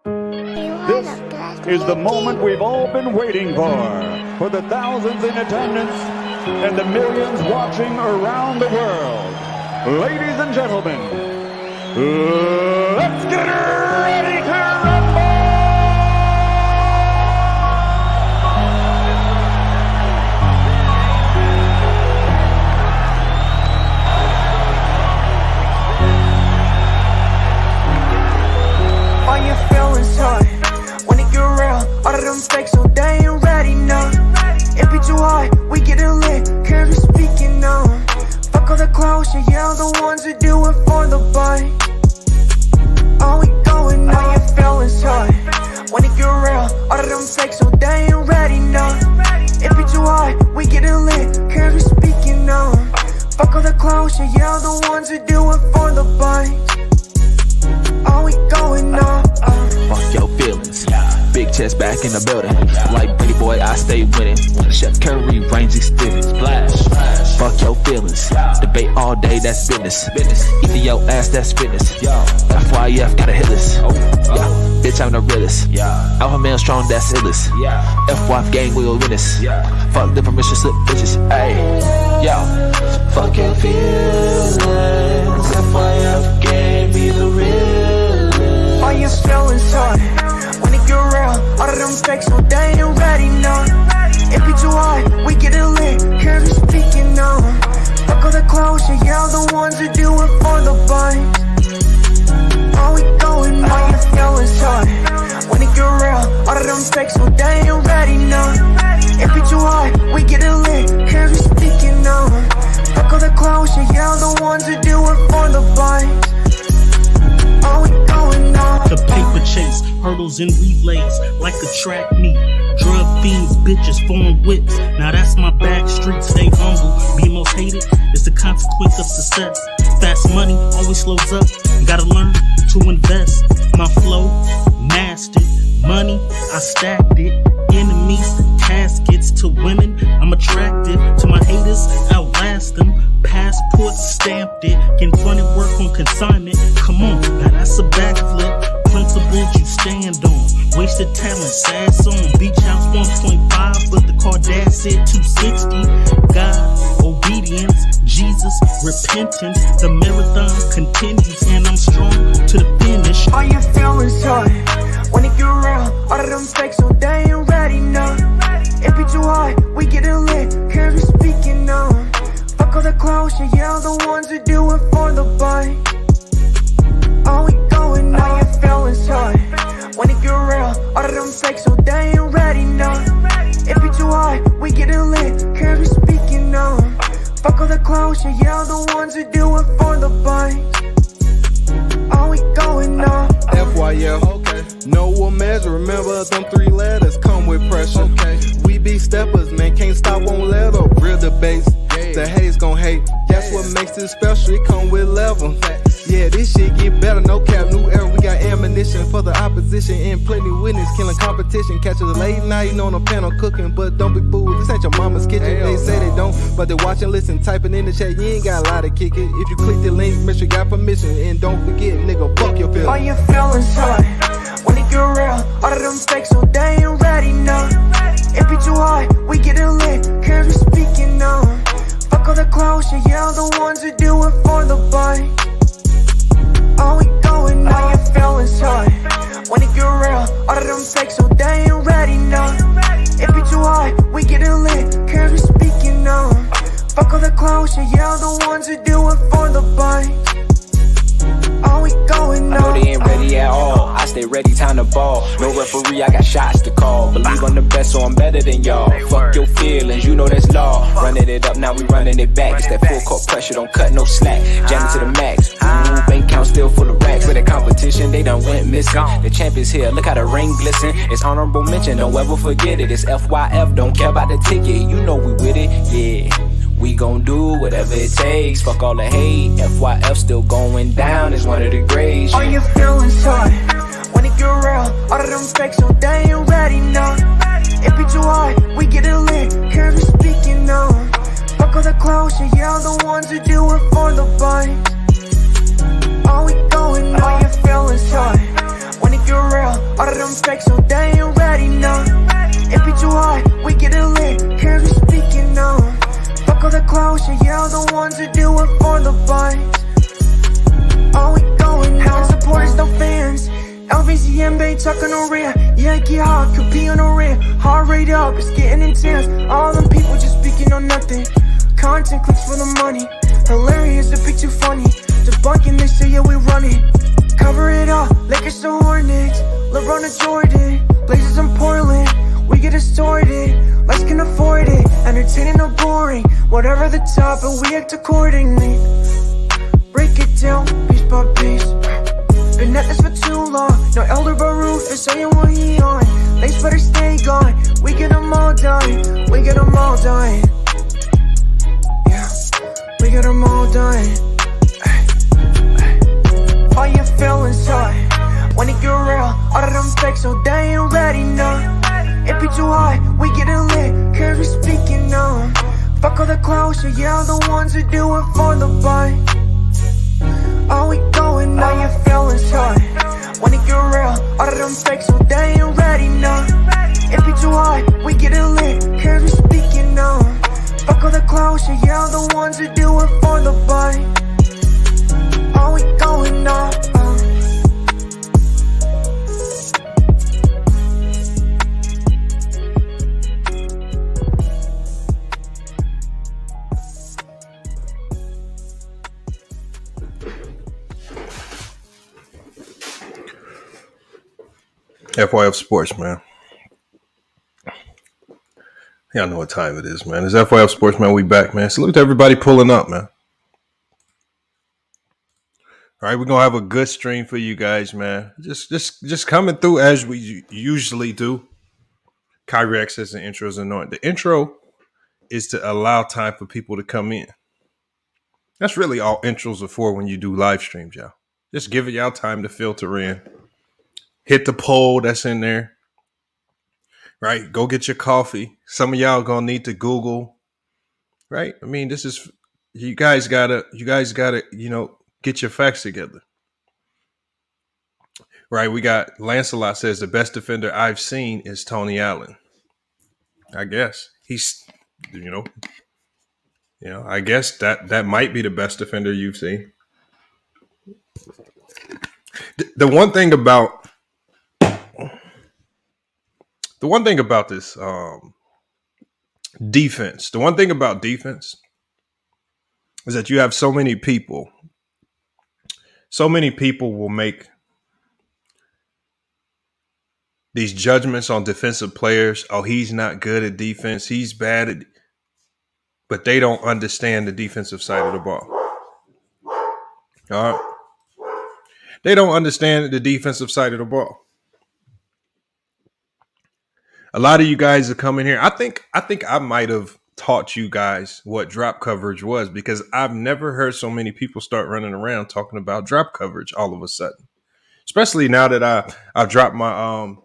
This is the moment we've all been waiting for the thousands in attendance and the millions watching around the world. Ladies and gentlemen, let's get ready to rumble! All your feelings hurt when it get real. All of them fakes, so they ain't ready, no. It be too hard, we getting lit, cause we speaking on. Fuck all the clowns, yeah, the ones who do it for the bite. All we going on, all your feelings hurt when it get real. All of them fakes, so they ain't ready, no. It be too hard, we getting lit, cause we speaking on. Fuck all the clowns, yeah, the ones who do it for the bite. All we going on. Fuck your feelings. Big chest back in the building. Like pretty boy, I stay winning. Chef Curry, range extended. Splash. Fuck your feelings. Debate all day, that's business. Either your ass, that's fitness. FYF got a hit list. Bitch, I'm the realest. Alpha male strong, that's illest. FYF gang, we will win this. Fuck the permission slip bitches. Ayy, yo. Fuck your feelings. FYF gang, be the realest. All your feelings hurt when it get real. All of them fakes, so they ain't ready, no. It be too hard, we getting lit, cause we speaking on. Fuck all the clowns, yeah, the ones who do it for the bites. All we going on. All your feelings hurt when it get real. All of them fakes, so they ain't ready, no. It be too hard, we getting lit, cause we speaking on. Fuck all the clowns, yeah, the ones who do it for the bites. All we going on. The paper chase, hurdles and relays, like a track meet. Drug fiends, bitches, foreign whips. Now that's my back street, stay humble. Be most hated is the consequence of success. Fast money always slows up. You gotta learn to invest. My flow, mastered. Money, I stacked it. Enemies, caskets to women. I'm attracted to my haters, outlast them. Passport stamped it. Can fund it, work on consignment. Come on, now that's a backflip. Principles you stand on. Wasted talent, sad song. Beach house 1.5, but the car dad said 260. God, obedience, Jesus, repentance. The marathon continues, and I'm strong to the finish. All your feelings hurt when it get real. All of them fakes, so they ain't ready, no. It be too hard, we getting lit, cause we speaking on. Fuck all the clowns, yeah, the ones who do it for the bite. All we going on. All your feelings hurt when it get real. All of them fakes, so they ain't ready, no. It be too hard, we getting lit, cause we speaking on. Fuck all the clowns, yeah, the ones who do it for the bite. All we going on. FYF, okay. No one measure, remember them 3 letters come with pressure. Okay. We be steppers, man, can't stop, won't let up. Real debates, the haters gon' hate. That's what makes this special, it come with level. Yeah, this shit get better, no cap, new era. We got ammunition for the opposition and plenty witness, killing competition. Catch us late night on a panel cooking, but don't be fooled, this ain't your mama's kitchen. They say they don't, but they watch and listen, typing in the chat. You ain't got a lot to kick it. If you click the link, make sure you got permission, and don't forget, nigga, fuck your feelings. All your feelings hurt when it get real. All of them fakes, so they ain't ready, no. It be too hard, we getting lit, cause we speaking on. Fuck all the clowns, yeah, the ones who do it for the bite. All we going on. All your feelings hurt when it get real. All of them fakes, so they ain't ready, no. It be too hard, we getting lit, cause we speaking on. Fuck all the clowns, yeah, the ones who do it for the bite. All we going on. I know they ain't ready at all. I stay ready, time to ball. No referee, I got shots to call. Believe I'm the best, so I'm better than y'all. Fuck your feelings, you know that's law. Running it up, now we running it back. It's that full court pressure, don't cut no slack. Jamming to the max. Bank count still full of racks. For the competition, they done went missing. The champ is here, look how the ring glisten. It's honorable mention, don't ever forget it. It's FYF, don't care about the ticket. You know we with it, yeah. We gon' do whatever it takes. Fuck all the hate. FYF still going down. It's one of the grades. All your feelings hurt when it get real. All of them fakes, so they ain't ready, no. It be too hard, we getting lit, cause we speaking on. Fuck all the clowns, yeah, the ones who do it for the bite. All we going on. All your feelings hurt when it get real. stuck on the rear. Yeah, get hard, could be on the rear. Heart rate up, it's getting intense. All them people just speaking on nothing. Content clicks for the money. Hilarious, a bit too funny. Debunking, they say, yeah, we run it. Cover it up, Lakers to Hornets. LeBron to Jordan, Blazers in Portland. We get it sorted, lights can afford it. Entertaining or boring, whatever the top, but we act accordingly. Break it down, piece by piece. Been at this for too long. No elder but Rufus, saying what he on. Lace better stay gone. We get them all done. We get them all done. Yeah, we get them all done. All your feelings hot when it get real. All of them fakes, so they ain't ready now. It be too hot, we get it lit, cause we speaking now. Fuck all the clowns, so yeah, the ones who do it for the buy. Are we going now? Your feelings hot when it get real. All of them fakes, so they ain't ready now. It be too hot, we get it lit, cause we speaking now. Fuck all the clowns, so yeah, the ones who do it for the buy. Are we going now? FYF Sports, man. Y'all know what time it is, man. It's FYF Sports, man. We back, man. Salute to everybody pulling up, man. All right, we're gonna have a good stream for you guys, man. Just coming through as we usually do. Kyrie access and intros annoying. The intro is to allow time for people to come in. That's really all intros are for when you do live streams, y'all. Just giving y'all time to filter in. Hit the poll that's in there. Right? Go get your coffee. Some of y'all gonna need to Google. Right? I mean, this is you guys gotta, get your facts together. Right? We got Lancelot says the best defender I've seen is Tony Allen. I guess. He's I guess that might be the best defender you've seen. The one thing about this defense, the one thing about defense is that you have so many people will make these judgments on defensive players. Oh, he's not good at defense. He's bad at, but they don't understand the defensive side of the ball. All right. They don't understand the defensive side of the ball. A lot of you guys are coming here. I think I might have taught you guys what drop coverage was, because I've never heard so many people start running around talking about drop coverage all of a sudden. Especially now that I've dropped my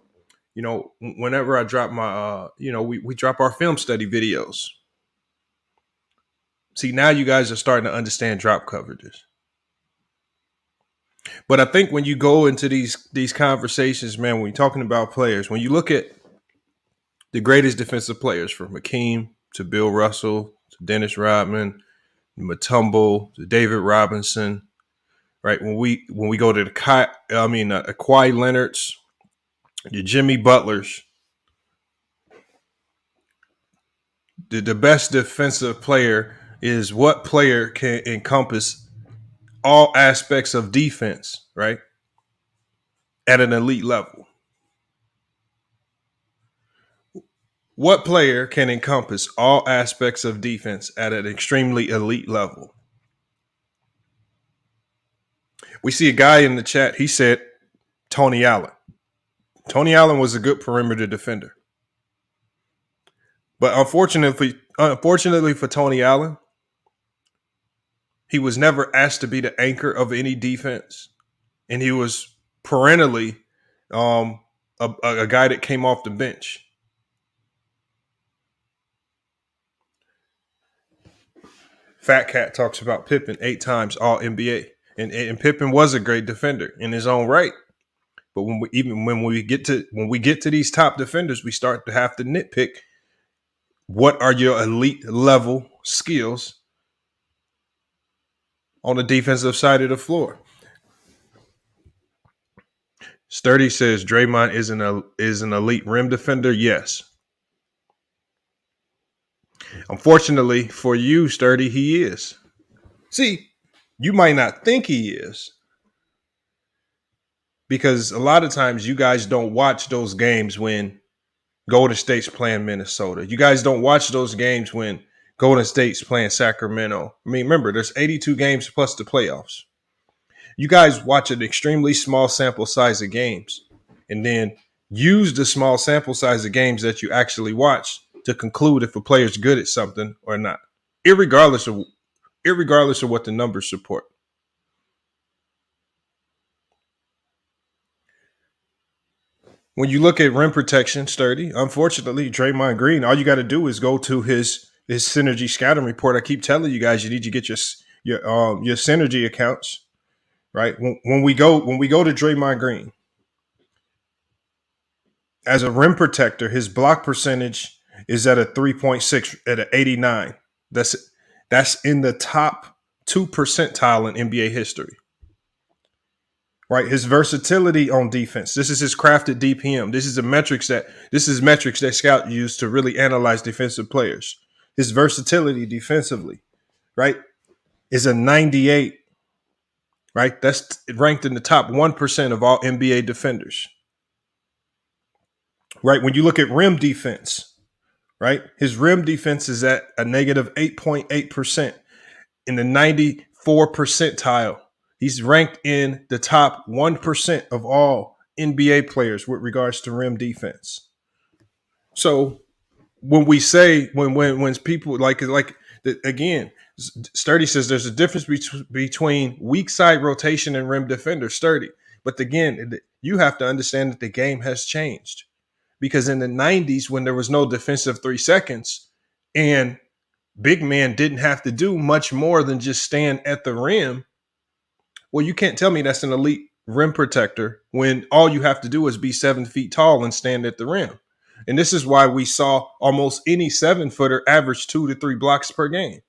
whenever I drop my we drop our film study videos. See, now you guys are starting to understand drop coverages. But I think when you go into these conversations, man, when you're talking about players, when you look at the greatest defensive players, from Hakeem to Bill Russell to Dennis Rodman, Mutombo to David Robinson, right? When we go to the Kawhi Leonard's, the Jimmy Butlers, the best defensive player is what player can encompass all aspects of defense, right? At an elite level. What player can encompass all aspects of defense at an extremely elite level? We see a guy in the chat. He said Tony Allen. Tony Allen was a good perimeter defender. But unfortunately for Tony Allen, he was never asked to be the anchor of any defense. And he was perennially a guy that came off the bench. Fat Cat talks about Pippen 8 times all NBA. And Pippen was a great defender in his own right. But when we get to these top defenders, we start to have to nitpick, what are your elite level skills on the defensive side of the floor? Sturdy says Draymond is an elite rim defender. Yes. Unfortunately for you, Sturdy, he is. See, you might not think he is because a lot of times you guys don't watch those games when Golden State's playing Minnesota. You guys don't watch those games when Golden State's playing Sacramento. I mean, remember, there's 82 games plus the playoffs. You guys watch an extremely small sample size of games and then use the small sample size of games that you actually watch to conclude if a player's good at something or not, irregardless of what the numbers support. When you look at rim protection, Sturdy, unfortunately, Draymond Green, all you got to do is go to his synergy scouting report. I keep telling you guys, you need to get your synergy accounts. Right. When we go to Draymond Green as a rim protector, his block percentage is at a 3.6 at an 89. That's in the top 2 percentile in NBA history. Right. His versatility on defense. This is his crafted DPM. This is metrics that scout use to really analyze defensive players. His versatility defensively, right, is a 98. Right, that's ranked in the top 1% of all NBA defenders. Right, when you look at rim defense, right, his rim defense is at a negative 8.8% in the 94 percentile. He's ranked in the top 1% of all NBA players with regards to rim defense. So when we say when people again. Sturdy says there's a difference between weak side rotation and rim defender, Sturdy. But again, you have to understand that the game has changed. Because in the 90s, when there was no defensive 3 seconds and big man didn't have to do much more than just stand at the rim, well, you can't tell me that's an elite rim protector when all you have to do is be 7 feet tall and stand at the rim. And this is why we saw almost any 7-footer average 2 to 3 blocks per game.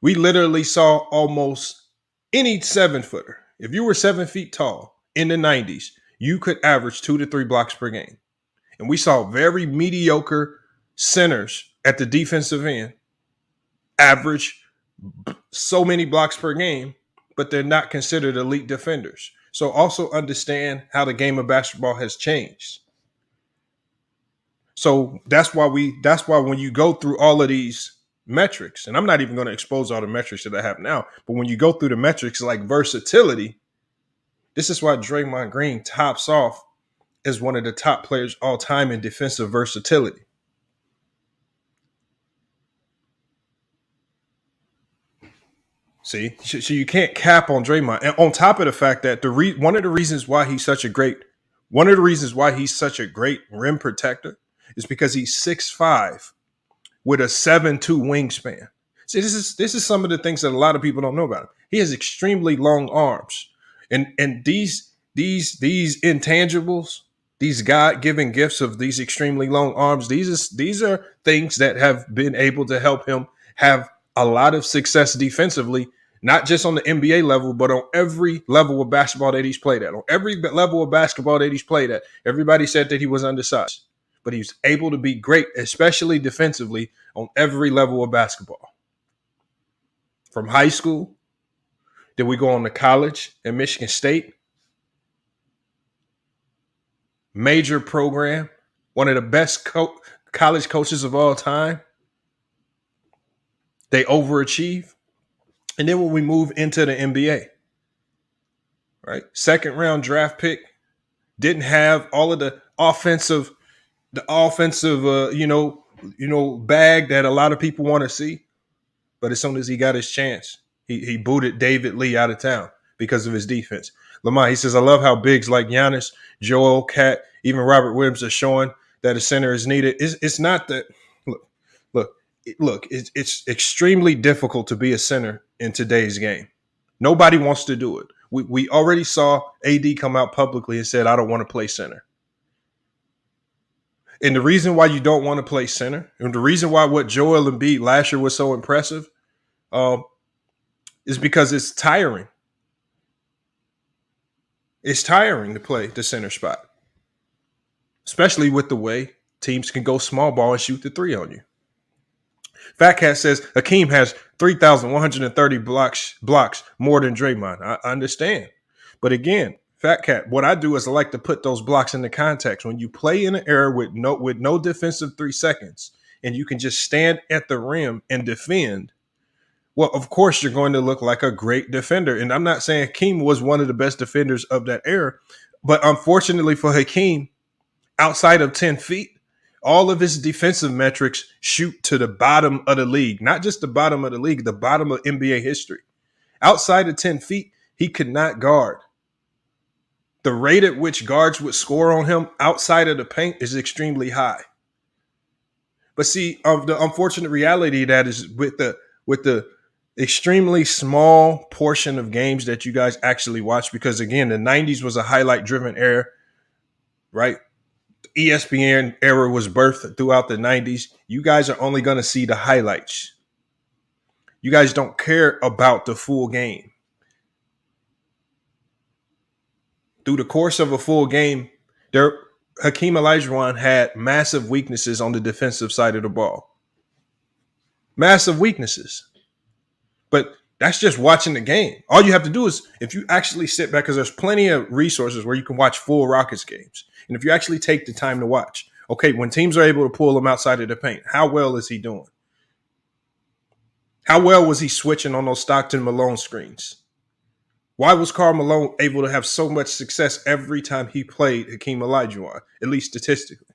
We literally saw almost any 7-footer. If you were 7 feet tall in the 90s, you could average 2 to 3 blocks per game. And we saw very mediocre centers at the defensive end average so many blocks per game, but they're not considered elite defenders. So also understand how the game of basketball has changed. So that's why when you go through all of these metrics, and I'm not even going to expose all the metrics that I have now, but when you go through the metrics like versatility, this is why Draymond Green tops off as one of the top players all time in defensive versatility. See, so you can't cap on Draymond, and on top of the fact that one of the reasons why he's such a great rim protector is because he's 6'5" with a 7'2" wingspan. See, this is some of the things that a lot of people don't know about him. He has extremely long arms. And these intangibles, these God-given gifts of these extremely long arms, these are things that have been able to help him have a lot of success defensively, not just on the NBA level, but on every level of basketball that he's played at. On every level of basketball that he's played at, everybody said that he was undersized, but he's able to be great, especially defensively, on every level of basketball. From high school, then we go on to college at Michigan State. Major program, one of the best college coaches of all time. They overachieve. And then when we move into the NBA, right? 2nd round draft pick, didn't have all of the offensive bag that a lot of people want to see. But as soon as he got his chance, he booted David Lee out of town because of his defense. Lamar, he says, I love how bigs like Giannis, Joel, Cat, even Robert Williams are showing that a center is needed. It's not that. Look, it's extremely difficult to be a center in today's game. Nobody wants to do it. We already saw AD come out publicly and said, I don't want to play center. And the reason why you don't want to play center, and the reason why what Joel Embiid last year was so impressive, is because it's tiring. It's tiring to play the center spot, especially with the way teams can go small ball and shoot the three on you. Fat Cat says Hakeem has 3,130 blocks more than Draymond. I understand. But again, Fat Cat, what I do is I like to put those blocks into context. When you play in an era with no defensive 3 seconds and you can just stand at the rim and defend, well, of course you're going to look like a great defender. And I'm not saying Hakeem was one of the best defenders of that era, but unfortunately for Hakeem, outside of 10 feet, all of his defensive metrics shoot to the bottom of the league. Not just the bottom of the league, the bottom of NBA history. Outside of 10 feet, he could not guard. The rate at which guards would score on him outside of the paint is extremely high. But see, the unfortunate reality of that is with the extremely small portion of games that you guys actually watch, because again, the 90s was a highlight-driven era, right? ESPN era was birthed throughout the 90s. You guys are only going to see the highlights. You guys don't care about the full game. Through the course of a full game, Hakeem Olajuwon had massive weaknesses on the defensive side of the ball. Massive weaknesses. But that's just watching the game. All you have to do is, if you actually sit back, because there's plenty of resources where you can watch full Rockets games. And if you actually take the time to watch, okay, when teams are able to pull him outside of the paint, how well is he doing? How well was he switching on those Stockton Malone screens? Why was Karl Malone able to have so much success every time he played Hakeem Olajuwon, at least statistically?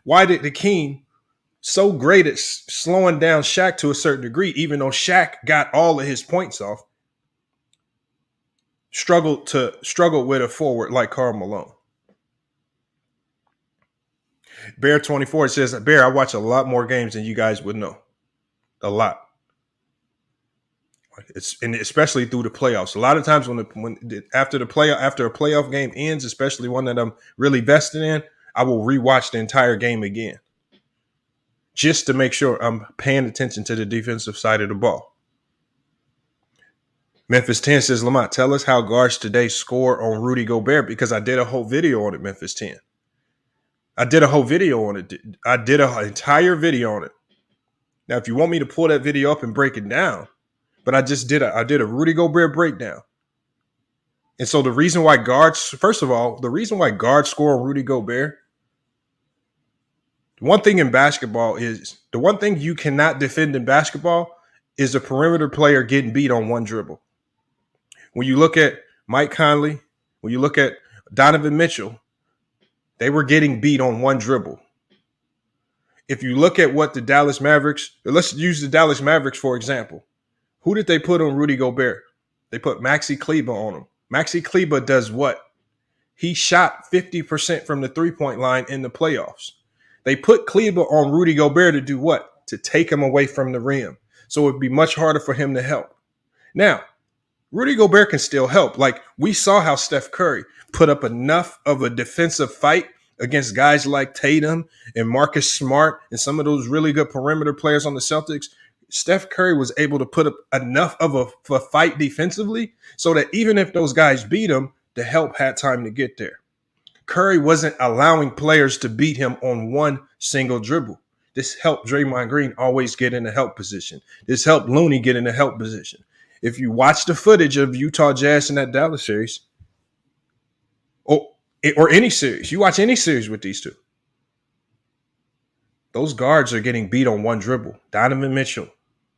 Why did Hakeem, so great at slowing down Shaq to a certain degree, even though Shaq got all of his points off, struggled with a forward like Karl Malone? Bear24 says, Bear, I watch a lot more games than you guys would know. A lot. And especially through the playoffs. A lot of times after a playoff game ends, especially one that I'm really vested in, I will rewatch the entire game again, just to make sure I'm paying attention to the defensive side of the ball. Memphis 10 says, Lamont, tell us how guards today score on Rudy Gobert, because I did a whole video on it, Memphis 10. I did a whole video on it. I did an entire video on it. Now, if you want me to pull that video up and break it down, but I did a Rudy Gobert breakdown. And so the reason why guards score on Rudy Gobert, one thing in basketball is, the one thing you cannot defend in basketball is a perimeter player getting beat on one dribble. When you look at Mike Conley, when you look at Donovan Mitchell, they were getting beat on one dribble. If you look at what the Dallas Mavericks, let's use the Dallas Mavericks for example. Who did they put on Rudy Gobert? They put Maxi Kleber on him. Maxi Kleber does what? He shot 50% from the three-point line in the playoffs. They put Kleber on Rudy Gobert to do what? To take him away from the rim. So it would be much harder for him to help. Now, Rudy Gobert can still help. Like, we saw how Steph Curry put up enough of a defensive fight against guys like Tatum and Marcus Smart and some of those really good perimeter players on the Celtics. Steph Curry was able to put up enough of a fight defensively so that even if those guys beat him, the help had time to get there. Curry wasn't allowing players to beat him on one single dribble. This helped Draymond Green always get in a help position. This helped Looney get in a help position. If you watch the footage of Utah Jazz in that Dallas series, or any series, you watch any series with these two, those guards are getting beat on one dribble. Donovan Mitchell,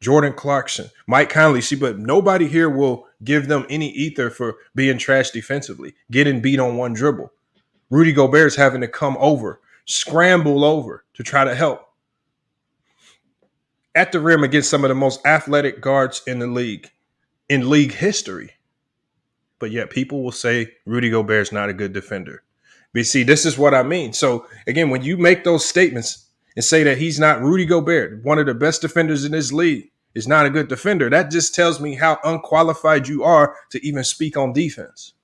Jordan Clarkson, Mike Conley. See, but nobody here will give them any ether for being trash defensively, getting beat on one dribble. Rudy Gobert's having to come over, scramble over to try to help at the rim against some of the most athletic guards in the league, in league history. But yet people will say Rudy Gobert's not a good defender. But see, this is what I mean. So again, when you make those statements and say that he's not Rudy Gobert, one of the best defenders in this league, is not a good defender, that just tells me how unqualified you are to even speak on defense.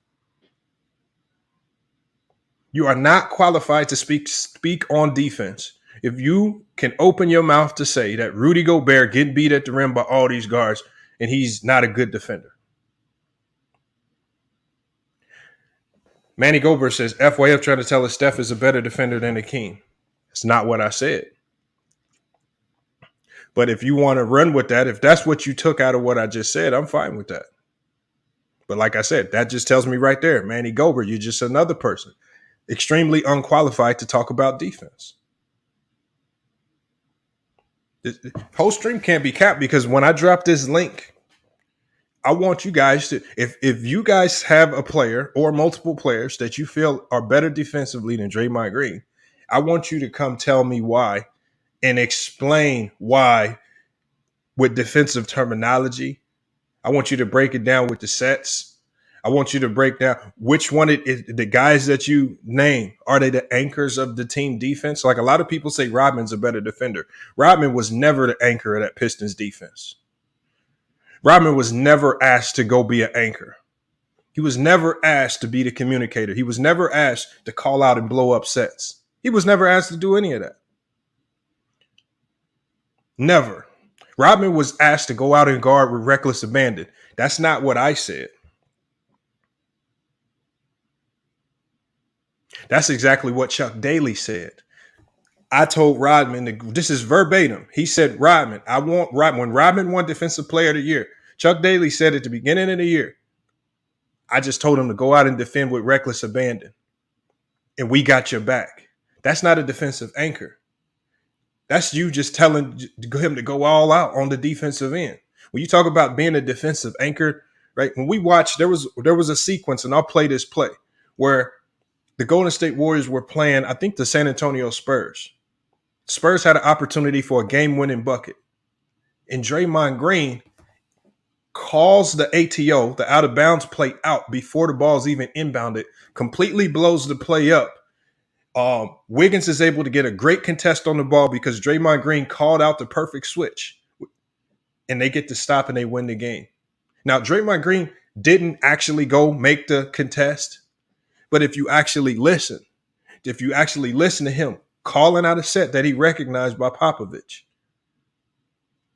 You are not qualified to speak on defense if you can open your mouth to say that Rudy Gobert getting beat at the rim by all these guards and he's not a good defender. Manny Gobert says, FYF trying to tell us Steph is a better defender than Hakeem. It's not what I said. But if you want to run with that, if that's what you took out of what I just said, I'm fine with that. But like I said, that just tells me right there, Manny Gobert, you're just another person, extremely unqualified to talk about defense. The whole stream can't be capped because when I drop this link, I want you guys to, if you guys have a player or multiple players that you feel are better defensively than Draymond Green, I want you to come tell me why and explain why with defensive terminology. I want you to break it down with the sets. I want you to break down which one it is. The guys that you name, are they the anchors of the team defense? Like a lot of people say Rodman's a better defender. Rodman was never the anchor of that Pistons defense. Rodman was never asked to go be an anchor. He was never asked to be the communicator. He was never asked to call out and blow up sets. He was never asked to do any of that. Never. Rodman was asked to go out and guard with reckless abandon. That's not what I said. That's exactly what Chuck Daly said. I told Rodman, this is verbatim. He said, Rodman, I want Rodman. When Rodman won Defensive Player of the Year, Chuck Daly said at the beginning of the year, I just told him to go out and defend with reckless abandon. And we got your back. That's not a defensive anchor. That's you just telling him to go all out on the defensive end. When you talk about being a defensive anchor, right? When we watched, there was a sequence, and I'll play this play, where the Golden State Warriors were playing, I think, the San Antonio Spurs. Spurs had an opportunity for a game-winning bucket. And Draymond Green calls the ATO, the out-of-bounds play, out before the ball's even inbounded, completely blows the play up. Wiggins is able to get a great contest on the ball because Draymond Green called out the perfect switch. And they get to stop and they win the game. Now, Draymond Green didn't actually go make the contest. But if you actually listen to him calling out a set that he recognized by Popovich,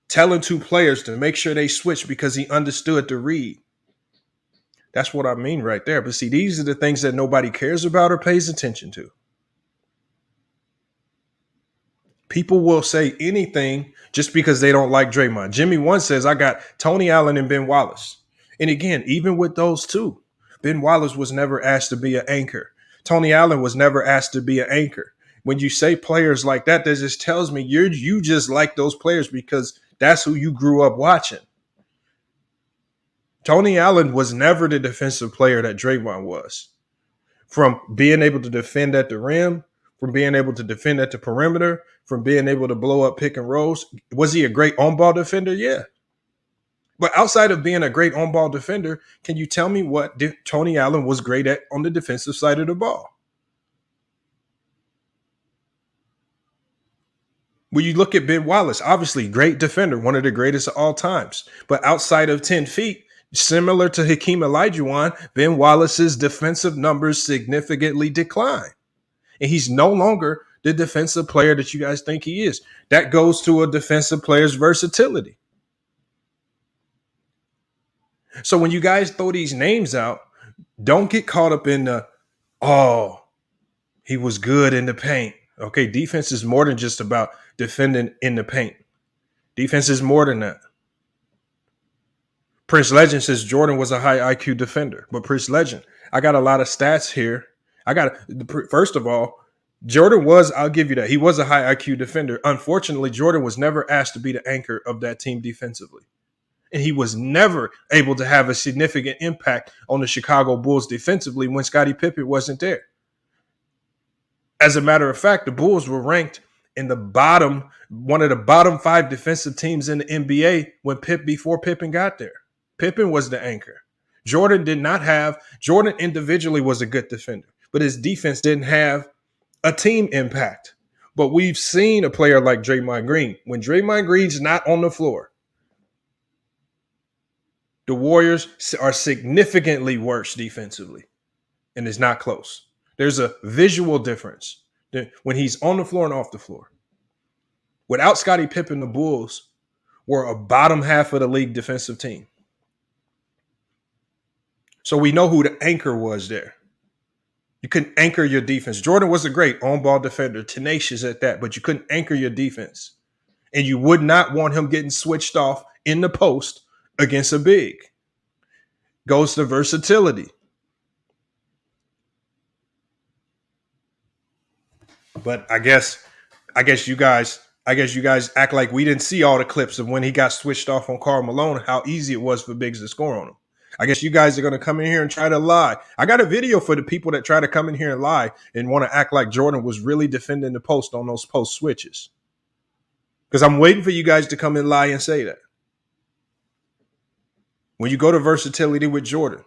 telling two players to make sure they switch because he understood the read. That's what I mean right there. But see, these are the things that nobody cares about or pays attention to. People will say anything just because they don't like Draymond. Jimmy once says, I got Tony Allen and Ben Wallace. And again, even with those two, Ben Wallace was never asked to be an anchor. Tony Allen was never asked to be an anchor. When you say players like that, that just tells me you just like those players because that's who you grew up watching. Tony Allen was never the defensive player that Draymond was. From being able to defend at the rim, from being able to defend at the perimeter, from being able to blow up pick and rolls. Was he a great on-ball defender? Yeah. But outside of being a great on-ball defender, can you tell me what Tony Allen was great at on the defensive side of the ball? When you look at Ben Wallace, obviously great defender, one of the greatest of all times. But outside of 10 feet, similar to Hakeem Olajuwon, Ben Wallace's defensive numbers significantly decline. And he's no longer the defensive player that you guys think he is. That goes to a defensive player's versatility. So when you guys throw these names out, don't get caught up in the, oh, he was good in the paint. Okay, defense is more than just about defending in the paint. Defense is more than that. Prince Legend says Jordan was a high IQ defender. But Prince Legend, I got a lot of stats here. First of all, Jordan was, I'll give you that. He was a high IQ defender. Unfortunately, Jordan was never asked to be the anchor of that team defensively. And he was never able to have a significant impact on the Chicago Bulls defensively when Scottie Pippen wasn't there. As a matter of fact, the Bulls were ranked in the bottom, one of the bottom 5 defensive teams in the NBA before Pippen got there. Pippen was the anchor. Jordan individually was a good defender, but his defense didn't have a team impact. But we've seen a player like Draymond Green. When Draymond Green's not on the floor, the Warriors are significantly worse defensively, and it's not close. There's a visual difference when he's on the floor and off the floor. Without Scottie Pippen, the Bulls were a bottom half of the league defensive team. So we know who the anchor was there. You couldn't anchor your defense. Jordan was a great on-ball defender, tenacious at that, but you couldn't anchor your defense. And you would not want him getting switched off in the post against a big. Goes to versatility. But I guess you guys act like we didn't see all the clips of when he got switched off on Karl Malone, how easy it was for bigs to score on him. I guess you guys are going to come in here and try to lie. I got a video for the people that try to come in here and lie and want to act like Jordan was really defending the post on those post switches. Because I'm waiting for you guys to come and lie and say that. When you go to versatility with Jordan,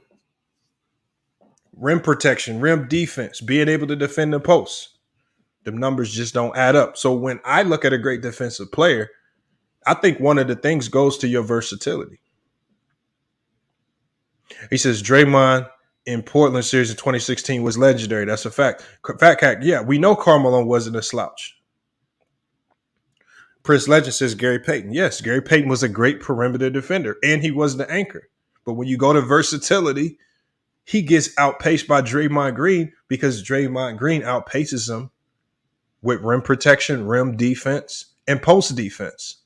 rim protection, rim defense, being able to defend the post, the numbers just don't add up. So when I look at a great defensive player, I think one of the things goes to your versatility. He says Draymond in Portland series in 2016 was legendary. That's a fact. Fat Cat, yeah, we know Karl Malone wasn't a slouch. Prince Legend says Gary Payton. Yes, Gary Payton was a great perimeter defender, and he was the anchor. But when you go to versatility, he gets outpaced by Draymond Green because Draymond Green outpaces him with rim protection, rim defense, and post defense.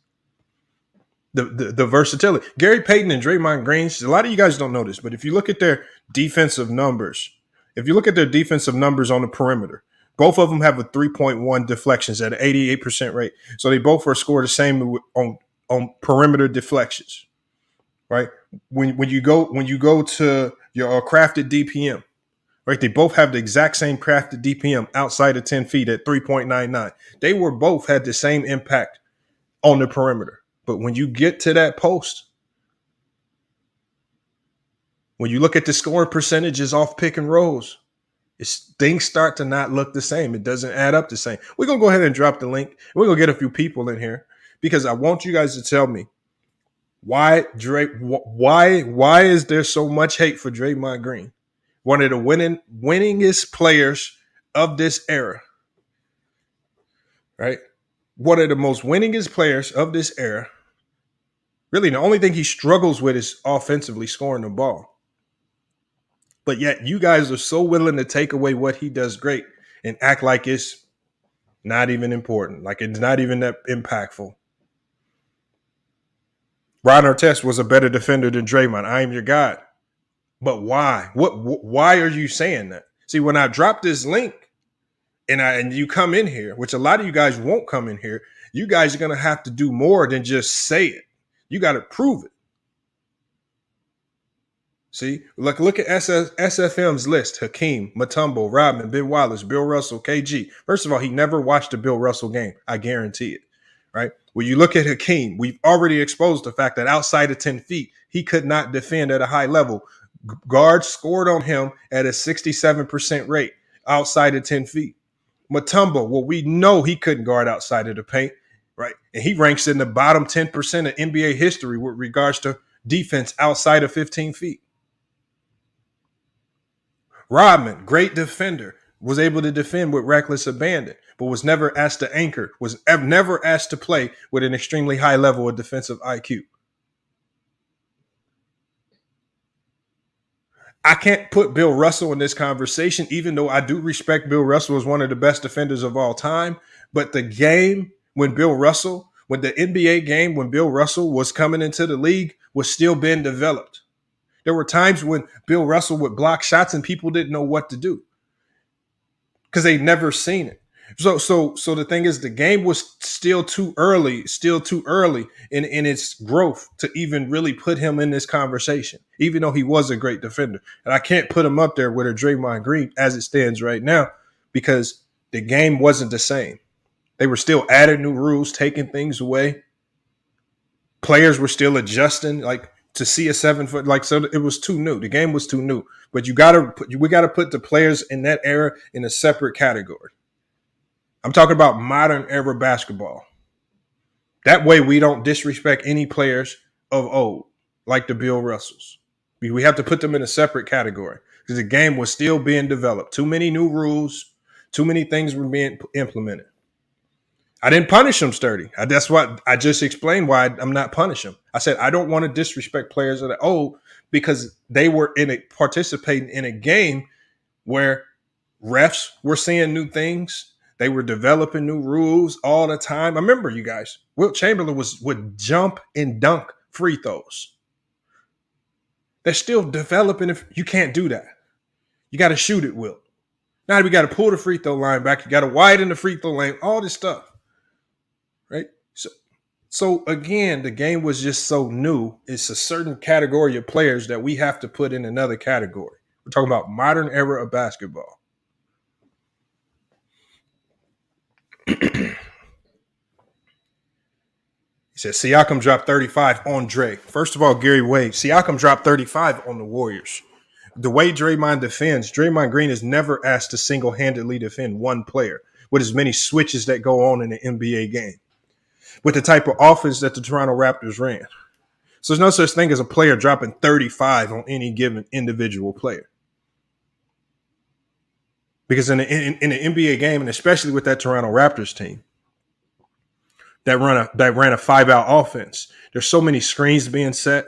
The versatility. Gary Payton and Draymond Green, a lot of you guys don't know this, but if you look at their defensive numbers, on the perimeter, both of them have a 3.1 deflections at an 88% rate. So they both are scored the same on perimeter deflections, right? When you go to your crafted DPM, right? They both have the exact same crafted DPM outside of 10 feet at 3.99. They both had the same impact on the perimeter. But when you get to that post, when you look at the scoring percentages off pick and rolls, things start to not look the same. It doesn't add up the same. We're going to go ahead and drop the link. We're going to get a few people in here because I want you guys to tell me why is there so much hate for Draymond Green? One of the winningest players of this era, right? One of the most winningest players of this era. Really, the only thing he struggles with is offensively scoring the ball. But yet you guys are so willing to take away what he does great and act like it's not even important, like it's not even that impactful. Ron Artest was a better defender than Draymond. I am your God. But why? Why are you saying that? See, when I drop this link and you come in here, which a lot of you guys won't come in here, you guys are going to have to do more than just say it. You got to prove it. See, look at SFM's list. Hakeem, Mutombo, Rodman, Ben Wallace, Bill Russell, KG. First of all, he never watched a Bill Russell game. I guarantee it. Right? When you look at Hakeem, we've already exposed the fact that outside of 10 feet, he could not defend at a high level. Guards scored on him at a 67% rate outside of 10 feet. Mutombo, well, we know he couldn't guard outside of the paint, right? And he ranks in the bottom 10% of NBA history with regards to defense outside of 15 feet. Rodman, great defender, was able to defend with reckless abandon, but was never asked to anchor, was never asked to play with an extremely high level of defensive IQ. I can't put Bill Russell in this conversation, even though I do respect Bill Russell as one of the best defenders of all time. But the game when the NBA game when Bill Russell was coming into the league was still being developed. There were times when Bill Russell would block shots and people didn't know what to do because they'd never seen it. So the thing is, the game was still too early in its growth to even really put him in this conversation, even though he was a great defender. And I can't put him up there with a Draymond Green as it stands right now because the game wasn't the same. They were still adding new rules, taking things away. Players were still adjusting, like to see a 7 foot, like, so it was too new. The game was too new. But we got to put the players in that era in a separate category. I'm talking about modern era basketball. That way we don't disrespect any players of old, like the Bill Russells. We have to put them in a separate category because the game was still being developed. Too many new rules, too many things were being implemented. I didn't punish them sturdy. That's what I just explained why I'm not punishing them. I said I don't want to disrespect players that are old because they were participating in a game where Refs were seeing new things. They were developing new rules all the time. I remember, you guys, Wilt Chamberlain would jump and dunk free throws. They're still developing. If you can't do that, you got to shoot it, Wilt. Now we got to pull the free throw line back. You got to widen the free throw lane. All this stuff, right? So again, the game was just so new. It's a certain category of players that we have to put in another category. We're talking about modern era of basketball. He said Siakam dropped 35 on Dre. First of all, Gary Wade, Siakam dropped 35 on the Warriors. The way Draymond defends, Draymond Green is never asked to single-handedly defend one player with as many switches that go on in the NBA game, with the type of offense that the Toronto Raptors ran. So there's no such thing as a player dropping 35 on any given individual player. Because in the NBA game, and especially with that Toronto Raptors team, that ran a 5-out offense. There's so many screens being set.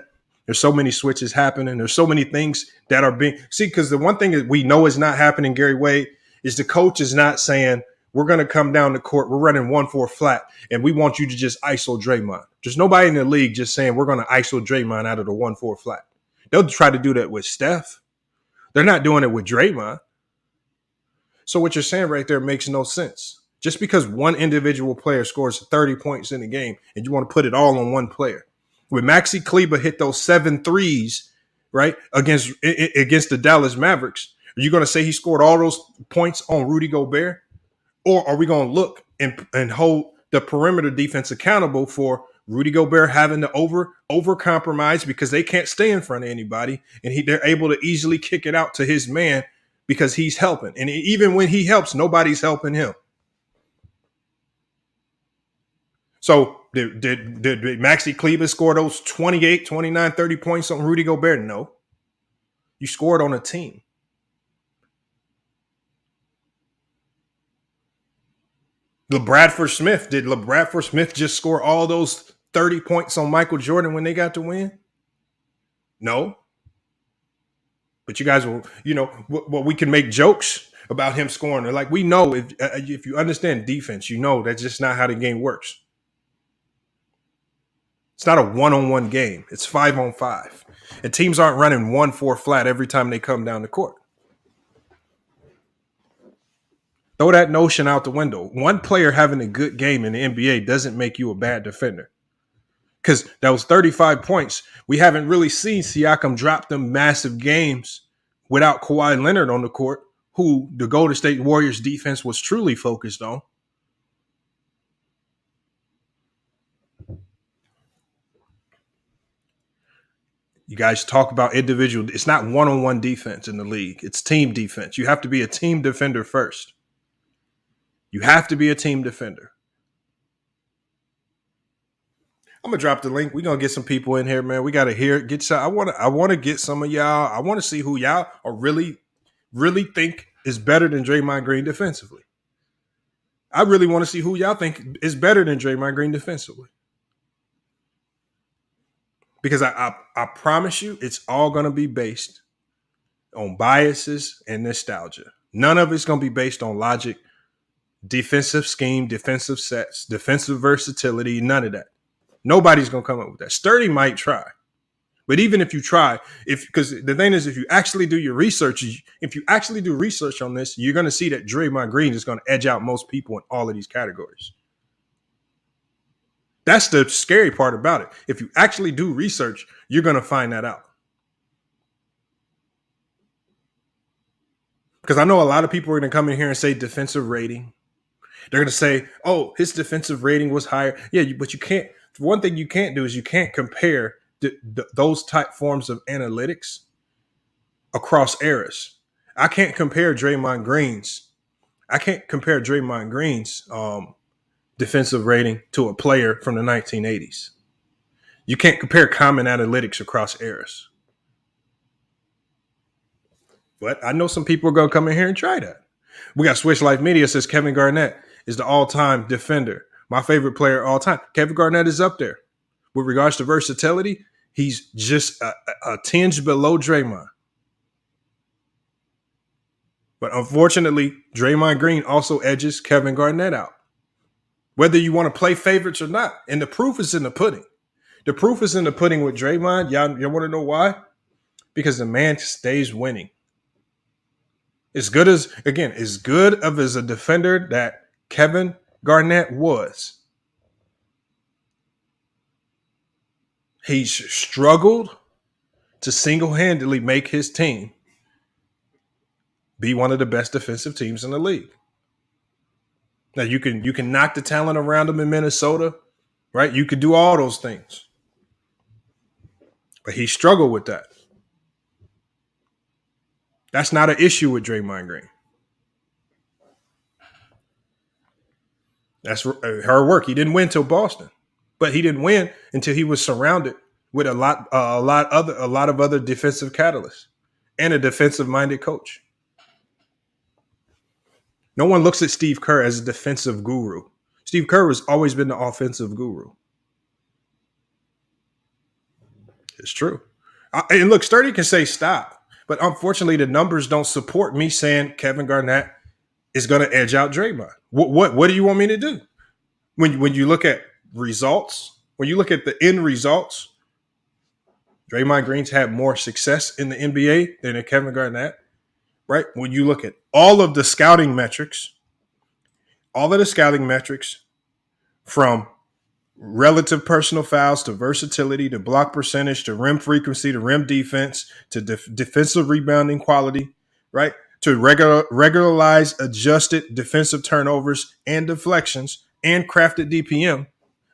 There's so many switches happening. There's so many things that are being because the one thing that we know is not happening, Gary Wade, is the coach is not saying we're going to come down the court. We're running 1-4 flat, and we want you to just ISO Draymond. There's nobody in the league just saying we're going to ISO Draymond out of the 1-4 flat. They'll try to do that with Steph. They're not doing it with Draymond. So what you're saying right there makes no sense. Just because one individual player scores 30 points in a game and you want to put it all on one player. When Maxi Kleber hit those 7 threes, right, against the Dallas Mavericks, are you going to say he scored all those points on Rudy Gobert? Or are we going to look and hold the perimeter defense accountable for Rudy Gobert having to over compromise because they can't stay in front of anybody, and they're able to easily kick it out to his man because he's helping. And even when he helps, nobody's helping him. So did Maxi Kleber score those 28, 29, 30 points on Rudy Gobert? No. You scored on a team. LaBradford Smith, did LaBradford Smith just score all those 30 points on Michael Jordan when they got to win? No. But you guys will, we can make jokes about him scoring. Like, we know if you understand defense, you know that's just not how the game works. It's not a one-on-one game. It's 5-on-5. And teams aren't running 1-4 flat every time they come down the court. Throw that notion out the window. One player having a good game in the NBA doesn't make you a bad defender. Because that was 35 points. We haven't really seen Siakam drop them massive games without Kawhi Leonard on the court, who the Golden State Warriors defense was truly focused on. You guys talk about individual. It's not one-on-one defense in the league. It's team defense. You have to be a team defender first. You have to be a team defender. I'm gonna drop the link. We're gonna get some people in here, man. We gotta get some. I wanna get some of y'all. I want to see who y'all are really think is better than Draymond Green defensively. I really want to see who y'all think is better than Draymond Green defensively. Because I promise you, it's all going to be based on biases and nostalgia. None of it's going to be based on logic, defensive scheme, defensive sets, defensive versatility, none of that. Nobody's going to come up with that. Sturdy might try. But even if you try, because the thing is, if you actually do your research, if you actually do research on this, you're going to see that Draymond Green is going to edge out most people in all of these categories. That's the scary part about it. If you actually do research, you're going to find that out. Because I know a lot of people are going to come in here and say defensive rating. They're going to say, oh, his defensive rating was higher. Yeah, but you can't. One thing you can't do is you can't compare those type forms of analytics across eras. I can't compare Draymond Green's defensive rating to a player from the 1980s. You can't compare common analytics across eras. But I know some people are going to come in here and try that. We got Switch Life Media says Kevin Garnett is the all-time defender. My favorite player all time. Kevin Garnett is up there. With regards to versatility, he's just a tinge below Draymond. But unfortunately, Draymond Green also edges Kevin Garnett out. Whether you want to play favorites or not. And the proof is in the pudding. The proof is in the pudding with Draymond. Y'all want to know why? Because the man stays winning. As good of as a defender that Kevin Garnett was, he struggled to single-handedly make his team be one of the best defensive teams in the league. Now you can knock the talent around him in Minnesota, right? You could do all those things. But he struggled with that. That's not an issue with Draymond Green. That's her work. He didn't win till Boston, but he didn't win until he was surrounded with a lot of other defensive catalysts and a defensive-minded coach. No one looks at Steve Kerr as a defensive guru. Steve Kerr has always been the offensive guru. It's true. And look, Sturdy can say stop. But unfortunately, the numbers don't support me saying Kevin Garnett is going to edge out Draymond. What do you want me to do? When you look at results, when you look at the end results, Draymond Green's had more success in the NBA than Kevin Garnett, right? When you look at all of the scouting metrics from relative personal fouls to versatility to block percentage to rim frequency to rim defense to defensive rebounding quality, right? To regularize adjusted defensive turnovers and deflections and crafted DPM.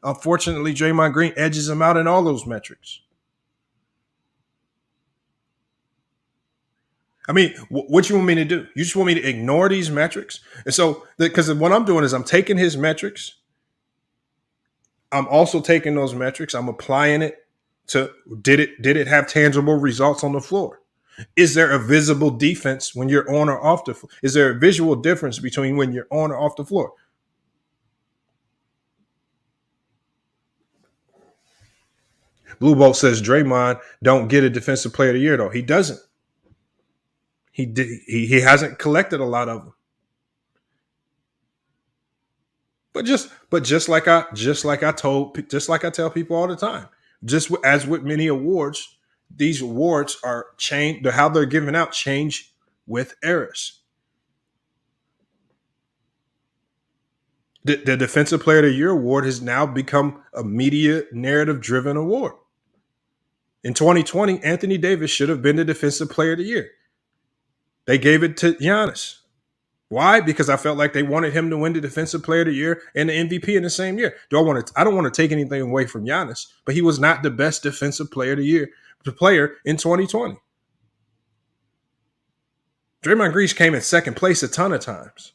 Unfortunately, Draymond Green edges him out in all those metrics. I mean, what you want me to do? You just want me to ignore these metrics? And so, because what I'm doing is I'm taking his metrics. I'm also taking those metrics. I'm applying it to did it have tangible results on the floor? Is there a visible defense when you're on or off the floor? Is there a visual difference between when you're on or off the floor? Blue Bolt says Draymond don't get a defensive player of the year, though. He doesn't. He hasn't collected a lot of them. But just like I tell people all the time, just as with many awards, these awards are changed. How they're given out change with eras. The Defensive Player of the Year award has now become a media narrative-driven award. In 2020, Anthony Davis should have been the Defensive Player of the Year. They gave it to Giannis. Why? Because I felt like they wanted him to win the Defensive Player of the Year and the MVP in the same year. I don't want to take anything away from Giannis, but he was not the best Defensive Player of the Year player in 2020. Draymond Green came in second place a ton of times.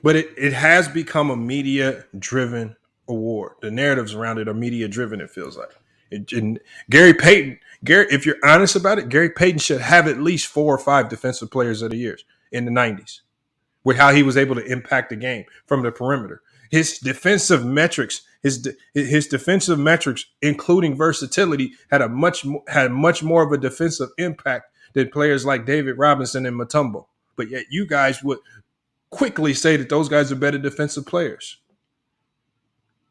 But it has become a media-driven award. The narratives around it are media-driven, it feels like. And Gary Payton, if you're honest about it, Gary Payton should have at least 4 or 5 defensive players of the year in the 90s with how he was able to impact the game from the perimeter. His defensive metrics, including versatility, had much more of a defensive impact than players like David Robinson and Mutombo. But yet you guys would quickly say that those guys are better defensive players.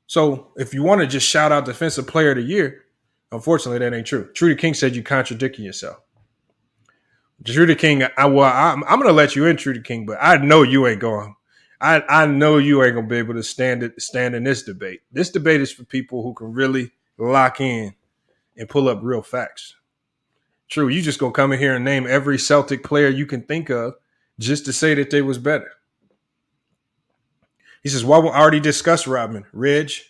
So if you want to just shout out Defensive Player of the Year, unfortunately, that ain't true. Trudy King said you're contradicting yourself. Trudy King, I'm going to let you in, Trudy King, but I know you ain't going. I know you ain't going to be able to stand in this debate. This debate is for people who can really lock in and pull up real facts. True, you just going to come in here and name every Celtic player you can think of just to say that they was better. He says, well, we already discussed Rodman. Reggie.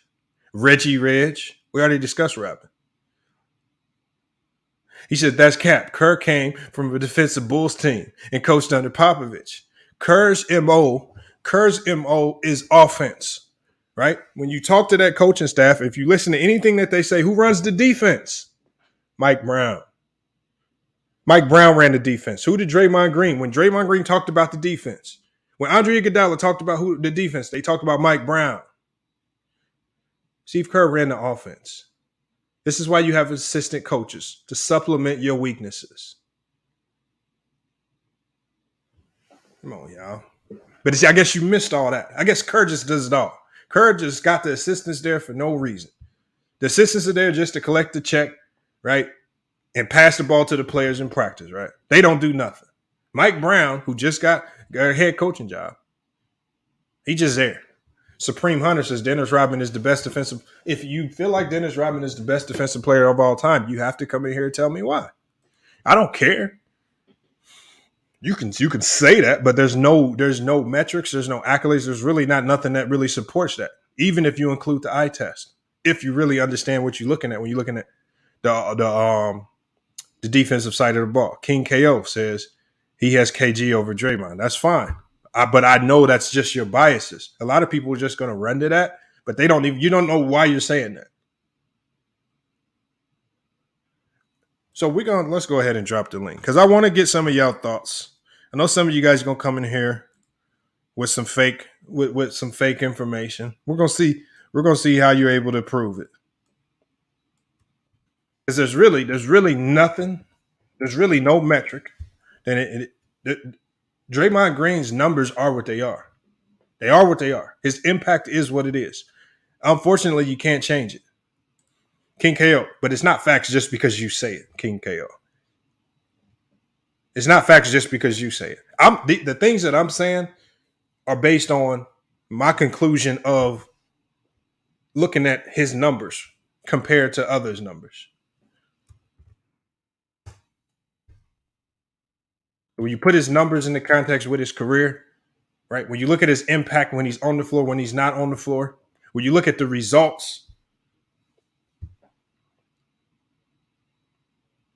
We already discussed Rodman. He said, that's cap. Kerr came from a defensive Bulls team and coached under Popovich. Kerr's MO is offense, right? When you talk to that coaching staff, if you listen to anything that they say, who runs the defense? Mike Brown. Mike Brown ran the defense. Who did Draymond Green? When Draymond Green talked about the defense, when Andre Iguodala talked about who the defense, they talked about Mike Brown. Steve Kerr ran the offense. This is why you have assistant coaches, to supplement your weaknesses. Come on, y'all. But I guess you missed all that. I guess Kerr just does it all. Kerr just got the assistants there for no reason. The assistants are there just to collect the check, right? And pass the ball to the players in practice, right? They don't do nothing. Mike Brown, who just got a head coaching job, he just there. Supreme Hunter says Dennis Rodman is the best defensive. If you feel like Dennis Rodman is the best defensive player of all time, you have to come in here and tell me why. I don't care. You can say that, but there's no metrics, there's no accolades, there's really not nothing that really supports that. Even if you include the eye test, if you really understand what you're looking at when you're looking at the defensive side of the ball. King KO says he has KG over Draymond. That's fine. But I know that's just your biases. A lot of people are just going to run to that, but you don't know why you're saying that. So let's go ahead and drop the link because I want to get some of y'all thoughts. I know some of you guys are going to come in here with some fake information. We're going to see how you're able to prove it. Because there's really nothing. There's really no metric. Draymond Green's numbers are what they are. They are what they are. His impact is what it is. Unfortunately, you can't change it. King KO, but it's not facts just because you say it, King KO. It's not facts just because you say it. The things that I'm saying are based on my conclusion of looking at his numbers compared to others' numbers. When you put his numbers in the context with his career, right? When you look at his impact when he's on the floor, when he's not on the floor, when you look at the results,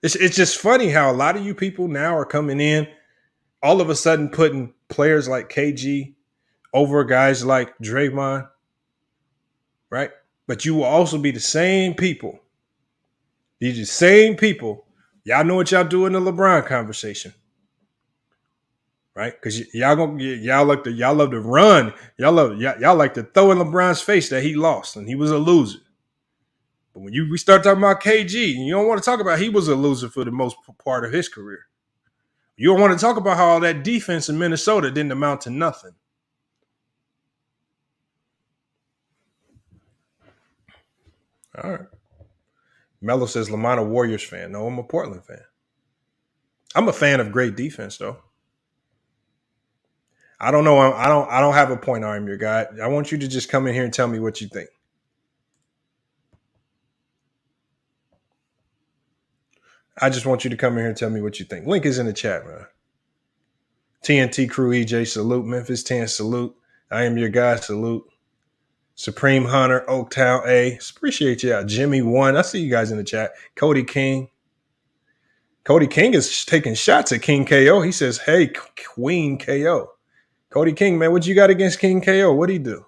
it's just funny how a lot of you people now are coming in, all of a sudden putting players like KG over guys like Draymond, right? But you will also be the same people. These are the same people. Y'all know what y'all do in the LeBron conversation. Right, because y'all love to run. Y'all like to throw in LeBron's face that he lost and he was a loser. But when we start talking about KG, you don't want to talk about he was a loser for the most part of his career. You don't want to talk about how all that defense in Minnesota didn't amount to nothing. All right. Mello says Lamont a Warriors fan. No, I'm a Portland fan. I'm a fan of great defense though. I don't know. I don't have a point. I'm your guy. I want you to just come in here and tell me what you think. I just want you to come in here and tell me what you think. Link is in the chat, man. TNT Crew EJ, salute. Memphis 10, salute. I am your guy, salute. Supreme Hunter, Oaktown A. Appreciate you. Jimmy 1. I see you guys in the chat. Cody King. Cody King is taking shots at King KO. He says, hey, Queen KO. Cody King, man, what you got against King KO? What'd he do?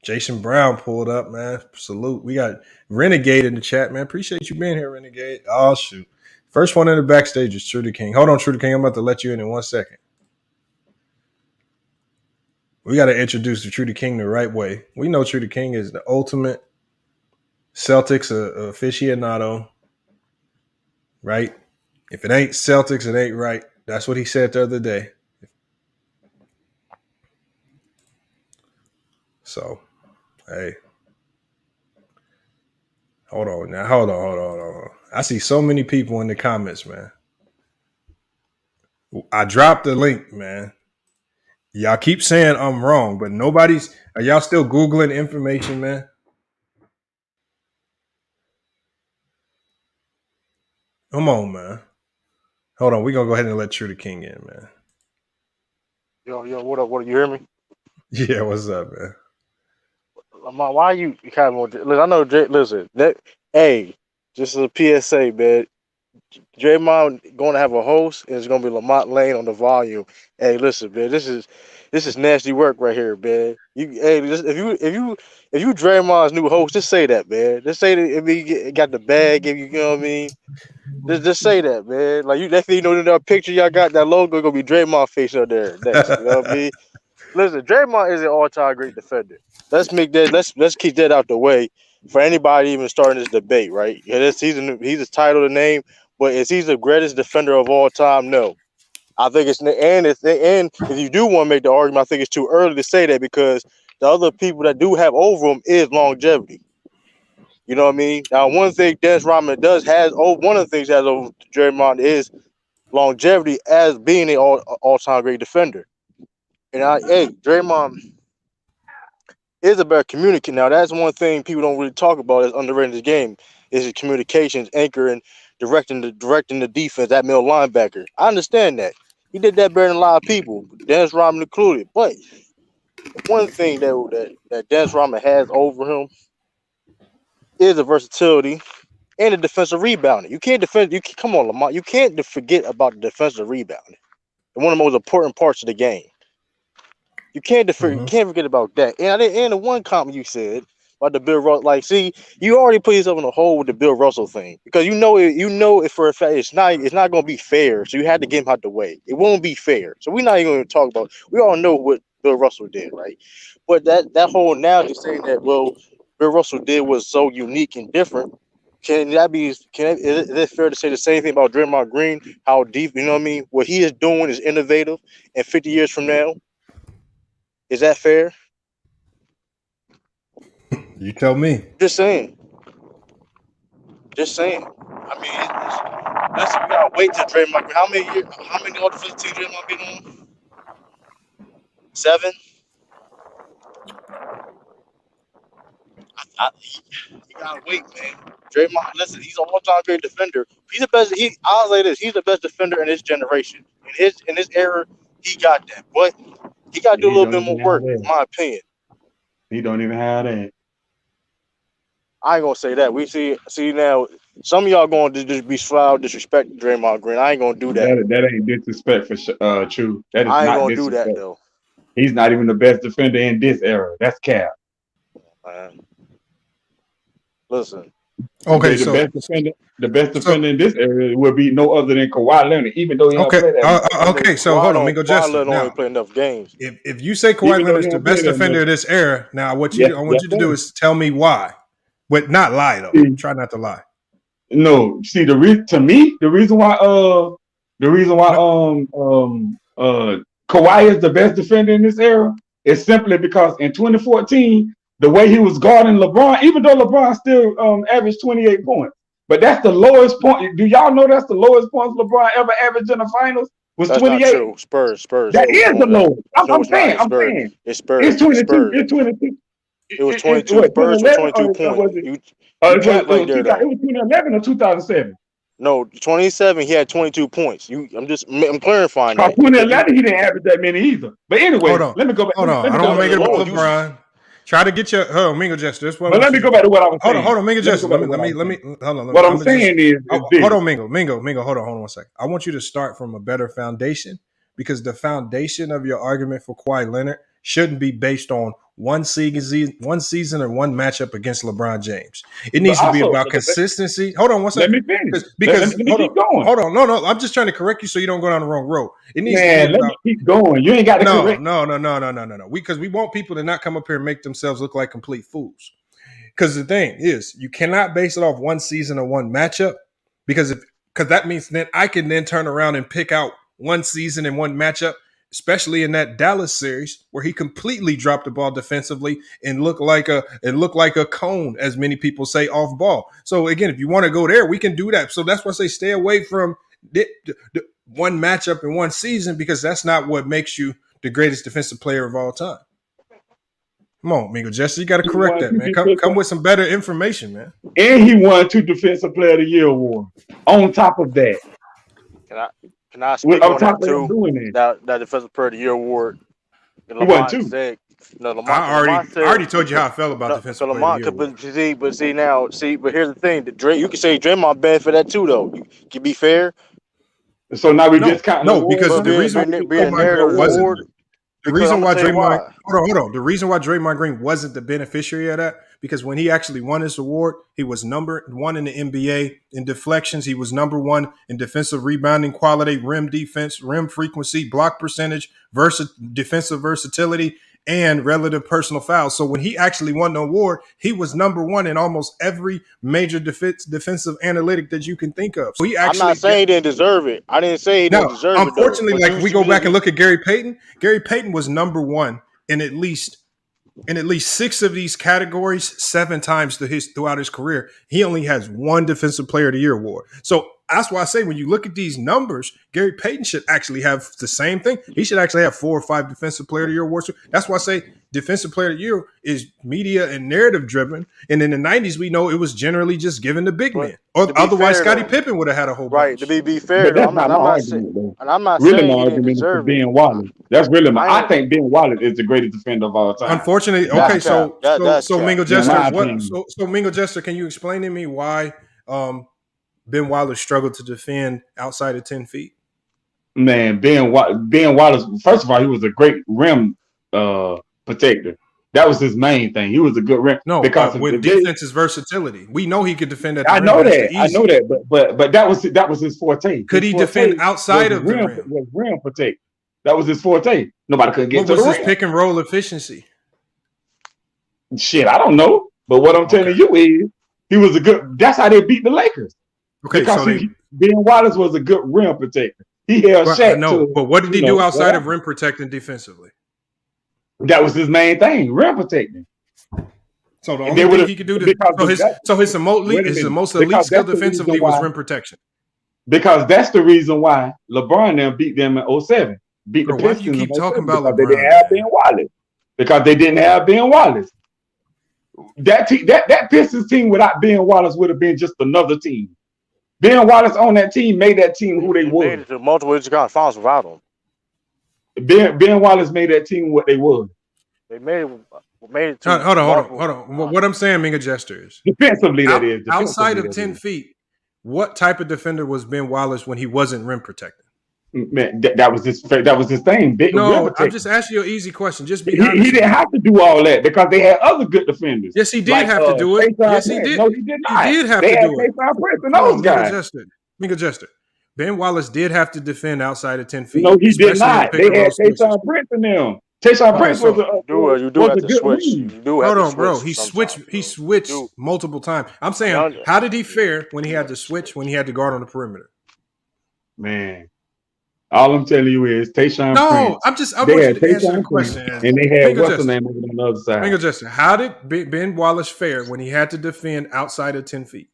Jason Brown pulled up, man. Salute. We got Renegade in the chat, man. Appreciate you being here, Renegade. Oh, shoot. First one in the backstage is Trudy King. Hold on, Trudy King. I'm about to let you in 1 second. We got to introduce the Trudy King the right way. We know Trudy King is the ultimate Celtics aficionado, right? If it ain't Celtics, it ain't right. That's what he said the other day. So, hey. Hold on now. Hold on. I see so many people in the comments, man. I dropped the link, man. Y'all keep saying I'm wrong, but are y'all still Googling information, man? Come on, man. Hold on, we're going to go ahead and let Trudy King in, man. Yo, what up? You hear me? Yeah, what's up, man? Lamont, why you kind of listen? I know. Listen, just as a PSA, man. Draymond going to have a host, and it's going to be Lamont Lane on the volume. Hey, listen, man. This is nasty work right here, man. If you Draymond's new host, just say that, man. Just say that if he got the bag, if you know what I mean. Just say that, man. Like next thing you know, in that picture y'all got, that logo gonna be Draymond face up there next. You know what I mean? Listen, Draymond is an all-time great defender. Let's keep that out the way for anybody even starting this debate, right? Yeah, he's a title to name, but is he the greatest defender of all time? No. I think it's and if you do want to make the argument, I think it's too early to say that because the other people that do have over him is longevity. You know what I mean? Now, one thing Dennis Rodman one of the things that has over Draymond is longevity as being an all-time great defender. And Draymond is a better communicator. Now, that's one thing people don't really talk about is underrated in this game is his communications, anchor, and directing the defense, that middle linebacker. I understand that. He did that better than a lot of people, Dennis Rodman included. But one thing that Dennis Rodman has over him is the versatility and the defensive rebounding. You can't defend. Come on, Lamont. You can't forget about the defensive rebounding. One of the most important parts of the game. You can't forget about that. And the one comment you said about the Bill Russell, like, see, you already put yourself in a hole with the Bill Russell thing because you know it for a fact it's not going to be fair. So you had to get him out the way. It won't be fair. So we're not even going to talk about. We all know what Bill Russell did, right? But that whole analogy saying that Bill Russell did was so unique and different. Is it fair to say the same thing about Draymond Green? How deep, you know what I mean? What he is doing is innovative, and 50 years from now, is that fair? You tell me. Just saying. I mean, we gotta wait till Draymond Green. How many other teams Draymond been on? 7. You gotta wait, man. Draymond, listen, he's an all-time great defender. He's the best. I'll say this: he's the best defender in his generation. In his era, he got that. But he got to do a little bit more work, in my opinion. He don't even have that. I ain't gonna say that. We see now. Some of y'all going to just be foul, disrespect Draymond Green. I ain't gonna do that. That ain't disrespect for true. That is I ain't not gonna disrespect. do that though. He's not even the best defender in this era. That's cap. Listen. Okay, the best defender in this area would be no other than Kawhi Leonard, even though he don't play that. Okay, so hold on, Mingo Jester. Kawhi only play enough games. If you say Kawhi Leonard is the best defender of this era, now I want you to do is tell me why, but not lie though. Try not to lie. No, see the reason why Kawhi is the best defender in this era is simply because in 2014. The way he was guarding LeBron, even though LeBron still averaged 28 points, but that's the lowest point. Do y'all know that's the lowest points LeBron ever averaged in the finals was that's 28? Not true. Spurs. That is the lowest. I'm saying. It's Spurs. It's 22. Spurs. It's 22. It was 22. Spurs with 22 points. It was 2011 or 2007. No, 27. He had 22 points. I'm clarifying that. 2011, he didn't average that many either. But anyway, let me go back. Hold on. I don't want to make it about LeBron. Try to get your Mingo Jester. Let me go back to what I was saying. Hold on, Mingo Jester. Let me hold on. What I'm saying is hold on, Mingo. Hold on 1 second. I want you to start from a better foundation because the foundation of your argument for Kawhi Leonard shouldn't be based on one season or one matchup against LeBron James. It needs to be about consistency. Hold on 1 second. Let me finish. Because let me keep going. Hold on. No. I'm just trying to correct you so you don't go down the wrong road. It needs to be let me keep going. You ain't got to correct. No. Because we want people to not come up here and make themselves look like complete fools. Because the thing is, you cannot base it off one season or one matchup because that means then I can then turn around and pick out one season and one matchup, especially in that Dallas series where he completely dropped the ball defensively and looked like a cone, as many people say, off ball. So again, if you want to go there, we can do that. So that's why I say stay away from the one matchup in one season because that's not what makes you the greatest defensive player of all time. Come on, Mingo Jester, you got to correct that, man. Come with some better information, man. And he won 2 Defensive Player of the Year awards. On top of that, can I speak on that too? That Defensive Player of the Year award. He won 2. I already told you how I felt about Defensive Player of the Year. But here's the thing: you can say Draymond bad for that too, though. You can be fair. So now we just count. No, because the reason why Draymond Green wasn't the beneficiary of that, because when he actually won this award, he was number 1 in the NBA in deflections. He was number 1 in defensive rebounding quality, rim defense, rim frequency, block percentage, defensive versatility, and relative personal fouls. So when he actually won the award, he was number one in almost every major defensive analytic that you can think of. So he actually, I'm not saying he didn't deserve it. I didn't say he didn't deserve it. Unfortunately, like we go back and look at Gary Payton. Gary Payton was number one in at least 6 of these categories 7 times throughout his career. He only has 1 Defensive Player of the Year award. So that's why I say when you look at these numbers, Gary Payton should actually have the same thing. He should actually have 4 or 5 Defensive Player of the Year awards. That's why I say Defensive Player of the Year is media and narrative driven. And in the 90s, we know it was generally just given to big men. Or otherwise, Scottie Pippen would have had a whole bunch. Right, to be fair, that's not my argument, though. And I'm not really saying my he didn't argument deserve is it. Ben Wallace. That's really I think Ben Wallace is the greatest defender of all time. Unfortunately, okay, so Mingo Jester, Mingo Jester, can you explain to me why Ben Wallace struggled to defend outside of 10 feet? Man, Ben Wallace, first of all, he was a great rim protector. That was his main thing. He was a good rim. No, because with defense's versatility, we know he could defend at the rim. I know that, but that was his forte. Could he defend outside of the rim? Was rim protect. That was his forte. Nobody could get to the rim. What was his pick and roll efficiency? Shit, I don't know. But what I'm telling you is he was a good. That's how they beat the Lakers. Okay, because Ben Wallace was a good rim protector. He held Shaq. No, but what did he do outside of rim protecting defensively? That was his main thing, rim protecting. So the only thing he could do his most elite skill defensively was rim protection. Because that's the reason why LeBron now beat them in 07. Beat the Pistons. Why do you keep talking about LeBron? They didn't have Ben Wallace. Because they didn't have Ben Wallace. That Pistons team without Ben Wallace would have been just another team. Ben Wallace on that team made that team who they were. Made it to multiple Eastern Finals without him. Ben Wallace made that team what they were. They made it to hold on. What I'm saying, Minga Jester, is defensively outside of 10 feet, what type of defender was Ben Wallace when he wasn't rim protecting? Man, that was his thing. No, I'm just asking you an easy question. Just be honest. He didn't have to do all that because they had other good defenders. Yes, he did have to do it. Yes, he did. No, he did not. He did have to do it. Those guys. Minga Jester. Ben Wallace did have to defend outside of 10 feet. No, he did not. They had Tayshaun Prince in them. Tayshaun Prince was you do have to switch. Hold on, bro. He switched multiple times. I'm saying, how did he fare when he had to switch, when he had to guard on the perimeter? Man. All I'm telling you is Tayshaun Prince. No, I want you to answer the question. And they had what's the name over on the other side. Minga Jester, how did Ben Wallace fare when he had to defend outside of 10 feet?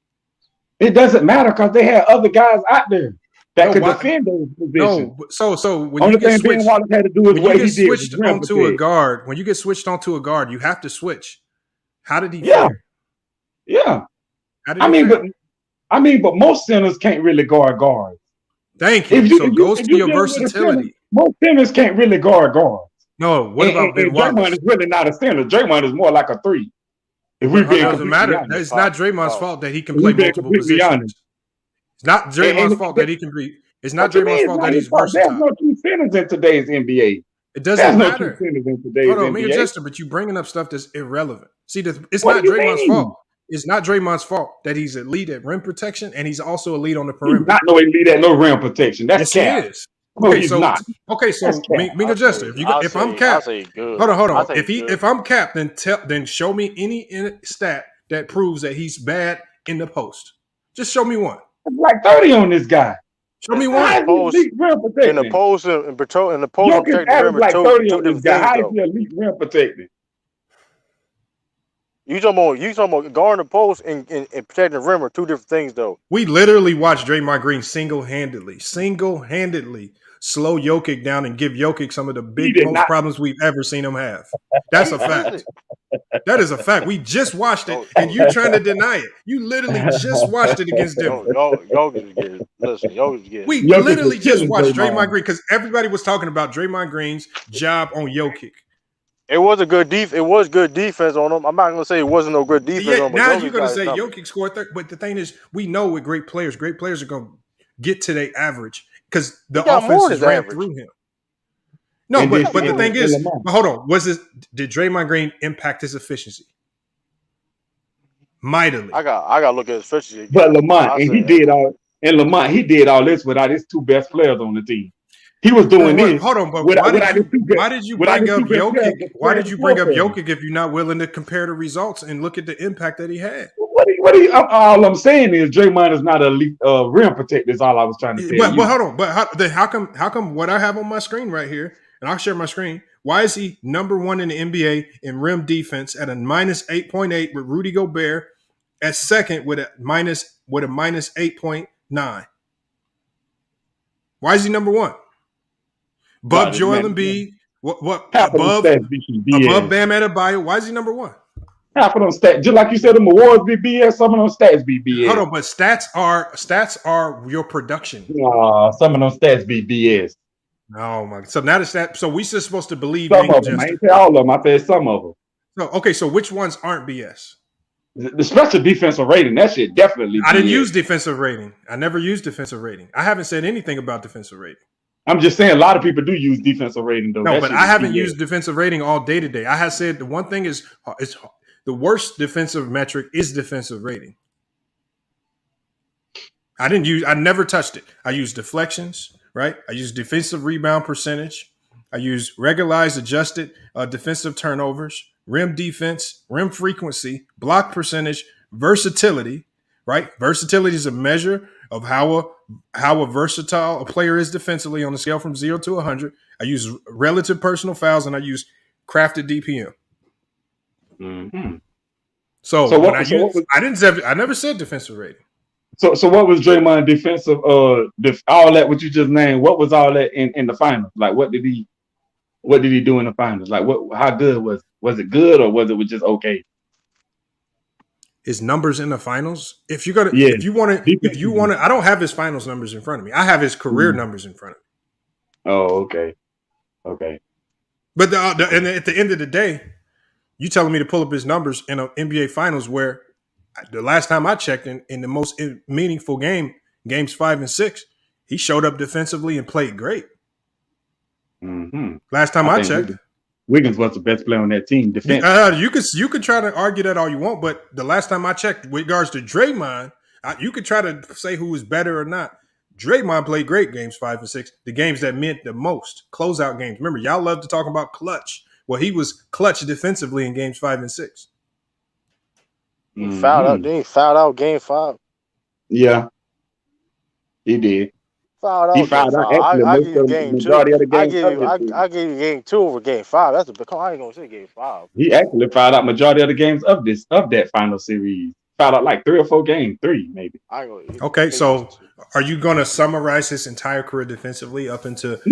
It doesn't matter because they had other guys out there that could defend those positions. No, so when you get switched, Ben had to do is when you get switched onto a guard, when you get switched onto a guard, you have to switch. How did he fare? Yeah. But most centers can't really guard guards. Thank you. So it goes to your versatility. Most centers can't really guard guards. No, what about Ben Wallace? Draymond is really not a center. Draymond is more like a 3. If it doesn't matter. It's not Draymond's fault that he can play multiple positions. It's not Draymond's fault that he can be. It's not Draymond's fault that he's versatile. There's no true centers in today's NBA. It doesn't matter. Hold on, Minga Jester, but you bringing up stuff that's irrelevant. See, it's not Draymond's fault. It's not Draymond's fault that he's elite at rim protection and he's also elite on the perimeter. He's not no elite at no rim protection. That's cap. He is. Okay, so Minga Jester, if I'm capped, hold on. If I'm capped, then show me any stat that proves that he's bad in the post. Just show me one. It's like 30 on this guy. Show me one. In the post and the post, like 30 on this guy. How is he elite rim protecting? You talking about guarding the post and protecting the rim are two different things, though. We literally watched Draymond Green single-handedly slow Jokic down and give Jokic some of the most problems we've ever seen him have. That's a fact. That is a fact. We just watched it, and you're trying to deny it. You literally just watched it against Denver. We literally just watched Draymond Green because everybody was talking about Draymond Green's job on Jokic. It was a good defense. It was good defense on him. I'm not going to say it wasn't no good defense on him. Now you're going to say Jokic scored 30. But the thing is, we know with great players are going to get to their average because the offense is ran through him. No, but the thing is, hold on. Did Draymond Green impact his efficiency? Mightily. I got to look at his efficiency. But Lamont, he did all this without his 2 best players on the team. He was doing this. Hold on, but without why this two best- did you without bring this up two best players Jokic? Why did you bring up spread the floor for him. Jokic if you're not willing to compare the results and look at the impact that he had? All I'm saying is Draymond is not a rim protector. Is all I was trying to tell you. But hold on. But how come what I have on my screen right here, and I'll share my screen. Why is he number one in the NBA in rim defense at a minus 8.8 with Rudy Gobert at second with a minus 8.9? Why is he number one? Above Joel Embiid, what above Bam Adebayo? Why is he number one? Half of them stats, just like you said, the awards be BS. Some of them stats be BS. Hold on, but stats are your production. Some of them stats be BS. Oh my! So now the stat. So we just supposed to believe some of them. I ain't say all of them. I said some of them. No, okay. So which ones aren't BS? The special defensive rating, that shit definitely. I didn't use defensive rating. I never used defensive rating. I haven't said anything about defensive rating. I'm just saying a lot of people do use defensive rating though. No, but I haven't used defensive rating all day today. I have said the one thing is it's the worst defensive metric is defensive rating. I never touched it. I used deflections, right? I used defensive rebound percentage. I used regularized adjusted defensive turnovers, rim defense, rim frequency, block percentage, versatility, right? Versatility is a measure of how a versatile a player is defensively on a scale from 0 to 100. I use relative personal fouls and I use crafted DPM. Mm-hmm. So I never said defensive rating. So what was Draymond defensive? All that what you just named. What was all that in the finals? Like what did he do in the finals? Like how good was it good or was it just okay? His numbers in the finals. If you want to, I don't have his finals numbers in front of me. I have his career numbers in front of me. Oh, okay. But and at the end of the day, you telling me to pull up his numbers in an NBA Finals where the last time I checked in the most meaningful games 5 and 6, he showed up defensively and played great. Mm-hmm. Last time I checked, Wiggins was the best player on that team. Defense. You could try to argue that all you want, but the last time I checked, with regards to Draymond, you could try to say who was better or not. Draymond played great games 5 and 6, the games that meant the most, closeout games. Remember, y'all love to talk about clutch. Well, he was clutch defensively in games 5 and 6. He fouled out. Didn't he fouled out game 5? Yeah, he did. He fouled out. I give you game 2. I gave you game 2 over game 5. I ain't gonna say game 5. He actually fouled out majority of the games of that final series. Fouled out like 3 or 4 games, 3 maybe. Okay, so are you going to summarize his entire career defensively up into 6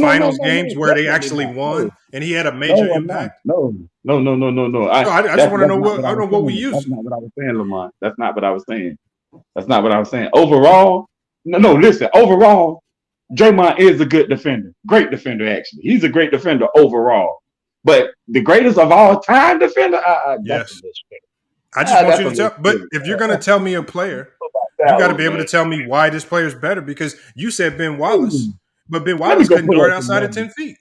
finals games where they actually won and he had a major impact? No. I just want to know what we use. That's not what I was saying, Lamont. That's not what I was saying. Overall, listen. Overall, Draymond is a good defender. Great defender, actually. He's a great defender overall. But the greatest of all time defender, yes. I just want you to tell. But if you're going to tell me a player, you got to be able to tell me why this player is better, because you said Ben Wallace, but Ben Wallace couldn't guard outside of 10 feet.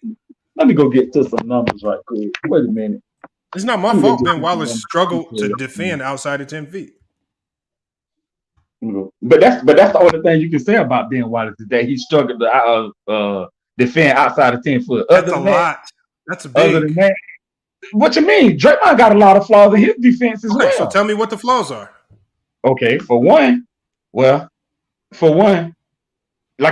Let me go get to some numbers right quick. Wait a minute. It's not my fault Ben Wallace struggled to defend outside of 10 feet. But that's the only thing you can say about Ben Wallace today. He struggled to defend outside of 10 foot. That's a lot. That's a big. Other than that, what you mean? Draymond got a lot of flaws in his defense as well. So tell me what the flaws are. Okay, for one, like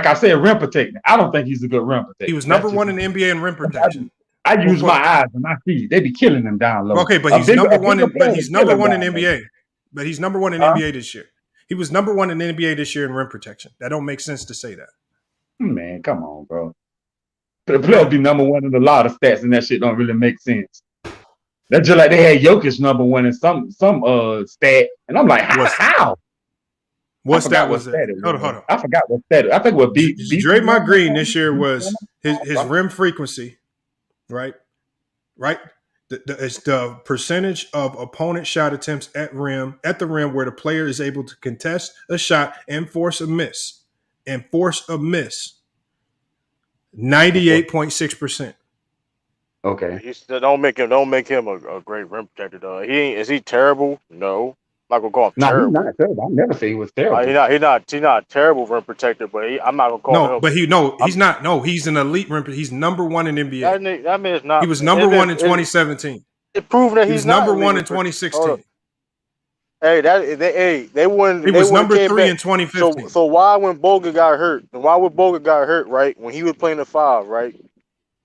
I said, rim protecting. I don't think he's a good rim protector. He was number 1 in the NBA in rim protection. I use my eyes and I see they be killing him down low. Okay, but he's number 1 in NBA. But he's number 1 in NBA this year. He was number 1 in the NBA this year in rim protection. That don't make sense to say that. Man, come on, bro. The player be number 1 in a lot of stats, and that shit don't really make sense. That's just like they had Jokic number 1 in some stat, and I'm like, how? What stat was it? Hold on. I forgot what stat. I think what beat Draymond Green this year was his rim frequency, right? It's the percentage of opponent shot attempts at the rim where the player is able to contest a shot and force a miss. 98.6%. Okay. Don't make him a great rim protector though. Is he terrible? No. I'm not gonna call him No, he's terrible. not terrible. I never say he was terrible. He's not a terrible rim protector, but I'm not gonna call No, him. but he's not. No, he's an elite rim. He's number one in NBA. That man is not. He was number one in 2017. It proved that He he's was not number elite one rim in 2016. They wouldn't. He They was wouldn't number came 3 back. in 2015. So why when Bogut got hurt? And why would Bogut got hurt? Right when he was playing the 5, right?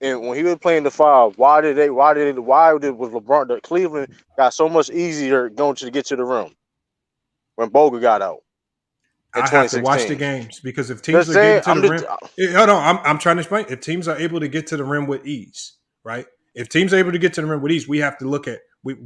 And when he was playing the 5, why was LeBron? The Cleveland got so much easier going to get to the rim when Bogut got out. I have to watch the games because if teams are getting to the rim, hold on, I'm trying to explain. If teams are able to get to the rim with ease, right? If teams are able to get to the rim with ease, we have to look at we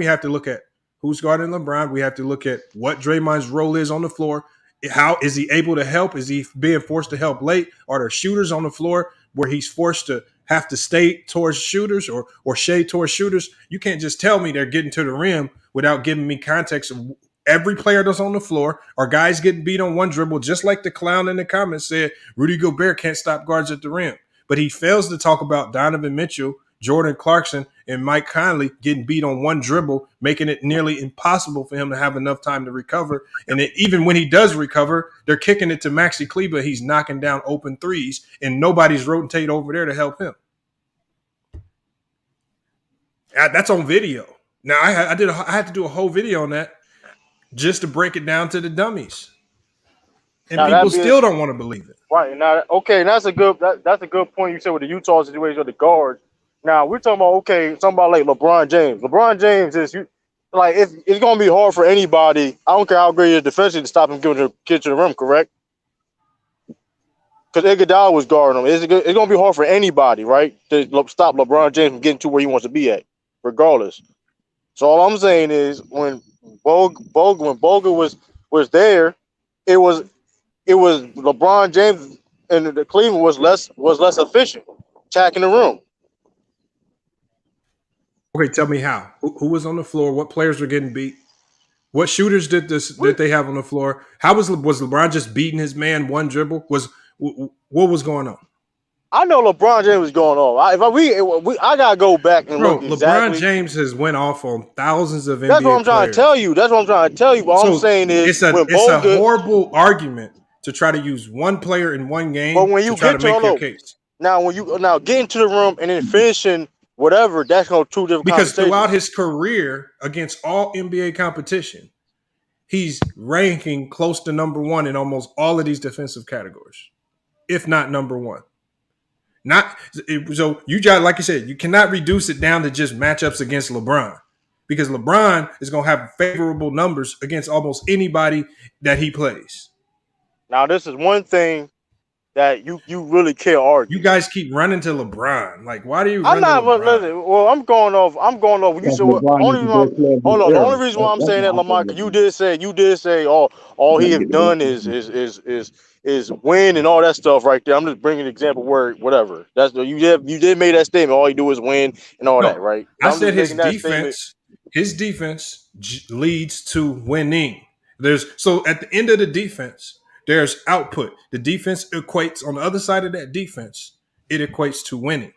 have to look at who's guarding LeBron. We have to look at what Draymond's role is on the floor. How is he able to help? Is he being forced to help late? Are there shooters on the floor where he's forced to have to stay towards shooters or shade towards shooters? You can't just tell me they're getting to the rim without giving me context of every player that's on the floor. Are guys getting beat on one dribble, just like the clown in the comments said, Rudy Gobert can't stop guards at the rim. But he fails to talk about Donovan Mitchell, Jordan Clarkson, and Mike Conley getting beat on one dribble, making it nearly impossible for him to have enough time to recover. And even when he does recover, they're kicking it to Maxi Kleber. He's knocking down open threes, and nobody's rotating over there to help him. That's on video. Now, I had to do a whole video on that just to break it down to the dummies. And now, people still don't want to believe it. Right. Now, okay, that's a good point you said with the Utah situation with the guards. Now we're talking about like LeBron James. LeBron James is it's gonna be hard for anybody. I don't care how great your defense is to stop him getting to the rim, correct? Because Iguodala was guarding him. It's gonna be hard for anybody, right, to stop LeBron James from getting to where he wants to be at, regardless. So all I'm saying is when Bogut was there, it was LeBron James and the Cleveland was less efficient attacking the room. Okay, tell me how. Who was on the floor? What players were getting beat? What shooters did they have on the floor? How was LeBron just beating his man one dribble? What was going on? I know LeBron James was going on. I gotta go back and look. LeBron James has went off on thousands of NBA That's what I'm trying to tell you. What I'm saying is it's a horrible argument to try to use one player in one game to try to make your case. Now getting to the room and then finishing whatever, that's no two different because throughout his career against all NBA competition, he's ranking close to number one in almost all of these defensive categories, if not number one. So you got, like you said, you cannot reduce it down to just matchups against LeBron, because LeBron is going to have favorable numbers against almost anybody that he plays. Now, this is one thing that you really can't argue. You guys keep running to LeBron. Like, why do you? I'm not. Listen, well, I'm going off. When you said the only reason why I'm saying that, Lamar, because you did say, all he has done is win and all that stuff right there. I'm just bringing an example where whatever. That's you did make that statement. All you do is win and all that, right? I said his defense. His defense leads to winning. So at the end of the defense, there's output. The defense equates on the other side of that defense. It equates to winning,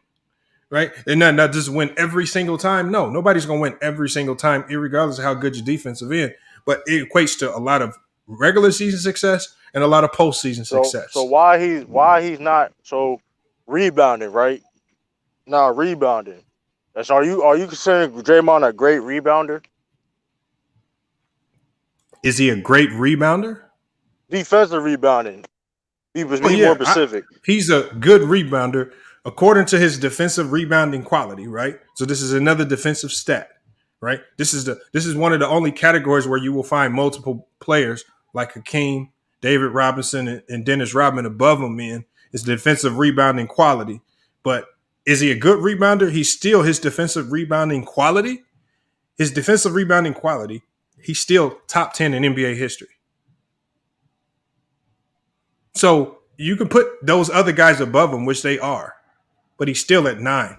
right? And not just win every single time. No, nobody's going to win every single time, irregardless of how good your defensive is. But it equates to a lot of regular season success and a lot of postseason success. So why he's not rebounding, right? Now rebounding. Are you considering Draymond a great rebounder? Is he a great rebounder? Defensive rebounding. He was more specific. He's a good rebounder according to his defensive rebounding quality, right? So this is another defensive stat, right? This is one of the only categories where you will find multiple players like Hakeem, David Robinson, and Dennis Rodman above him in his defensive rebounding quality. But is he a good rebounder? He's still his defensive rebounding quality. His defensive rebounding quality, he's still top 10 in NBA history. So you can put those other guys above him, which they are, but he's still at 9.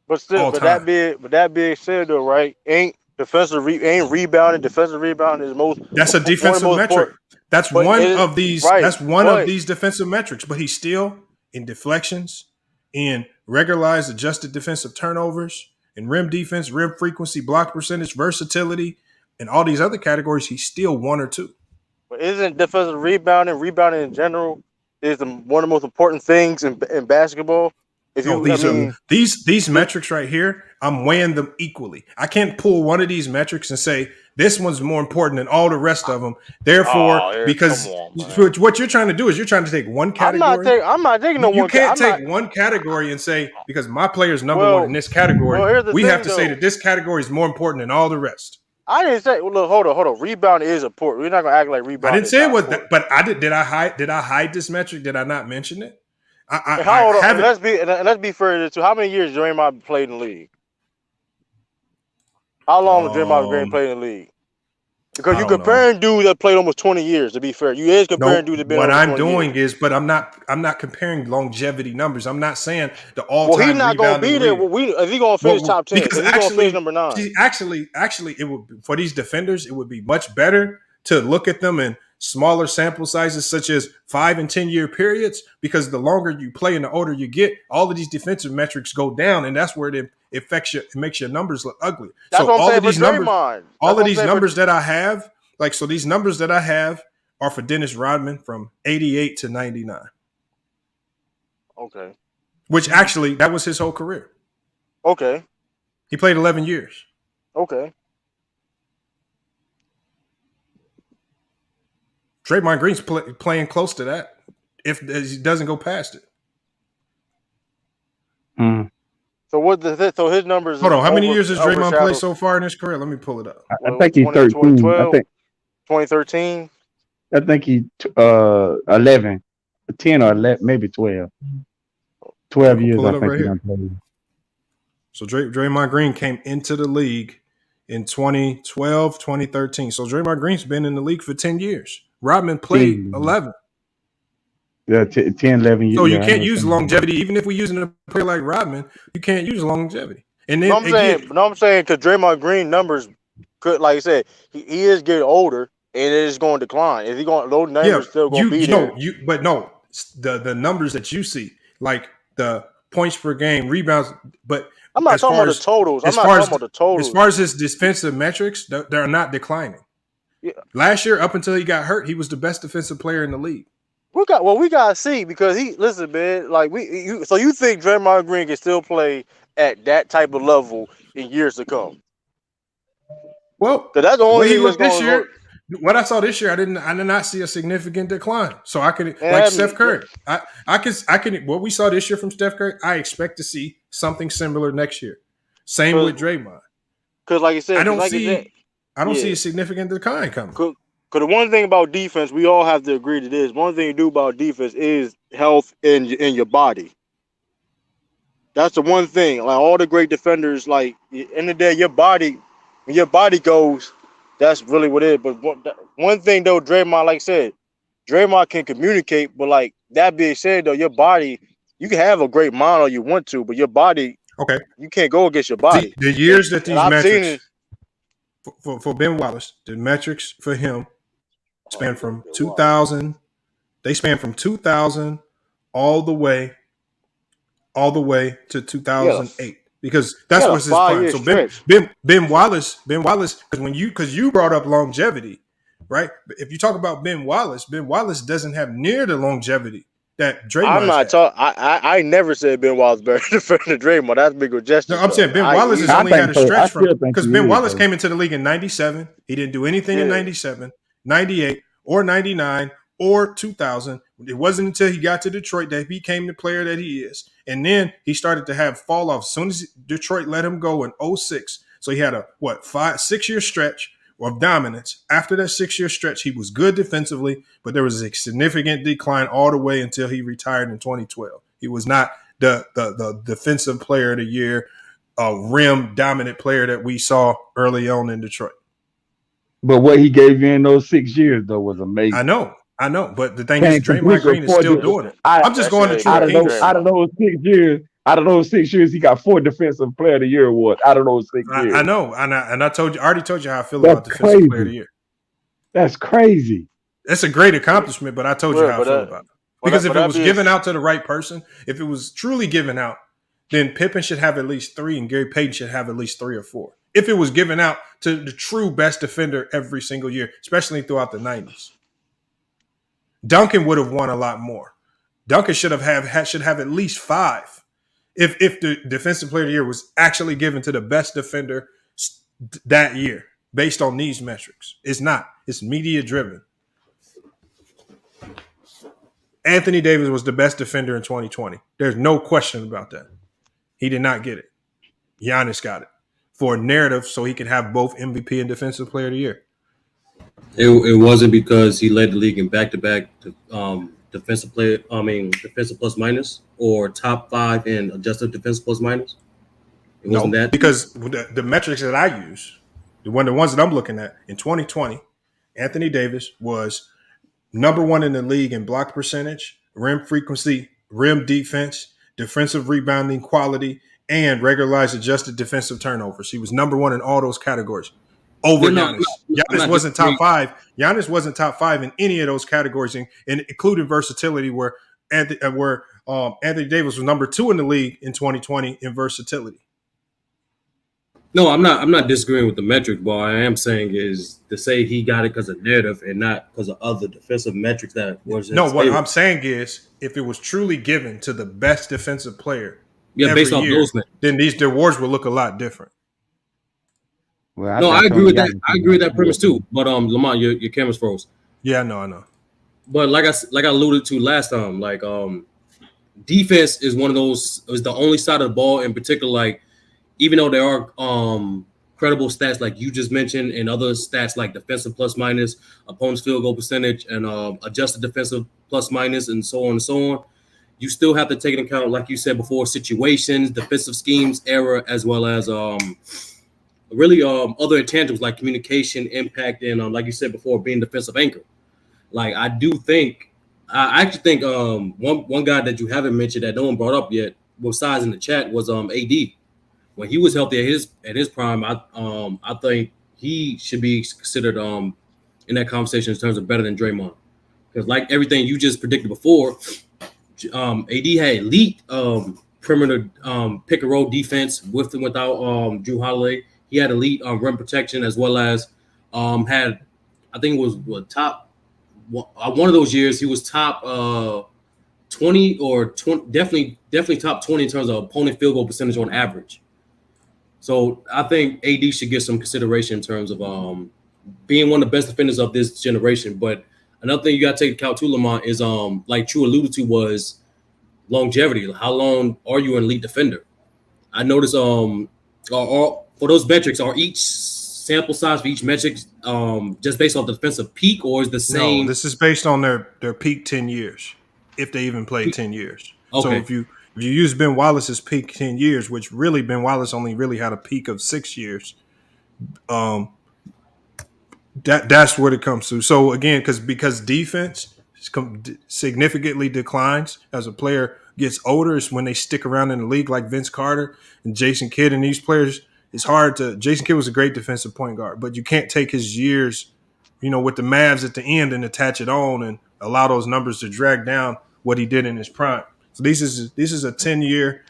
But that being said, though, right? Ain't rebounding. Defensive rebounding is most. That's a defensive metric. That's one of these. Right, that's one of these defensive metrics. But he's still in deflections, in regularized adjusted defensive turnovers, in rim defense, rim frequency, block percentage, versatility, In all these other categories, he's still 1 or 2. But isn't defensive rebounding in general, is one of the most important things in basketball? If No, you, these metrics right here, I'm weighing them equally. I can't pull one of these metrics and say this one's more important than all the rest of them. Therefore, because what you're trying to do is you're trying to take one category. I'm not taking no one. You can't take one category and say because my player's number one in this category, we have to say that this category is more important than all the rest. I didn't say. Well, look, hold on. Rebound is important. We're not gonna act like rebound. I didn't say it was, but I did. Did I hide this metric? Did I not mention it? Let's be fair to how many years Draymond played in the league. How long has Draymond Green played in the league? Because you're comparing dudes that played almost 20 years. To be fair, you is comparing dudes that been. What I'm doing is, but I'm not comparing longevity numbers. I'm not saying the all-time. Well, he's not going to be there. If he's going to finish top 10, because he's going to finish number 9. Actually, it would for these defenders, it would be much better to look at them in smaller sample sizes, such as 5 and 10 year periods, because the longer you play and the older you get, all of these defensive metrics go down, and that's where it affects you. It makes your numbers look ugly. That's what I'm saying for Draymond. All of these numbers that I have, so these numbers that I have are for Dennis Rodman from 88 to 99. Okay. Which actually, that was his whole career. Okay. He played 11 years. Okay. Draymond Green's playing close to that if he doesn't go past it. Mm. So his numbers. Hold on, how many years has Draymond played so far in his career? Let me pull it up. I think he's 13. 2013. I think he 11, 10 or 11, maybe 12. 12 years. I think right played. So Draymond Green came into the league in 2012, 2013. So Draymond Green's been in the league for 10 years. Rodman played 11. Yeah, 10, 11 years. So you can't use longevity. Even if we're using a player like Rodman, you can't use longevity. And then I'm saying because Draymond Green numbers could, like I said, he is getting older and it is going to decline. If he going, those numbers still going to be there. The numbers that you see, like the points per game, rebounds, but I'm not talking about the totals. I'm not talking about the totals. As far as his defensive metrics, they're not declining. Yeah. Last year, up until he got hurt, he was the best defensive player in the league. We gotta see because listen, man. Like so you think Draymond Green can still play at that type of level in years to come? Well, that's the only thing that's going this year. What I saw this year, I did not see a significant decline. So I could Steph Curry. I can what we saw this year from Steph Curry. I expect to see something similar next year. Same with Draymond. Because like I said, I don't see a significant decline coming. Because the one thing about defense, we all have to agree to this. One thing you do about defense is health in your body. That's the one thing. Like all the great defenders, like in the day, when your body goes, that's really what it is. But one thing though, Draymond, like I said, Draymond can communicate. But like that being said, though, your body, you can have a great mind all you want to, but your body, you can't go against your body. The years that these metrics for Ben Wallace, the metrics for him span from 2000. They span from 2000 all the way to 2008 because that's what's his prime. So Ben Wallace, because you brought up longevity, right? If you talk about Ben Wallace doesn't have near the longevity that Draymond. I'm not talking. I never said Ben Wallace better than Draymond. That's big gesture. No, I'm saying Ben Wallace has only had a stretch from because Ben Wallace came into the league in '97. He didn't do anything in '97, '98, or '99 or 2000. It wasn't until he got to Detroit that he became the player that he is, and then he started to have fall off as soon as Detroit let him go in 2006. So he had a 5-6 year stretch of dominance. After that 6-year stretch, he was good defensively, but there was a significant decline all the way until he retired in 2012. He was not the defensive player of the year, rim dominant player that we saw early on in Detroit. But what he gave you in those 6 years, though, was amazing. I know. But the thing is, Draymond Green is still doing it. I'm just going to try out of those 6 years. Out of those 6 years, he got 4 Defensive Player of the Year awards. Out of those 6 years, I know, and I already told you how I feel about Defensive Player of the Year. That's crazy. That's a great accomplishment, but I told you how I feel about it. Because if it was given out to the right person, if it was truly given out, then Pippen should have at least 3, and Gary Payton should have at least 3 or 4. if it was given out to the true best defender every single year, especially throughout the 90s. Duncan would have won a lot more. Duncan should have at least 5 if the defensive player of the year was actually given to the best defender that year based on these metrics. It's not. It's media driven. Anthony Davis was the best defender in 2020. There's no question about that. He did not get it. Giannis got it for a narrative so he could have both MVP and defensive player of the year. It wasn't because he led the league in back-to-back defensive plus minus, or top 5 in adjusted defensive plus minus. It wasn't that, because the metrics that I use, the ones that I'm looking at in 2020, Anthony Davis was number 1 in the league in block percentage, rim frequency, rim defense, defensive rebounding quality, and regularized adjusted defensive turnovers. He was number 1 in all those categories over Giannis. Giannis wasn't top 5. Giannis wasn't top 5 in any of those categories, including versatility, where Anthony Davis was number 2 in the league in 2020 in versatility. No, I'm not disagreeing with the metric, but what I am saying is to say he got it because of narrative and not because of other defensive metrics that was. No, what I'm saying is, if it was truly given to the best defensive player, based off those, then the awards would look a lot different. Well, no, I agree with that. I agree with that premise too. But Lamont, your camera's froze. Yeah, I know. But like I alluded to last time, defense is one of those, is the only side of the ball in particular. Like, even though there are credible stats like you just mentioned, and other stats like defensive plus minus, opponent's field goal percentage, and adjusted defensive plus minus, and so on and so on, you still have to take into account, like you said before, situations, defensive schemes, error, as well as really other intangibles like communication, impact, and like you said before, being defensive anchor. Like, I actually think one guy that you haven't mentioned that no one brought up yet, besides in the chat, was AD. When he was healthy at his prime, I think he should be considered in that conversation in terms of better than Draymond. Because like everything you just predicted before, AD had elite perimeter pick and roll defense with and without Drew Holiday. He had elite rim protection, as well as had, I think it was top one of those years he was top 20 or 20, definitely top 20 in terms of opponent field goal percentage on average. So I think AD should get some consideration in terms of being one of the best defenders of this generation. But another thing you got to take into account too, Lamont, is like True alluded to, was longevity. How long are you an elite defender? I noticed for those metrics, are each sample size for each metric just based off the defensive peak, or is the same? No, this is based on their peak 10 years, if they even played 10 years. Okay. So if you use Ben Wallace's peak 10 years, which really Ben Wallace only really had a peak of 6 years, that's what it comes to. So again, because defense significantly declines as a player gets older, is when they stick around in the league, like Vince Carter and Jason Kidd and these players. It's hard to. Jason Kidd was a great defensive point guard, but you can't take his years, with the Mavs at the end and attach it on and allow those numbers to drag down what he did in his prime. So this is a 10-year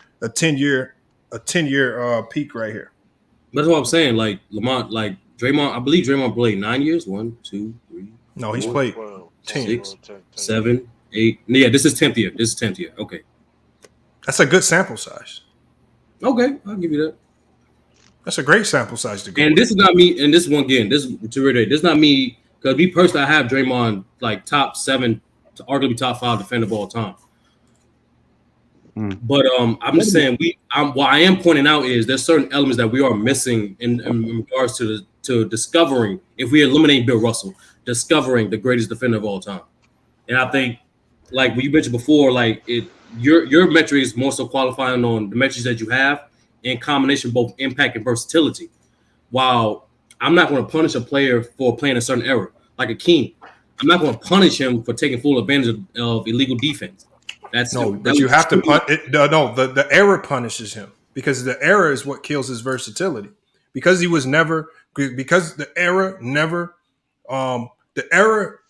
peak right here. That's what I'm saying. Like Lamont, like Draymond, I believe Draymond played 9 years. 1, 2, 3. No, he's played 10. 6, 7, 8. Yeah, this is 10th year. This is 10th year. Okay, that's a good sample size. Okay, I'll give you that. That's a great sample size to go. And this is not me. And this one again, this to reiterate, this is not me, because me personally, I have Draymond like top 7 to arguably top 5 defender of all time. But I'm just saying what I am pointing out is there's certain elements that we are missing in regards to discovering, if we eliminate Bill Russell, discovering the greatest defender of all time. And I think, like what you mentioned before, like your metric is more so qualifying on the metrics that you have in combination both impact and versatility. While I'm not going to punish a player for playing a certain era, like Hakeem, I'm not going to punish him for taking full advantage of illegal defense. But you have to the error punishes him, because the error is what kills his versatility. Because the error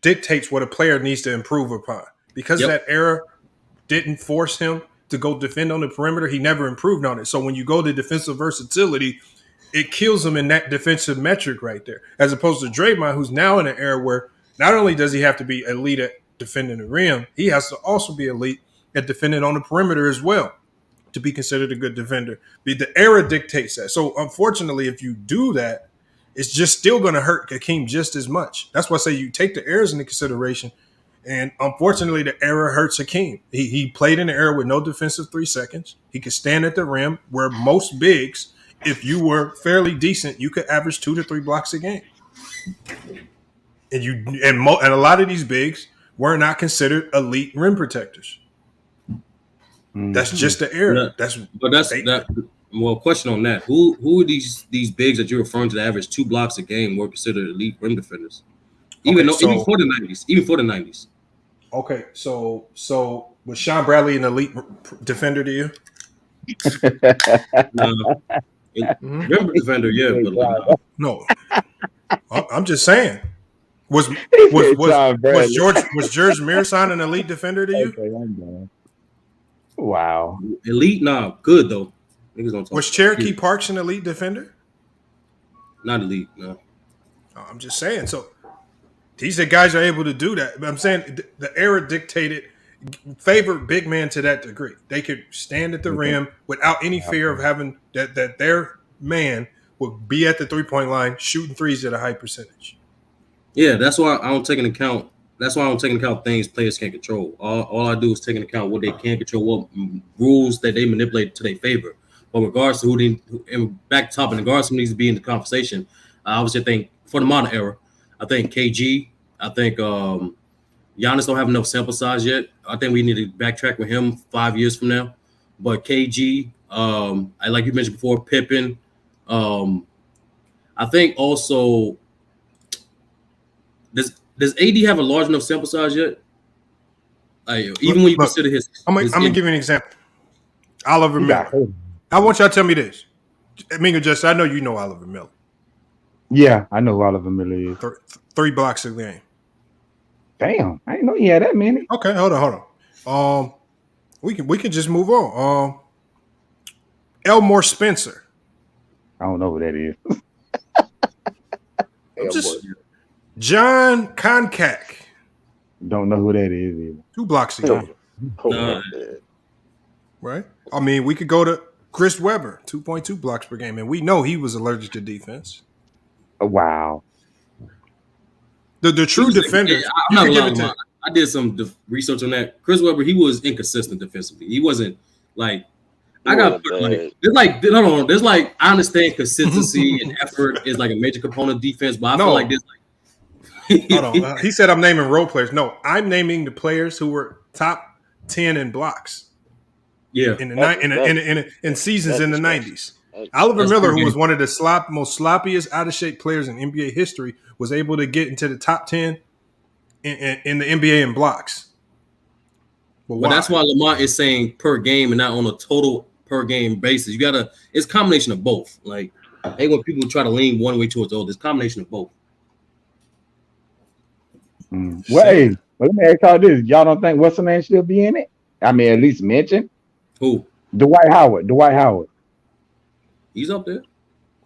dictates what a player needs to improve upon. Because that error didn't force him to go defend on the perimeter, he never improved on it. So when you go to defensive versatility, it kills him in that defensive metric right there, as opposed to Draymond, who's now in an era where not only does he have to be elite at defending the rim, he has to also be elite at defending on the perimeter as well to be considered a good defender. The era dictates that. So unfortunately, if you do that, it's just still going to hurt Hakeem just as much. That's why I say you take the errors into consideration. And unfortunately, the error hurts Hakeem. He played in the era with no defensive 3 seconds. He could stand at the rim where most bigs, if you were fairly decent, you could average 2 to 3 blocks a game. And a lot of these bigs were not considered elite rim protectors. That's just the error. Well, question on that: Who are these bigs that you're referring to that average 2 blocks a game were considered elite rim defenders? Even for the 90s. Okay, so was Sean Bradley an elite defender to you? Rim defender, yeah, but no. I'm just saying. Was George Mearson an elite defender to you? Okay, I'm done. Wow. Elite, nah, good though. Niggas don't talk. Was Cherokee Parks an elite defender? Not elite, no. I'm just saying. So these are guys are able to do that. But I'm saying the era dictated favored big man to that degree. They could stand at the rim without any fear of having that their man would be at the 3-point line shooting threes at a high percentage. Yeah, that's why I don't take into account. That's why I don't take into account things players can't control. All I do is take into account what they can control, what rules that they manipulate to their favor. But in regards to back top, in regards to who needs to be in the conversation, I obviously think for the modern era, I think KG. I think Giannis don't have enough sample size yet. I think we need to backtrack with him 5 years from now. But KG, I like you mentioned before, Pippen. I think also does AD have a large enough sample size yet? Even when you consider his. I'm gonna give you an example. Oliver Miller. I want y'all to tell me this. I know you know Oliver Miller. Yeah, I know who Oliver Miller is. 3 blocks a game. Damn, I didn't know he had that many. Okay, hold on. We can just move on. Elmore Spencer. I don't know who that is. John Koncak. Don't know who that is either. 2 blocks a game. Right? I mean, we could go to Chris Webber, 2.2 blocks per game, and we know he was allergic to defense. Wow. The true defender. I'm not gonna lie, I did some research on that. Chris Webber, he was inconsistent defensively. He wasn't like I understand consistency and effort is like a major component of defense, but I feel like this. Hold on. He said I'm naming role players. No, I'm naming the players who were top 10 in blocks. Yeah, in seasons in the 90s. Oliver Miller, who was one of the most sloppiest, out of shape players in NBA history, was able to get into the top 10 in the NBA in blocks. But that's why Lamont is saying per game and not on a total per game basis. It's a combination of both. Like, hey, when people try to lean one way towards the other, it's a combination of both. Well, hey, let me ask y'all this: y'all don't think what's the name should be in it? I mean, at least mention who? Dwight Howard. He's up there.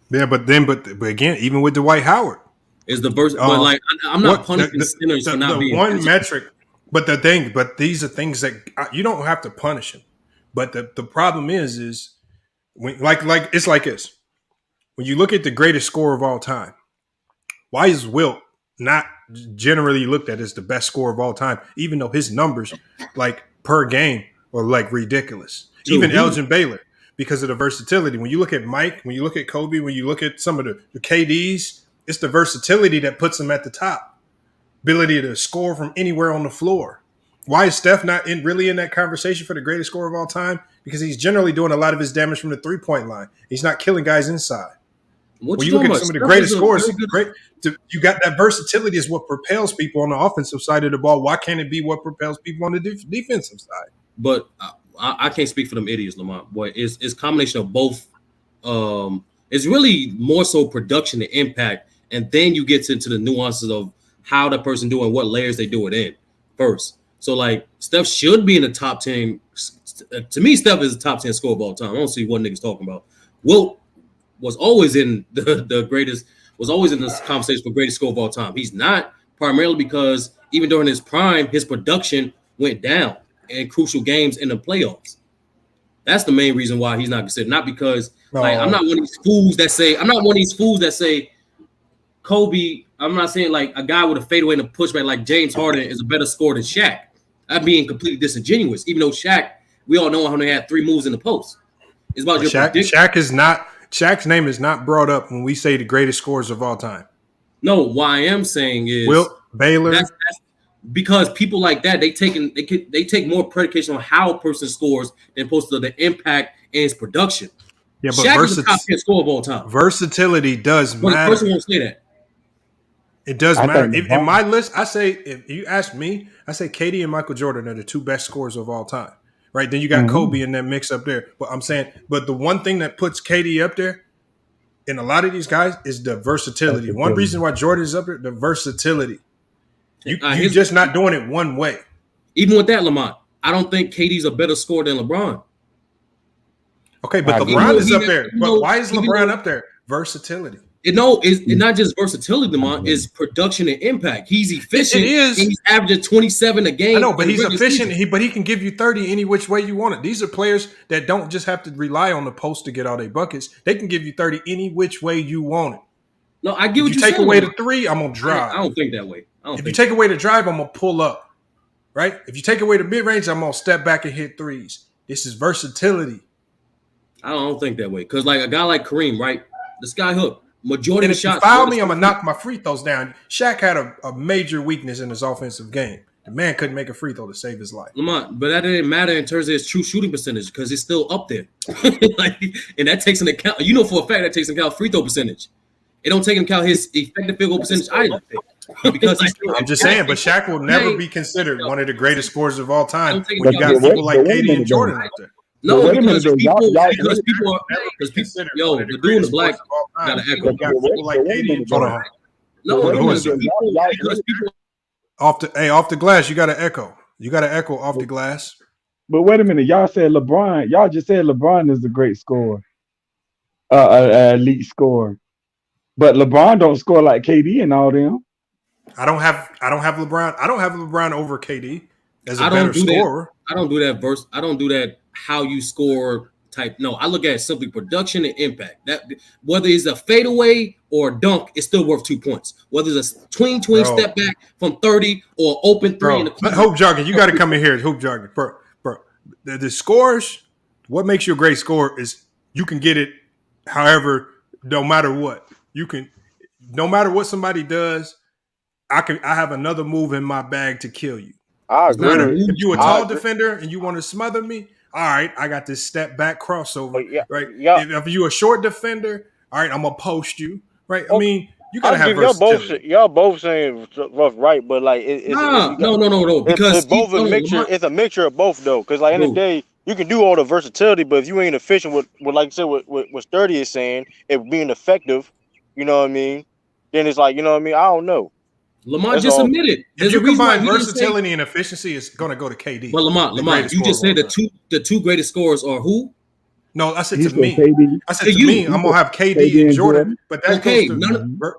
Yeah, but again, even with Dwight Howard, is the verse. But like, I'm not punishing the sinners for not being one metric. But these are things that you don't have to punish him. But the problem is when like it's like this. When you look at the greatest scorer of all time, why is Wilt not generally looked at as the best scorer of all time, even though his numbers like per game are like ridiculous? Even Elgin Baylor, because of the versatility. When you look at Mike, when you look at Kobe, when you look at some of the KDs, it's the versatility that puts them at the top. Ability to score from anywhere on the floor. Why is Steph not really in that conversation for the greatest scorer of all time? Because he's generally doing a lot of his damage from the 3-point line. He's not killing guys inside. When you look at some of the greatest scorers, you got that versatility is what propels people on the offensive side of the ball. Why can't it be what propels people on the defensive side? But I can't speak for them idiots, Lamont. Boy, it's a combination of both. It's really more so production and impact, and then you get into the nuances of how that person doing, what layers they do it in first. So like Steph should be in the top 10. To me, Steph is the top 10 scorer of all time. I don't see what niggas talking about. Wilt was always in the greatest, was always in this conversation for greatest scorer of all time. He's not, primarily because even during his prime, his production went down in crucial games in the playoffs. That's the main reason why he's not considered. Not because I'm not one of these fools that say Kobe. I'm not saying like a guy with a fadeaway and a pushback like James Harden is a better scorer than Shaq. I'm being completely disingenuous. Even though Shaq, we all know how he had 3 moves in the post. It's about your prediction. Shaq's name is not brought up when we say the greatest scorers of all time. No, what I am saying is Wilt, Baylor. That's because people like that, they take more predication on how a person scores than opposed to the impact and his production. Yeah, but Shaq is the top 10 scorer of all time. Versatility does matter. The person won't say that. It does matter. In my list, I say, if you ask me, I say KD and Michael Jordan are the 2 best scorers of all time. Right? Then you got Kobe in that mix up there. But I'm saying, but the one thing that puts KD up there in a lot of these guys is the versatility. One reason why Jordan is up there, the versatility. You're just not doing it one way. Even with that, Lamont, I don't think KD's a better scorer than LeBron. Okay, but LeBron is up there. But why is LeBron up there? Versatility. It's not just versatility, Lamont. It's production and impact. He's efficient. It is. And he's averaging 27 a game. I know, but he's efficient. But he can give you 30 any which way you want it. These are players that don't just have to rely on the post to get all their buckets. They can give you 30 any which way you want it. No, I get what you take away the 3, I'm gonna drive. I don't think that way. If you take away the drive, I'm gonna pull up. Right? If you take away the mid range, I'm gonna step back and hit 3s. This is versatility. I don't think that way. Because like a guy like Kareem, right? The sky hook. Majority of the shots. If you foul me, I'm gonna knock my free throws down. Shaq had a major weakness in his offensive game. The man couldn't make a free throw to save his life. Lamont, but that didn't matter in terms of his true shooting percentage because it's still up there. And that takes into account, for a fact that takes into account free throw percentage. It don't take into account his effective field goal percentage either. Because I'm just saying, but Shaq will never be considered one of the greatest scorers of all time when you got people like KD and Jordan out there. No, because people, yo, the dude in the black got an echo. Off the glass, you got an echo. You got an echo off the glass. But wait a minute, y'all said LeBron. Y'all just said LeBron is a great scorer, elite scorer. But LeBron don't score like KD and all them. I don't have LeBron. I don't have LeBron over KD as a better scorer. I don't do that I don't do that how you score type. No, I look at simply production and impact. That whether it's a fadeaway or a dunk, it's still worth 2 points. Whether it's a tween step back from 30 or open 3 in the corner. Hoop jogging, you got to come in here. Hoop jogging, bro. The scores. What makes you a great scorer is you can get it. However, no matter what, you can. No matter what somebody does, I have another move in my bag to kill you. I agree. If you're a tall defender and you want to smother me, all right, I got this step back crossover, right? Yeah. If you're a short defender, all right, I'm gonna post you, right? I mean, you gotta have versatility. Y'all both saying rough, right? But like, no, because it's both a mixture. It's a mixture of both, though. Because like, end of the day, you can do all the versatility, but if you ain't efficient with like you said, what Sturdy is saying, it being effective, you know what I mean? Then it's like, you know what I mean? I don't know. Lamont just admitted. If you combine versatility and efficiency, it's going to go to KD. But Lamont, you just said the two greatest scorers are who? No, I said to me. I said to me, I'm going to have KD and Jordan. But that's okay.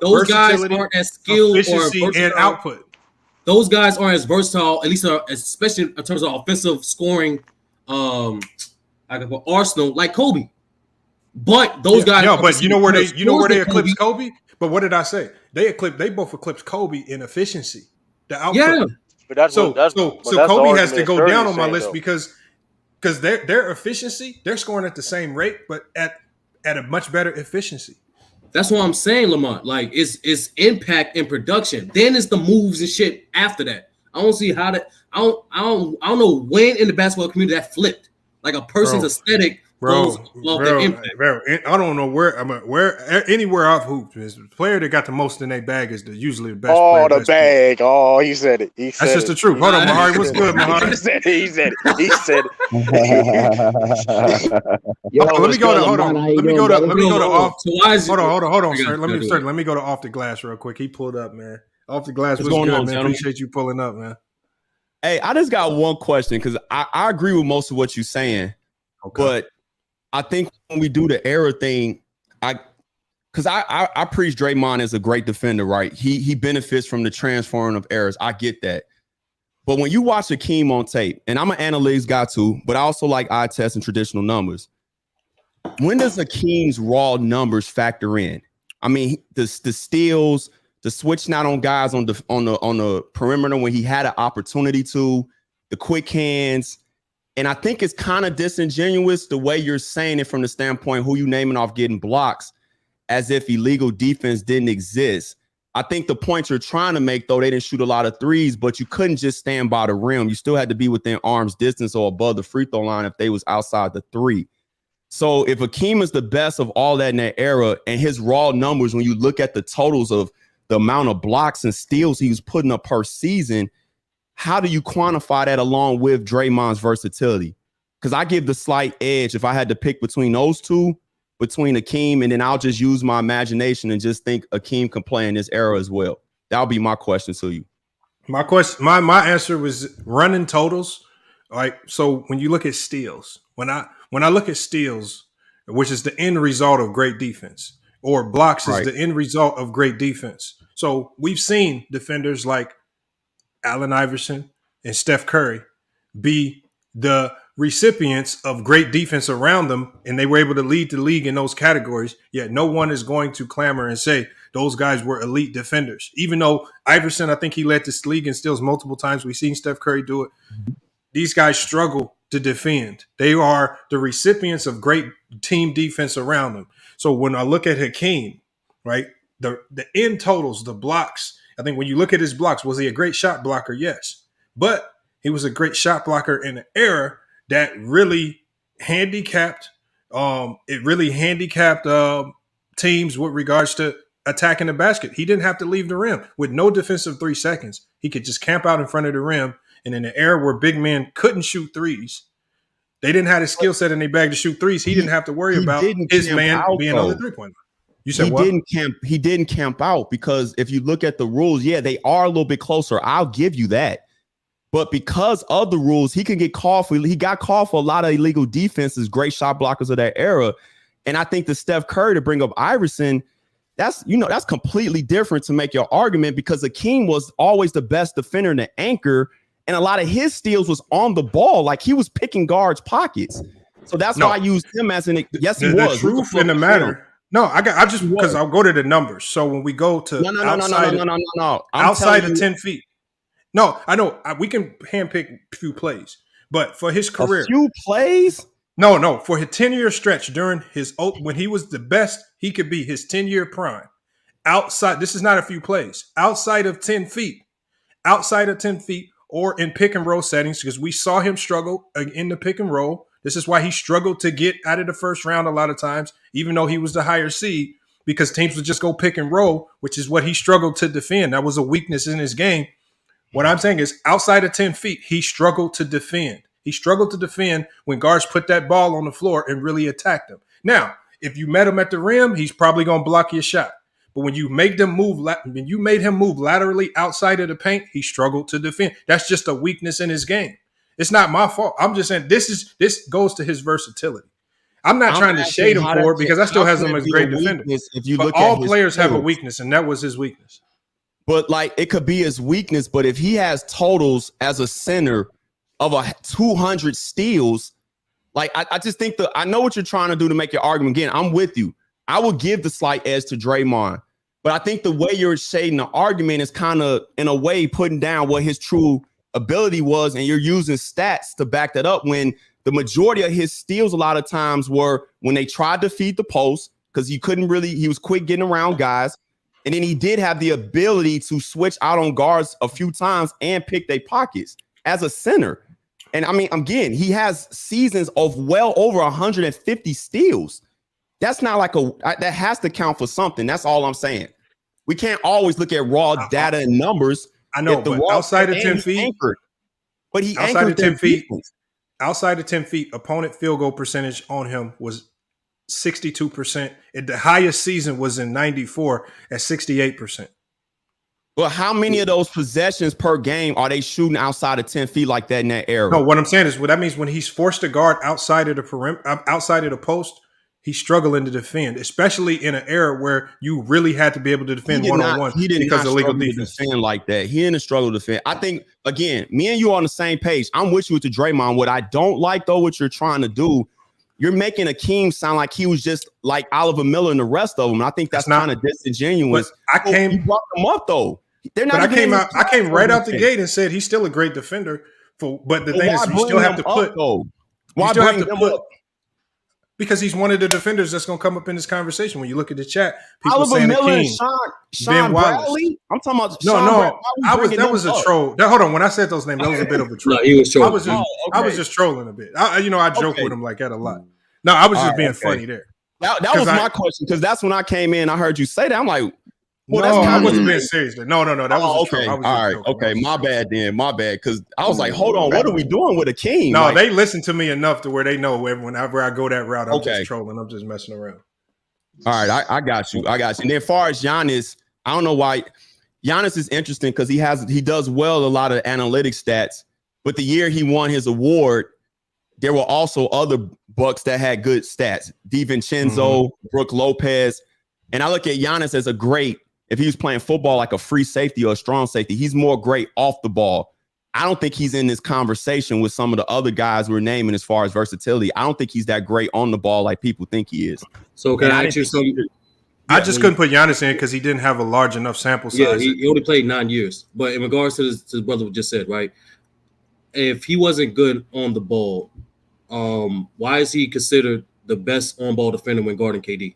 Those guys aren't as skilled efficiency or and output. Those guys aren't as versatile, at least especially in terms of offensive scoring. Arsenal like Kobe. But those guys. No, but you know where they eclipse Kobe. But what did I say? They both eclipsed Kobe in efficiency. The output. Yeah. But so Kobe has to go down on my list because their efficiency, they're scoring at the same rate, but at a much better efficiency. That's what I'm saying, Lamont. Like it's impact and production. Then it's the moves and shit after that. I don't see how that. I don't know when in the basketball community that flipped. Like a person's aesthetic. Goes off their impact. I don't know where anywhere I've hooped. The player that got the most in their bag is usually the best. Oh, the bag. Player. Oh, he said it. That's just the truth. Hold on, Mahari. What's good, Mahari? He said it. Let me go to off. Hold on, sir. Let me go to off the glass real quick. He pulled up, man. Off the glass. What's going on, man? Appreciate you pulling up, man. Hey, I just got one question because I agree with most of what you're saying, but I think when we do the error thing, because I preach Draymond as a great defender, right? He benefits from the transferring of errors. I get that. But when you watch Hakeem on tape, and I'm an analytics guy too, but I also like eye tests and traditional numbers. When does Hakeem's raw numbers factor in? I mean, the steals, the switching out on guys on the perimeter when he had an opportunity to, the quick hands. And I think it's kind of disingenuous the way you're saying it from the standpoint who you naming off getting blocks as if illegal defense didn't exist. I think the point you're trying to make, though, they didn't shoot a lot of threes, but you couldn't just stand by the rim. You still had to be within arm's distance or above the free throw line if they was outside the three. So if Hakeem is the best of all that in that era, and his raw numbers, when you look at the totals of the amount of blocks and steals he was putting up per season, how do you quantify that along with Draymond's versatility? Because I give the slight edge if I had to pick between those two, between Hakeem, and then I'll just use my imagination and just think Hakeem can play in this era as well. That'll be my question to you. My question, my answer was running totals. All right. So when you look at steals, when I look at steals, which is the end result of great defense, or blocks is the end result of great defense. So we've seen defenders like Allen Iverson and Steph Curry be the recipients of great defense around them, and they were able to lead the league in those categories, yet no one is going to clamor and say those guys were elite defenders. Even though Iverson, I think he led this league in steals multiple times. We've seen Steph Curry do it. These guys struggle to defend. They are the recipients of great team defense around them. So when I look at Hakeem, right, the end totals, the blocks, I think when you look at his blocks, was he a great shot blocker? Yes. But he was a great shot blocker in an era that really handicapped teams with regards to attacking the basket. He didn't have to leave the rim with no defensive 3 seconds. He could just camp out in front of the rim. And in an era where big men couldn't shoot threes, they didn't have the skill set in their bag to shoot threes. He didn't have to worry about his man being on the three-point line. You said what? He didn't camp out because if you look at the rules, yeah, they are a little bit closer. I'll give you that. But because of the rules, he can get called for. He got called for a lot of illegal defenses, great shot blockers of that era. And I think the Steph Curry, to bring up Iverson, that's completely different to make your argument, because Hakeem was always the best defender in the anchor, and a lot of his steals was on the ball, like he was picking guards' pockets. So that's why I used him as an. Yes, he was. The truth in the matter. No, I just because I'll go to the numbers. So when we go to outside of 10 feet. No, I know we can handpick a few plays, but for his career, a few plays. No, for his 10-year stretch during his when he was the best he could be, his 10-year prime. Outside, this is not a few plays. Outside of 10 feet, or in pick and roll settings, because we saw him struggle in the pick and roll. This is why he struggled to get out of the first round a lot of times, even though he was the higher seed, because teams would just go pick and roll, which is what he struggled to defend. That was a weakness in his game. What I'm saying is outside of 10 feet, he struggled to defend. He struggled to defend when guards put that ball on the floor and really attacked him. Now, if you met him at the rim, he's probably going to block your shot. But when you made him move laterally outside of the paint, he struggled to defend. That's just a weakness in his game. It's not my fault. I'm just saying this goes to his versatility. I'm not trying to shade him for it because I still have him as a great defender. But all players have a weakness, and that was his weakness. But like it could be his weakness, but if he has totals as a center of 200 steals, like I just think I know what you're trying to do to make your argument. Again, I'm with you. I would give the slight edge to Draymond, but I think the way you're shading the argument is kind of in a way putting down what his true ability was, and you're using stats to back that up when the majority of his steals a lot of times were when they tried to feed the post because he was quick getting around guys. And then he did have the ability to switch out on guards a few times and pick their pockets as a center. And I mean, again, he has seasons of well over 150 steals. That's not like that has to count for something. That's all I'm saying. We can't always look at raw data and numbers. I know, but outside of 10 feet, but he outside of 10 feet, outside of 10 feet, opponent field goal percentage on him was 62%. The highest season was in 94 at 68%. Well, how many of those possessions per game are they shooting outside of 10 feet like that in that era? No, what I'm saying is that means when he's forced to guard outside of the perimeter, outside of the post, he's struggling to defend, especially in an era where you really had to be able to defend one-on-one He did because not of legal struggle to defense. defend like that. He didn't struggle to defend. I think, again, me and you are on the same page. I'm with you with the Draymond. What I don't like, though, what you're trying to do, you're making Hakeem sound like he was just like Oliver Miller and the rest of them. And I think that's kind of disingenuous. You brought them up, though. They're not. I came right out the gate and said he's still a great defender. But the thing is, you still have to put. Why bring them up? Because he's one of the defenders that's going to come up in this conversation. When you look at the chat, people Oliver saying Miller Hakeem, and Sean Ben Wallace. Bradley? I'm talking about That was a troll. Hold on, when I said those names, that was a bit of a troll. No, he was trolling. I was just trolling a bit. I joke with him like that a lot. No, I was just being funny there. That was my question, because that's when I came in. I heard you say that. I'm like, well, no, I wasn't being serious. No, that was okay. All right, okay, my bad then, because I was like, hold on, what are we doing with Hakeem? No, they listen to me enough to where they know whenever I go that route, I'm just trolling. I'm just messing around. All right, I got you. And then as far as Giannis, I don't know why. Giannis is interesting because he does well a lot of analytic stats, but the year he won his award, there were also other Bucks that had good stats. DiVincenzo, Brook Lopez. And I look at Giannis as a great, if he was playing football like a free safety or a strong safety, he's more great off the ball. I don't think he's in this conversation with some of the other guys we're naming as far as versatility. I don't think he's that great on the ball like people think he is. So can I ask you something? I just couldn't put Giannis in because he didn't have a large enough sample size. Yeah, he only played 9 years. But in regards to the brother just said, right, if he wasn't good on the ball, why is he considered the best on-ball defender when guarding KD?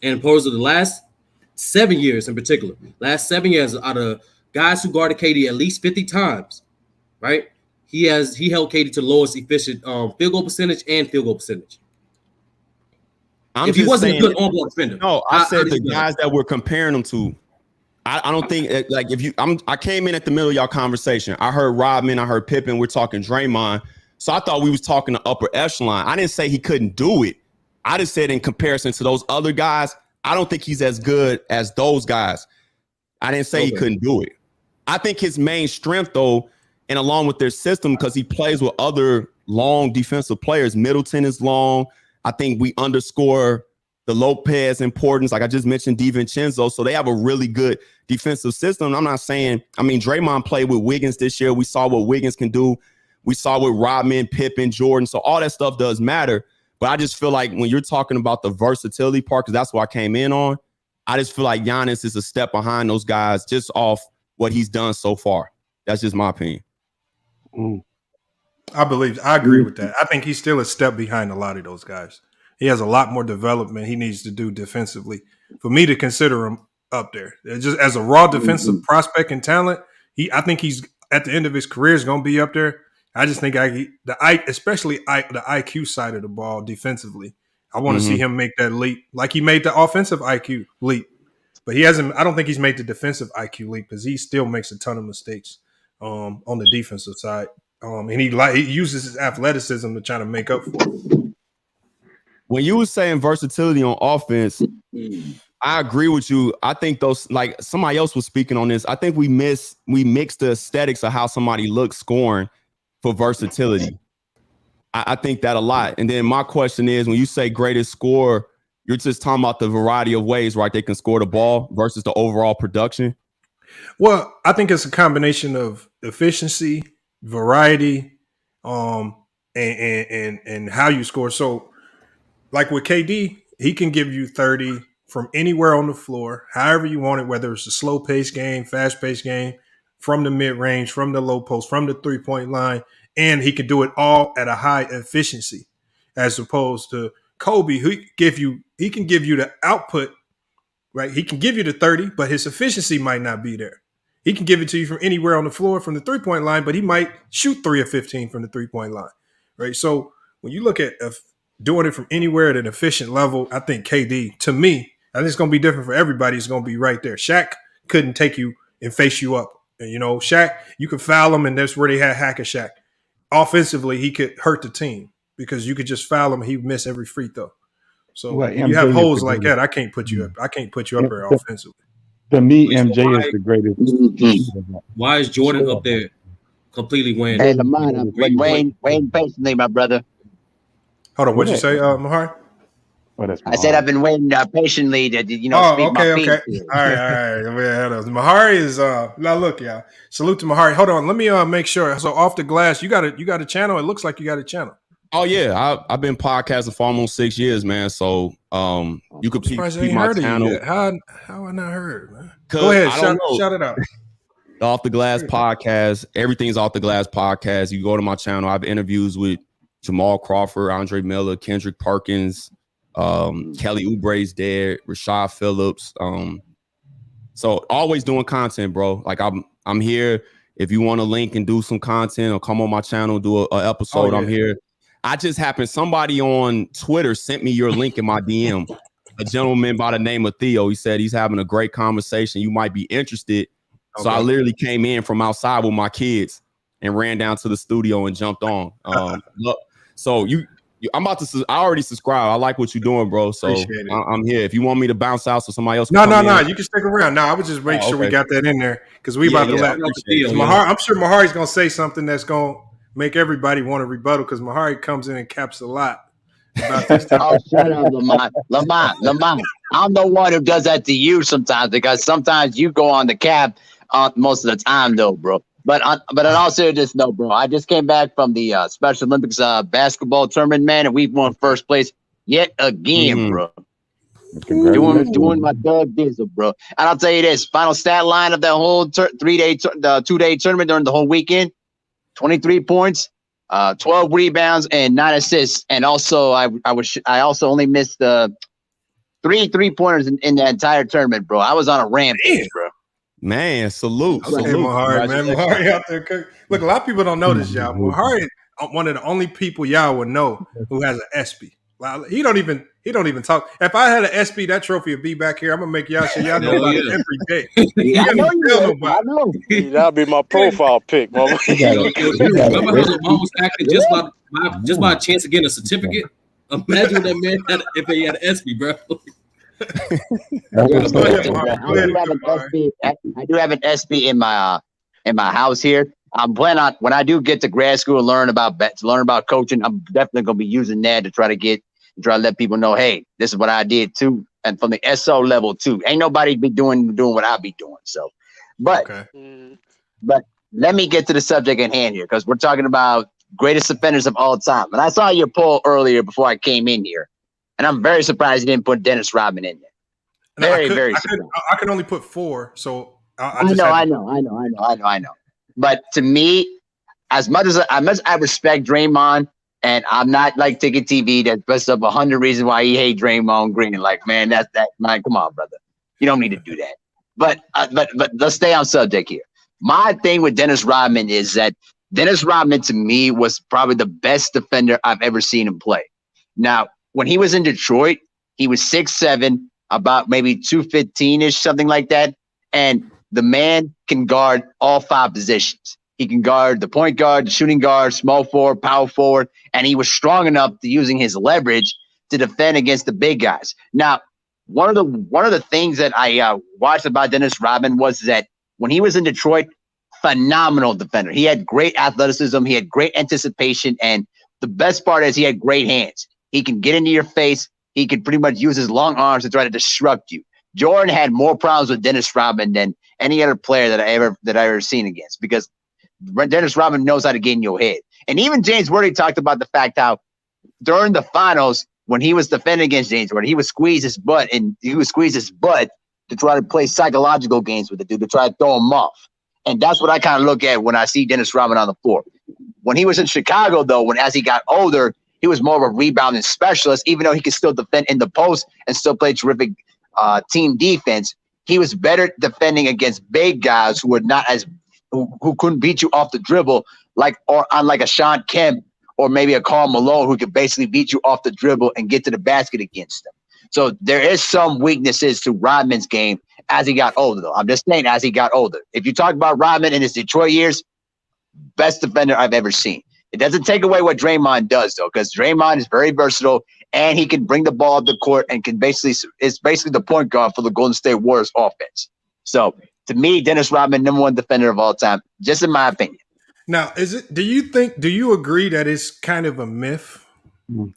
And opposed to the last 7 years in particular, out of guys who guarded KD at least 50 times, right? He held KD to the lowest efficient field goal percentage and field goal percentage. If he wasn't a good on-ball defender. No, I said the guys that we're comparing him to. I don't think like I came in at the middle of y'all conversation. I heard Rodman, I heard Pippen, we're talking Draymond. So I thought we was talking the upper echelon. I didn't say he couldn't do it. I just said in comparison to those other guys, I don't think he's as good as those guys. I didn't say he couldn't do it. I think his main strength, though, and along with their system, because he plays with other long defensive players. Middleton is long. I think we underscore the Lopez importance. Like I just mentioned, DiVincenzo. So they have a really good defensive system. I'm not saying, Draymond played with Wiggins this year. We saw what Wiggins can do. We saw with Rodman, Pippen, Jordan. So all that stuff does matter. But I just feel like when you're talking about the versatility part, because that's what I came in on, I just feel like Giannis is a step behind those guys just off what he's done so far. That's just my opinion. I agree with that. I think he's still a step behind a lot of those guys. He has a lot more development he needs to do defensively for me to consider him up there. Just as a raw defensive prospect and talent, I think he's at the end of his career is going to be up there. I just think especially the IQ side of the ball defensively. I want to see him make that leap, like he made the offensive IQ leap, but he hasn't. I don't think he's made the defensive IQ leap because he still makes a ton of mistakes on the defensive side, and he uses his athleticism to try to make up for it. When you were saying versatility on offense, I agree with you. I think those, like somebody else was speaking on this. I think we mix the aesthetics of how somebody looks scoring for versatility. I think that a lot. And then my question is, when you say greatest scorer, you're just talking about the variety of ways, right? They can score the ball versus the overall production. Well, I think it's a combination of efficiency, variety, and how you score. So like with KD, he can give you 30 from anywhere on the floor, however you want it, whether it's a slow-paced game, fast-paced game, from the mid-range, from the low post, from the three-point line, and he can do it all at a high efficiency, as opposed to Kobe, who he can give you the output, right? He can give you the 30, but his efficiency might not be there. He can give it to you from anywhere on the floor from the three-point line, but he might shoot 3 of 15 from the three-point line, right? So when you look at doing it from anywhere at an efficient level, I think KD, to me, I think it's going to be different for everybody. It's going to be right there. Shaq couldn't take you and face you up. You know, Shaq, you could foul him, and that's where they had Hack a Shaq. Offensively, he could hurt the team because you could just foul him and he'd miss every free throw. So when you have holes like that, I can't put you up. I can't put you up there offensively. To me, MJ is the greatest. Why is Jordan up there completely weighing? Hey, Lamont, Wayne, patiently, my brother. Hold on, what'd you say, Mahar? I said I've been waiting patiently to speak my piece. Okay. All right. Mahari is now look, y'all. Salute to Mahari. Hold on, let me make sure. So off the glass, you got a channel. It looks like you got a channel. Oh yeah, I've been podcasting for almost 6 years, man. So you could peep my channel. How I not heard, man? Go ahead, shout it out. Off the Glass podcast. Everything's Off the Glass podcast. You go to my channel. I have interviews with Jamal Crawford, Andre Miller, Kendrick Perkins, Kelly Oubre's there, Rashad Phillips. So always doing content, bro. Like I'm here. If you want to link and do some content or come on my channel, do an episode, I'm here. I just happened, somebody on Twitter sent me your link in my DM. A gentleman by the name of Theo. He said he's having a great conversation. You might be interested. Okay. So I literally came in from outside with my kids and ran down to the studio and jumped on. So I'm about to. I already subscribed. I like what you're doing, bro. So I'm here. If you want me to bounce out so somebody else. No. You can stick around. No, I would just make sure we got that in there because we about to let. I'm sure Mahari's gonna say something that's gonna make everybody want to rebuttal because Mahari comes in and caps a lot. About this oh, shut up, Lamont. I'm the one who does that to you sometimes because sometimes you go on the cap most of the time, though, bro. But in all seriousness, no, bro. I just came back from the Special Olympics basketball tournament, man, and we've won first place yet again, bro. Doing my Doug Dizzle, bro. And I'll tell you this: final stat line of that whole 2-day tournament during the whole weekend: 23 points. 12 rebounds and 9 assists, and also I also only missed the 3-3-pointers in the entire tournament, bro. I was on a rampage, bro. Man, salute. Mahari, man. Mahari out there cooking. Look, a lot of people don't know this, y'all. Mahari, one of the only people y'all would know who has an ESPY. He don't even talk. If I had an ESPY, that trophy would be back here. I'm gonna make y'all sure y'all know about it every day. I know. That'll be my profile pic, mama. Remember how the mom was acting just by a chance of getting a certificate? Imagine what that man had if he had an ESPY, bro. I do have an ESPY in my house here. I'm planning on when I do get to grad school to learn about coaching. I'm definitely gonna be using that to try to let people know, hey, this is what I did too, and from the SO level too. Ain't nobody be doing what I be doing. So, but let me get to the subject at hand here because we're talking about greatest offenders of all time. And I saw your poll earlier before I came in here, and I'm very surprised you didn't put Dennis Rodman in there. Very surprised. I can only put 4, so I know. But to me, as much as I respect Draymond, and I'm not like Ticket TV that puts up 100 reasons why he hates Draymond Green. Like, man, man, come on, brother. You don't need to do that. But let's stay on subject here. My thing with Dennis Rodman is that Dennis Rodman, to me, was probably the best defender I've ever seen him play. Now, when he was in Detroit, he was 6'7", about maybe 215-ish, something like that. And the man can guard all 5 positions. He can guard the point guard, the shooting guard, small forward, power forward, and he was strong enough to using his leverage to defend against the big guys. Now, one of the things that I watched about Dennis Rodman was that when he was in Detroit, phenomenal defender. He had great athleticism, he had great anticipation, and the best part is he had great hands. He can get into your face. He could pretty much use his long arms to try to disrupt you. Jordan had more problems with Dennis Rodman than any other player that I ever seen against because Dennis Rodman knows how to get in your head. And even James Worthy talked about the fact how during the finals, when he was defending against James Worthy, he would squeeze his butt to try to play psychological games with the dude to try to throw him off. And that's what I kind of look at when I see Dennis Rodman on the floor. When he was in Chicago, though, as he got older, he was more of a rebounding specialist, even though he could still defend in the post and still play terrific team defense. He was better defending against big guys who were not as who couldn't beat you off the dribble, like a Sean Kemp or maybe a Karl Malone who could basically beat you off the dribble and get to the basket against them. So there is some weaknesses to Rodman's game as he got older, though. I'm just saying as he got older. If you talk about Rodman in his Detroit years, best defender I've ever seen. It doesn't take away what Draymond does, though, because Draymond is very versatile and he can bring the ball up the court and it's basically the point guard for the Golden State Warriors offense. So to me, Dennis Rodman, number 1 defender of all time, just in my opinion. Now, do you agree that it's kind of a myth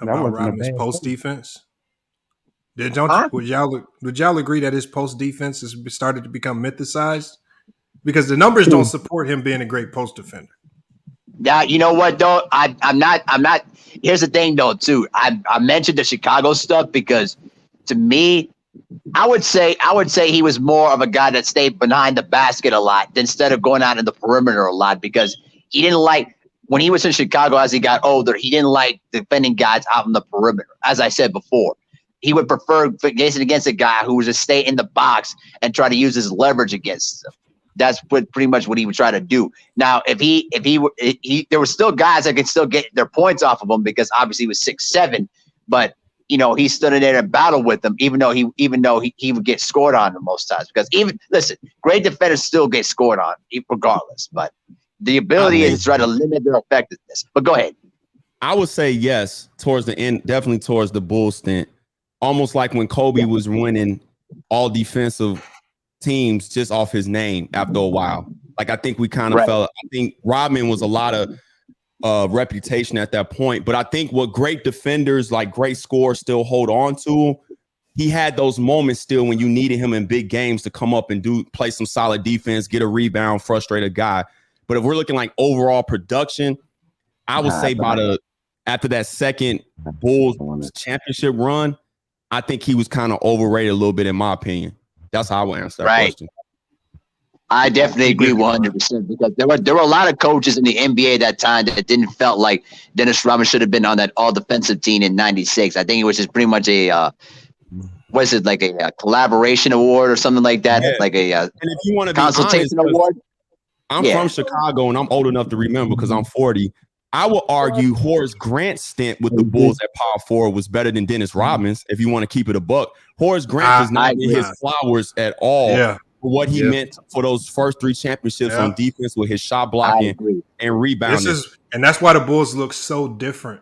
about Rodman's post defense? Would y'all agree that his post defense has started to become mythicized? Because the numbers don't support him being a great post defender. Yeah, you know what though? I'm not. Here's the thing though, too. I mentioned the Chicago stuff because to me, I would say he was more of a guy that stayed behind the basket a lot instead of going out in the perimeter a lot because he didn't like when he was in Chicago as he got older. He didn't like defending guys out in the perimeter. As I said before, he would prefer facing against a guy who would just stay in the box and try to use his leverage against him. That's pretty much what he would try to do. Now, if there were still guys that could still get their points off of him because obviously he was 6'7", but you know he stood in there to battle with them, even though he would get scored on them most times. Because great defenders still get scored on regardless. But the ability is to try to limit their effectiveness. But go ahead. I would say yes towards the end, definitely towards the Bulls stint. Almost like when Kobe was winning all defensive teams just off his name after a while. Like I think we kind of felt. I think Rodman was a lot of reputation at that point, but I think what great defenders, like great scorers, still hold on to. He had those moments still when you needed him in big games to come up and play some solid defense, get a rebound, frustrate a guy. But if we're looking like overall production, I would say after that second Bulls championship run, I think he was kind of overrated a little bit in my opinion. That's how I would answer that question. I definitely agree 100% because there were a lot of coaches in the NBA at that time that didn't felt like Dennis Rodman should have been on that all defensive team in '96. I think it was just pretty much a like a collaboration award or something like that. Yeah. Like a and if you want to consultation be honest, award. I'm from Chicago and I'm old enough to remember because I'm 40. I would argue Horace Grant's stint with the Bulls at power forward was better than Dennis Rodman's. If you want to keep it a buck, Horace Grant does not get his flowers at all for what he meant for those first 3 championships on defense with his shot blocking and rebounding. And that's why the Bulls look so different.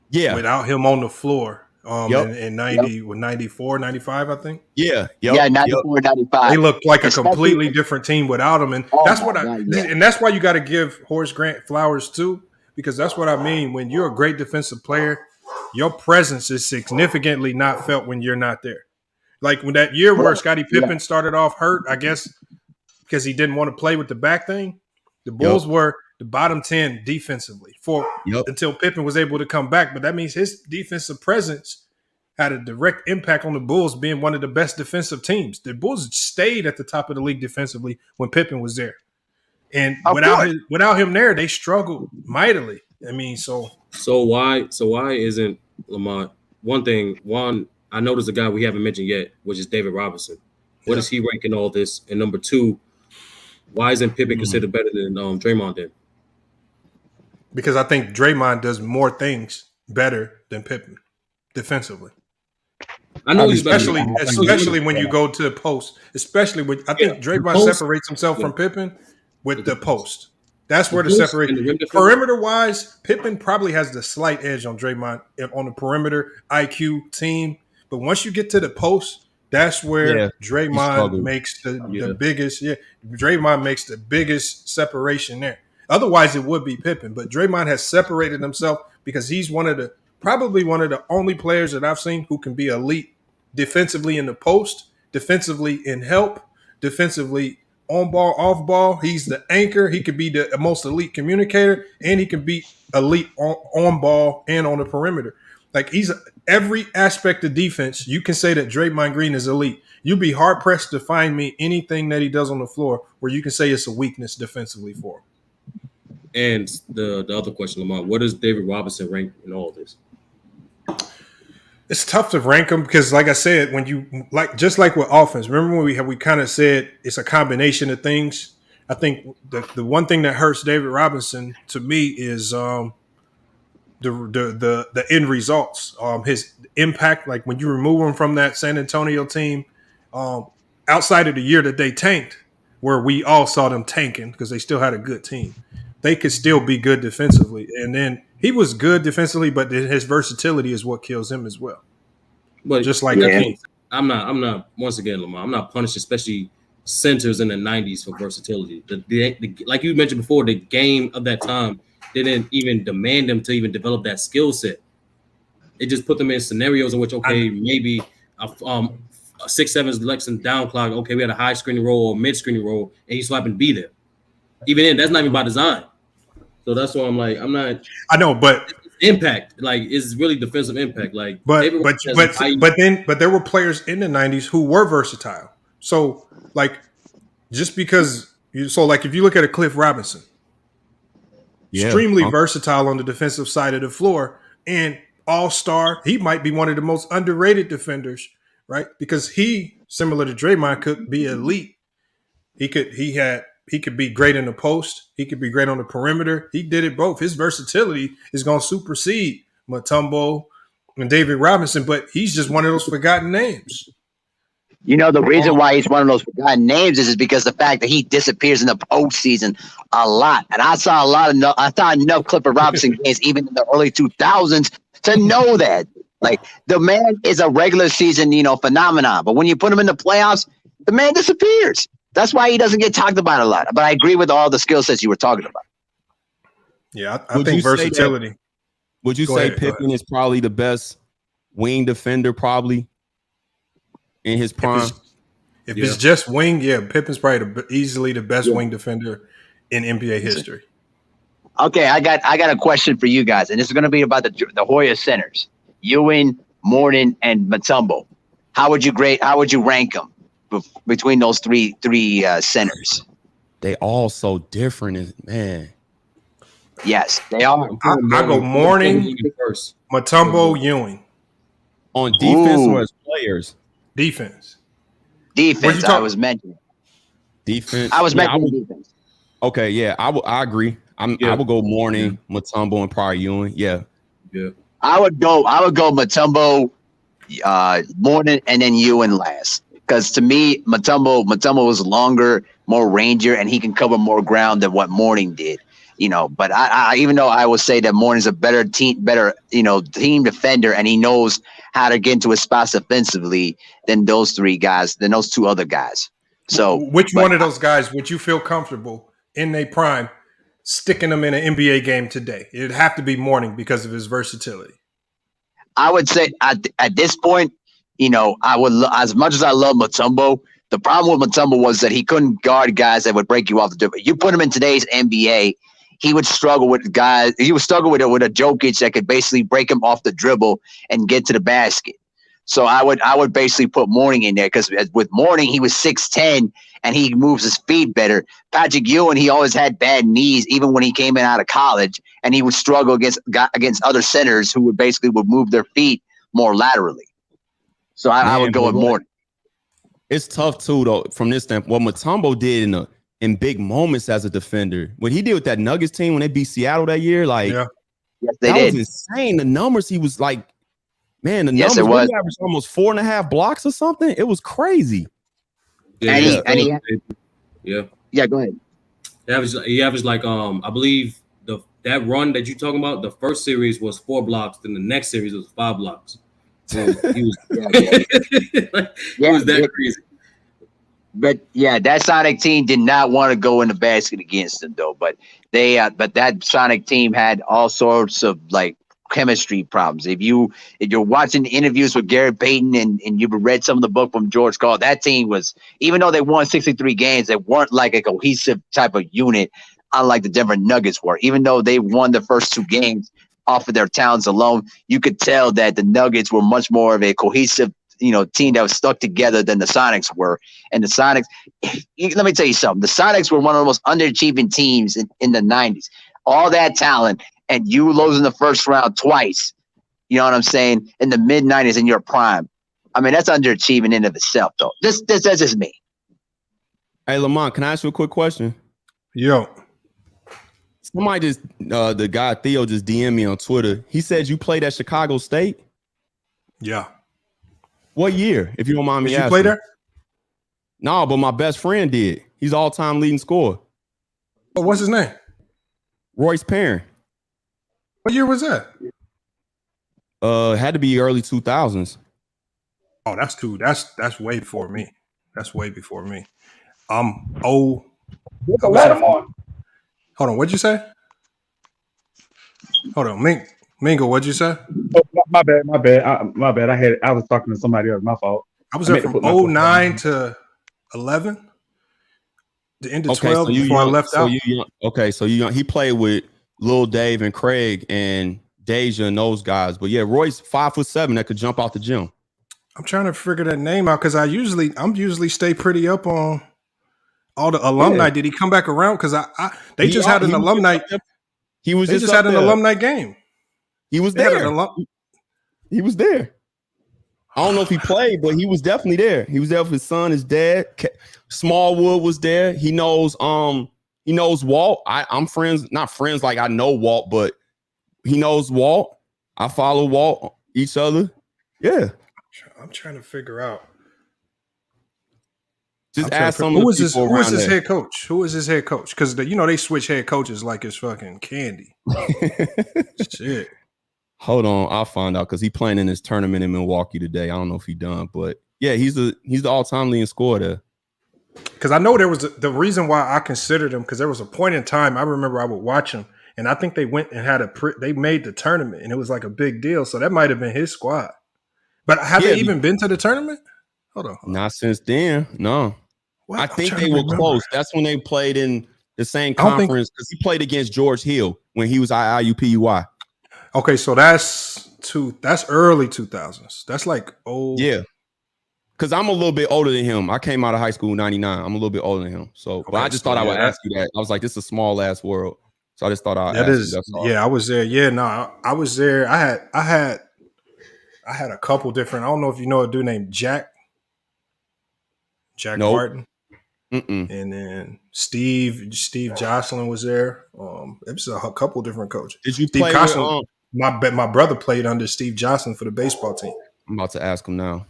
Yeah, without him on the floor. In 94, 95, I think. Yeah, 94, 95. They looked like a completely different team without him, and that's what and that's why you got to give Horace Grant flowers too. Because that's what I mean. When you're a great defensive player, your presence is significantly not felt when you're not there. Like when that year where Scottie Pippen started off hurt, I guess because he didn't want to play with the back thing, the Bulls were the bottom 10 defensively until Pippen was able to come back. But that means his defensive presence had a direct impact on the Bulls being one of the best defensive teams. The Bulls stayed at the top of the league defensively when Pippen was there. And without him there, they struggled mightily. I mean, so why isn't Lamont one? I know there's a guy we haven't mentioned yet, which is David Robinson. What is he ranking all this? And number 2, why isn't Pippen considered better than Draymond then? Because I think Draymond does more things better than Pippen defensively. I know especially when you go to the post. Especially when I think Draymond separates himself from Pippen with the post. That's where the separation. Perimeter wise, Pippen probably has the slight edge on Draymond on the perimeter IQ team. But once you get to the post, that's where Draymond makes the biggest. Yeah, Draymond makes the biggest separation there. Otherwise, it would be Pippen. But Draymond has separated himself because he's probably one of the only players that I've seen who can be elite defensively in the post, defensively in help, defensively on ball, off ball. He's the anchor. He could be the most elite communicator, and he can be elite on ball and on the perimeter. Like he's every aspect of defense. You can say that Draymond Green is elite. You'd be hard pressed to find me anything that he does on the floor where you can say it's a weakness defensively for him. And the other question, Lamont, what does David Robinson rank in all of this? It's tough to rank them because, like I said, when you just like with offense, remember when we kind of said it's a combination of things. I think the one thing that hurts David Robinson to me is the end results, his impact. Like when you remove him from that San Antonio team, outside of the year that they tanked, where we all saw them tanking because they still had a good team, they could still be good defensively. And then he was good defensively, but his versatility is what kills him as well. But just like Hakeem. I'm not. Once again, Lamar, I'm not punished, especially centers in the '90s for versatility. The like you mentioned before, the game of that time didn't even demand them to even develop that skill set. It just put them in scenarios in which, maybe a 6'7" Lexington down clock. Okay, we had a high screening roll or mid screening roll, and he so happened to be there. Even then, that's not even by design. So that's why I'm like, I'm not. I know, but impact, like, is really defensive impact. Like, but there were players in the 90s who were versatile. So like, just because like if you look at a Cliff Robinson, extremely versatile on the defensive side of the floor and all-star. He might be one of the most underrated defenders, right? Because he, similar to Draymond, could be elite. He could be great in the post. He could be great on the perimeter. He did it both. His versatility is going to supersede Mutombo and David Robinson, but he's just one of those forgotten names. You know, the reason why he's one of those forgotten names is because the fact that he disappears in the postseason a lot. And I saw enough Clifford Robinson games even in the early 2000s to know that. Like, the man is a regular season, phenomenon. But when you put him in the playoffs, the man disappears. That's why he doesn't get talked about a lot. But I agree with all the skill sets you were talking about. Yeah, I think versatility. Would you say Pippen is probably the best wing defender, probably in his prime? If it's just wing, Pippen's probably easily the best wing defender in NBA history. Okay, I got a question for you guys, and this is going to be about the Hoya centers: Ewing, Mourning, and Mutombo. How would you rank them between those three centers? They all so different, man. Yes, they are. I go Mourning, Mutombo, Ewing. On defense or as players? Defense. I was mentioning. Defense. I was mentioning defense. Okay, yeah, I agree. I would go Mourning, Mutombo, and probably Ewing. Yeah. I would go Mutombo, Mourning, and then Ewing last. Because to me, Mutombo was longer, more ranger, and he can cover more ground than what Mourning did. But I even though I would say that Mourning's a better team defender, and he knows how to get into his spots offensively than those two other guys. So one of those guys would you feel comfortable in their prime sticking them in an NBA game today? It'd have to be Mourning because of his versatility. I would say at this point, I would, as much as I love Mutombo, the problem with Mutombo was that he couldn't guard guys that would break you off the dribble. You put him in today's NBA, he would struggle with guys. He would struggle with a Jokic that could basically break him off the dribble and get to the basket. So I would basically put Mourning in there because with Mourning, he was 6'10", and he moves his feet better. Patrick Ewing, he always had bad knees, even when he came in out of college, and he would struggle against other centers who would move their feet more laterally. So I would go with Mourning. It's tough too, though, from this standpoint. What Mutombo did in big moments as a defender, what he did with that Nuggets team when they beat Seattle that year, yes, that was insane. The numbers he was like, man, the numbers. He averaged almost 4.5 blocks or something. It was crazy. Yeah, go ahead. He averaged like I believe that run that you're talking about. The first series was 4 blocks, then the next series was 5 blocks. So he was that crazy. But yeah, that Sonic team did not want to go in the basket against them though. But but that Sonic team had all sorts of like chemistry problems. If you're watching interviews with Gary Payton and you've read some of the book from George Karl, that team was, even though they won 63 games, they weren't like a cohesive type of unit, unlike the Denver Nuggets were. Even though they won the first 2 games off of their talents alone, you could tell that the Nuggets were much more of a cohesive team that was stuck together than the Sonics were. And the Sonics, let me tell you something. The Sonics were one of the most underachieving teams in the 90s. All that talent, and you losing the first round twice, you know what I'm saying, in the mid-90s in your prime. I mean, that's underachieving in of itself, though. That's just me. Hey, Lamont, can I ask you a quick question? Yo. Somebody just, the guy Theo just DM'd me on Twitter. He said you played at Chicago State? Yeah. What year, if you don't mind me asking? Did you play there? No, but my best friend did. He's all-time leading scorer. Oh, what's his name? Royce Perrin. What year was that? Had to be early 2000s. Oh, that's way before me. That's way before me. Hold on, what'd you say? Hold on, Mingo, what'd you say? Oh, my bad. My bad. I was talking to somebody else. My fault. I was there from 09 to 11. The end of 12 before I left out. So you young. He played with Lil Dave and Craig and Deja and those guys. But yeah, Roy's 5'7" that could jump out the gym. I'm trying to figure that name out because I'm usually stay pretty up on all the alumni. Did he come back around? Because they just had an alumni. He was just had an alumni game. He was there. He was there. I don't know if he played, but he was definitely there. He was there with his son, his dad. Smallwood was there. He knows Walt. I'm friends, not friends like I know Walt, but he knows Walt. I follow Walt, each other. Yeah. I'm trying to figure out. Just ask some who is his head coach? Who is his head coach? Because they switch head coaches like it's fucking candy. Shit. Hold on, I'll find out because he's playing in this tournament in Milwaukee today. I don't know if he done, but yeah, he's the all-time leading scorer there. Because I know there was the reason why I considered him because there was a point in time I remember I would watch him, and I think they went and they made the tournament, and it was like a big deal. So that might have been his squad. But have they even been to the tournament? Hold on. Not since then. No. I think they were close. That's when they played in the same conference because he played against George Hill when he was IUPUI. Okay, so that's early 2000s. That's like old. Yeah. Because I'm a little bit older than him. I came out of high school in 99. I'm a little bit older than him. So, but I just thought I would ask you that. I was like, this is a small ass world. So I just thought I'd ask you. That's all. Yeah, I was there. Yeah, no, I was there. I had a couple different. I don't know if you know a dude named Jack Martin. Mm-mm. And then Steve Jocelyn was there. It was a couple different coaches. Did you Steve play Jocelyn, my brother played under Steve Jocelyn for the baseball team. I'm about to ask him now.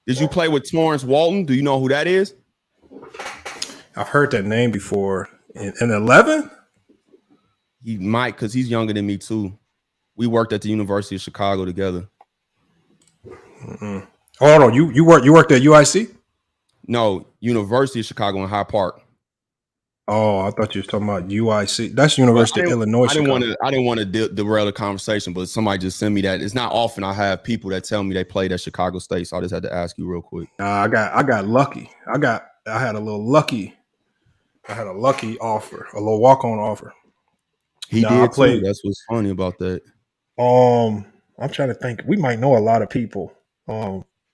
Did you play with Torrance Walton? Do you know who that is? I've heard that name before. In 11? He might, because he's younger than me too. We worked at the University of Chicago together. Mm-mm. Hold on, you worked at UIC? No, University of Chicago in Hyde Park. Oh, I thought you were talking about UIC. That's University of Illinois. I didn't want to derail the conversation, but somebody just sent me that. It's not often I have people that tell me they played at Chicago State, so I just had to ask you real quick. I got lucky. I had a lucky offer, a little walk-on offer. He did too. That's what's funny about that. I'm trying to think. We might know a lot of people.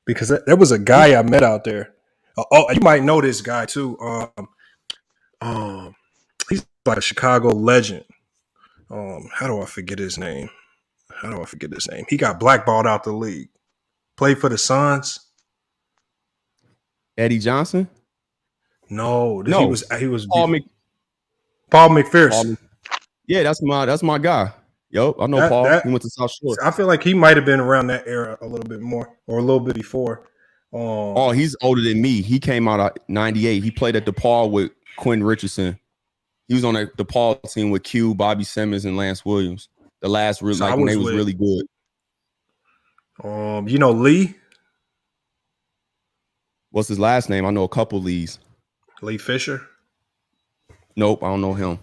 Because there was a guy I met out there. You might know this guy too. He's like a Chicago legend. How do I forget his name? He got blackballed out the league. Played for the Suns. Eddie Johnson? No. He was Paul McPherson. Yeah, that's my guy. Yup, I know Paul. He went to South Shore. I feel like he might have been around that era a little bit more or a little bit before. He's older than me. He came out of 98. He played at DePaul with Quentin Richardson. He was on the DePaul team with Q, Bobby Simmons, and Lance Williams. The last when they was really good. You know Lee? What's his last name? I know a couple Lees. Lee Fisher? Nope, I don't know him.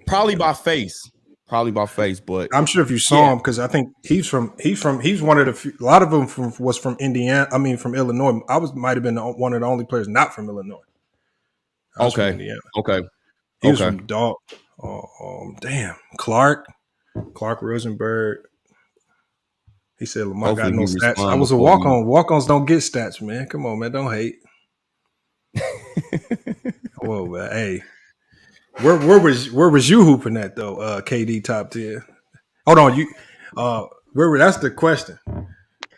Probably by face, but I'm sure if you saw him, because I think he's one of the few, a lot of them was from Indiana. I mean, from Illinois. Might have been one of the only players not from Illinois. Okay. He was from Dog. Clark Rosenberg. He said Lamar got no stats. I was a walk-on. Walk-ons don't get stats, man. Come on, man. Don't hate. Whoa, man. Hey. Where was you hooping at though? KD top 10. Hold on, that's the question.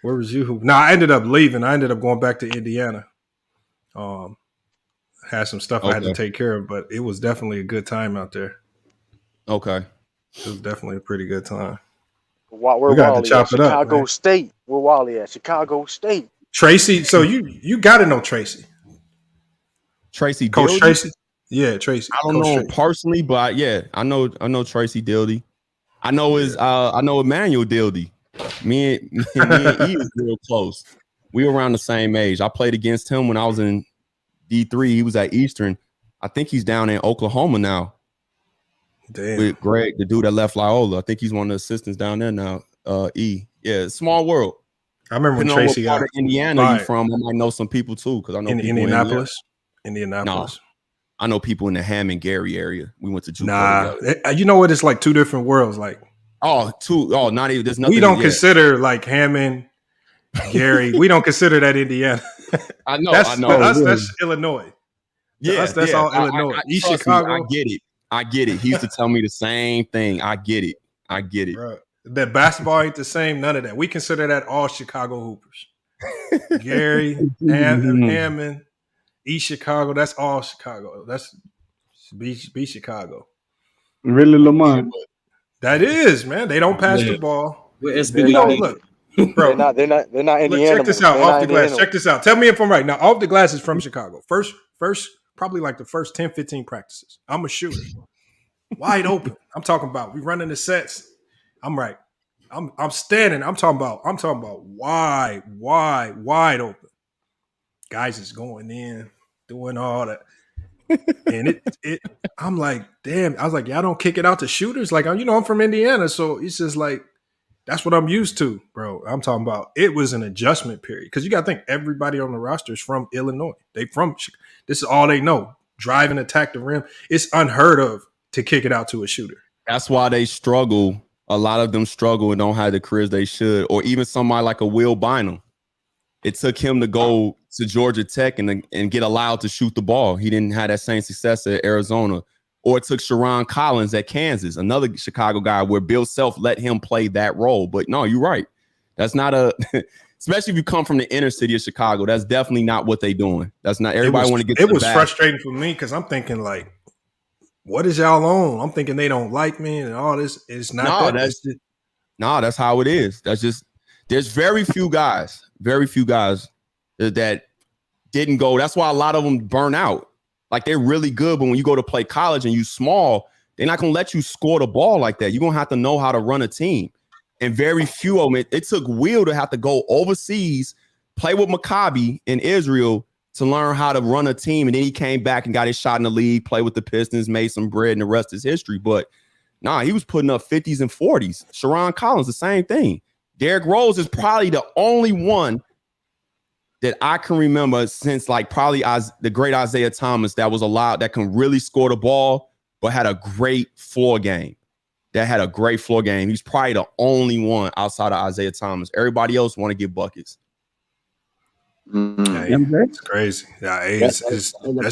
Where was you hooping? I ended up leaving. I ended up going back to Indiana. Had some stuff I had to take care of, but it was definitely a good time out there. Okay. It was definitely a pretty good time. Where Wally at? Chicago State. Where Wally at? Chicago State. Tracy. So you got to know Tracy. Tracy, Coach Dildy? Tracy. Yeah, Tracy. I don't know him personally, but yeah, I know Tracy Dildy. I know Emmanuel Dildy. Me and E was real close. We were around the same age. I played against him when I was in D3. He was at Eastern. I think he's down in Oklahoma now. Damn. with Greg, the dude that left Loyola. I think he's one of the assistants down there now. Yeah, small world. I remember when Depending on Tracy what part got of Indiana fired. you from. I might know some people too because I know in people Indianapolis. In Indianapolis. I know people in the Hammond Gary area. We went to JUCO together. You know what? It's like two different worlds. Like, not even. There's nothing. We don't consider like Hammond, Gary. We don't consider that Indiana. I know. That's Illinois. Yeah, that's all Illinois. East Chicago. I get it. He used to tell me the same thing. I get it. Bro, that basketball ain't the same. None of that. We consider that all Chicago Hoopers. Gary, Hammond, East Chicago. That's all Chicago. That's be Chicago. Really, Lamont. That is, man. They don't pass the ball. Look, bro. They're not Indiana. Check this out. Off the glass. Check this out. Tell me if I'm right. Now, Off the Glass is from Chicago. First, probably like the first 10, 15 practices. I'm a shooter. Wide open. I'm talking about we running the sets. I'm right. I'm standing. I'm talking about wide open. Guys is going in, doing all that. And I'm like, damn. I was like, y'all don't kick it out to shooters. Like, I'm from Indiana, so it's just like that's what I'm used to, bro. I'm talking about it was an adjustment period because you got to think everybody on the roster is from Illinois. They from this is all they know. Drive and attack the rim. It's unheard of to kick it out to a shooter. That's why they struggle. A lot of them struggle and don't have the careers they should, or even somebody like a Will Bynum. It took him to go to Georgia Tech and get allowed to shoot the ball. He didn't have that same success at Arizona. Or it took Sharon Collins at Kansas, another Chicago guy where Bill Self let him play that role. But no, you're right. That's not especially if you come from the inner city of Chicago, that's definitely not what they're doing. That's not everybody want to get to the bag. Frustrating for me because I'm thinking like, what is y'all on? I'm thinking they don't like me and all this. It's not that's how it is. That's just there's very few guys that didn't go. That's why a lot of them burn out. Like they're really good, but when you go to play college and you small, they're not gonna let you score the ball like that. You're gonna have to know how to run a team. And very few of them, it took Will to have to go overseas, play with Maccabi in Israel to learn how to run a team. And then he came back and got his shot in the league, played with the Pistons, made some bread, and the rest is history. But he was putting up 50s and 40s. Sharon Collins, the same thing. Derrick Rose is probably the only one that I can remember since like probably the great Isaiah Thomas that was allowed, that can really score the ball, but had a great floor game. He's probably the only one outside of Isaiah Thomas. Everybody else want to get buckets. It's crazy. That's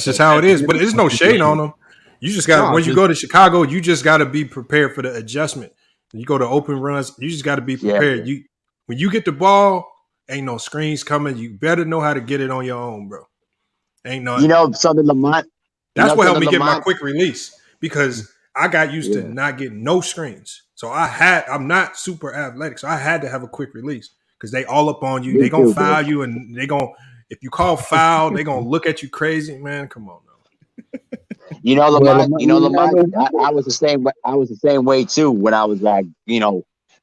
just how it is. But there's no shade on them. You just got when you go to Chicago, you just got to be prepared for the adjustment. When you go to open runs, you just got to be prepared. When you get the ball, ain't no screens coming. You better know how to get it on your own, bro. Ain't no. Something, Lamont. That's what helped me get my quick release because I got used to not getting no screens. So I'm not super athletic, so I had to have a quick release because they all up on you. They gonna foul you, and if you call foul, they gonna look at you crazy, man. Come on, Lamont. Lamont. I was the same. I was the same way too when I was like,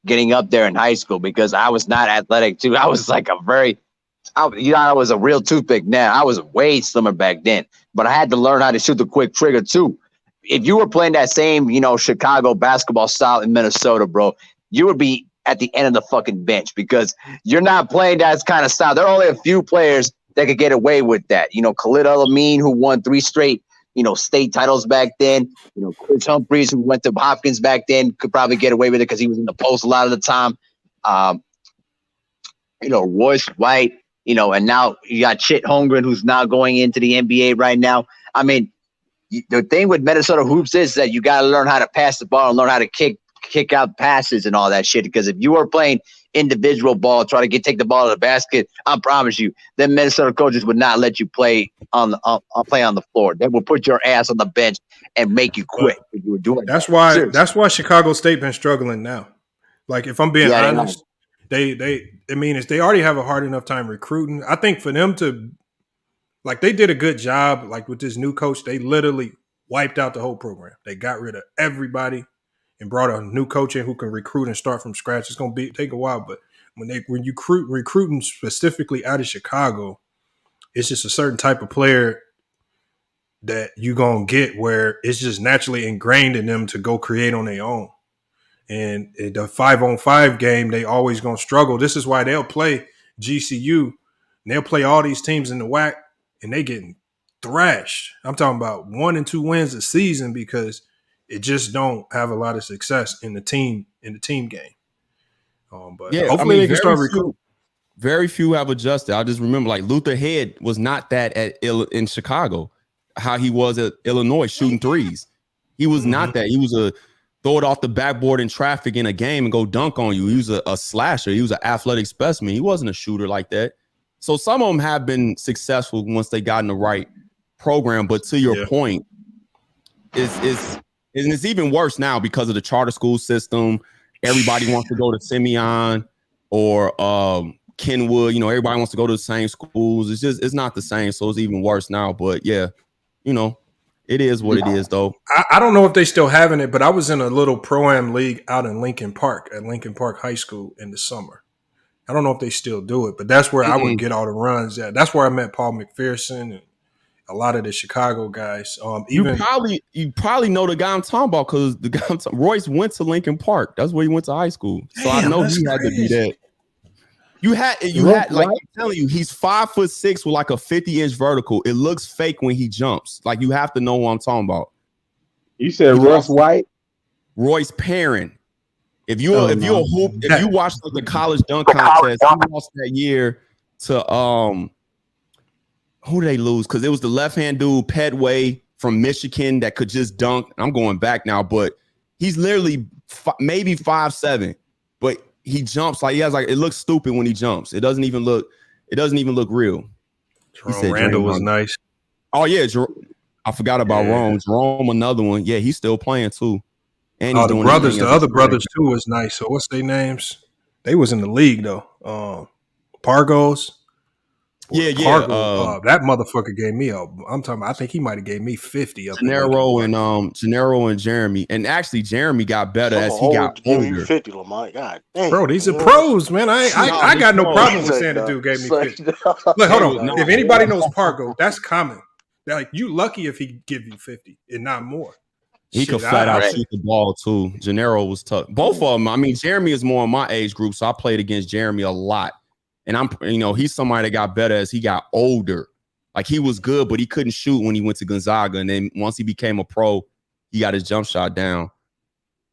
getting up there in high school because I was not athletic too. I was like I was a real toothpick now. I was way slimmer back then, but I had to learn how to shoot the quick trigger too. If you were playing that same, Chicago basketball style in Minnesota, bro, you would be at the end of the fucking bench because you're not playing that kind of style. There are only a few players that could get away with that. Khalid El-Amin, who won 3 straight, state titles back then. Chris Humphries, who went to Hopkins back then, could probably get away with it because he was in the post a lot of the time. Royce White, and now you got Chet Holmgren, who's now going into the NBA right now. I mean, the thing with Minnesota hoops is that you got to learn how to pass the ball and learn how to kick out passes and all that shit. Because if you are playing individual ball, try to take the ball to the basket, I promise you, then Minnesota coaches would not let you play on the floor. They will put your ass on the bench and make you quit. You were doing that's why Chicago State been struggling now. Like if I'm being honest, they already have a hard enough time recruiting. I think for them to they did a good job. Like with this new coach, they literally wiped out the whole program. They got rid of everybody and brought a new coach in who can recruit and start from scratch. It's going to take a while, but when you recruiting specifically out of Chicago, it's just a certain type of player that you're going to get where it's just naturally ingrained in them to go create on their own. And the 5-on-5 game, they always going to struggle. This is why they'll play GCU and they'll play all these teams in the WAC and they getting thrashed. I'm talking about 1 and 2 wins a season because it just don't have a lot of success in the team game. But hopefully they can start recruiting. Very few have adjusted. I just remember like Luther Head was not that in Chicago, how he was at Illinois shooting threes. He was not that. He was a throw it off the backboard in traffic in a game and go dunk on you. He was a slasher. He was an athletic specimen. He wasn't a shooter like that. So some of them have been successful once they got in the right program. But to your point, it's even worse now because of the charter school system. Everybody wants to go to Simeon or Kenwood. You know, everybody wants to go to the same schools. It's not the same. So it's even worse now. But yeah, you know, it is what it is, though. I don't know if they still having it, but I was in a little pro-am league out in Lincoln Park at Lincoln Park High School in the summer. I don't know if they still do it, but that's where I would get all the runs at. That's where I met Paul McPherson and a lot of the Chicago guys. You probably know the guy I'm talking about because the guy Royce went to Lincoln Park. That's where he went to high school. So damn, I know he had to be that. You had like I'm telling you, he's 5'6" with like a 50-inch vertical. It looks fake when he jumps. Like you have to know what I'm talking about. You said Royce White, Royce Perrin. If you watch like the college dunk contest, he lost that year to who did they lose? Because it was the left-hand dude, Petway from Michigan, that could just dunk. I'm going back now, but he's literally maybe 5'7", but he jumps like he has like it looks stupid when he jumps. It doesn't even look real. Jerome Randall was nice. Oh yeah, I forgot about Rome. Jerome, another one. Yeah, he's still playing too. And he's doing the other brothers too was nice. So what's their names? They was in the league though. Pargos. Pargo, that motherfucker gave me I think he might have gave me 50 of Gennaro and Jeremy. And actually Jeremy got better as he got older. 50, Lamont. God damn. Bro, these are pros, man. I got no problem with saying the dude gave me 50. Look, hold on. If anybody knows Pargo, that's common. They're like, you lucky if he give you 50 and not more. He could flat out shoot the ball too. Gennaro was tough. Both of them. I mean, Jeremy is more in my age group, so I played against Jeremy a lot. And he's somebody that got better as he got older. Like he was good, but he couldn't shoot when he went to Gonzaga. And then once he became a pro, he got his jump shot down.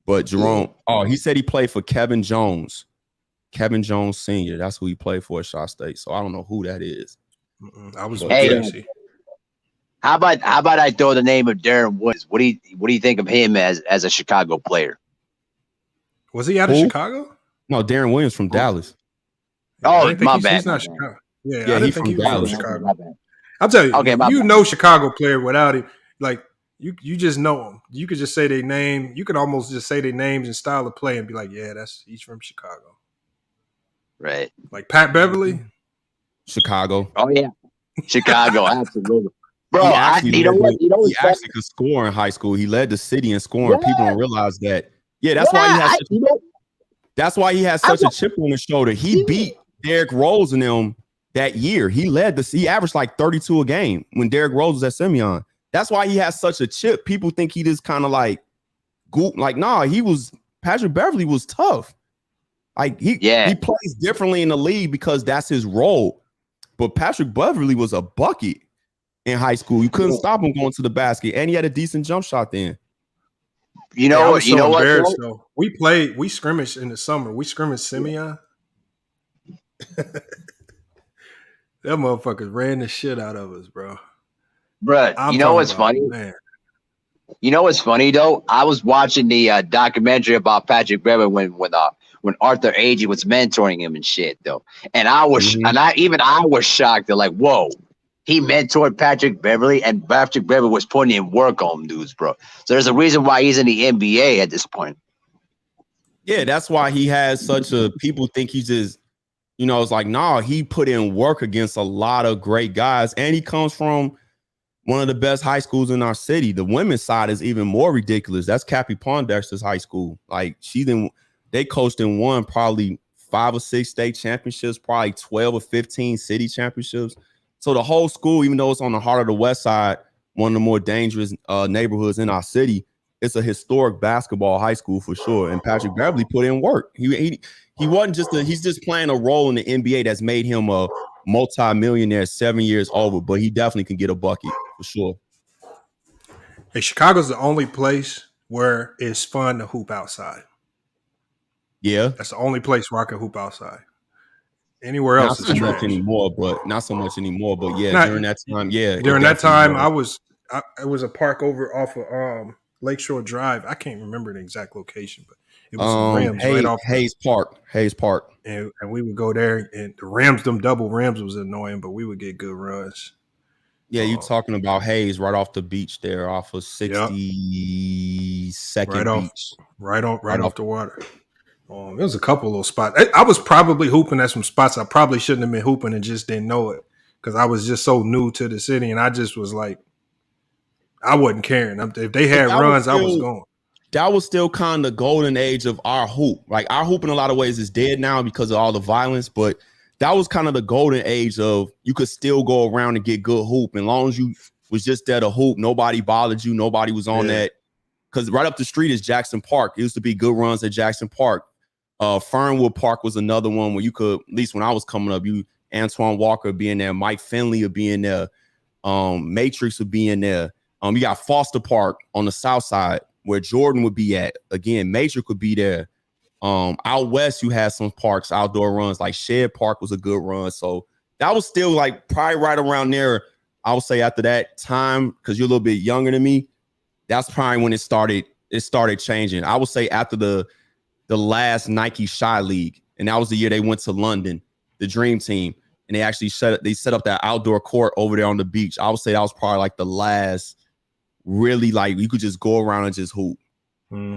But Jerome, he said he played for Kevin Jones Sr. That's who he played for at Shaw State. So I don't know who that is. I was How about I throw the name of Darren Woods? What do you think of him as a Chicago player? Was he out of Chicago? No, Darren Williams from Dallas. Oh, my bad. He's not Chicago. Yeah, he's from Dallas. Chicago. I'll tell you, know Chicago player without him. Like you just know them. You could just say their name. You could almost just say their names and style of play and be like, yeah, he's from Chicago. Right. Like Pat Beverly. Chicago. Oh yeah. Chicago, absolutely. Bro, he actually could score in high school. He led the city in scoring. Yeah. People don't realize that. Yeah, that's why he has that's why he has such a chip on his shoulder. He beat Derrick Rose and them that year. He averaged like 32 a game when Derrick Rose was at Simeon. That's why he has such a chip. People think he just kind of like goop. Like, nah, Patrick Beverly was tough. Like he plays differently in the league because that's his role. But Patrick Beverly was a bucket in high school. You couldn't stop him going to the basket, and he had a decent jump shot then. You know what? We scrimmaged in the summer. We scrimmaged Simeon. That motherfuckers ran the shit out of us, bro. Bruh, you know what's funny? Man. You know what's funny though? I was watching the documentary about Patrick Beverly when Arthur Agee was mentoring him and shit though, and I was I was shocked. They're like, whoa. He mentored Patrick Beverly, and Patrick Beverly was putting in work on dudes, bro. So there's a reason why he's in the NBA at this point. Yeah, that's why he has people think he's just, it's like, nah, he put in work against a lot of great guys, and he comes from one of the best high schools in our city. The women's side is even more ridiculous. That's Cappy Pondexter's high school. Like they coached and won probably 5 or 6 state championships, probably 12 or 15 city championships. So the whole school, even though it's on the heart of the West Side, one of the more dangerous neighborhoods in our city. It's a historic basketball high school for sure. And Patrick Beverly put in work. He wasn't just he's just playing a role in the NBA that's made him a multi-millionaire 7 years over, but he definitely can get a bucket for sure. Hey, Chicago's the only place where it's fun to hoop outside. Yeah. That's the only place where I can hoop outside. Anywhere else not so much anymore, but not so much anymore. But yeah, during that time, During that time, it was a park over off of Lakeshore Drive. I can't remember the exact location, but it was some rims right off Hayes Park. And we would go there, and the rims, them double rims was annoying, but we would get good runs. Yeah, you're talking about Hayes right off the beach there, off of 62nd Beach. Right off the water. There was a couple little spots. I was probably hooping at some spots I probably shouldn't have been hooping and just didn't know it because I was just so new to the city, and I just was like, I wasn't caring. If they had runs, I was going. That was still kind of the golden age of our hoop. Like our hoop in a lot of ways is dead now because of all the violence, but that was kind of the golden age of you could still go around and get good hoop. And as long as you was just there to hoop, nobody bothered you. Nobody was on that. Because right up the street is Jackson Park. It used to be good runs at Jackson Park. Fernwood Park was another one where you could, at least when I was coming up, Antoine Walker being there, Mike Finley would be in there, Matrix would be in there. You got Foster Park on the south side where Jordan would be at. Again, Matrix would be there. Out west, you had some parks, outdoor runs, like Shed Park was a good run. So that was still like probably right around there. I would say after that time, because you're a little bit younger than me, that's probably when it started changing. I would say after the last Nike Shy League, and that was the year they went to London, the Dream Team, and they actually set up that outdoor court over there on the beach. I would say that was probably like the last really like you could just go around and just hoop.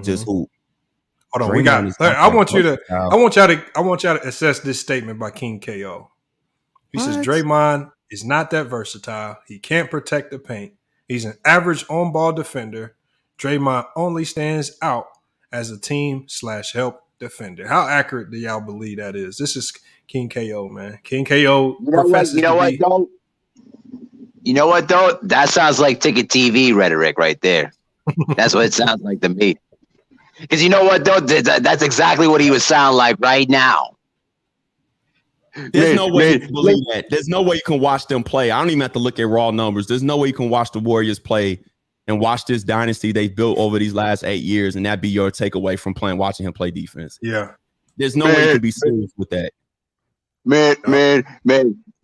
Just hoop. Hold on, I want y'all to assess this statement by King KO. He says Draymond is not that versatile. He can't protect the paint. He's an average on-ball defender. Draymond only stands out as a team/help defender. How accurate do y'all believe that is? This is King KO, man. King KO professes You know what though? That sounds like Ticket TV rhetoric right there. That's what it sounds like to me. Because you know what though? That's exactly what he would sound like right now. There's no way you can believe that. There's no way you can watch them play. I don't even have to look at raw numbers. There's no way you can watch the Warriors play and watch this dynasty they've built over these last 8 years, and that be your takeaway from watching him play defense. Yeah. There's no way you can be serious with that. Man,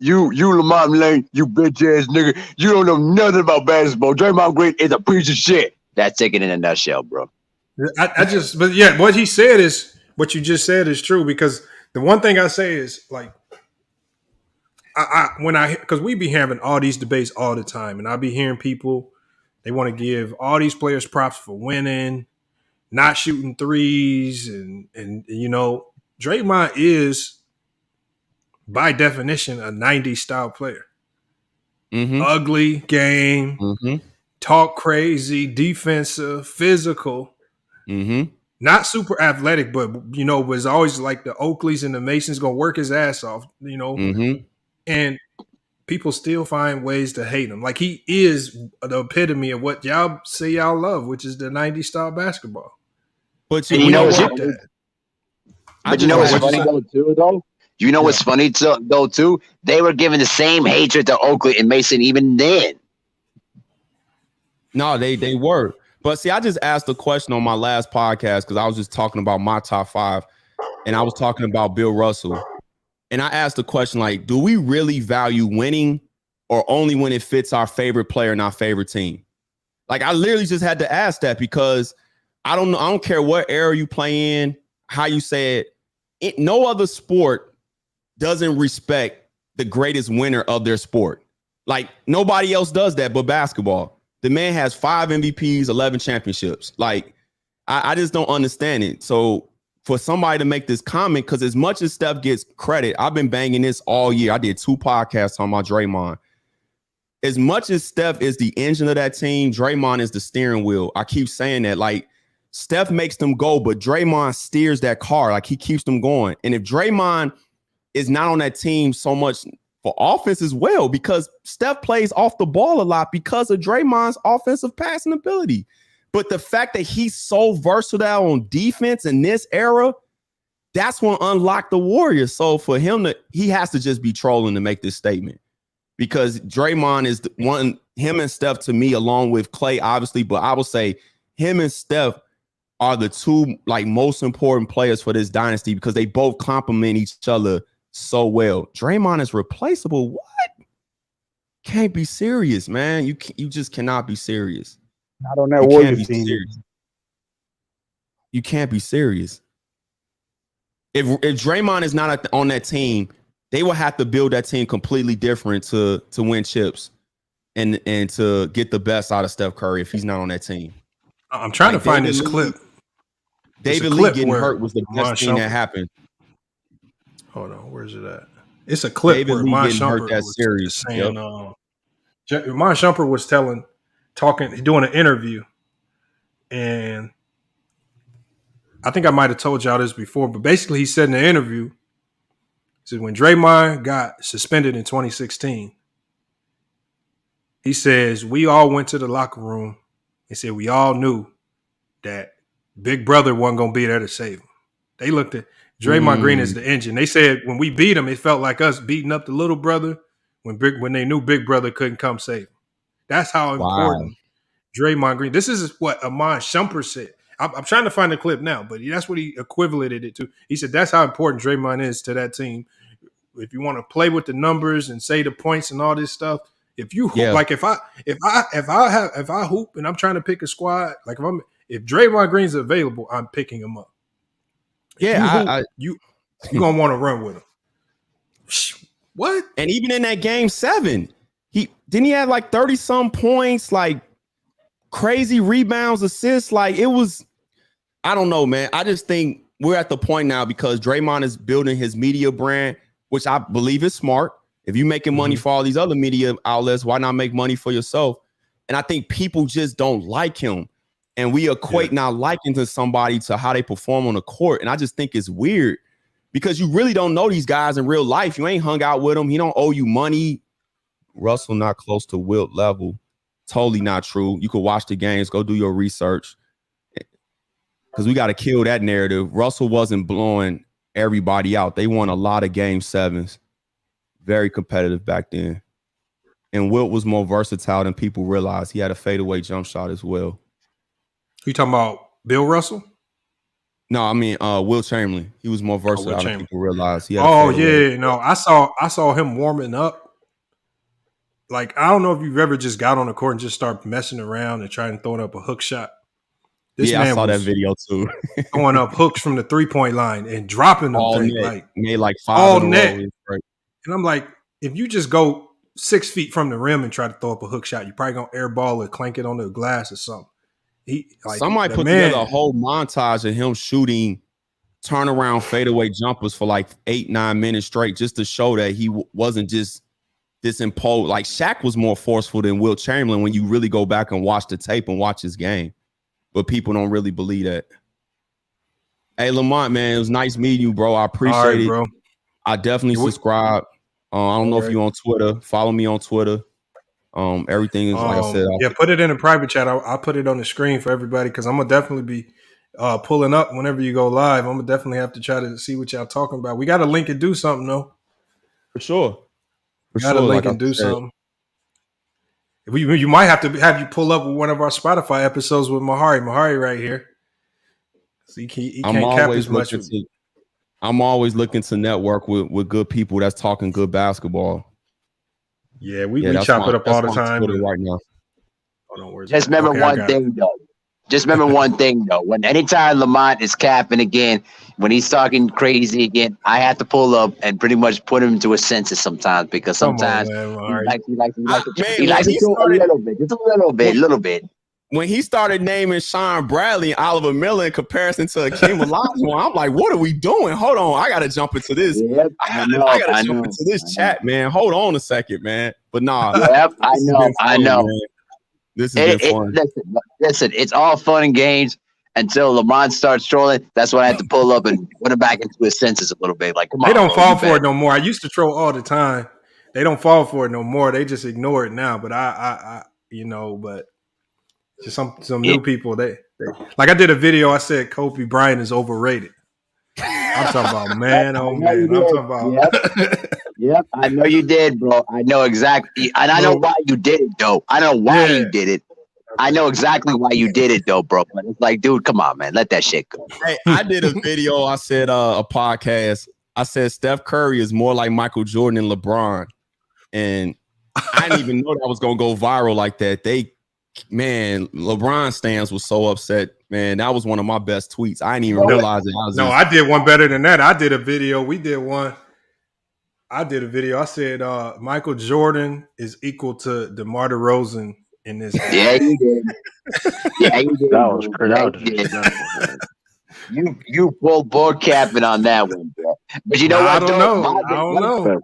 you Lamont Lane, you bitch ass nigga, you don't know nothing about basketball. Draymond Green is a piece of shit. That's taken in a nutshell, bro. What he said is what you just said is true, because the one thing I say is like, because we be having all these debates all the time, and I be hearing people, they want to give all these players props for winning, not shooting threes, and you know, Draymond is by definition a 90s style player. Ugly game, talk crazy, defensive, physical, not super athletic, but you know, was always like the Oakleys and the Masons gonna work his ass off, you know, and people still find ways to hate him. Like he is the epitome of what y'all say y'all love, which is the 90s style basketball. But you know what's funny though too though? You know what's funny though too? They were giving the same hatred to Oakley and Mason even then. No, they were. But see, I just asked a question on my last podcast because I was just talking about my top 5, and I was talking about Bill Russell. And I asked the question, like, do we really value winning or only when it fits our favorite player and our favorite team? Like, I literally just had to ask that because I don't know. I don't care what era you play in, how you say it. No other sport doesn't respect the greatest winner of their sport. Like, nobody else does that but basketball. The man has 5 MVPs, 11 championships. Like, I just don't understand it. So for somebody to make this comment, because as much as Steph gets credit, I've been banging this all year. I did 2 podcasts on my Draymond. As much as Steph is the engine of that team, Draymond is the steering wheel. I keep saying that. Like, Steph makes them go, but Draymond steers that car. Like, he keeps them going. And if Draymond is not on that team so much for offense as well, because Steph plays off the ball a lot because of Draymond's offensive passing ability. But the fact that he's so versatile on defense in this era, that's what unlocked the Warriors. So for him he has to just be trolling to make this statement, because Draymond is him and Steph to me, along with Klay, obviously, but I would say him and Steph are the two like most important players for this dynasty because they both complement each other so well. Draymond is replaceable. What? Can't be serious, man. You just cannot be serious. Not on that Warriors team. You can't be serious. If Draymond is not on that team, they will have to build that team completely different to win chips and to get the best out of Steph Curry if he's not on that team. I'm trying to find this clip. David Lee getting hurt was the best thing that happened. Hold on, where's it at? It's a clip David where Lee Mon getting Shumpert hurt that was series. saying, Mon Shumpert was doing an interview, and I think I might have told y'all this before, but basically he said in the interview, he said when Draymond got suspended in 2016, he says, we all went to the locker room and said we all knew that Big Brother wasn't going to be there to save him. They looked at Draymond Green as the engine. They said when we beat him, it felt like us beating up the little brother when they knew Big Brother couldn't come save him. That's how important Draymond Green. This is what Amon Shumpert said. I'm trying to find the clip now, but that's what he equivalented it to. He said that's how important Draymond is to that team. If you want to play with the numbers and say the points and all this stuff, if you hoop, like if I hoop and I'm trying to pick a squad, like if Draymond Green's available, I'm picking him up. You're gonna want to run with him. What? And even in that game 7, he have like 30-some points, like crazy rebounds, assists. Like it was, I don't know, man. I just think we're at the point now because Draymond is building his media brand, which I believe is smart. If you're making money for all these other media outlets, why not make money for yourself? And I think people just don't like him. And we equate not liking to somebody to how they perform on the court. And I just think it's weird because you really don't know these guys in real life. You ain't hung out with them. He don't owe you money. Russell not close to Wilt level. Totally not true. You could watch the games, go do your research. Because we got to kill that narrative. Russell wasn't blowing everybody out. They won a lot of game 7s. Very competitive back then. And Wilt was more versatile than people realize. He had a fadeaway jump shot as well. You talking about Bill Russell? No, I mean Wilt Chamberlain. He was more versatile than people realize. I saw him warming up. Like, I don't know if you've ever just got on the court and just start messing around and trying to throw up a hook shot. This man I saw that video too. Throwing up hooks from the 3-point line and dropping them all things, net. like made like 5 all in a net. row. And I'm like, if you just go 6 feet from the rim and try to throw up a hook shot, you're probably gonna airball or clank it on the glass or something. Somebody put together a whole montage of him shooting turnaround fadeaway jumpers for like 8-9 minutes straight, just to show that he wasn't just this imposed. Like Shaq was more forceful than Wilt Chamberlain when you really go back and watch the tape and watch his game. But people don't really believe that. Hey, Lamont, man, it was nice meeting you, bro. I appreciate it. Bro. I definitely subscribe. I don't know if you're on Twitter. Follow me on Twitter. Everything is like I said. Put it in a private chat. I'll put it on the screen for everybody because I'm gonna definitely be pulling up whenever you go live. I'm gonna definitely have to try to see what y'all talking about. We got to link and do something though. For sure. We got to link and do something. You might have to have you pull up with one of our Spotify episodes with Mahari right here. So he can't cap as much. I'm always looking to network with good people that's talking good basketball. Yeah, we chop it up all the time. Right now. Just remember one thing though. When anytime Lamont is capping again, when he's talking crazy again, I have to pull up and pretty much put him into a senses sometimes because sometimes he likes to do a little bit, just a little bit. When he started naming Sean Bradley and Oliver Miller in comparison to Hakeem Olajuwon, I'm like, what are we doing? Hold on, I gotta jump into this. Yep, I gotta jump into this chat, man. Hold on a second, man. But nah. Yep, I know. Man. This has been fun. Listen, it's all fun and games until Lamont starts trolling. That's when I have to pull up and put him back into his senses a little bit. Like, come on, they don't fall for it no more. I used to troll all the time. they don't fall for it no more. They just ignore it now. But I but just some new people. They like I did a video. I said Kobe Bryant is overrated. I'm talking about man. Oh man, I'm talking about. Yep, I know you did, bro. I know exactly, and I know why you did it, though. I know why you did it. I know exactly why you did it, though, bro. But it's like, dude, come on, man, let that shit go. Hey, I did a video. I said a podcast. I said Steph Curry is more like Michael Jordan and LeBron, and I didn't even know that was gonna go viral like that. LeBron stans was so upset. Man, that was one of my best tweets. I didn't even realize it. I did one better than that. I did a video. We did one. I did a video. I said Michael Jordan is equal to DeMar DeRozan in this. Yeah, you did. Yeah, you did. That was crazy. You pulled board capping on that one, bro. But you know what? I don't know.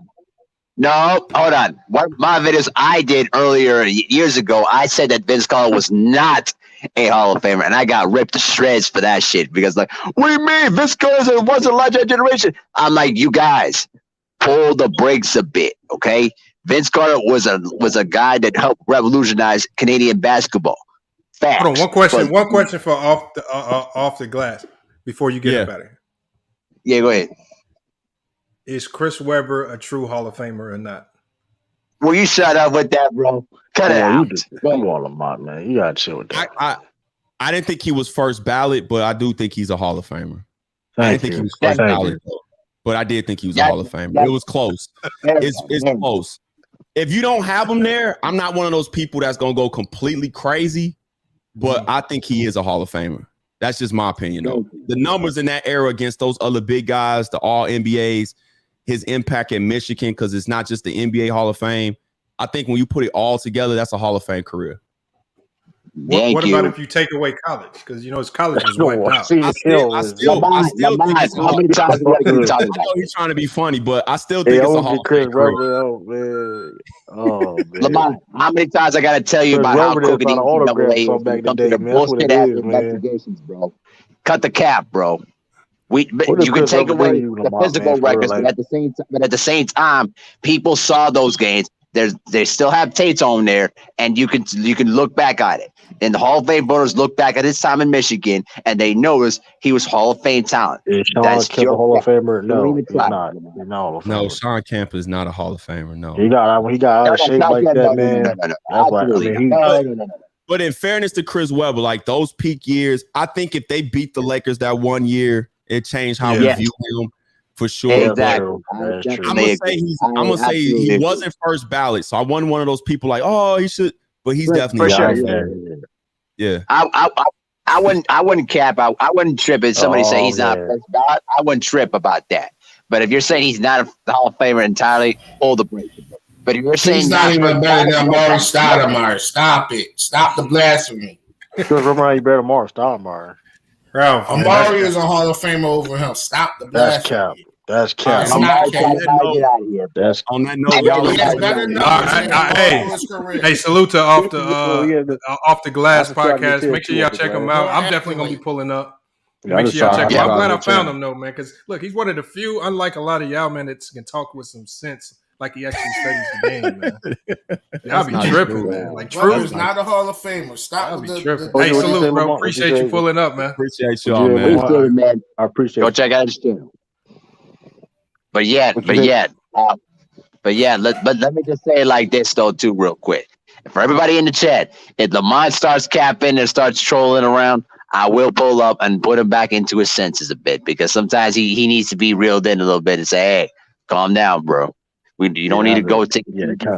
No, hold on. One of my videos I did earlier years ago, I said that Vince Carter was not a Hall of Famer, and I got ripped to shreds for that shit because, like, what do you mean? Vince Carter was a legendary generation. I'm like, you guys, pull the brakes a bit, okay? Vince Carter was a guy that helped revolutionize Canadian basketball. Facts. Hold on, one question for off the glass before you get up out of here. Yeah, go ahead. Is Chris Webber a true Hall of Famer or not? Will you shut up with that, bro? Cut it out. You all Lamont, man. You gotta chill with that. I didn't think he was first ballot, but I do think he's a Hall of Famer. I didn't think he was first ballot, though, but I did think he was a Hall of Famer. It was close. It's close. If you don't have him there, I'm not one of those people that's gonna go completely crazy, but I think he is a Hall of Famer. That's just my opinion, though. The numbers in that era against those other big guys, the all NBAs, his impact at Michigan, because it's not just the NBA Hall of Fame. I think when you put it all together, that's a Hall of Fame career. What about if you take away college? Because his college was wiped out. I still think it's a Hall of Fame. I know he's trying to be funny, but I still think it's a Hall of Fame career. Lamont, how many times I gotta tell you about how cooking bullshit ass investigations, bro? Cut the cap, bro. You can take away the physical records, but at the same time, people saw those games. They still have tapes on there, and you can look back at it. And the Hall of Fame voters look back at his time in Michigan, and they notice he was Hall of Fame talent. Is Sean Kemp a Hall of Famer? No, he's not. No, Sean Kemp is not a Hall of Famer. No, he got out of shape like that, man. But in fairness to Chris Webber, like those peak years, I think if they beat the Lakers that one year, it changed how we view him. For sure. Exactly. I'm gonna say he wasn't first ballot, so I wasn't one of those people like, oh, he should, but he's definitely Yeah. I wouldn't cap. I wouldn't trip if somebody say he's not first ballot. I wouldn't trip about that. But if you're saying he's not a Hall of Famer entirely, pull the brakes. But if you're saying he's not even better than Amari Stoudemire, stop it. Stop the blasphemy. Because Amari better than Amari Stoudemire. Amari is a Hall of Famer over him. Stop the blasphemy. That's cap. Get out of here. That's on that note, y'all. Hey, salute to off the glass podcast. Make sure y'all check him out. I'm definitely gonna be pulling up. Make sure y'all check him out. I'm glad I found him though, man. Because look, he's one of the few, unlike a lot of y'all, man, that can talk with some sense. Like he actually studies the game, man. Y'all be tripping, man. Like true. He's not a Hall of Famer. Stop the Hey, salute, bro. Appreciate you pulling up, man. Appreciate y'all, man. I appreciate it. Go check out his channel. But let me just say it like this though, too, real quick. For everybody in the chat, if Lamont starts capping and starts trolling around, I will pull up and put him back into his senses a bit, because sometimes he needs to be reeled in a little bit and say, hey, calm down, bro. You don't need to go take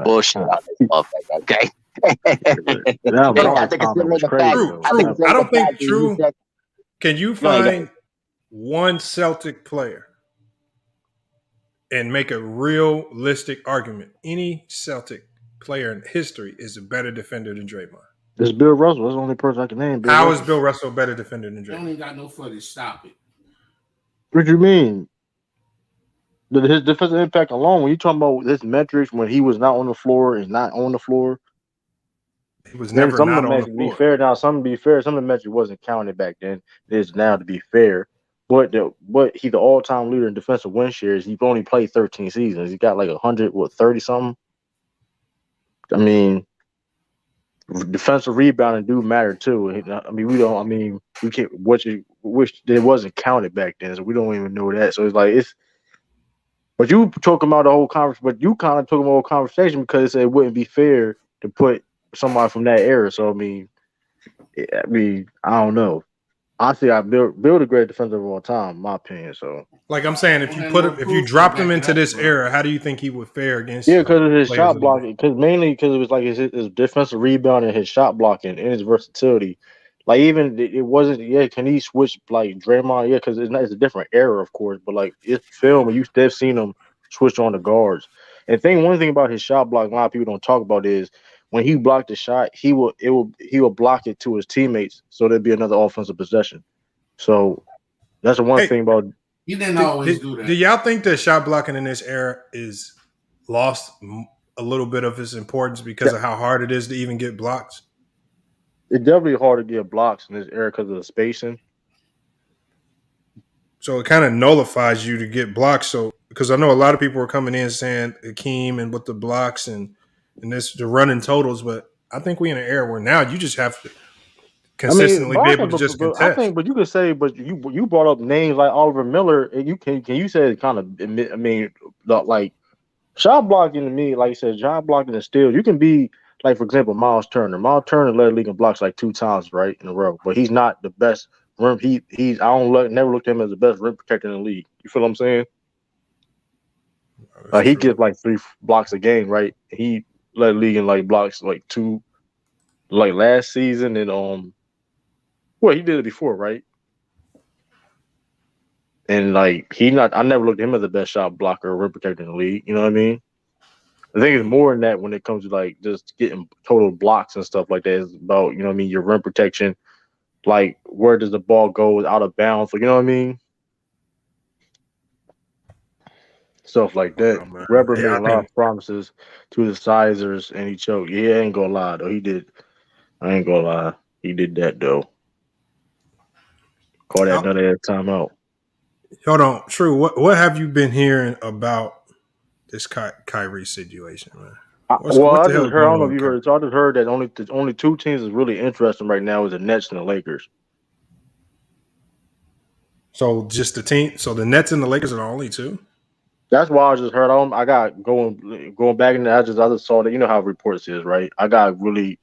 bullshit out this motherfucker, okay? I don't think true. Can you find one Celtic player and make a realistic argument? Any Celtic player in history is a better defender than Draymond. This is Bill Russell. That's the only person I can name. How is Bill Russell a better defender than Draymond? He only got no footage. Stop it. What do you mean? His defensive impact alone, when you talking about his metrics when he was not on the floor and not on the floor, he was never not on the floor. Be fair now. Some of the metrics wasn't counted back then. It is now, to be fair. But he's the all-time leader in defensive win shares. He's only played 13 seasons. He got like 130 something. I mean, defensive rebounding do matter too. I mean, we can't. Which it wasn't counted back then, so we don't even know that. So it's like it's. But you talking about the whole conversation, but you kind of took the whole conversation because it wouldn't be fair to put somebody from that era. So I mean, I don't know. Honestly, Bill the great defender of all time, in my opinion. So, like I'm saying, if you dropped him into this era, how do you think he would fare against? Yeah, because of his shot blocking. Mainly because it was like his defensive rebound and his shot blocking and his versatility. Like even it wasn't. Yeah, can he switch like Draymond? Yeah, because it's a different era, of course. But like it's film, and you've seen him switch on the guards. And one thing about his shot block, a lot of people don't talk about is when he blocked the shot, he will block it to his teammates, so there'd be another offensive possession. So that's the one thing about. He didn't always do that. Do y'all think that shot blocking in this era is lost a little bit of its importance because of how hard it is to even get blocks? It's definitely hard to get blocks in this era because of the spacing. So it kind of nullifies you to get blocks. So because I know a lot of people are coming in saying Hakeem and with the blocks and the running totals, but I think we're in an era where now you just have to consistently be able to just contest. I think, but you could say, but you brought up names like Oliver Miller, and can you say it kind of? I mean, like shot blocking to me, like you said, shot blocking and steals. You can be like, for example, Miles Turner. Miles Turner led the league in blocks like 2 times right in a row, but he's not the best rim. Never looked at him as the best rim protector in the league. You feel what I'm saying? He gets like 3 blocks a game, right? He led the league in like blocks like 2, like last season and well, he did it before, right? And like I never looked at him as the best shot blocker or rim protector in the league. You know what I mean? I think it's more than that when it comes to like just getting total blocks and stuff like that. It's about, you know what I mean, your rim protection, like where does the ball go out of bounds, like, you know what I mean? Stuff like that. Weber made a lot of promises to the Sizers and he choked. Yeah, I ain't gonna lie though. He did. I ain't gonna lie. He did that though. Call that another timeout. Hold on, True. What have you been hearing about this Kyrie situation, man? I just heard. I don't know if you heard. So I just heard that only 2 teams is really interesting right now is the Nets and the Lakers. So just the team. So the Nets and the Lakers are the only 2. That's why I just heard. I got going back in. I just saw that. You know how reports is, right? I got really.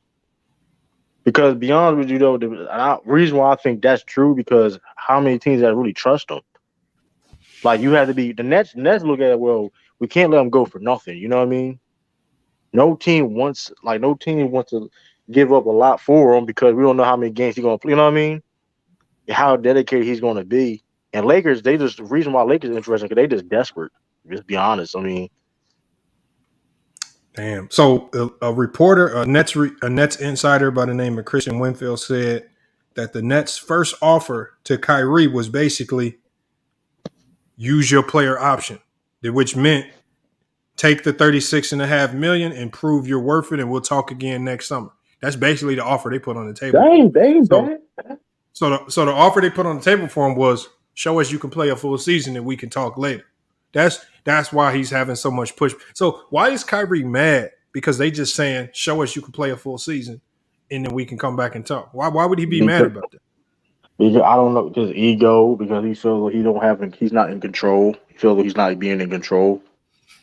Because be honest with you, though, the reason why I think that's true because how many teams that really trust them? Like you have to be the Nets look at it. Well, we can't let them go for nothing. You know what I mean? No team wants to give up a lot for him because we don't know how many games he's gonna play. You know what I mean? How dedicated he's gonna be. And Lakers, the reason why Lakers are interesting because they just desperate. Just be honest. I mean. Damn. So a reporter, a Nets insider by the name of Christian Winfield said that the Nets' first offer to Kyrie was basically use your player option, which meant take the $36.5 million and prove you're worth it, and we'll talk again next summer. That's basically the offer they put on the table. So the offer they put on the table for him was show us you can play a full season and we can talk later. That's why he's having so much push. So why is Kyrie mad? Because they just saying, show us you can play a full season and then we can come back and talk. Why would he be mad about that? Because I don't know, because ego, because he feels like he's not in control. He feels like he's not being in control.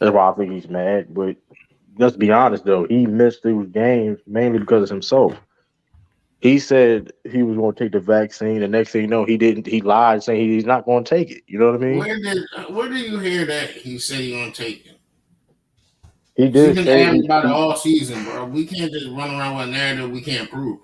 That's why I think he's mad. But let's be honest though, he missed those games mainly because of himself. He said he was going to take the vaccine. The next thing you know, he didn't. He lied, saying he's not going to take it. You know what I mean? Where did you hear that he said he's going to take it? He did. He's been adamant about it all season, bro. We can't just run around with a narrative we can't prove.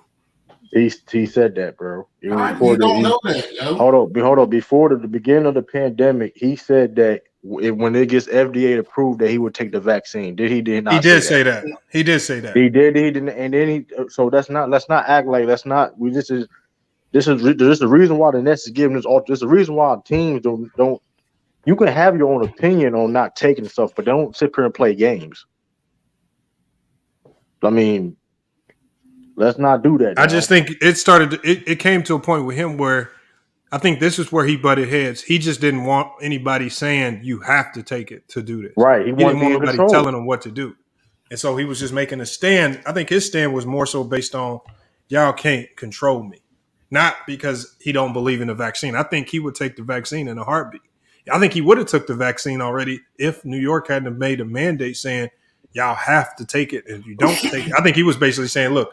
He said that, bro. You don't know that, yo. Hold on. Before the beginning of the pandemic, he said that when it gets FDA approved, that he would take the vaccine. He did not. He did say that. He did say that. He did. He didn't. And then so let's not act like that's not. This is the reason why the Nets is giving this. This is the reason why teams don't. You can have your own opinion on not taking stuff, but don't sit here and play games. I mean, let's not do that. I just think it came to a point with him where I think this is where he butted heads. He just didn't want anybody saying you have to take it to do this. Right. He didn't want anybody telling him what to do. And so he was just making a stand. I think his stand was more so based on y'all can't control me. Not because he don't believe in the vaccine. I think he would take the vaccine in a heartbeat. I think he would have took the vaccine already if New York hadn't made a mandate saying y'all have to take it. If you don't take it, I think he was basically saying, look,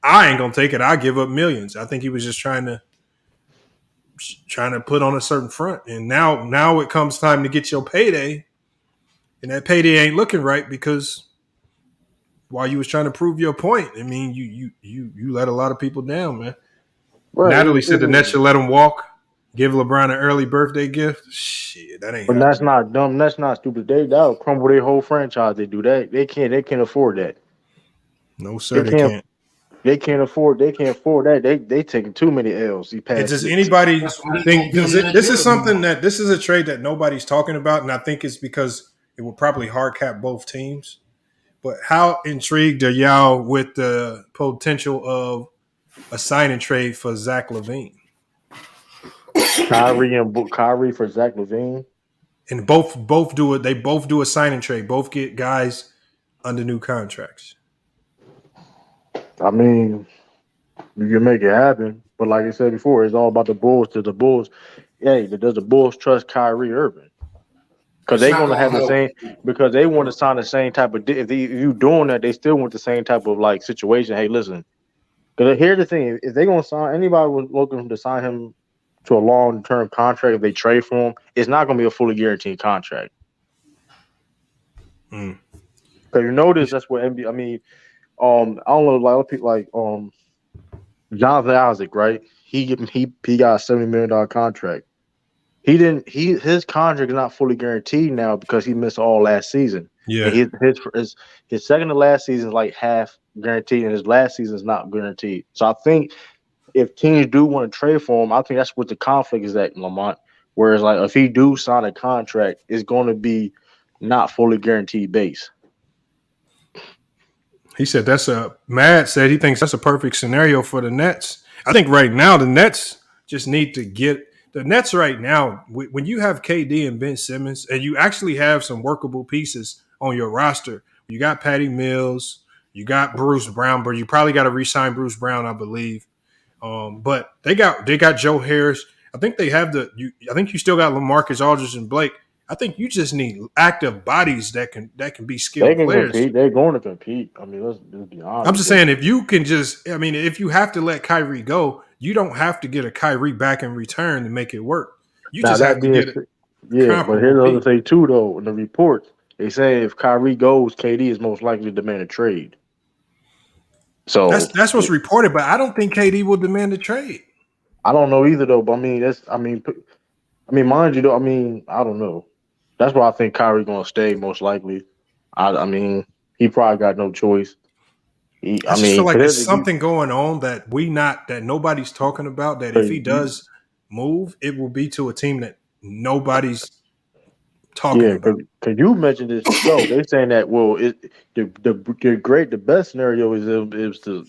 I ain't gonna take it. I give up millions. I think he was just trying to put on a certain front. And now it comes time to get your payday, and that payday ain't looking right because while you was trying to prove your point, I mean, you let a lot of people down, man. Right. Natalie said the Nets should let him walk. Give LeBron an early birthday gift. Shit, that ain't. But that's not dumb. That's not stupid. That'll crumble their whole franchise. They do that. They can't afford that. No, sir, they can't. They can't afford that. They taking too many L's. Does anybody think this is something that this is a trade that nobody's talking about, and I think it's because it will probably hard cap both teams. But how intrigued are y'all with the potential of a sign and trade for Zach LaVine? Kyrie for Zach LaVine, and both do it. They both do a sign and trade. Both get guys under new contracts. I mean, you can make it happen, but like I said before, it's all about the Bulls. Does the Bulls trust Kyrie Irving? Because they're going to have the same. Because they want to sign the same type of. If you doing that, they still want the same type of like situation. Hey, listen. Because here's the thing: if they're going to sign anybody was looking to sign him to a long-term contract, if they trade for him, it's not going to be a fully guaranteed contract. Because you notice that's what NBA. I mean, I don't know, like people like Jonathan Isaac, right? He got a $70 million contract. His contract is not fully guaranteed now because he missed all last season. Yeah, and his second to last season is like half guaranteed, and his last season is not guaranteed. So I think if teams do want to trade for him, I think that's what the conflict is at, Lamont. Whereas, like, if he do sign a contract, it's going to be not fully guaranteed base. He said Matt said he thinks that's a perfect scenario for the Nets. I think right now the Nets just need to get the Nets right now. When you have KD and Ben Simmons, and you actually have some workable pieces on your roster, you got Patty Mills, you got Bruce Brown, but you probably got to re-sign Bruce Brown, I believe. But they got Joe Harris. I think they have I think you still got LaMarcus Aldridge and Blake. I think you just need active bodies that can be skilled players. Compete. They're going to compete. I mean, let's be honest. I'm just saying, if you have to let Kyrie go, you don't have to get a Kyrie back in return to make it work. You just have to get it. Yeah, but here's the other thing too, though. In the reports, they say if Kyrie goes, KD is most likely to demand a trade. So that's what's reported, but I don't think KD will demand a trade. I don't know either, though. But I mean, mind you, though. I mean, I don't know. That's why I think Kyrie gonna stay most likely. I mean, he probably got no choice. I just feel like there's something going on that nobody's talking about. That if he does move, it will be to a team that nobody's talking about. Because you mentioned this show. They're saying that the best scenario is to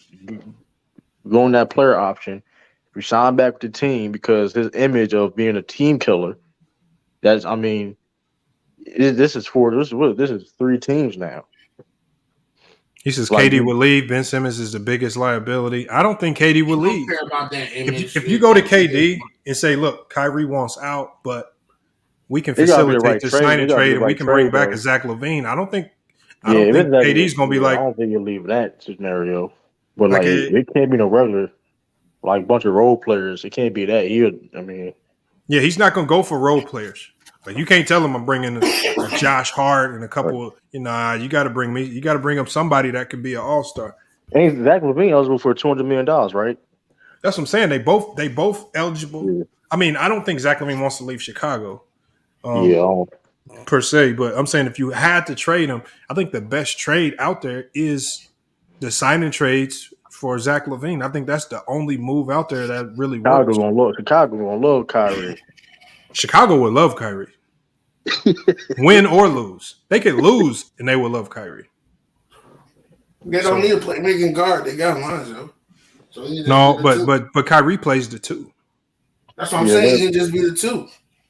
go on that player option, resign back with the team because his image of being a team killer. This is 3 teams now. He says KD will leave. Ben Simmons is the biggest liability. I don't think KD will leave. Care about that image. If you go to KD and say, look, Kyrie wants out, but we can facilitate the sign and trade, and we can bring back a Zach LaVine. I don't think KD's going to be like. I don't think he'll leave that scenario. But it can't be no regular, like bunch of role players. It can't be that. Yeah, he's not going to go for role players. Like, you can't tell him I'm bringing a Josh Hart and a couple of, you got to bring me. You got to bring up somebody that can be an all-star. Ain't Zach LaVine eligible for $200 million, right? That's what I'm saying. They both eligible. Yeah. I mean, I don't think Zach LaVine wants to leave Chicago. Per se, but I'm saying if you had to trade him, I think the best trade out there is the signing trades for Zach LaVine. I think that's the only move out there that really works. Chicago gonna love Kyrie. Chicago would love Kyrie. Win or lose. They could lose and they would love Kyrie. They don't need a playmaking guard. They got Lonzo. But Kyrie plays the 2. That's what I'm saying. He can just be the 2.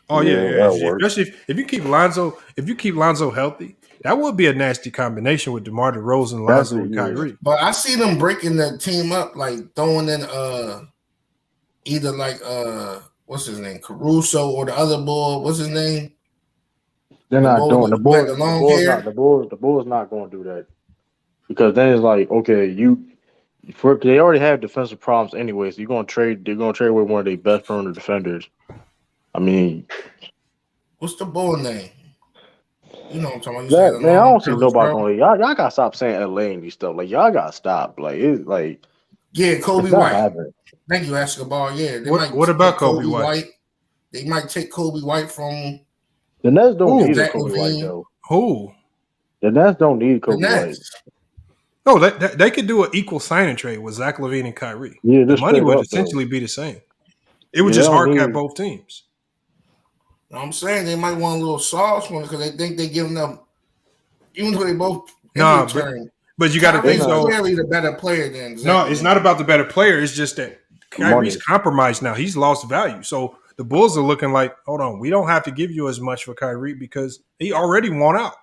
Oh yeah. Especially if you keep Lonzo healthy, That would be a nasty combination with DeMar DeRozan, Lonzo, and Kyrie. But I see them breaking the team up, like throwing in either like what's his name, Caruso, or the other boy, what's his name? They're not doing the Bulls. The Bulls not going to do that because then it's like, okay, they already have defensive problems anyway. So you're going to trade. They're going to trade with one of their best perimeter defenders. I mean, what's the bull name? You know what I'm talking about? Man, I don't see nobody going. Y'all gotta stop saying LA and these stuff. Like y'all gotta stop. Like it's like Kobe White. Thank you, Escobar. Yeah. What about Kobe White? They might take Kobe White from the Nets. Don't need Kobe White though. Who? The Nets don't need Kobe White. No, they could do an equal signing trade with Zach LaVine and Kyrie. Yeah, the money would essentially be the same. It would just hard cap both teams. I'm saying they might want a little sauce one because they think they're giving them, even though they both. But you got to think though. Clearly, the better player than Zach. No, it's not about the better player. It's just that Kyrie's compromised now. He's lost value. So the Bulls are looking like, hold on, we don't have to give you as much for Kyrie because he already won out.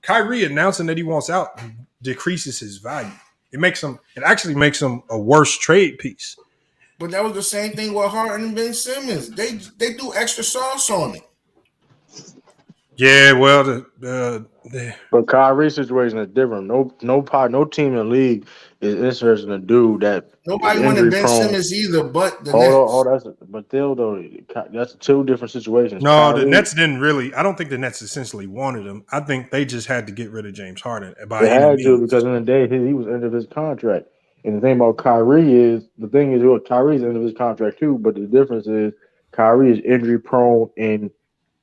Kyrie announcing that he wants out decreases his value. It actually makes him a worse trade piece. But that was the same thing with Harden and Ben Simmons. They do extra sauce on it. Yeah, well, but Kyrie's situation is different. No team in the league is interested in a dude that nobody wanted Ben Simmons either. But the Nets. That's two different situations. No, Kyrie, the Nets didn't really. I don't think the Nets essentially wanted him. I think they just had to get rid of James Harden. They had to because in the day he was end of his contract. And the thing about Kyrie is, Kyrie's end of his contract too, but the difference is Kyrie is injury prone and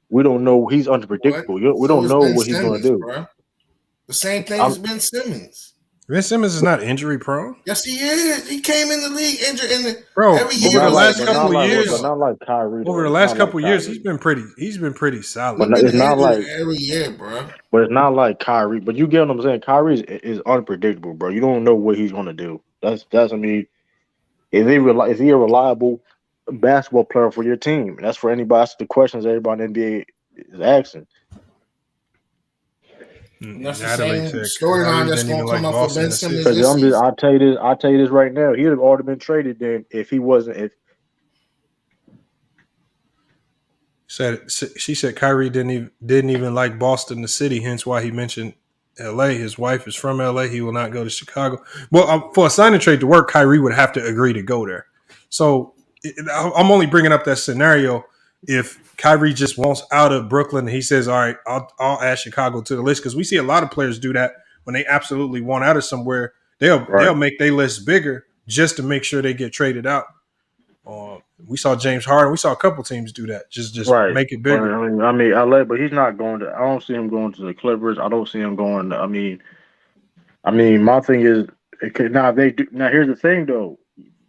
we don't know. He's unpredictable. We don't know what he's going to do. Bro. The same thing as Ben Simmons. Ben Simmons is not injury prone. Yes, he is. He came in the league injured every year. Over the last couple of years, but not like Kyrie. Over the last couple of years, he's been pretty solid. But it's not like every year, bro. But it's not like Kyrie. But you get what I'm saying. Kyrie is unpredictable, bro. You don't know what he's going to do. That's I mean, is he a reliable basketball player for your team? That's for anybody. That's the questions everybody in the NBA is asking. That's the same storyline that's going to come up for Ben Simmons. I'll tell you this right now. He'd have already been traded then if he wasn't. She said Kyrie didn't even like Boston, the city. Hence why he mentioned L.A. His wife is from L.A. He will not go to Chicago. Well, for a signing trade to work, Kyrie would have to agree to go there. So I'm only bringing up that scenario if Kyrie just wants out of Brooklyn and he says, all right, I'll add Chicago to the list, because we see a lot of players do that when they absolutely want out of somewhere. They'll make their list bigger just to make sure they get traded out. We saw James Harden. We saw a couple teams do that. Just make it bigger. I mean, LA, but he's not going to. I don't see him going to the Clippers. I don't see him going to. I mean, my thing is now they do. Now here's the thing though,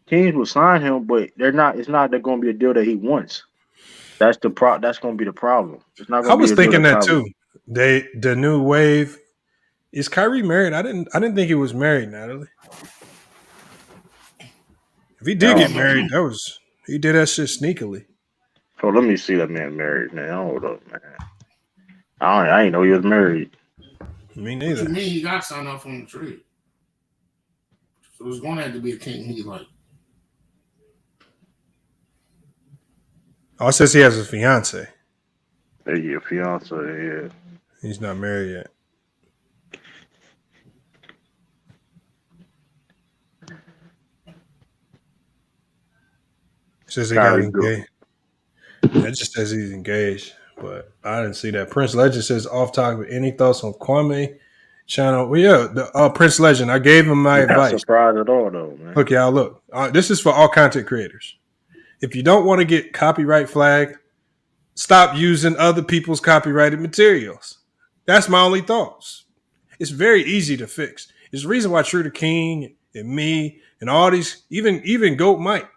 teams will sign him, but they're not. It's not going to be a deal that he wants. That's the That's going to be the problem. It's not. I was thinking that too. The new wave. Is Kyrie married? I didn't think he was married, Natalie. If he did get married, he did that shit sneakily. So let me see that man married, man. Hold up, man. I didn't know he was married. Me neither. To me, he got signed off on the trade. So it's going to have to be a team he like. Oh, it says he has a fiance. Yeah, fiance, yeah. He's not married yet. Says he got engaged. That just says he's engaged, but I didn't see that. Prince Legend says off topic. Any thoughts on Kwame channel? Well, yeah, the Prince Legend. I gave him my advice. Not surprised at all, though, man. Look, y'all, look. This is for all content creators. If you don't want to get copyright flagged, stop using other people's copyrighted materials. That's my only thoughts. It's very easy to fix. It's the reason why True the King and me and all these, even Goat Mike.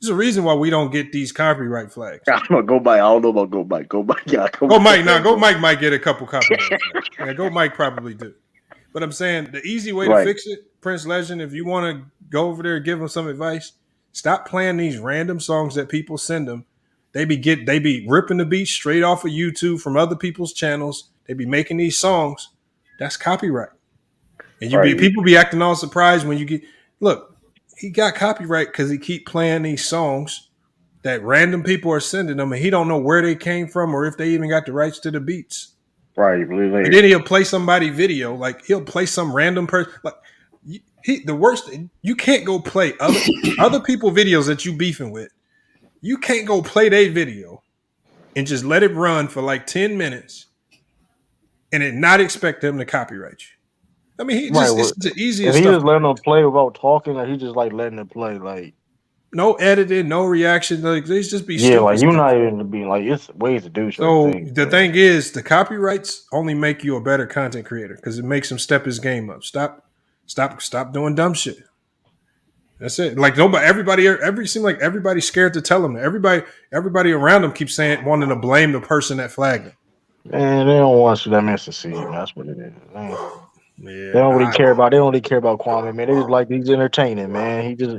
There's a reason why we don't get these copyright flags. I'm gonna go Mike. I don't know about Go Mike. Go Mike. Yeah, Go Mike. Now, Go Mike might get a couple copyright flags. Yeah, Go Mike probably do. But I'm saying the easy way to fix it, Prince Legend, if you want to go over there and give them some advice, stop playing these random songs that people send them. They be ripping the beats straight off of YouTube from other people's channels. they be making these songs. That's copyright. And people be acting all surprised when you get look. He got copyright because he keep playing these songs that random people are sending him, and he don't know where they came from or if they even got the rights to the beats. Right. And then he'll play somebody video, like he'll play some random person. Like the worst, you can't go play other people videos that you beefing with. You can't go play their video and just let it run for like 10 minutes and it not expect them to copyright you. I mean, it's the easiest stuff. He just letting them play without talking, like he just like letting it play, like no editing, no reaction. Like they just be stupid like you're not even being like it's ways to do. So the thing is, the copyrights only make you a better content creator because it makes him step his game up. Stop doing dumb shit. That's it. Like seems like everybody's scared to tell him. Everybody around him keeps wanting to blame the person that flagged him. Man, they don't want that man to succeed. That's what it is. Man. Yeah, they don't really care about. They don't really care about Kwame, man. They just like he's entertaining, man. He just.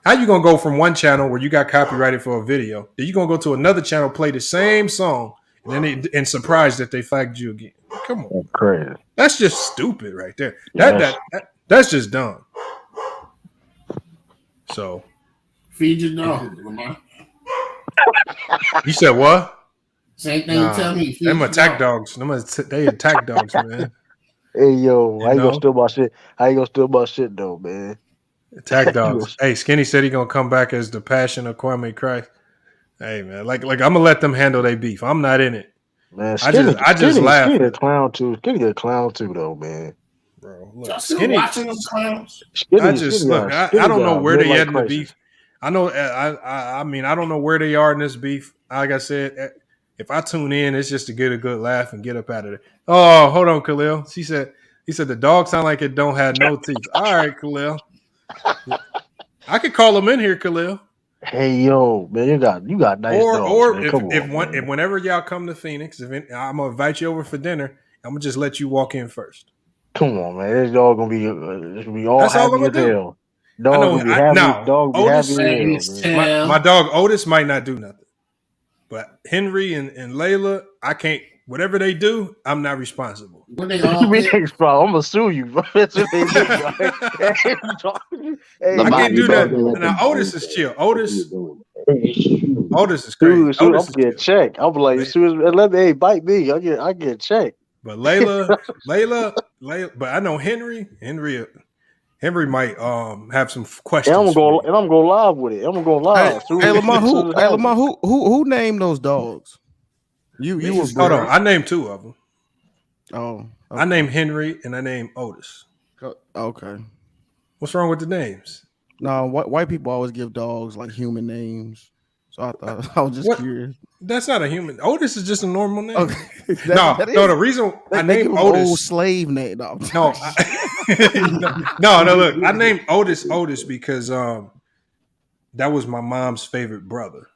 How you gonna go from one channel where you got copyrighted for a video, then you gonna go to another channel, play the same song, and then and surprised that they flagged you again? Come on, that's crazy. That's just stupid right there. That's just dumb. So, feed your dog, Lamar. You said what? Same thing you tell me. Them attack dogs. They attack dogs, man. Hey yo, how you gonna steal my shit? How you gonna steal my shit though, man? Attack dogs. Hey, Skinny said he gonna come back as the passion of Kwame Christ. Hey man, like I'm gonna let them handle their beef. I'm not in it. Man, Skinny, I just laugh. Skinny a clown too. Skinny a clown too though, man. Bro, look, Skinny. Watching them clowns? I don't know where they at in the beef. I know. I mean, I don't know where they are in this beef. Like I said, if I tune in, it's just to get a good laugh and get up out of there. Oh, hold on, Khalil. He said the dog sound like it don't have no teeth. All right, Khalil. I could call him in here, Khalil. Hey yo, man, you got nice dogs. Or man. if whenever y'all come to Phoenix, I'm gonna invite you over for dinner. I'm gonna just let you walk in first. Come on, man. This dog gonna be all That's happy all as hell. Dog be happy. Dog be Otis, happy as hell. My dog Otis might not do nothing, but Henry and Layla, I can't. Whatever they do, I'm not responsible. What they all I'm gonna sue you, bro. That's what they do. I can't do that. Now Otis is chill. Otis is crazy. I'm gonna get checked. I'm like, as soon as let me bite me, I get checked. But Layla, but I know Henry might have some questions. And I'm gonna go live with it. I'm gonna go live. Hey Lamar, who named those dogs? You hold on. I named two of them. Oh, okay. I named Henry and I named Otis. Okay. What's wrong with the names? No, white people always give dogs like human names. So I was just curious. That's not a human. Otis is just a normal name. Okay. The reason I named Otis, old slave name. No, no, look, I named Otis because that was my mom's favorite brother.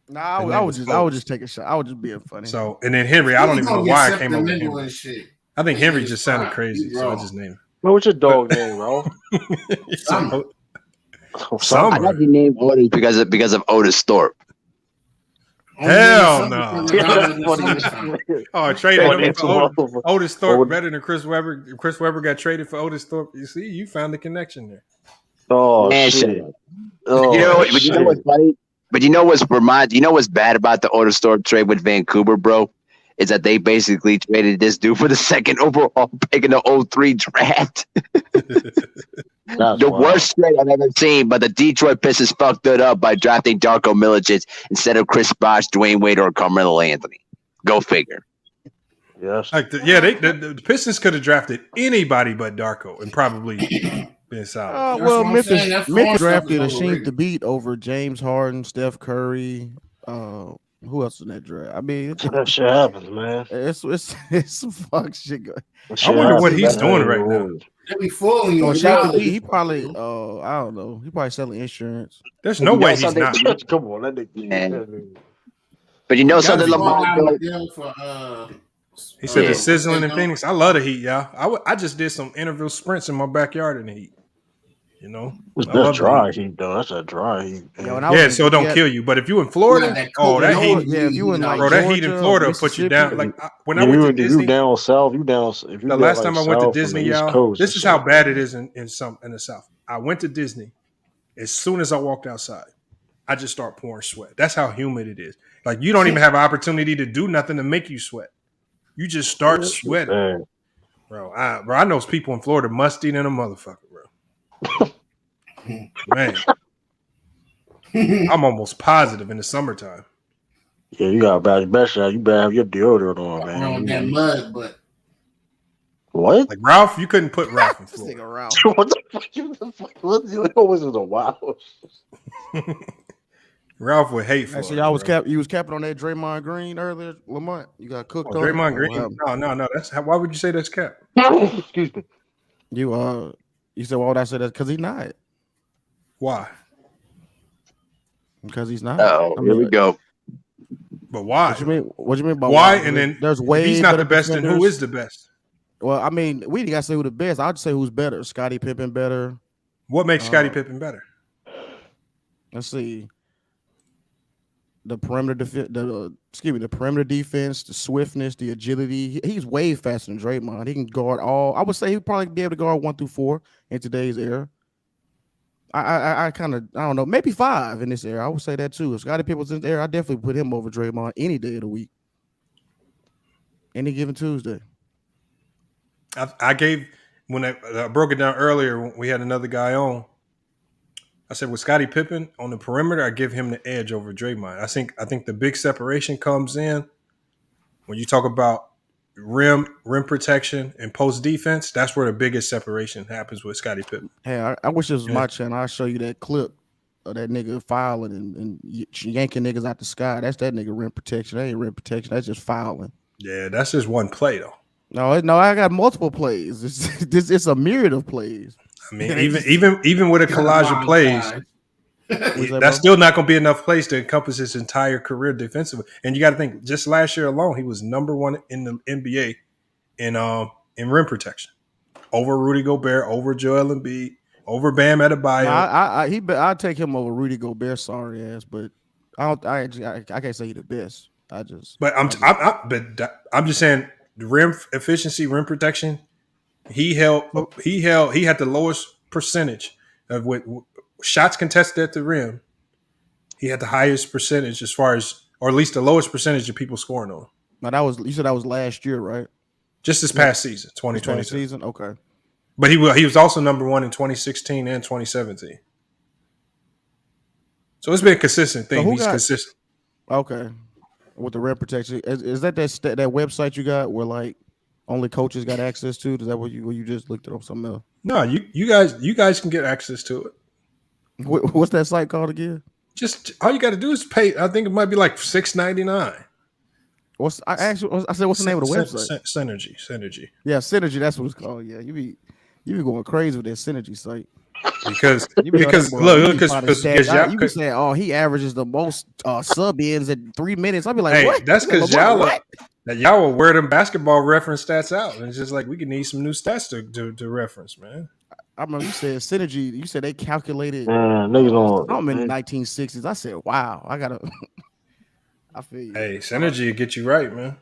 Nah, I would just take a shot. I was just being funny. So, and then Henry, I don't even know why I came up with Henry. I think Henry just sounded crazy, so I just named him. What's your dog name, bro? I got the name Otis because of Otis Thorpe. Hell no! Traded him for Otis Thorpe better than Chris Webber. Chris Webber got traded for Otis Thorpe. You see, you found the connection there. Oh shit! You know what's funny? But you know what's bad about the Otis Thorpe trade with Vancouver, bro? Is that they basically traded this dude for the second overall pick in the 03 draft. The worst trade I've ever seen, but the Detroit Pistons fucked it up by drafting Darko Milicic instead of Chris Bosh, Dwayne Wade, or Carmelo Anthony. Go figure. Yes. The Pistons could have drafted anybody but Darko and probably been solid. Well, Memphis drafted a shame to beat over James Harden, Steph Curry. Who else in that draft? I mean, that shit happens, man. It's some fuck shit going. I wonder what he's doing right now. They be fooling you. He probably, I don't know. He probably selling insurance. There's no way he's not. Come on, let me. But you know something, Lamar. He said the sizzling in Phoenix. I love the heat, y'all. I just did some interval sprints in my backyard in the heat. You know, That's dry heat though. That's a dry heat. Yeah, so it don't kill you. But if you in Florida, that heat, if you in like bro, that heat in Georgia, Florida will put you down. Like when I Yeah, went to if you Disney, down south, you down. If you the got, last like, time I went to south from Disney, the East y'all, Coast this and is shit. how bad it is in the South. I went to Disney. As soon as I walked outside, I just start pouring sweat. That's how humid it is. Like you don't even have an opportunity to do nothing to make you sweat. You just start sweating, Man. bro. I know people in Florida musty than a motherfucker, bro. Man, I'm almost positive in the summertime. Yeah, you got bad shot. You better have your deodorant on, man. On that mud, but What? Like Ralph, you couldn't put Ralph in Florida. Ralph. What the fuck? What was it? A wild. Ralph would hate Hey, Florida. so y'all was you was capping on that Draymond Green earlier, Lamont. You got cooked on Draymond it? Green. No. That's why would you say that's cap? Excuse me. You said why would I say that? Because he's not. Why? Because he's not. Oh, here we go. But why? What you mean by why? And then there's way if he's not better the best, then who defenders. is the best? Well, I mean, we got to say who the best. I'd say who's better. Scottie Pippen better. What makes Scottie Pippen better? Let's see. The perimeter the perimeter defense, the swiftness, the agility. He's way faster than Draymond. He can guard all. I would say he'd probably be able to guard 1 through 4 in today's era. I don't know, maybe 5 in this era. I would say that too. If Scottie Pippen was in the era, I definitely put him over Draymond any day of the week, any given Tuesday. I gave when I broke it down earlier. When we had another guy on. I said with Scottie Pippen on the perimeter, I give him the edge over Draymond. I think the big separation comes in when you talk about rim protection and post defense. That's where the biggest separation happens with Scottie Pippen. Hey, I wish this was my channel. I'll show you that clip of that nigga fouling and yanking niggas out the sky. That's that nigga rim protection. That ain't rim protection. That's just fouling. Yeah, that's just one play though. No, I got multiple plays. It's a myriad of plays. I mean, even with a collage of plays, that's still not going to be enough plays to encompass his entire career defensively. And you got to think, just last year alone, he was number 1 in the NBA in rim protection, over Rudy Gobert, over Joel Embiid, over Bam Adebayo. I'd take him over Rudy Gobert, sorry ass, but I can't say he's the best. I'm just saying the rim efficiency, rim protection. He had the lowest percentage of what shots contested at the rim. He had the highest percentage as far as, or at least the lowest percentage of people scoring on. Now you said that was last year, right? Just this past season, 2020 season. Okay, but he was also number 1 in 2016 and 2017. So it's been a consistent thing. He's consistent. Okay, with the rim protection, is that website you got where like only coaches got access to? Is that what you just looked at on something else? No, you guys can get access to it. What's that site called again? Just all you got to do is pay. I think it might be like $6.99. I said, what's the name of the website? Synergy. Yeah, Synergy. That's what it's called. Yeah, you be going crazy with that Synergy site. Because you be saying, oh, he averages the most sub ins in 3 minutes. I'll be like, what? That's because y'all will wear them basketball reference stats out, and it's just like we could need some new stats to reference, man. I remember you said Synergy. You said they calculated. Niggas I'm in the 1960s. I said, wow, I gotta. I feel you. Hey, Synergy will get you right, man.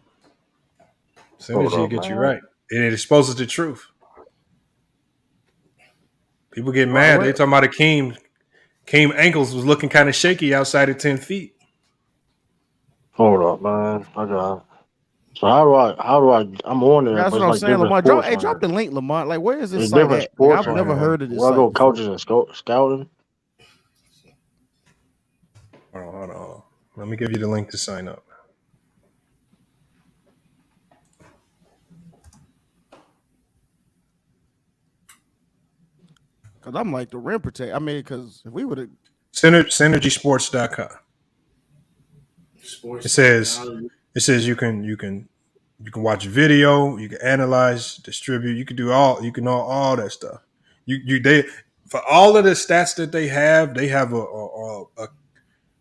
Synergy will get you right, and it exposes the truth. People get mad. They talking about Hakeem ankles was looking kind of shaky outside of 10 feet. Hold up, man. I got it. So how do I? I'm on there. That's what I'm saying, Lamont. Drop the link, Lamont. Like, where is this site at? I've never heard of this. Where I go coaches and scouting. Hold on. Let me give you the link to sign up. Because I'm like the rim protect. I mean, because if we would have synergysports.com. It says you can watch video, you can analyze, distribute, you can do all that stuff. They for all of the stats that they have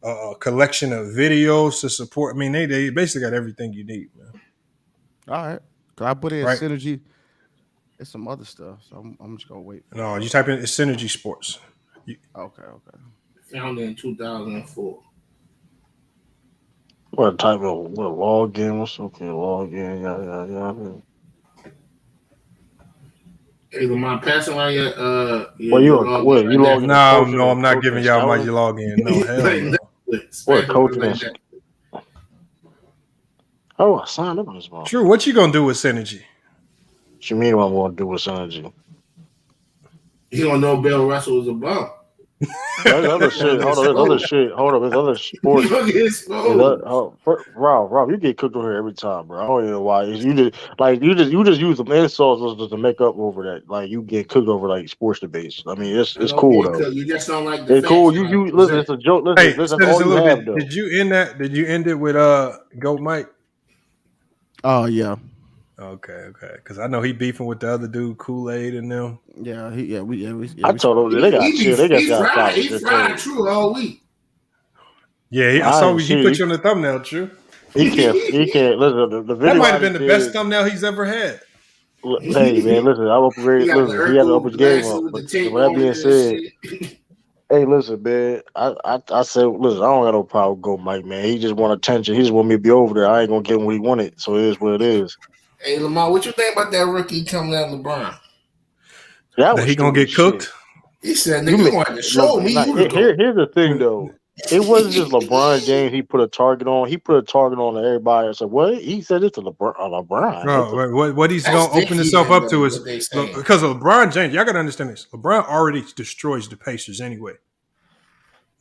a collection of videos to support. I mean, they basically got everything you need, man. All right. Cause I put in Synergy. It's some other stuff, so I'm just gonna wait. No, you type in it's Synergy Sports. Okay. Founded in 2004. What type of login? What's okay? Login. Yeah. Hey, Lamont, pass around your Well, you logging? No, I'm not giving y'all my login. No, hell no. What coaching? Oh, I signed up on this one. True. What you gonna do with Synergy? What you mean? What I'm gonna do with Synergy? You don't know Bill Russell was a bum. There's other shit. Hold on. There's other sports. Rob, you get cooked over here every time, bro. I don't even know why. You just use the insults to make up over that. Like you get cooked over like sports debates. I mean, it's cool though. You just don't like it's cool. You listen. It's a joke. Listen, that's all you have though. Did you end that? Did you end it with Goat Mike? Oh yeah. Okay. Because I know he beefing with the other dude, Kool-Aid and them. Yeah, I told him they got shit. They got he fried True all week. Yeah, I saw he put you on the thumbnail, True. He can't. Listen, the video that might have been the best thumbnail he's ever had. Hey man, listen, I upgraded. Listen, he had to up his game up. But with that being said, hey, listen, man. I said, listen, I don't got no problem with Go Mike, man. He just want attention. He just want me to be over there. I ain't gonna give him what he wanted. So it is what it is. Hey, Lamar, what you think about that rookie coming out of LeBron? That he gonna get cooked? Shit. He said, "Nigga, you wanted to show me." Here's the thing, though. It wasn't just LeBron James. He put a target on. He put a target on everybody. I said, "What?" He said, "It's a LeBron." No, what he's gonna open himself up to is because of LeBron James. Y'all gotta understand this. LeBron already destroys the Pacers anyway.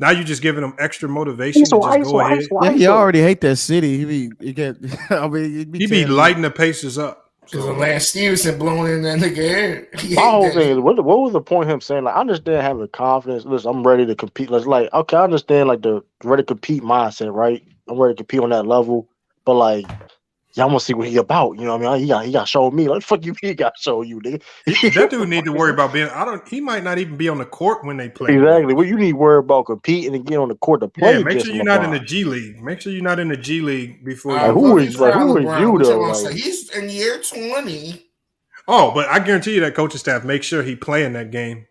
Now you're just giving him extra motivation to just go ahead. Yeah, he already hate that city. He be lighting the Pacers up. Because Lance Stevenson blowing in that nigga air. My whole thing is, what was the point of him saying? Like, I understand having confidence. Listen, I'm ready to compete. Like, okay, I understand like the ready to compete mindset, right? I'm ready to compete on that level. But like, y'all want to see what he about. You know what I mean? He got to show me. Like, fuck you, he got to show you, nigga. That dude need to worry about being. He might not even be on the court when they play. Exactly. Well, you need to worry about competing and get on the court to play. Yeah, make sure you're not in the G League. Make sure you're not in the G League before. Who is you though? Like, he's in year 20. Oh, but I guarantee you that coaching staff make sure he playing that game.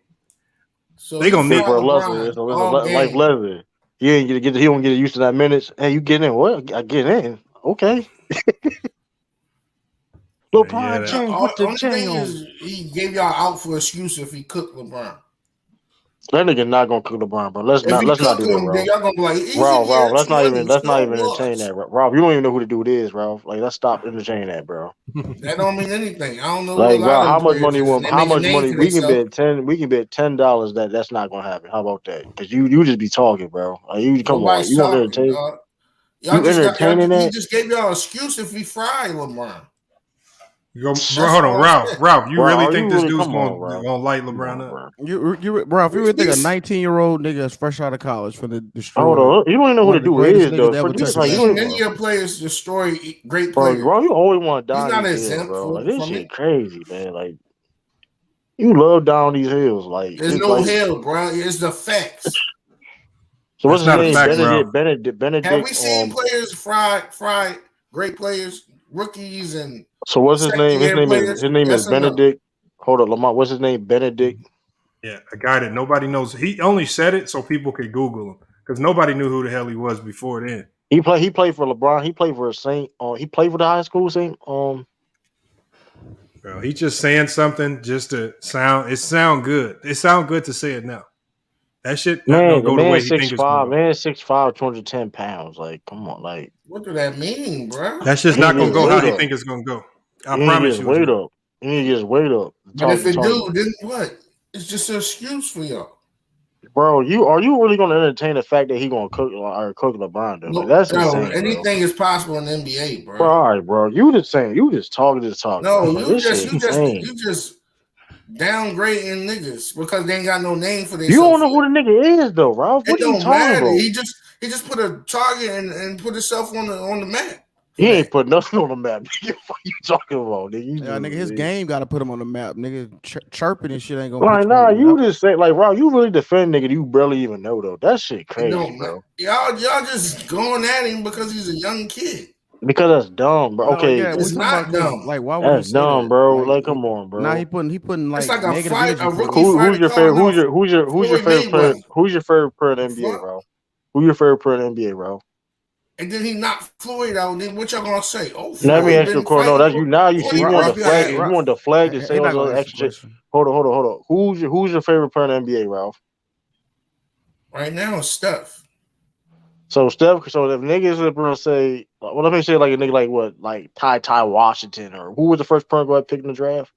So they gonna need for like Leslie. He ain't he don't get used to that minutes. Hey, you get in? What? I get in. Okay. LeBron James with the thing he gave y'all out for excuse if he cooked LeBron. That nigga not gonna cook LeBron, bro. Let's not do that, bro. Y'all gonna be like, Ralph, let's not even entertain that, Ralph. You don't even know who the dude is, Ralph. Like, let's stop entertaining that, bro. That don't mean anything. I don't know. Like, bro, how much money we can bet $10 that's not gonna happen. How about that? Because you just be talking, bro. Like, you come on, you want to entertain? Y'all entertaining that? He just gave y'all an excuse if he fried LeBron. Hold on, Ralph. You really think this dude's gonna light LeBron up? Ralph, you really think a 19-year-old nigga is fresh out of college for the destroy? Hold on, you don't even know who the dude is though. Many of your players destroy great players. Bro, you always want to down. He's not these exempt hills, bro. Like, this shit it. crazy, man. Like, you love down these hills. Like, there's no hill, bro. It's the facts. So what's his name? Benedict. Have we seen players fried great players, rookies, and so what's his name? His name is Benedict. Hold up, Lamont. What's his name? Benedict. Yeah, a guy that nobody knows. He only said it so people could Google him because nobody knew who the hell he was before then. He played for LeBron. He played for Saint. He played for the high school Saint. Bro, he just saying something just to sound. It sound good. It sound good to say it now. That shit don't go the way he thinks it's going. Man, 6'5", 210 pounds. Like, come on, like. What do that mean, bro? That's just not gonna go how he think it's gonna go. I promise you. Wait up. You need to just wait up. But if it do, then what? It's just an excuse for y'all. Bro, are you really gonna entertain the fact that he gonna cook LeBron? Though? Like, that's insane, anything is possible in the NBA, bro. All right, bro. You just talking. No, you just downgrading niggas because they ain't got no name for this. You don't know who the nigga is though, Ralph. What are you talking about? He just put a target and put himself on the map. He ain't put nothing on the map. What are you talking about, nigga? Nigga, his game got to put him on the map. Nigga, chirping and shit ain't gonna. Like, nah, you just say like, Ralph, you really defend nigga you barely even know though. That shit crazy, bro. Y'all just going at him because he's a young kid. Because that's dumb, bro. No, Okay, yeah, It's we're talking not about 'cause, dumb. like, why would he that's say dumb, that? bro. Like, Like, come on, nah, bro. he putting It's like like a negative fight, energy a towards rookie it. fighter calling off Who's your Floyd favorite player? Mayweather. Who's your favorite player in the NBA, Fuck. bro? Who's your favorite player in the NBA, bro? And then he knocked Floyd out. Then what y'all gonna say? Oh, Let me Floyd ask you a been question. No, fighting that's you. Now you for see, you 40 want to plus flag. years. You want to flag to say He all not gonna the answer extra the shit. question. Hold on. Who's your favorite player in the NBA, Ralph? Right now, it's Steph. So Steph, so if niggas are gonna say, well, let me say like a nigga like what, like Ty Washington, or who was the first point guard picked in the draft?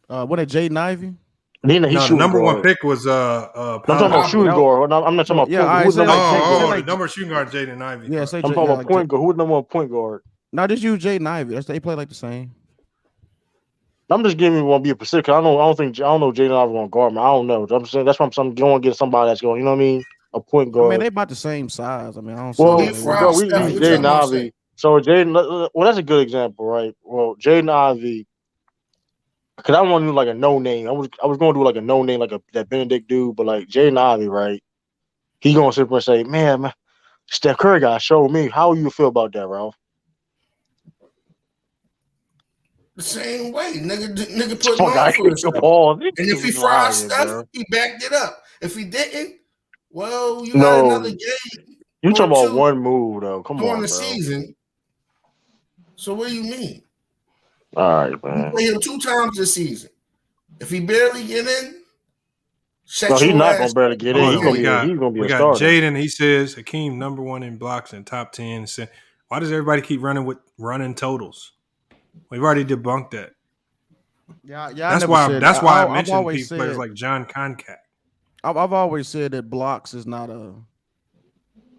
What, Jaden Ivey? Then he's No, the shooting number one guard. pick was I'm talking about Paolo. shooting guard. I'm not talking about Yeah, point I guard. Who's say number like one point say guard? like The number shooting guard, Jaden Ivey. yeah, say I'm talking yeah, about like point guard. Who's the number one point guard? No, just use Jaden Ivey. They play like the same. I'm just giving you one be a specific. I don't know Jaden Ivey gonna guard me. I don't know. I'm saying that's why I'm going to get somebody that's going. You know what I mean? A point I guard. mean, they about the same size. I mean, I don't see Well, why He they fried bro, we Steph. use What y'all Jaden gonna Ivey. say? So Jaden, well, that's a good example, right? Well, Jaden Ivey, because I want to do like a no name. I was going to do like a no name, like that Benedict dude, but like Jaden Ivey, right? He gonna sit there and say, man, Steph Curry got to show me. How you feel about that, Ralph? The same way, nigga putting Fuck, I on for hate himself. the ball. And if he fried Steph, he backed it up. If he didn't, well, you got No, another game you or talking about two one move though? Come during on, the bro. season. So what do you mean? All right, You man. play him 2 times this season. If he barely get in, shut No, he's your not ass gonna barely up. get in. He's gonna be We a got starter. Jaden. He says Hakeem number 1 in blocks and top 10. Why does everybody keep running totals? We've already debunked that. Yeah. That's why I mentioned players like John Concat. I've always said that blocks is not a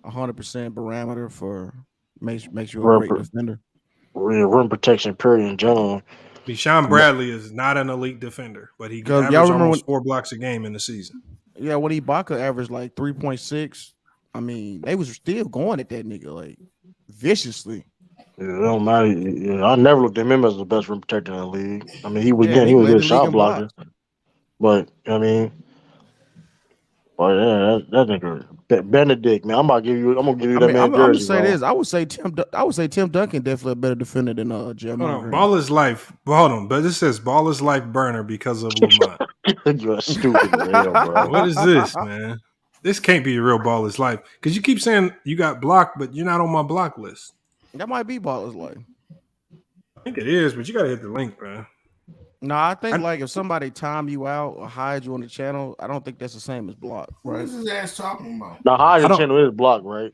100% parameter for makes you a great defender. Rim protection period in general. Sean Bradley is not an elite defender, but he averaged almost 4 blocks a game in the season. Yeah, when Ibaka averaged like 3.6, I mean, they was still going at that nigga like viciously. Yeah, it don't matter. Yeah, I never looked at him as the best rim protector in the league. I mean, he was Yeah, he was a led good the shot league in blocker, but I mean, but yeah, that nigga Benedict, man, I'm gonna give you that man I'm jersey. gonna say bro. this. I would say Tim Duncan definitely a better defender than Draymond Hold on, Green. Ball is life. Hold on, but this says Ball is life burner because of Lamont. You're stupid as hell, bro. What is this, man? This can't be a real Ball is life because you keep saying you got blocked, but you're not on my block list. That might be Baller's life. I think it is, but you gotta hit the link, man. No, I think like if somebody time you out or hide you on the channel, I don't think that's the same as block, What right? is his ass talking about? Now, hide your channel is blocked, right?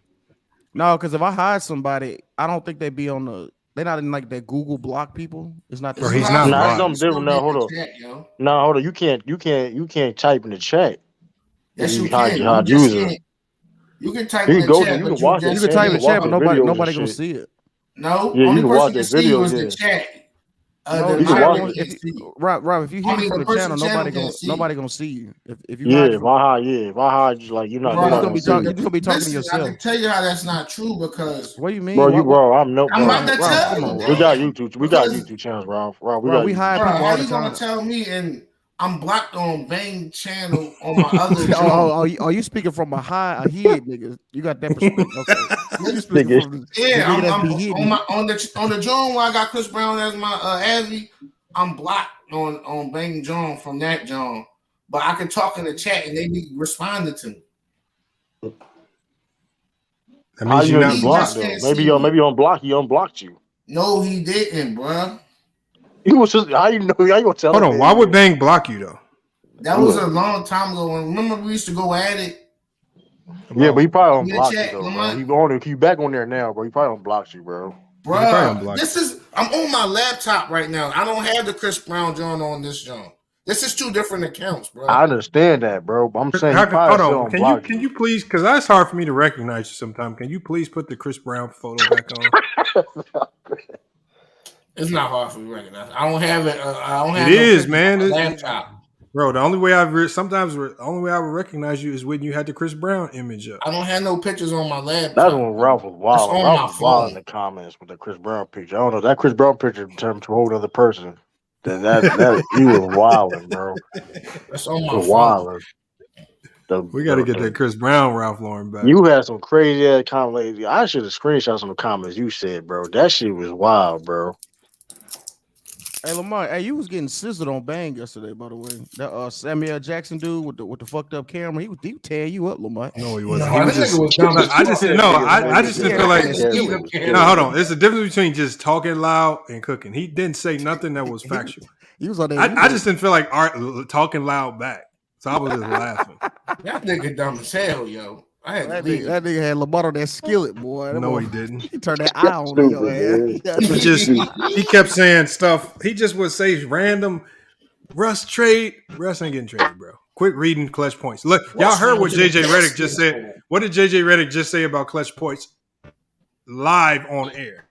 No, because if I hide somebody, I don't think they'd be on the. They're not in like that Google block people. It's not. Or he's not Nah, blocked. it's something different now. Hold on. No, hold on. You can't type in the chat. Yes, you hide can. your You just user. can't. You can type You in can the go chat, to, you but can watch you it. You can type in the chat, but nobody gonna shit. see it. No, Yeah, only you can person watch can that see video, was yeah. the chat. No, The you can chat watch room it. can't see. Rob, if you hit Only from the the channel, person nobody gonna see you. If you Yeah, hide if I hide you, like you're not. Bro, nobody you gonna just gonna be talking to listen, I yourself. can tell you how that's not true because What do you mean? Bro, What- I'm no. I'm Bro, about to Rob, tell come you, on, bro. we got YouTube. We got Because- YouTube channels, Ralph. we Rob, got we YouTube hide Bro, people how all the you gonna time. tell me and I'm blocked on Bang channel on my other joint? Oh, you speaking from a head, nigga. You got that perspective. Okay. You speaking Nigga. from the Yeah, nigga that's I'm be hidden. on the joint where I got Chris Brown as my Adley. I'm blocked on Bang John from that John, but I can talk in the chat and they be responding to me. That How means you you're not not blocked just though? can't Maybe see me. maybe unblock. He unblocked you. No, he didn't, bro. He was just how you know? How you gonna tell? Hold him, on, man? why would Bang block you though? That was a long time ago. Remember we used to go at it. Yeah, but he probably In the unblocked you chat, though, bro. Lamont. He back on there now, bro. He probably unblocked you, bro. Bruh, I'm on my laptop right now. I don't have the Chris Brown John on this John. This is 2 different accounts, bro. I understand that, bro. But I'm saying he Hold probably still on, unblocked can you please? Because that's hard for me to recognize you sometimes. Can you please put the Chris Brown photo back on? It's not hard for me to recognize. I don't have it. I don't have It is, pictures man. on my laptop. Bro, the only way the only way I would recognize you is when you had the Chris Brown image up. I don't have no pictures on my laptop. That's when Ralph was wild. It's on Ralph my was wild phone. in the comments with the Chris Brown picture. I don't know. That Chris Brown picture turned to a whole other person. That he was wilding, bro. That's on He my was phone. wilding. We got to get that Chris Brown Ralph Lauren back. You had some crazy ass comments. I should have screenshot some of the comments you said, bro. That shit was wild, bro. Hey Lamar, hey, you was getting sizzled on Bang yesterday, by the way. That Samuel Jackson dude with the fucked up camera, he was tearing you up, Lamar. No, he wasn't. He was just. I just didn't feel like. No, hold on. There's a difference between just talking loud and cooking. He didn't say nothing that was factual. He was on there. I just didn't feel like talking loud back, so I was just laughing. That nigga dumb as hell, yo. That nigga had Lamar on that skillet, boy. No, he didn't. He turned that eye on in your head. He kept saying stuff. He just would say random Russ trade. Russ ain't getting traded, bro. Quit reading clutch points. Look, y'all heard what JJ Redick just said. What did JJ Redick just say about clutch points live on air?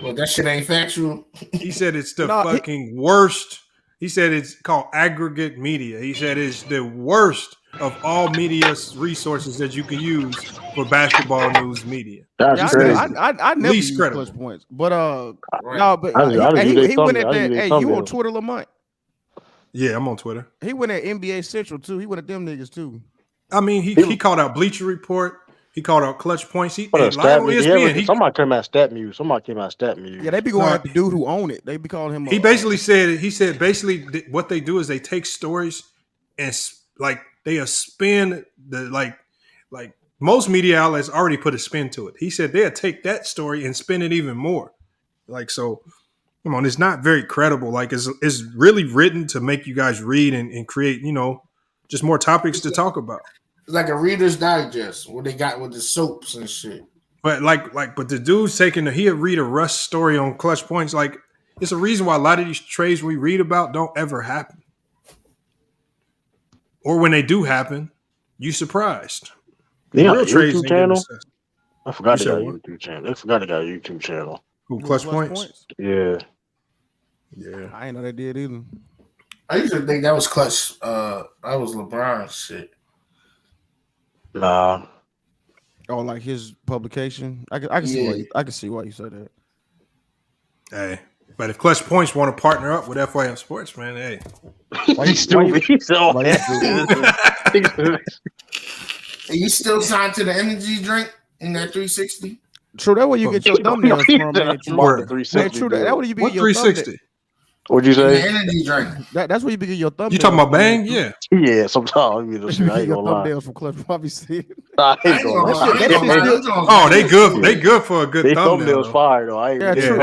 Well, that shit ain't factual. He said it's the fucking worst. He said it's called aggregate media. He said it's the worst of all media resources that you can use for basketball news media. That's crazy. I never use clutch points, but no, but he went at that. Hey, you on Twitter, Lamont? Yeah, I'm on Twitter. He went at NBA Central too. He went at them niggas too. I mean, he called out Bleacher Report. He called out clutch points. Somebody came out stat muse. Somebody came out stat muse. Yeah, they be going at the dude who own it. They be calling him. He basically said what they do is they take stories and like they spin the like most media outlets already put a spin to it. He said they'll take that story and spin it even more. Like, so come on, it's not very credible. Like it's really written to make you guys read and create, just more topics to talk about. It's like a Reader's Digest, what they got with the soaps and shit. But but the dude's he'll read a Russ story on clutch points. Like, it's a reason why a lot of these trades we read about don't ever happen. Or when they do happen, you surprised. Yeah, real trades YouTube channel. I forgot they got a YouTube channel. They forgot they got a YouTube channel. Who, Clutch Points? Yeah. I ain't know they did either. I used to think that was Clutch. That was LeBron's shit. Nah. Oh, like his publication. I can see why you said that. Hey, but if Clutch Points want to partner up with FYF Sports, man, hey. Why you stupid? Are you still signed to the energy drink in that 360? True, that way you get your thumbnails from, man. True, that way you be what 360? What'd you say? The energy drink. That's where you be getting your thumbnails. You talking about Bang? Yeah. Yeah, sometimes I ain't gonna lie. Thumbnails from Clutch Points. I ain't gonna lie. Oh, they good. They good for a good thumbnail. Thumbnails fire though. I ain't True.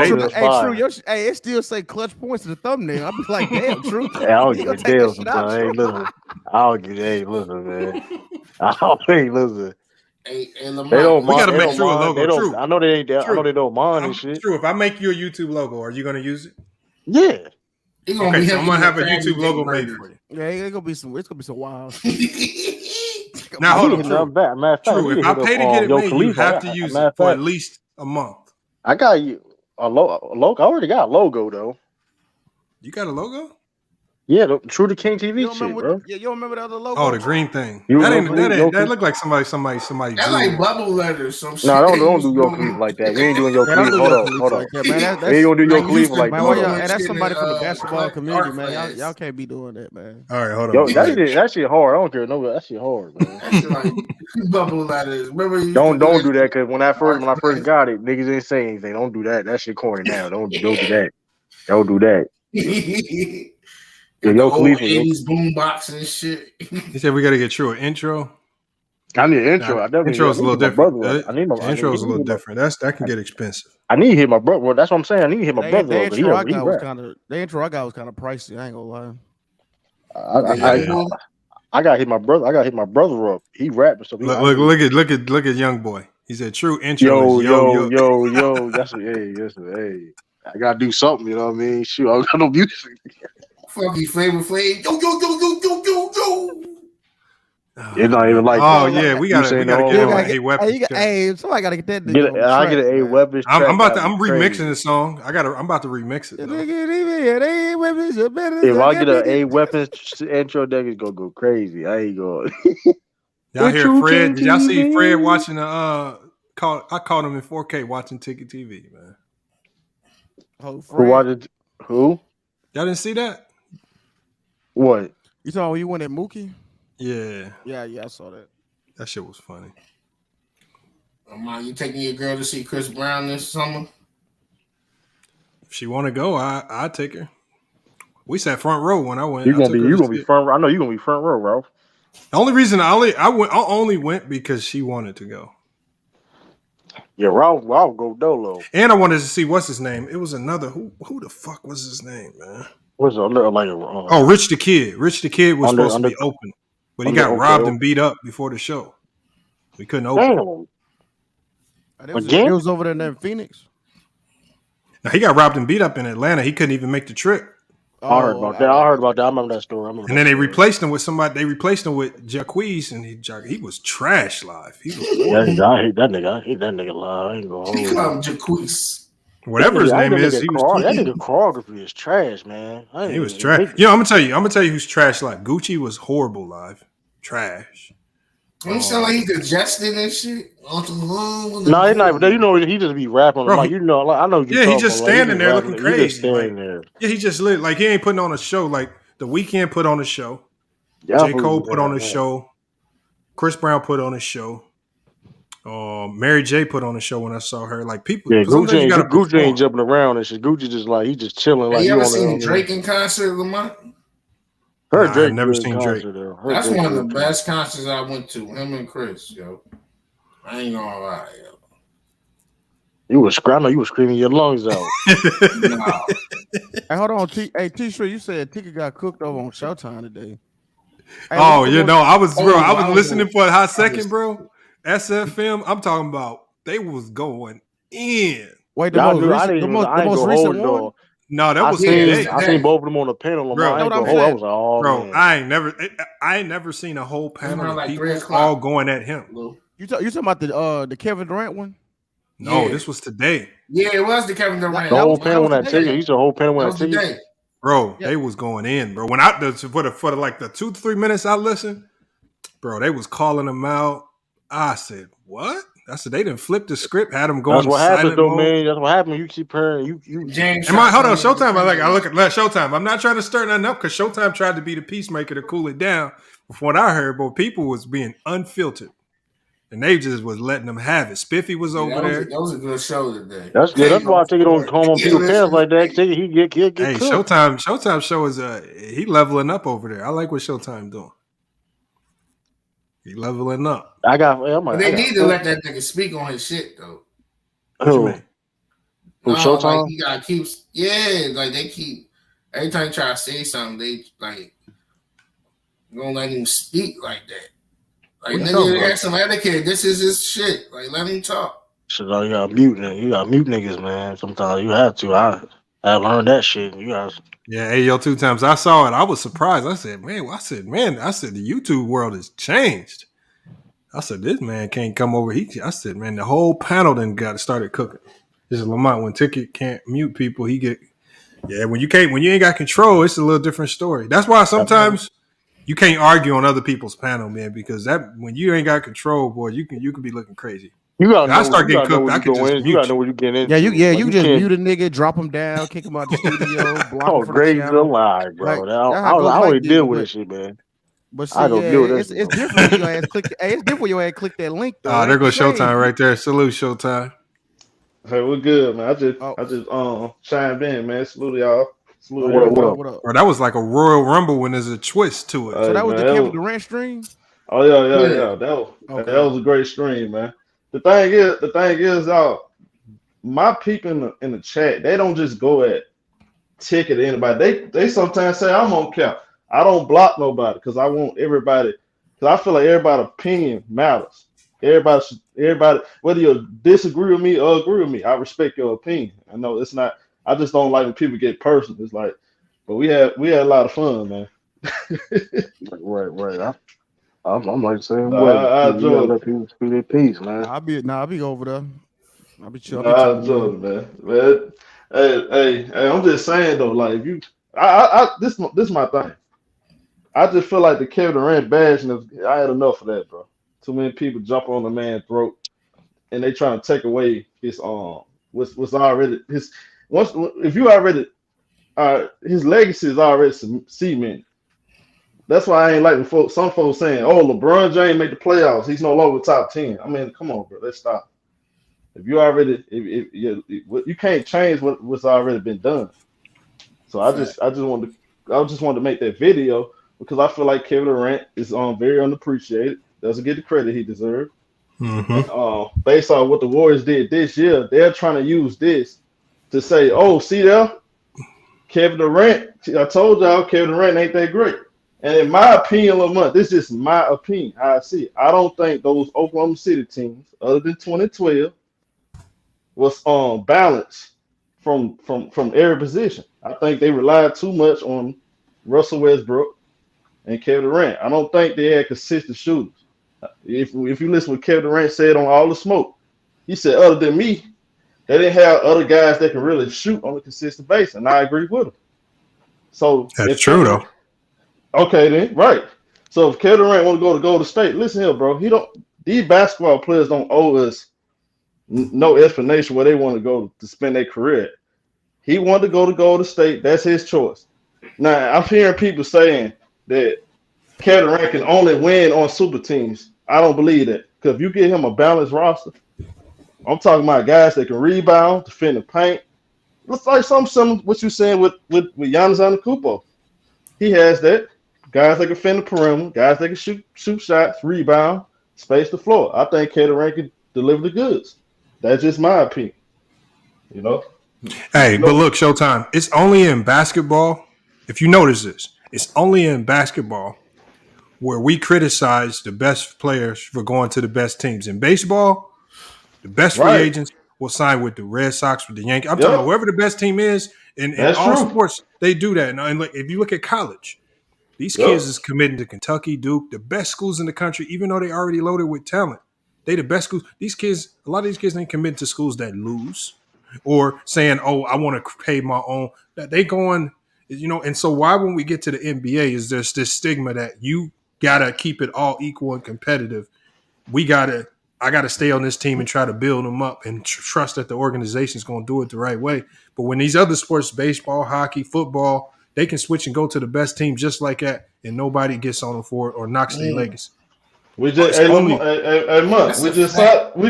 Hey, it still say Clutch Points in the thumbnail. I be like, damn, True. Hey, I don't give a damn sometimes. Hey, listen. I don't give. Hey, listen, man. I don't listen. Hey, they don't. We gotta make sure a logo. True. I know they ain't. I know they don't mind and shit. True. If I make you a YouTube logo, are you gonna use it? Yeah. Okay, so I'm gonna have a YouTube logo made for you. Yeah, it's gonna be some wild. Now hold on. True. If I pay to get it made, you have to use it for at least a month. I got you a logo. I already got a logo though. You got a logo? Yeah, the True to King TV shit, bro. Yeah, you don't remember the other logo? Oh, the green thing. That look like somebody. That's like bubble letters. Some shit. No, don't do your Khalifa like that. We ain't doing your Khalifa. Hold on. We ain't gonna do your Khalifa like that. That's somebody from the basketball community, man. Y'all can't be doing that, man. All right, hold on. Yo, that shit hard. I don't care. No, that shit hard, man. That's like bubble letters. Remember? Don't do that because when I first got it, niggas didn't say anything. Don't do that. That shit corny now. Don't do that. Don't do that. Yo, Khalifa, 80s boombox and shit. He said we got to get True an intro. I need an intro. Intro is a little different. Intro is a little different. That can get expensive. I need to hit my brother. Well, that's what I'm saying. I need to hit my brother. The intro I got was kind of pricey. I ain't gonna lie. I got to hit my brother. I got to hit my brother up. He rapping. So look at young boy. He said True intro. Yo. That's hey. I gotta do something, you know what I mean? Shoot, I don't got no music. Funky Flavor Flav. Yo. It's not even like that. Yeah, we gotta get on A Weapons. Hey, somebody gotta get that. I get an A Weapons. I'm remixing the song. I'm about to remix it. If I get an A Weapons intro, niggas gonna go crazy. I ain't going. Y'all hear Fred? Did y'all see Fred watching I caught him in 4K watching Ticket TV, man. Who? Y'all didn't see that? What? You saw when you went at Mookie? Yeah. Yeah, I saw that. That shit was funny. You taking your girl to see Chris Brown this summer? If she want to go, I take her. We sat front row when I went. You gonna be front row. I know you gonna be front row, Ralph. The only reason I only went because she wanted to go. Yeah, Ralph go dolo. And I wanted to see what's his name. It was another who the fuck was his name, man? What's like Rich the Kid. Rich the Kid was supposed to be open, but he got robbed and beat up before the show. We couldn't open. It was over there in Phoenix. Now he got robbed and beat up in Atlanta. He couldn't even make the trip. I heard about that. I remember that story. And then they replaced him with somebody. They replaced him with Jacquees, and he was trash live. He was I hate that nigga. I hate that nigga live. I ain't gonna hold He called him Jacquees. Whatever his name is, he was that nigga choreography is trash, man. He was trash. I'm gonna tell you who's trash live. Gucci was horrible live. Trash. He sound like he congested and shit. No, he's not. You know, he just be rapping. Bro, like, you know, like, I know. Yeah, he just standing there looking crazy. He just standing there. Yeah, he just lit. Like he ain't putting on a show. Like The Weeknd put on a show. J. Cole put on a show. Chris Brown put on a show. Mary J put on a show when I saw her. Like people, yeah, Gucci ain't jumping around and shit. Gucci just like he just chilling. Like you ever seen Drake in concert, Lamont? I've never seen Drake. That's one of the best concerts I went to. Him and Chris, yo. I ain't gonna lie, yo. You was screaming your lungs out. Nah. Hey, hold on, T-Street. You said Tika got cooked over on Showtime today. Hey, I was listening for a hot second, bro. SFM, I'm talking about they was going in. Wait, the most recent one? No, that was today. I seen both of them on the panel. Bro, I ain't never seen a whole panel of people all going at him. You talking about the Kevin Durant one? No, this was today. Yeah, it was the Kevin Durant. The whole panel when I take it. He's the whole panel when I take it. Bro, they was going in, bro. When for the 2 to 3 minutes I listened, bro, they was calling them out. I said, what? I said they didn't flip the script, had them going. That's what happened, though, mode. man. That's what happened. You keep hearing you. James, hold on, Showtime. I look at Showtime. I'm not trying to stir nothing up because Showtime tried to be the peacemaker to cool it down. From what I heard, but people was being unfiltered, and they just was letting them have it. Spiffy was over there. That was a good show today. That's good. That's why I take it on home on people's pants like that. Take it, he get Hey, cooked. Showtime show is he leveling up over there. I like what Showtime doing. He leveling up. They need to let that nigga speak on his shit though. Who Showtime? Like he gotta keep. Yeah, like they keep every time you try to say something, they like gonna let him speak like that. Like nigga, have some etiquette. This is his shit. Like let him talk. Shit, you gotta mute niggas, man. Sometimes you have to. I learned that shit. You guys. Yeah, hey, 2 times I saw it. I was surprised. I said, the YouTube world has changed. I said, this man can't come over. I said, man, the whole panel then started cooking. This is Lamont. When Ticket can't mute people, when you ain't got control, it's a little different story. That's why sometimes you can't argue on other people's panel, man, because when you ain't got control, boy, you can be looking crazy. You gotta I start getting cooked. I can just mute you gotta know what you getting into. You just mute a nigga, drop him down, kick him out the studio, block him from Grady's the channel. alive, bro. I always deal with this shit, man. But see, it's different when your ass click. It's different when your ass click that link though. There goes Showtime right there. Salute Showtime. Hey, we're good, man. I just chimed in, man. Salute y'all. What up? Or that was like a Royal Rumble when there's a twist to it. So that was the Kevin Durant stream. Oh yeah. That was a great stream, man. The thing is, my people in the chat, they don't just go at ticket to anybody. They sometimes say I'm on cap. I don't block nobody because I want everybody. Because I feel like everybody's opinion matters. Everybody, whether you disagree with me or agree with me, I respect your opinion. I know it's not. I just don't like when people get personal. It's like, but we had a lot of fun, man. Right. I'm like saying, I enjoy let people speak their piece, man. I'll be over there. I'll be chill. I enjoy it, man. Hey, I'm just saying though, like if you, this is my thing. I just feel like the Kevin Durant bashing. I had enough of that, bro. Too many people jump on the man's throat, and they trying to take away his what's already his. His legacy is already cemented. That's why I ain't like some folks saying, "Oh, LeBron James made the playoffs. He's no longer top 10." I mean, come on, bro. Let's stop. If you already, if you can't change what's already been done. So I just wanted to make that video because I feel like Kevin Durant is very unappreciated. Doesn't get the credit he deserves. Mm-hmm. Based on what the Warriors did this year, they're trying to use this to say, "Oh, see there, Kevin Durant. I told y'all Kevin Durant ain't that great." And in my opinion, Lamont, this is just my opinion. How I see it. I don't think those Oklahoma City teams, other than 2012, was balanced from every position. I think they relied too much on Russell Westbrook and Kevin Durant. I don't think they had consistent shooters. If you listen to what Kevin Durant said on All the Smoke, he said, other than me, they didn't have other guys that can really shoot on a consistent basis, and I agree with him. So that's true, though. Okay, then, right. So if Kevin Durant want to go to Golden State, listen here, bro. These basketball players don't owe us no explanation where they want to go to spend their career at. He wanted to go to Golden State. That's his choice. Now, I'm hearing people saying that Kevin Durant can only win on super teams. I don't believe that. Because if you give him a balanced roster, I'm talking about guys that can rebound, defend the paint. Looks like some what you're saying with Giannis Antetokounmpo. He has that. Guys that can defend the perimeter, guys that can shoot shots, rebound, space the floor. I think Kevin Durant can deliver the goods. That's just my opinion. You know? Hey, but look, Showtime, it's only in basketball. If you notice this, it's only in basketball where we criticize the best players for going to the best teams. In baseball, the best free agents will sign with the Red Sox, with the Yankees. I'm talking about whoever the best team is. In all sports, they do that. And like, if you look at college, these kids is committing to Kentucky, Duke, the best schools in the country, even though they already loaded with talent. They the best schools. These kids, a lot of these kids ain't committing to schools that lose or saying, "Oh, I want to pay my own." They going, and so why when we get to the NBA is there's this stigma that you gotta keep it all equal and competitive. I gotta stay on this team and try to build them up and trust that the organization is going to do it the right way. But when these other sports, baseball, hockey, football, they can switch and go to the best team just like that, and nobody gets on them for it or knocks their legacy. We just we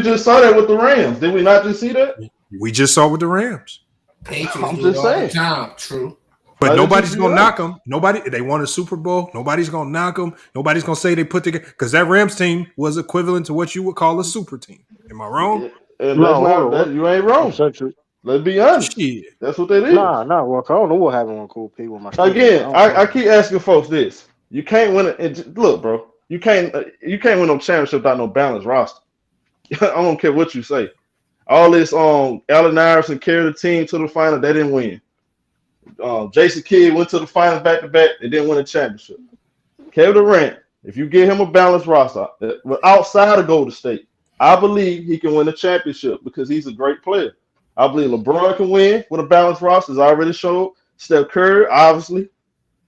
just saw that with the Rams. Did we not just see that? We just saw with the Rams. I'm just saying. True. But nobody's gonna knock them. They won a Super Bowl. Nobody's gonna knock them. Nobody's gonna say they put together because that Rams team was equivalent to what you would call a super team. Am I wrong? No, you ain't wrong. Let's be honest. Shit. That's what they did. Nah, well, I don't know what happened with cool people. Again, I keep asking folks this: you can't win it. Look, bro, you can't win no championship without no balanced roster. I don't care what you say. All this Allen Iverson carried the team to the final. They didn't win. Jason Kidd went to the finals back to back. They didn't win a championship. Kevin Durant, if you give him a balanced roster outside of Golden State, I believe he can win a championship because he's a great player. I believe LeBron can win with a balanced roster, as I already showed. Steph Curry, obviously.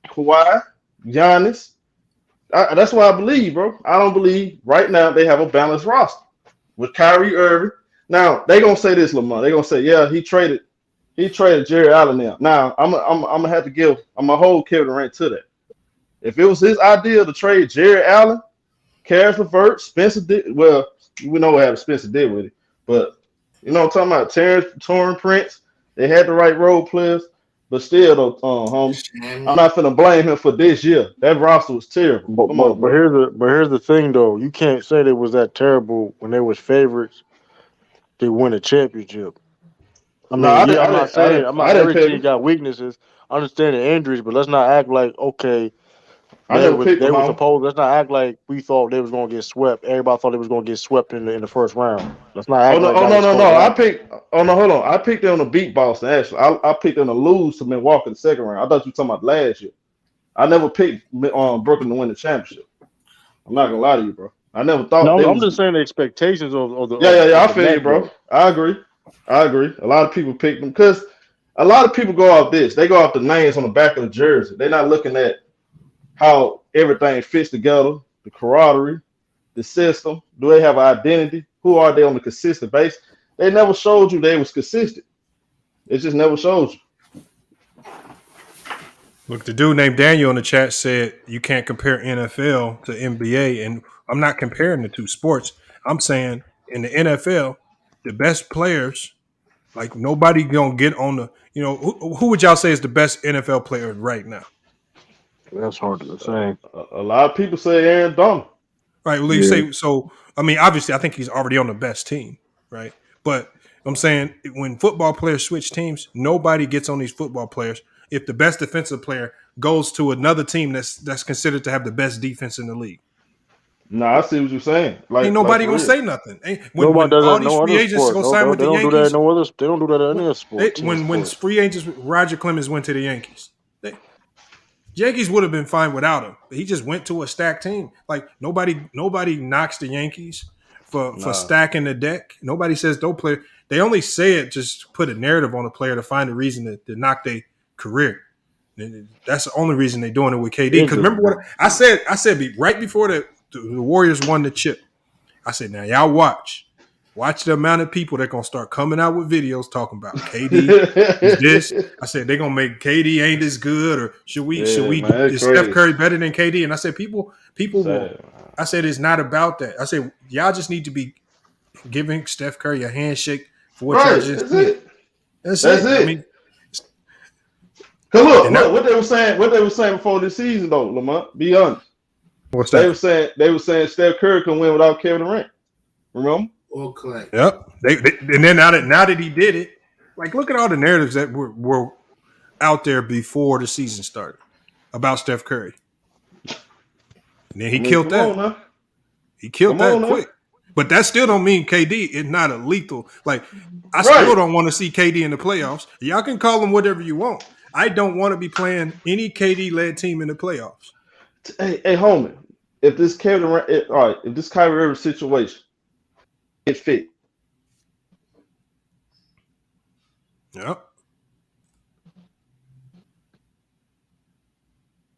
Kawhi, Giannis. That's what I believe, bro. I don't believe right now they have a balanced roster with Kyrie Irving. Now they gonna say this, Lamar. They gonna say, yeah, he traded Jerry Allen now. Now I'm gonna have to give. I'm gonna hold Kevin Durant to that. If it was his idea to trade Jerry Allen, Karis LeVert, Spencer did well. We know what Spencer did with it, but you know what I'm talking about. Terrence Torrent Prince. They had the right role players, but still, though, homie, I'm not finna blame him for this year. That roster was terrible. But here's the thing, though. You can't say they was that terrible when they was favorites to win a championship. I mean, I'm not saying every team got weaknesses. I understand the injuries, but let's not act like let's not act like we thought they was gonna get swept. Everybody thought they was gonna get swept in the first round. Let's not act no. Hold on. I picked them to beat Boston. Actually, I picked them to lose to Milwaukee in the second round. I thought you were talking about last year. I never picked Brooklyn to win the championship. I'm not gonna lie to you, bro. I never thought. No, I'm just saying the expectations of the. Yeah. I feel you, bro. I agree. A lot of people pick them because a lot of people go off this. They go off the names on the back of the jersey. They're not looking at how everything fits together, the corollary, the system. Do they have an identity? Who are they on a consistent basis? They never showed you they was consistent. It just never showed you. Look, the dude named Daniel in the chat said you can't compare NFL to NBA, and I'm not comparing the two sports. I'm saying in the NFL, the best players, like nobody gonna get on the. Who would y'all say is the best NFL player right now? That's hard to say. A lot of people say Aaron Donald. Right. Well, you say so. I mean, obviously, I think he's already on the best team, right? But I'm saying when football players switch teams, nobody gets on these football players. If the best defensive player goes to another team that's considered to have the best defense in the league. No, I see what you're saying. Like, ain't nobody like gonna say nothing. Nobody does all that. these No free other agents sport. gonna sign with the Yankees. They don't do that in any other sport. When free agents, Roger Clemens went to the Yankees. Yankees would have been fine without him. He just went to a stacked team. Like nobody knocks the Yankees for stacking the deck. Nobody says don't play. They only say it just to put a narrative on a player to find a reason to knock their career. And that's the only reason they're doing it with KD. Because remember what I said? I said right before the Warriors won the chip. I said, now y'all watch the amount of people that gonna start coming out with videos talking about KD is this. I said they're gonna make KD ain't as good, or should we is Steph Curry better than KD? And I said people will. I said it's not about that. I said y'all just need to be giving Steph Curry a handshake for what y'all just did. That's it. I mean, cause look, what they were saying before this season though, Lamont. Be honest. What's that? They were saying Steph Curry can win without Kevin Durant. Remember? Or Clyde. Yep. And then now that he did it, like look at all the narratives that were out there before the season started about Steph Curry. And then he killed that. He killed that quick. But that still don't mean KD is not a lethal. Like I still don't want to see KD in the playoffs. Y'all can call him whatever you want. I don't want to be playing any KD-led team in the playoffs. Hey, homie, if this Kevin Durant, if this Kyrie Irving situation, it fit. Yep.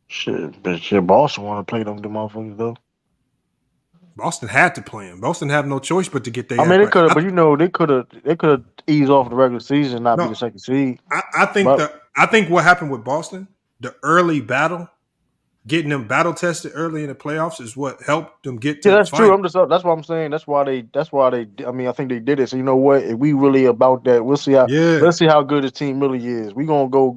Shit, Boston want to play them motherfuckers though. Boston had to play him. Boston have no choice but to get their. I mean, they could have, but they could have eased off the regular season, and not be the second seed. I think what happened with Boston, the early battle. Getting them battle tested early in the playoffs is what helped them get to. Yeah, that's the final. true. That's what I'm saying. That's why they. I mean, I think they did it. So you know what? If we really about that, we'll see how. Yeah. Let's see how good this team really is. We gonna go.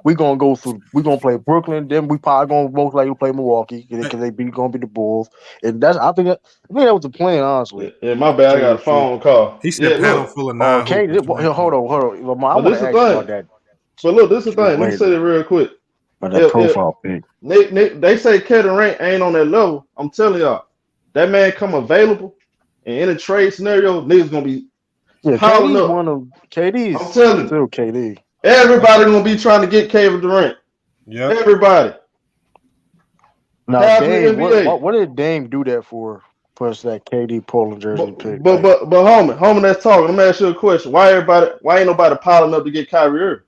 We gonna go through. We gonna play Brooklyn. Then we probably gonna most likely play Milwaukee because gonna be the Bulls. And I think that was the plan, honestly. Yeah, my bad. I got a phone call. He said panel full of nine. Hold on. Lamar, I want to ask you about that. But look, this is the thing. Let me say it real quick. But that profile pic. They say Kevin Durant ain't on that level. I'm telling y'all, that man come available, and in a trade scenario, niggas gonna be piling up. KD's I'm telling still KD. Everybody gonna be trying to get Kevin Durant. Yeah, everybody. Now, Dame, what did Dame do that for? Plus that KD Poland jersey pick. But homie, that's talking. Let me ask you a question. Why ain't nobody piling up to get Kyrie Irving?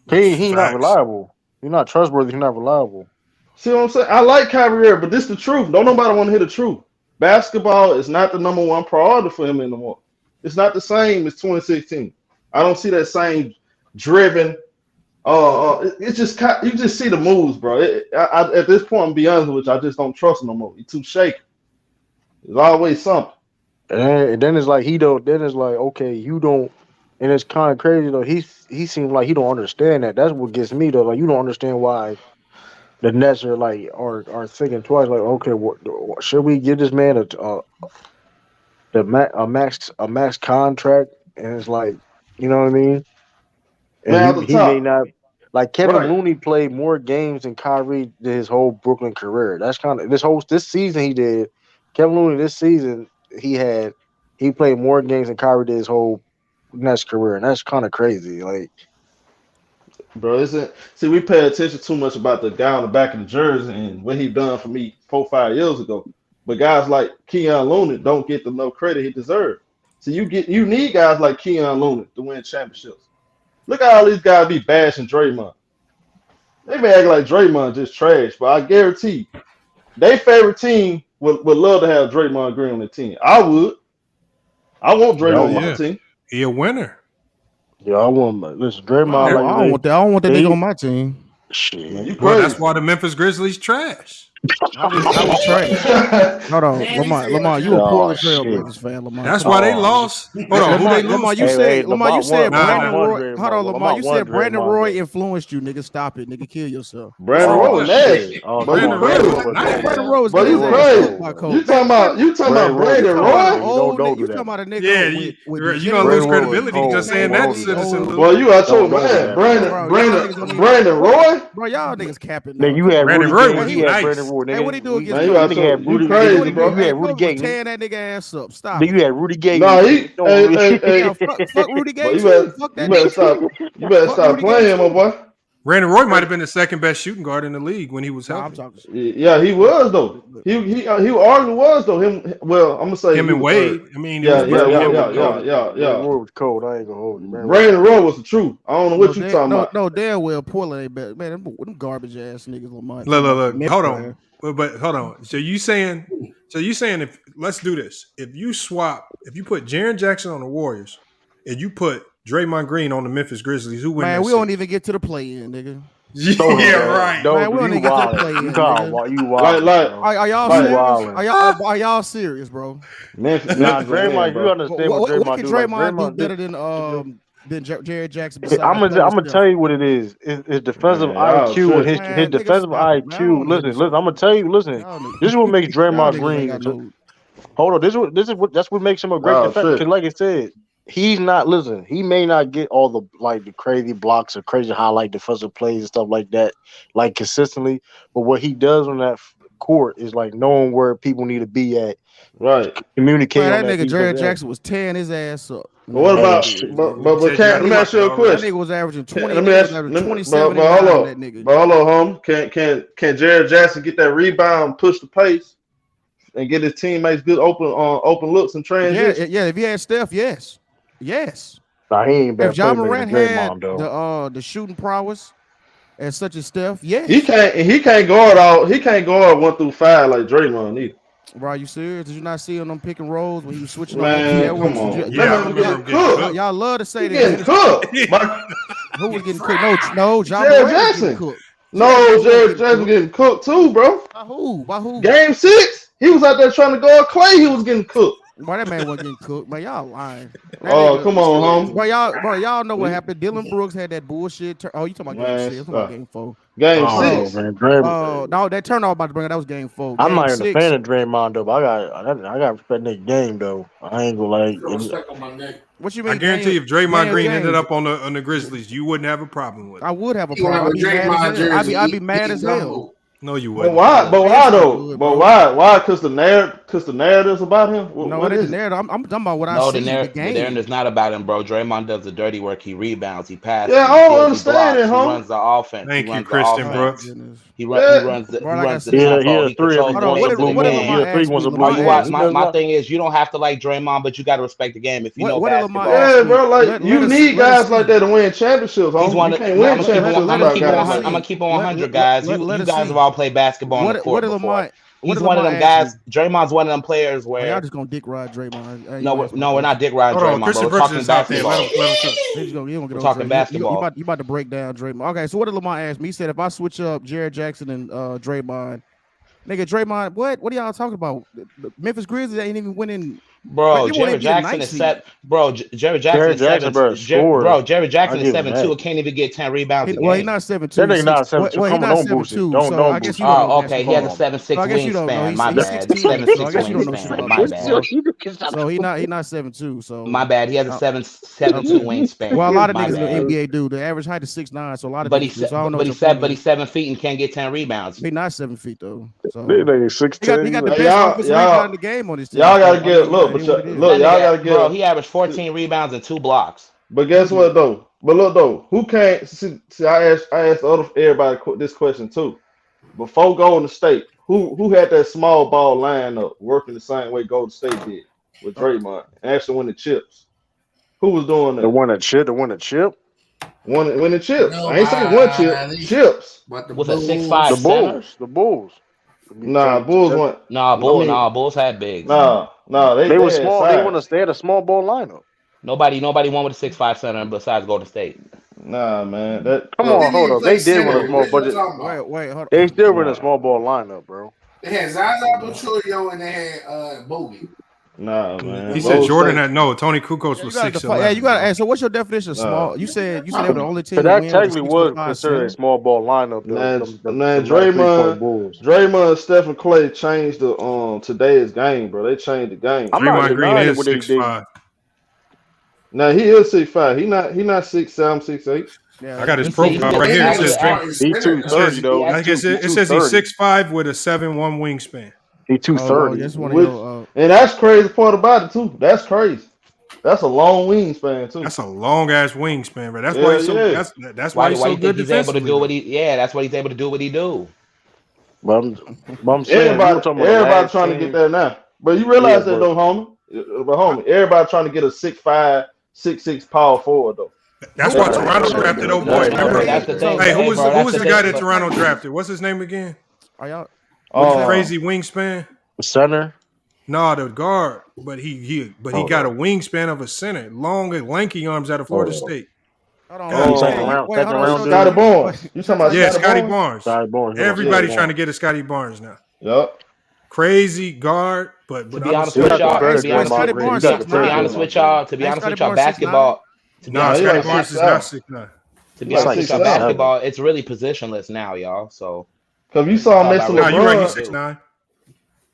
He not reliable. He's not trustworthy. He's not reliable. See what I'm saying? I like Kyrie Irving, but this is the truth. Don't nobody want to hear the truth. Basketball is not the number one priority for him anymore. It's not the same as 2016. I don't see that same driven. It's just you just see the moves, bro. At this point, I'm be honest with you, I just don't trust him no more. He's too shaky. There's always something. And then it's like okay, you don't. And it's kind of crazy though. He seems like he don't understand that. That's what gets me though. Like you don't understand why the Nets are thinking twice. Like, okay, should we give this man a max contract? And it's like, you know what I mean? And he may not. Like Kevin Looney played more games than Kyrie did his whole Brooklyn career. That's kind of this season he did. Kevin Looney this season he played more games than Kyrie did his whole Nets career, and that's kind of crazy. Like, bro, we pay attention too much about the guy on the back of the jersey and what he done for me 4-5 years ago. But guys like Keon Looney don't get the no credit he deserves. So you need guys like Keon Looney to win championships. Look at all these guys be bashing Draymond. They may act like Draymond just trash, but I guarantee you, their favorite team would love to have Draymond Green on the team. I would. I want Draymond on my team. He a winner. Yeah, I want. Listen, Draymond. I don't want that nigga on my team. Shit. Man, you Well, crazy. that's why the Memphis Grizzlies trash. I was trash. Hold on, Lamar, you a Portland Trailblazers fan, Lamar. That's why they lost. Hold on, who they lose? Lamar, you said Brandon Roy. Hold on, Lamar, you said Brandon Roy Roy. influenced you, nigga. Stop it, nigga. Kill yourself. Brandon Roy was nasty. Brandon Roy was Brandon Roy But was you crazy. You talking about Brandon Roy? You talking about a nigga? Yeah, you gonna lose credibility just saying that citizen. Well, you out your man, Brandon Roy. Bro, y'all niggas capping. Man, you had Brandon Rudy Roy Gay. was You had nice. Brandon Roy. Hey, what he do against Man, you out your you crazy, bro. You had Rudy Gay. Tearing that nigga ass up. Stop. Nigga, you had Rudy Gay. No, he. Fuck Rudy Gay You too. Fuck that better nigga. stop. You better stop playing, my boy. Brandon Roy might have been the second best shooting guard in the league when he was healthy. Yeah, he was though. He arguably was though. Well, I'm gonna say Him and Wade. I mean, yeah. Roy was cold. I ain't gonna hold you. Brandon Roy was the truth. I don't know what you talking about. No, damn well Portland ain't bad. Man, them garbage ass niggas. Lamar. Look. Hold on. But hold on. So you saying if let's do this. If you put Jaren Jackson on the Warriors and you put Draymond Green on the Memphis Grizzlies, who wins? Man, we don't even get to the play-in, nigga. Yeah, right. Man, we don't even get to the play-in. You wild. Are y'all serious? Are y'all serious, bro? Memphis, Draymond, you understand what What can Draymond do better than Jared Jackson? I'm gonna tell you what it is. It's defensive IQ and his defensive IQ. Listen. I'm gonna tell you. Listen, this is what makes Draymond Green. Hold on. That's what makes him a great defender. Because, like I said, he's not. Listen, he may not get all the crazy blocks or crazy highlight defensive plays and stuff like that, like consistently. But what he does on that court is like knowing where people need to be at. Right. Communicating. That nigga Jared Jackson was tearing his ass up. What about? But let me ask you a question. That nigga was averaging 20. Let me ask 27. But hold on, Can Jared Jackson get that rebound, push the pace, and get his teammates good open looks and transition? Yeah. If he had Steph, yes. Nah, he ain't bad. If John Morant had the shooting prowess as such as Steph, yes. He can't guard 1 through 5 like Draymond either. Bro, are you serious? Did you not see on them pick and rolls when he was switching Man, on? come on. Y'all love to say he that. Getting cooked. Who was getting cooked? No, John Jared Morant Jackson. getting cooked. No, Jared Jackson getting cooked too, bro. By who? Game 6, he was out there trying to guard Clay. He was getting cooked. Boy, that man wasn't getting cooked. Man, y'all lying. Come on, home. Bro, y'all know what happened. Dylan Brooks had that bullshit. You talking about game 6? I'm talking about game 4. Game 6. Man, no, that turnover about to bring it. That was game 4. I'm not even a fan of Draymond though. But I got respect that game though. I ain't gonna like. What you mean? I guarantee you, if Draymond Green ended up on the Grizzlies, you wouldn't have a problem with it. I would have a problem. I'd be mad as hell. No, you wouldn't. But why though? But why? Because the narrative's about him. What is the narrative? I'm talking about what I see in the game. The narrative is not about him, bro. Draymond does the dirty work. He rebounds. He passes. Yeah, I don't understand it, He runs the offense. Thank you, Christian Brooks. He runs the tempo. He controls my thing is, you don't have to like Draymond, but you got to respect the game if you know basketball. Yeah, bro. Like you need guys like that to win championships. I'm gonna keep on 100 guys. You guys have all played basketball on the court before. He's one of them guys. Draymond's one of them players where y'all just gonna dick ride Draymond. No, we're not dick riding Draymond. Bro. We're talking basketball. We're talking basketball. You about to break down Draymond? Okay, so what did Lamar ask me? He said if I switch up Jared Jackson and Draymond, nigga, Draymond, what are y'all talking about? The Memphis Grizzlies ain't even winning. Bro, Jared Jackson is set. Bro, Jared Jackson is 7. Bro, Jared Jackson is 7-2. It can't even get 10 rebounds. Well, he's not 7-2. That nigga not 7-2. Come on, don't boost it. Don't boost it. Oh, okay. He has a 7'6" wingspan. My bad. 7'6" wingspan. My bad. So he's not 7'2". So my bad. He has a 7'2" wingspan. Well, a lot of niggas in the NBA do. The average height is 6'9". So a lot of. But he's 7 feet and can't get 10 rebounds. He's not 7 feet though. So nigga 6'10". He got the best offensive rebound in the game on this team. Y'all gotta get look, y'all gotta get. Bro, he averaged 14 rebounds and 2 blocks. But guess what though? But look though, who can't see? I asked everybody this question too. Before Golden State, who had that small ball lineup working the same way Golden State did with Draymond, actually win the chips? Who was doing that? The one that chip. Win the chips. No, I ain't saying one chip. Chips. With a 6'5" The Bulls. Nah, Bulls went. Bulls had bigs. They were small. They had a small ball lineup. Nobody won with a 6'5" center besides Golden State. Nah, man. Come on, hold up. They did run a small budget. Wait, hold on. They still run a small ball lineup, bro. They had Zaza Pachulia and they had Bogey. Nah, man. He said Jordan had Tony Kukoc was 6'11". Yeah, you got to. So, what's your definition of small? You said they were the only team. That technically was considered a small ball lineup. Man, Draymond, and Steph, and Clay changed the today's game, bro. They changed the game. Draymond Green is 6'5". Now he is 6'5". He not 6'7", 6'8". Yeah, I got his profile right here. It says he's 230 though. Like it says he's 6'5" with a 7'1" wingspan. He 230. And that's crazy part about it too. That's crazy. That's a long wingspan too. That's a long ass wingspan, bro. That's why he's so. That's why he's so good. He's able to do what he. Yeah, that's why he's able to do what he do. But I'm saying everybody trying to get there now. But you realize that though, homie. Everybody trying to get a 6'5", 6'6" power forward though. That's why Toronto drafted old boy. Hey, who was the guy that Toronto drafted? What's his name again? Are y'all? Crazy wingspan. Center. No, the guard, but he got a wingspan of a center, long and lanky arms out of Florida State. Scotty Barnes. You talking about Scotty Barnes? Scotty Barnes. Everybody trying to get a Scotty Barnes now. Yep. Crazy guard, but to be honest with y'all, basketball. Scotty Barnes is not 6'9". To be honest with y'all, basketball, it's really positionless now, y'all. So, because you saw him next to LeBron, you're right. He's 6'9".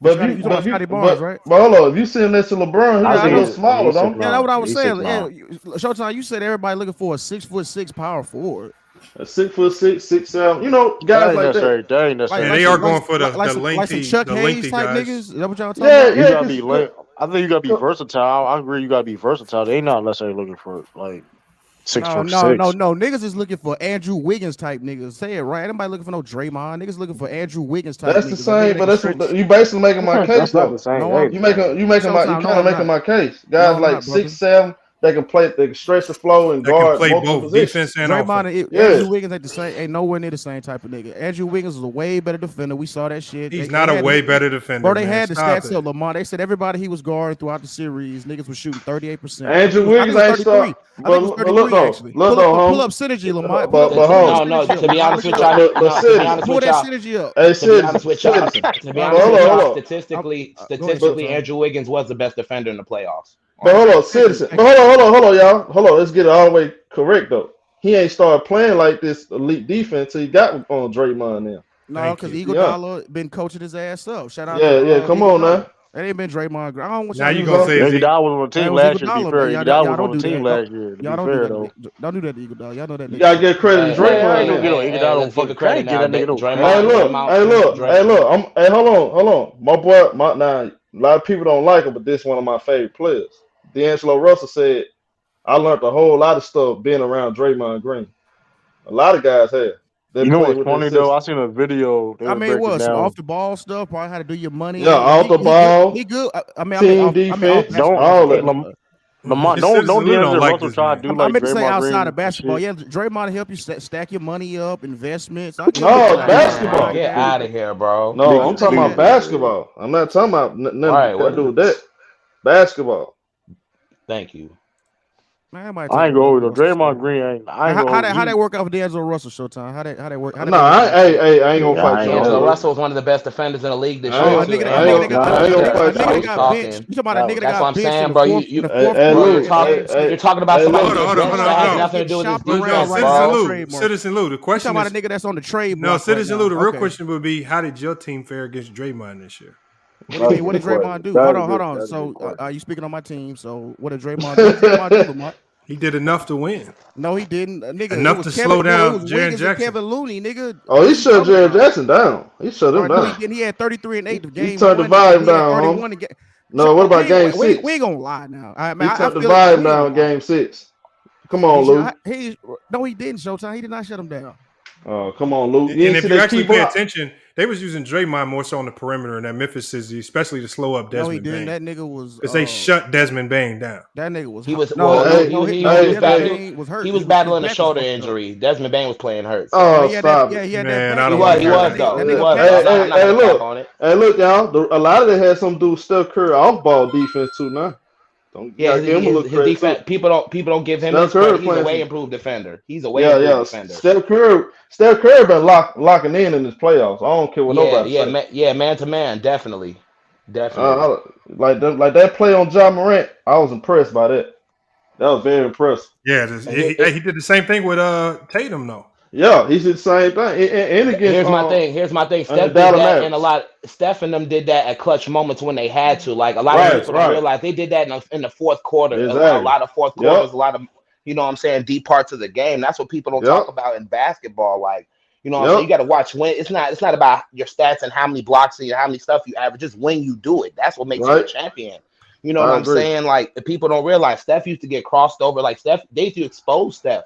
But Scotty Barnes, right? But hold on, if you see him next to LeBron, he's a little smaller, don't? Yeah, that's what I was saying. Showtime, you said everybody looking for a 6'6" power forward. A 6'6", 6'7", you know, guys like that. That ain't necessary. They are going for the lengthy, like some Chuck Hayes type guys. niggas. Is that what y'all talking about? You gotta be I think you gotta be versatile. I agree. You gotta be versatile. They not necessarily looking for like 6'6". No. Niggas is looking for Andrew Wiggins type niggas. Say it right. Anybody looking for no Draymond? Niggas looking for Andrew Wiggins type. That's niggas. the same, but that's you basically making my case though. You making my case. Guys like 6'7", they can play. They can stretch the flow and guard. They can play both defense and offense. Andrew Wiggins ain't nowhere near the same type of nigga. Andrew Wiggins is a way better defender. We saw that shit. He's not a way better defender. Bro, they had the stats of Lamar. They said everybody he was guarding throughout the series, niggas was shooting 38%. Andrew Wiggins ain't starting. But look though, pull up synergy, Lamar. No. To be honest with y'all, pull that synergy up. To be honest with y'all, statistically, Andrew Wiggins was the best defender in the playoffs. But hold on, Citizen. But hold on, y'all. Hold on, let's get it all the way correct though. He ain't started playing like this elite defense till he got on Draymond now. No, because Eagle Dollar been coaching his ass up. Shout out. Yeah. Come on now. That ain't been Draymond Green. I don't want now you gonna say Iguodala was on the team last year. To be fair, Iguodala was on the team last year. Y'all don't do that. Don't do that to Iguodala. Y'all know that. You gotta get credit to Draymond. I ain't gonna get on Iguodala. Fucking credit. Get that nigga. Hey, hold on. My boy, now a lot of people don't like him, but this is one of my favorite players. D'Angelo Russell said, "I learned a whole lot of stuff being around Draymond Green." A lot of guys have. You know what's funny though? I seen a video. I mean, what some off the ball stuff? Probably how to do your money. Yeah, off the ball. He good. Team defense. Don't D'Angelo Russell try to do like Draymond say outside Green of basketball. Yeah, Draymond help you stack your money up, investments. No, basketball. Get out of here, bro. No, I'm talking about basketball. I'm not talking about nothing to do with that. Basketball. Thank you. Man, I ain't go with Draymond Green. How that work out for D'Angelo Russell? Showtime. How that work? I ain't gonna fight you. D'Angelo Russell is one of the best defenders in the league this year. You talking about a nigga that got benched? That's what I'm saying, bro. You're talking about somebody that nothing to do with his defense. Citizen Lou, the question is, about a nigga that's on the trade. No, Citizen Lou, the real question would be, how did your team fare against Draymond this year? What did Draymond do? Hold on. So, are you speaking on my team? So, what did Draymond do? He did enough to win. No, he didn't. Nigga, enough to slow down Jaren Jackson. Kevin Looney, nigga. Oh, he shut Jaren Jackson down. He shut him down. He had 33 and 8 the game. He turned the volume down. No, what about game 6? We ain't gonna lie now. He turned the volume down in game 6. Come on, Lou. No, he didn't. Showtime. He did not shut him down. Oh, come on, Lou. And if you actually pay attention, they was using Draymond more so on the perimeter in that Memphis City, especially to slow up Desmond Bain. No, he didn't. Bain. That nigga was because they shut Desmond Bain down. That nigga was. He was. He was battling a shoulder injury. Desmond Bain was playing hurt. Oh, stop! Yeah, he had man, that. He was though. Hey, look, y'all. A lot of it had some to do with Steph Curry off ball defense too. Now His defense. People don't give him his credit. He's a way improved defender. He's a way improved defender. Steph Curry been locking in this playoffs. I don't care what nobody says. Man to man, definitely. Like that play on John Morant, I was impressed by that. That was very impressive. Yeah, he did the same thing with Tatum though. Yeah, he did the same thing. And again, here's my thing. Steph did that, and Steph and them did that at clutch moments when they had to. Like a lot of people don't realize they did that in the fourth quarter. Exactly. A lot of fourth quarters, a lot of deep parts of the game. That's what people don't talk about in basketball. Like what I'm saying? You got to watch when. It's not about your stats and how many blocks and how many stuff you average. Just when you do it. That's what makes you a champion. You know what I'm saying? Like people don't realize Steph used to get crossed over. Like they used to expose Steph.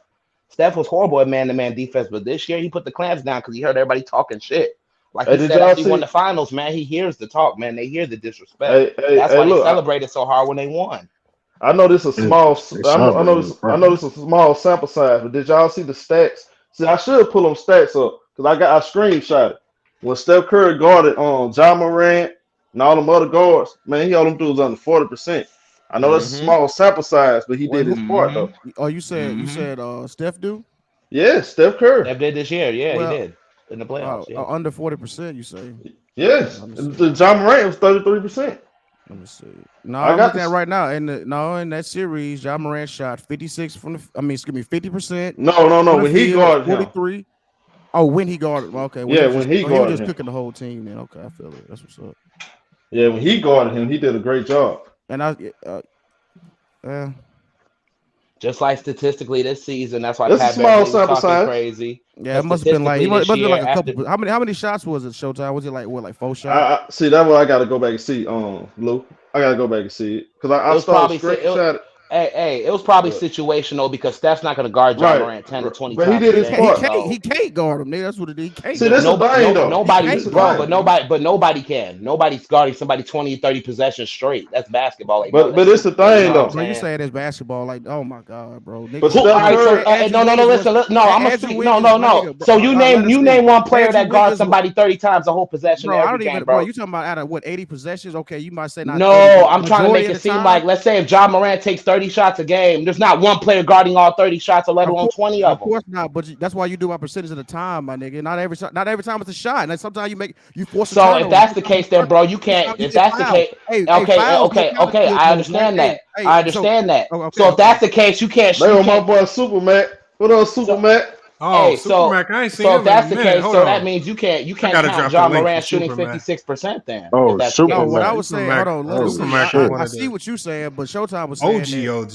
Steph was horrible at man-to-man defense, but this year he put the clamps down because he heard everybody talking shit. Like he said after he won the finals, man, he hears the talk, man. They hear the disrespect. That's why they celebrated so hard when they won. I know this is a small. I know this is a small sample size, but did y'all see the stats? See, I should pull them stats up because I screenshot it. When Steph Curry guarded John Morant and all them other guards, man, all them dudes under 40%. I know that's a small sample size, but he did his part though. Oh, you said Steph do? Yeah, Steph Curry. Steph did this year. Yeah, he did in the playoffs. Under 40%, you say? Yes. The John Morant was 33%. Let me see. No, I got that right now. In that series, John Morant shot 50%. No. When he guarded 43. Him. Oh, when he guarded. Okay. When he guarded he was just cooking the whole team. Then okay, I feel it. That's what's up. Yeah, when he guarded him, he did a great job. And just like statistically this season, that's why Pat Beverly was talking crazy. Yeah, it must have been like a couple. How many shots was it? Showtime? Was it like 4 shots? See, that's what I got to go back and see. Lou, I got to go back and see it because I started screenshot it. Hey, it was probably situational because Steph's not going to guard John Morant 10 to 20 times. But he did his part. He can't guard him. That's what it is. He can't. See, this is the thing, though. Nobody can. Nobody's guarding somebody 20, 30 possessions straight. That's basketball. Like, but it's the thing, though. Bro, you saying it's basketball? Like, oh my god, bro. But listen. No, I'm gonna speak. No. So you name one player that guards somebody 30 times a whole possession. No, I don't even. Bro, you talking about out of 80 possessions? Okay, you might say not. No, I'm trying to make it seem like, let's say if John Morant takes 30 shots a game, there's not one player guarding all 30 shots, or let alone 20 of them. Of course not, but that's why you do a percentage of the time, my nigga. Not every time it's a shot. And sometimes you force. So if that's the case, then bro, you can't. If that's the case, okay, I understand that. I understand that. So if that's the case, you can't. They on my boy Superman. What else, Superman? Oh, Superman, I ain't seen him. So if that's the case, so that means you can't count John Morant shooting 56% then. Oh, Superman. No, what I was saying, hold on, I see what you're saying, but Showtime was saying OG.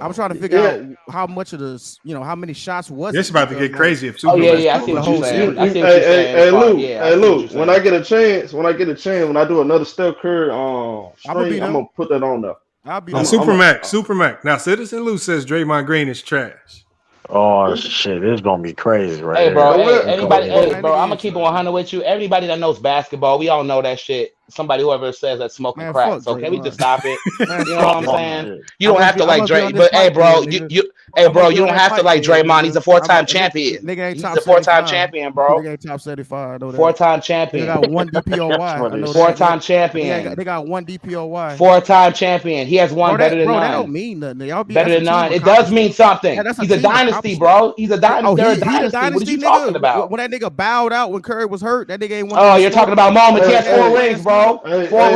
I'm trying to figure out how much of this, how many shots was it. It's about to get crazy if Superman. I see what you're saying. Hey, Luke, when I get a chance, when I do another Steph Curry stream, I'm gonna put that on there. I'll be Supermac. Now, Citizen Lou says Draymond Green is trash. Oh shit, it's gonna be crazy, right? Hey, bro. I'm gonna keep it 100 with you. Everybody that knows basketball, we all know that shit. Whoever says that's smoking crack. So can we just stop it? You know what I'm saying? You don't have to like Dray, but hey, bro, you don't have to like Draymond. He's a 4-time champion. He's a 4-time champion, bro. Nigga ain't top 75. 4-time champion. They got one DPOY. 4-time champion. They got one DPOY. 4-time champion. He has one better than none. That don't mean nothing. Y'all better than none. It does mean something. He's a dynasty, bro. He's a dynasty. They're a dynasty. What are you talking about? When that nigga bowed out when Curry was hurt, that nigga ain't one. Oh, you're talking about moments. He has 4 rings, bro. 4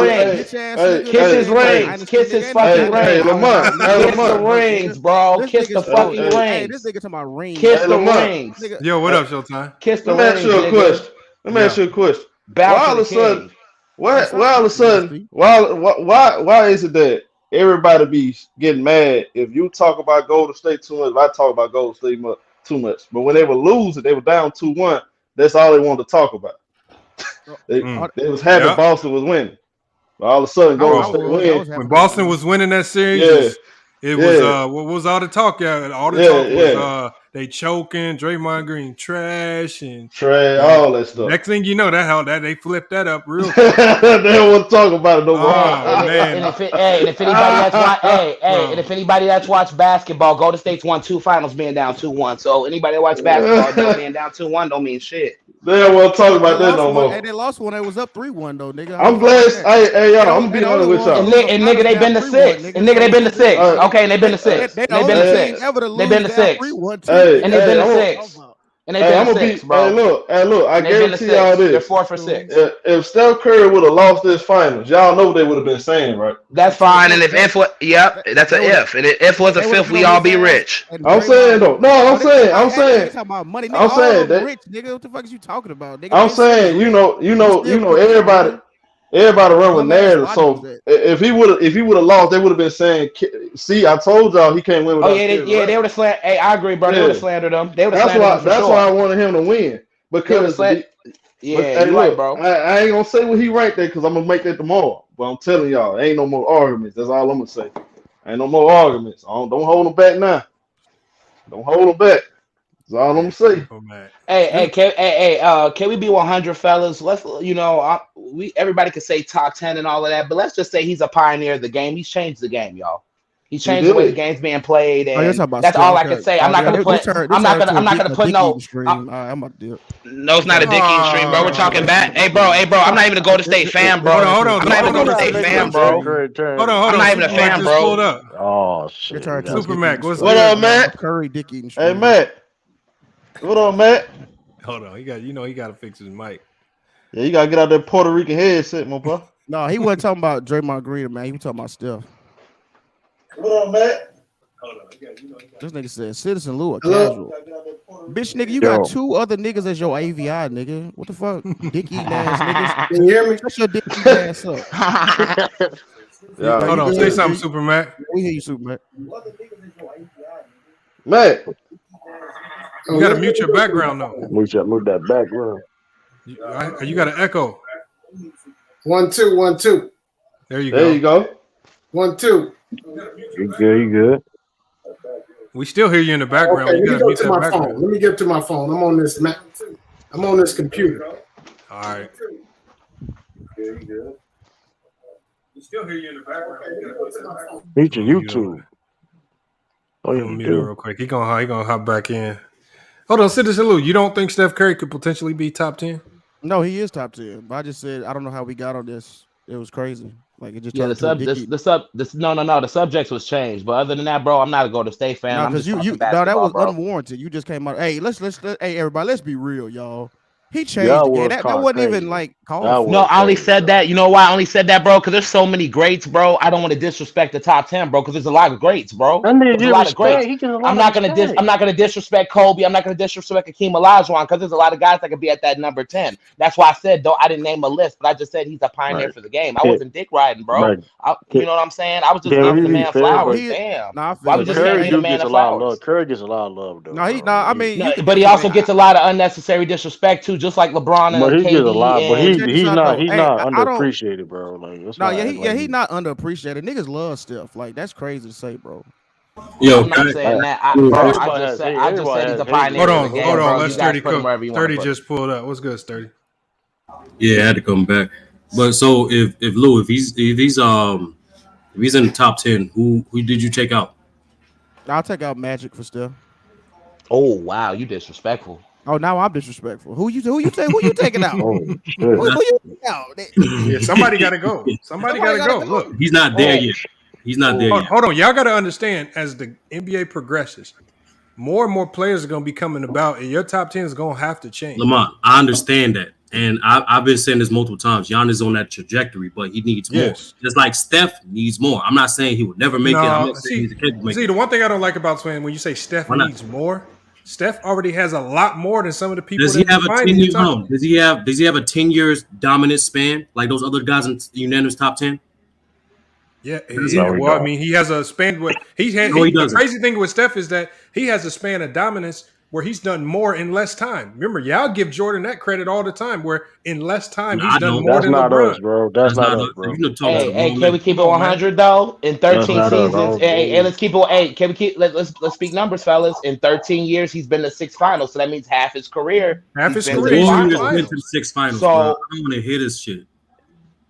rings. Kiss his rings. Kiss his fucking rings. Kiss the rings, bro. Kiss the fucking rings. This nigga talking about rings. Kiss the rings. Yo, what up, Showtime? Kiss the rings. Let me ask you a question. Why all of a sudden, why is it that everybody be getting mad if you talk about Golden State too much? I talk about Golden State too much. But when they were losing, they were down 2-1. That's all they wanted to talk about. They was happy Boston was winning. But all of a sudden, Golden State win. When Boston was winning that series, it was what was all the talk? All the talk was they choking, Draymond Green trash all that stuff. Next thing you know, that they flipped that up real quick. They don't want to talk about it no more. And if anybody that's watched basketball, Golden State's won 2 finals being down 2-1. So anybody that watch basketball being down 2-1 don't mean shit. They don't want to talk about that no more. Hey, they lost one. They was up 3-1 though, nigga. I'm glad. Hey, y'all. I'm gonna be honest with y'all. And nigga, they been to 6. And nigga, they been to 6. Okay, and they been to 6. They been to 6. They been to 6. And they been to 6. And they been to 6, bro. Hey, look. I guarantee y'all this. They're 4 for 6. If Steph Curry would have lost this finals, y'all know what they would have been saying, right? That's fine. And if yep, that's an if. And if was a fifth, we all be rich. I'm saying though. No, I'm saying. I'm saying that. Rich, nigga. What the fuck is you talking about? Nigga, I'm saying, you know, everybody run with narrative. So if he would have lost, they would have been saying, "See, I told y'all he can't win without." They would have slandered. Hey, I agree, bro. They would have slandered him. They would have slandered him. That's why I wanted him to win because. You're right, bro. I ain't gonna say what he right there because I'm gonna make that tomorrow. But I'm telling y'all, ain't no more arguments. That's all I'm gonna say. Ain't no more arguments. Don't hold them back now. Don't hold them back. That's all I'm gonna say. Can we be 100, fellas? Let's, everybody can say top 10 and all of that, but let's just say he's a pioneer of the game. He's changed the game, y'all. He's changed the way the game's being played, and that's all I can say. I'm not gonna put. I'm not gonna put no. No, it's not a Dickie stream, bro. We're talking back. Hey, bro. I'm not even a Golden State fan, bro. Hold on. I'm not even a Golden State fan, bro. Hold on. I'm not even a fan, bro. Oh shit. Super Mac, what's what up, Matt? Curry Dick eating. Hey, Matt. What up, Matt? Hold on. He got to fix his mic. Yeah, you gotta get out that Puerto Rican headset, my boy. No, he wasn't talking about Draymond Green, man. He was talking about Steph. What up, Matt? This nigga said Citizen Lou a casual. Bitch, nigga, you got 2 other niggas as your AVI, nigga. What the fuck? Dick eating ass niggas. Can you hear me? Shut your dick eating ass up. Yeah, hold on. Say something, Super Mac. We hear you, Super Mac. Matt. You gotta mute your background though. Mute that background. You got an echo. 1 2 1 2. There you go. There you go. 1 2. You good. We still hear you in the background. Okay, you let me go to my phone. Let me get to my phone. I'm on this computer. All right. We still hear you in the background. Meet your YouTube. Oh, yeah, mute it real quick. He gonna hop back in. Hold on, Citizen Lou. You don't think Steph Curry could potentially be top 10? No, he is top 10. But I just said I don't know how we got on this. It was crazy. Like it just the subject was changed, but other than that, bro, I'm not a Golden State fan. No, because that was unwarranted. You just came out. Hey, let's hey everybody, let's be real, y'all. He changed the game. That wasn't even like called. No, I only said that. You know why I only said that, bro? Because there's so many greats, bro. I don't want to disrespect the top 10, bro. Because there's a lot of greats, bro. There's a lot of greats. I'm not gonna disrespect Kobe. I'm not gonna disrespect Hakeem Olajuwon because there's a lot of guys that could be at that number 10. That's why I said though I didn't name a list, but I just said he's a pioneer for the game. I wasn't dick riding, bro. You know what I'm saying? I was just giving the man flowers. Damn. I was just giving the man flowers. Curry gets a lot of love though. I mean, but he also gets a lot of unnecessary disrespect too, just like LeBron. But he gets a lot, but he's not underappreciated, bro. Like, he's not underappreciated. Niggas love Steph. Like that's crazy to say, bro. Yo, I'm not saying that. I just said he's a pioneer. Hold on. Let's 30 cook. 30 just pulled up. What's good, 30? Yeah, I had to come back. But so if he's in the top 10, who did you take out? I'll take out Magic for Steph. Oh wow, you disrespectful. Oh, now I'm disrespectful. Who you taking out? Oh, who you taking out? Yeah, somebody got to go. Somebody got to go. Look, he's not there yet. He's not there yet. Hold on, y'all got to understand as the NBA progresses, more and more players are going to be coming about, and your top 10 is going to have to change. Lamont, I understand that, and I've been saying this multiple times. Giannis is on that trajectory, but he needs more. Just like Steph needs more. I'm not saying he would never make it. I'm not saying he's capable of making it. The one thing I don't like about Swan when you say Steph needs more. Steph already has a lot more than some of the people. Does he have a 10-year? Does he have a 10 years dominant span like those other guys in unanimous top 10? Yeah. Well, I mean, he has a span with the crazy thing with Steph is that he has a span of dominance where he's done more in less time. Remember, y'all give Jordan that credit all the time. Where in less time he's done more than LeBron. That's not us, bro. That's not us, bro. Hey, can we keep it 100 though? In 13 seasons, hey, let's keep it. Hey, can we keep? Let's speak numbers, fellas. In 13 years, he's been to 6 finals, so that means half his career. Half his career, he's been to 6 finals. So I don't want to hear this shit.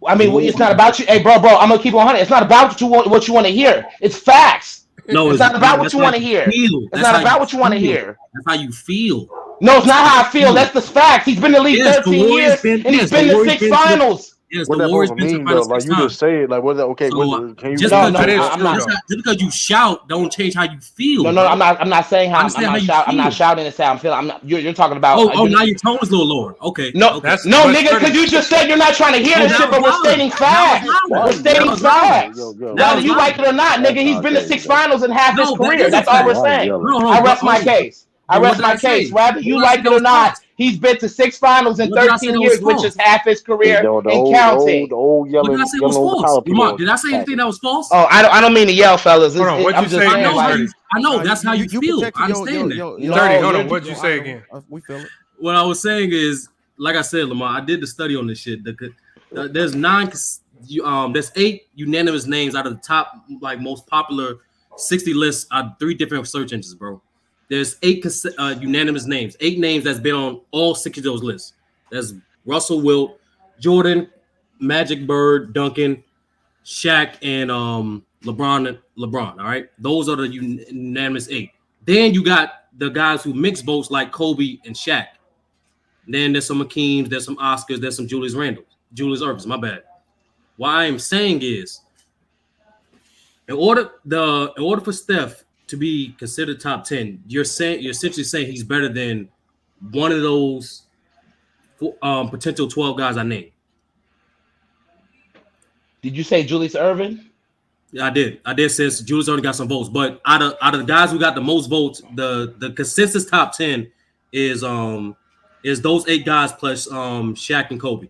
I mean, it's not about you. Hey, bro, I'm gonna keep it 100. It's not about what you want to hear. It's facts. No, it's not about what you want to hear. It's not about what you want to hear. That's how you feel. No, it's not how I feel. That's the facts. He's been in the league 13 years, and he's been to 6 finals. Yes, what that supposed to mean though? Like you just say it. Like what? Okay, So, can you? Just because you shout, don't change how you feel. No, I'm not saying how I'm not shouting and saying I'm feeling. I'm not. You're talking about. Now your tone is a little lower. Okay. No, nigga, because you just said you're not trying to hear this shit, but we're stating facts. We're stating facts. Whether you like it or not, nigga, he's been to 6 finals in half his career. That's all we're saying. I rest my case. Whether you like it or not, he's been to 6 finals in 13 years, which is half his career and counting. The old yellow. Did I say it was false? Did I say anything that was false? Oh, I don't mean to yell, fellas. Hold on, what you say? I know that's how you feel. I understand that. 30. Hold on, what'd you say again? We feel it. What I was saying is, like I said, Lamar, I did the study on this shit. There's 9. There's 8 unanimous names out of the top, like most popular 60 lists on 3 different search engines, bro. There's 8 unanimous names, 8 names that's been on all 6 of those lists. There's Russell, Wilt, Jordan, Magic, Bird, Duncan, Shaq, and LeBron. All right, those are the unanimous 8. Then you got the guys who mix votes like Kobe and Shaq. Then there's some Hakeems, there's some Oscars, there's some Julius Irvins. My bad. What I'm saying is, in order for Steph to be considered top 10, you're essentially saying he's better than one of those potential 12 guys I named. Did you say Julius Irvin? Yeah, I did say Julius Irvin got some votes, but out of the guys who got the most votes, the consensus top 10 is those 8 guys plus Shaq and Kobe.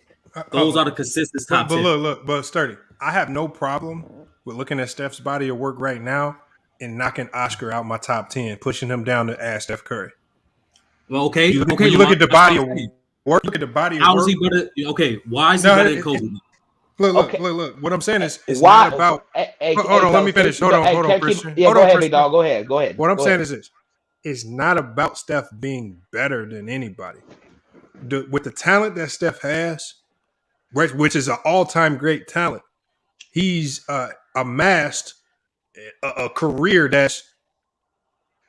Those are the consensus top 10. But Sturdy, I have no problem with looking at Steph's body of work right now and knocking Oscar out my top 10, pushing him down to ask Steph Curry. Well, okay. You look at the body of work. Look at the body of work. How is he better? Okay, why is he better than Kobe? Look. What I'm saying is, it's not about. Hold on, let me finish. Hold on, Christian. Yeah, go ahead, big dog. Go ahead. What I'm saying is this: it's not about Steph being better than anybody. With the talent that Steph has, which is an all-time great talent, he's amassed a career that's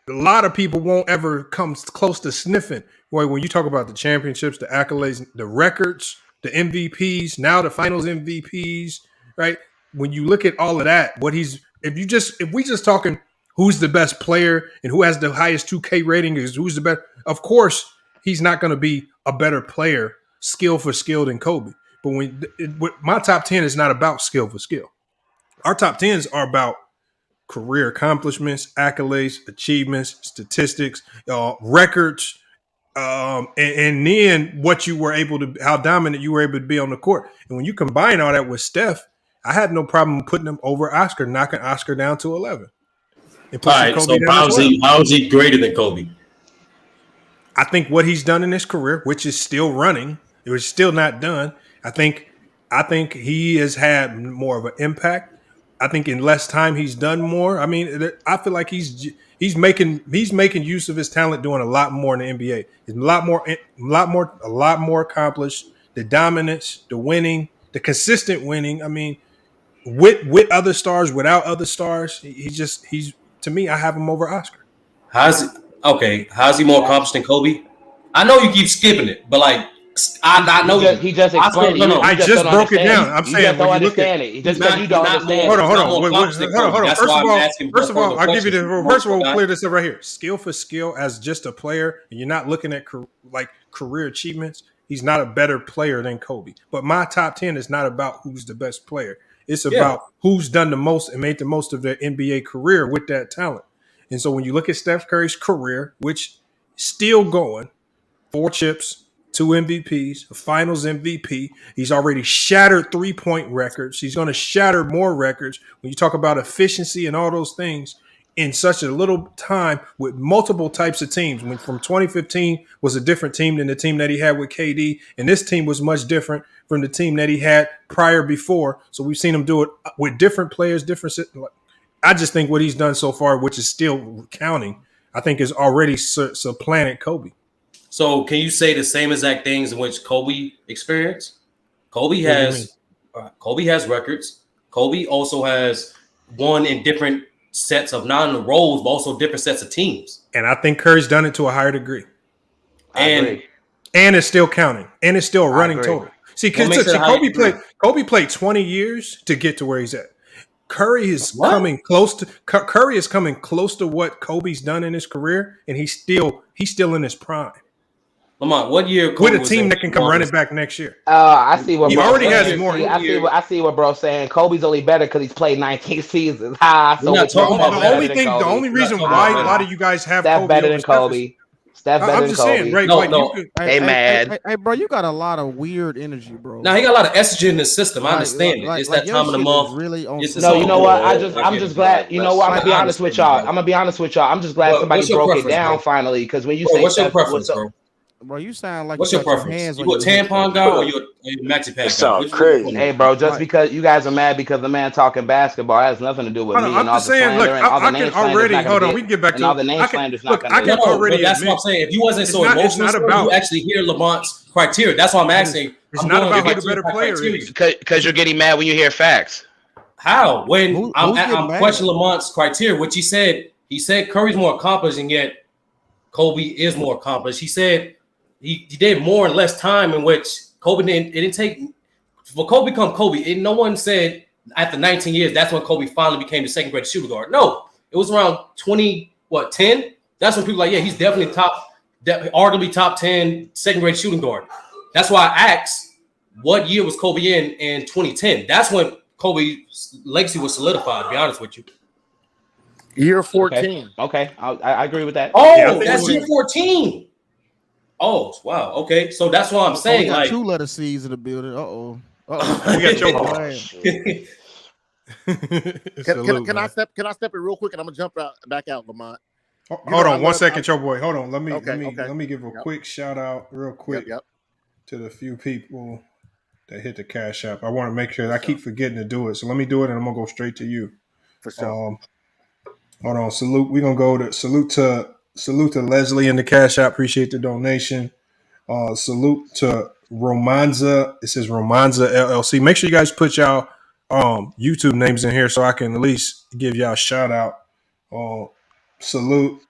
a lot of people won't ever come close to sniffing. Boy, when you talk about the championships, the accolades, the records, the MVPs, now the finals MVPs, right? When you look at all of that, if we just talking who's the best player and who has the highest 2K rating is who's the best, of course, he's not going to be a better player skill for skill than Kobe. But my top 10 is not about skill for skill. Our top 10s are about career accomplishments, accolades, achievements, statistics, records, and then what you were able to, how dominant you were able to be on the court. And when you combine all that with Steph, I had no problem putting him over Oscar, knocking Oscar down to 11. All right, so how is he greater than Kobe? I think what he's done in his career, which is still running, it was still not done. I think he has had more of an impact. I think in less time he's done more. I mean, I feel like he's making use of his talent, doing a lot more in the NBA. He's a lot more accomplished. The dominance, the winning, the consistent winning. I mean, with other stars, without other stars, he's to me, I have him over Oscar. How's he more accomplished than Kobe? I know you keep skipping it, but like I know he just explained. I just broke it down. I'm saying don't understand it. Just because you don't understand. Hold on. First of all, I'll give you the. First of all, we'll clear this up right here. Skill for skill, as just a player, and you're not looking at career achievements. He's not a better player than Kobe. But my top 10 is not about who's the best player. It's about who's done the most and made the most of their NBA career with that talent. And so when you look at Steph Curry's career, which still going, 4 chips, 2 MVPs, a finals MVP. He's already shattered 3-point records. He's going to shatter more records. When you talk about efficiency and all those things in such a little time with multiple types of teams, when from 2015 was a different team than the team that he had with KD. And this team was much different from the team that he had before. So we've seen him do it with different players, I just think what he's done so far, which is still counting, I think is already supplanted Kobe. So can you say the same exact things in which Kobe experienced? Kobe has records. Kobe also has won in different sets of not in the roles, but also different sets of teams. And I think Curry's done it to a higher degree. And it's still counting, and it's still running total. See, because Kobe played 20 years to get to where he's at. Curry is coming close to what Kobe's done in his career, and he's still in his prime. Lamont, what year Kobe with a team that can come running back next year? I see what he bro already saying. has more. I see what bro's saying. Kobe's only better because he's played 19 seasons. The only reason why a lot of you guys have Steph Kobe better than Kobe. Steph better than Kobe. Saying, right? Hey, mad. Hey, bro, you got a lot of weird energy, bro. Now he got a lot of estrogen in his system. I understand it. It's that time of the month. Really you know what? I'm just glad. You know what? I'm gonna be honest with y'all. I'm just glad somebody broke it down finally. Because when you say what's your preference, bro? Bro, you sound like what's your preference? You a tampon guy or you a maxi pad guy? Crazy. Hey, bro, just because you guys are mad because the man talking basketball has nothing to do with me and all the slander. Look, I can already hold on. We can get back to all the name slanders. Look, I can already. That's what I'm saying. If you wasn't so emotional, you actually hear Lamont's criteria. That's why I'm asking. It's not about who the better player is. Because you're getting mad when you hear facts. How? When I'm questioning Lamont's criteria, which he said Curry's more accomplished, and yet Kobe is more accomplished. He said. He did more in less time, in which Kobe didn't take for Kobe become Kobe. No one said after 19 years that's when Kobe finally became the second greatest shooting guard. No, it was around 10. That's when people were like, yeah, he's definitely arguably top 10 second greatest shooting guard. That's why I asked, what year was Kobe in 2010? That's when Kobe's legacy was solidified. To be honest with you, year 14. Okay. I agree with that. Oh, that's year 14. Oh, wow. Okay. So that's what I'm saying. We got like 2 letter C's in the building. Uh-oh. We got your Can I step it real quick and I'm gonna jump back out, Lamont? Hold on 1 second, your boy. Hold on. Let me give a quick shout out real quick to the few people that hit the Cash App. I want to make sure that I keep forgetting to do it. So let me do it and I'm gonna go straight to you. For sure. Hold on. Salute. We're gonna go to salute to Leslie in the Cash App. Appreciate the donation. Salute to Romanza. It says Romanza LLC. Make sure you guys put y'all YouTube names in here so I can at least give y'all a shout out. Salute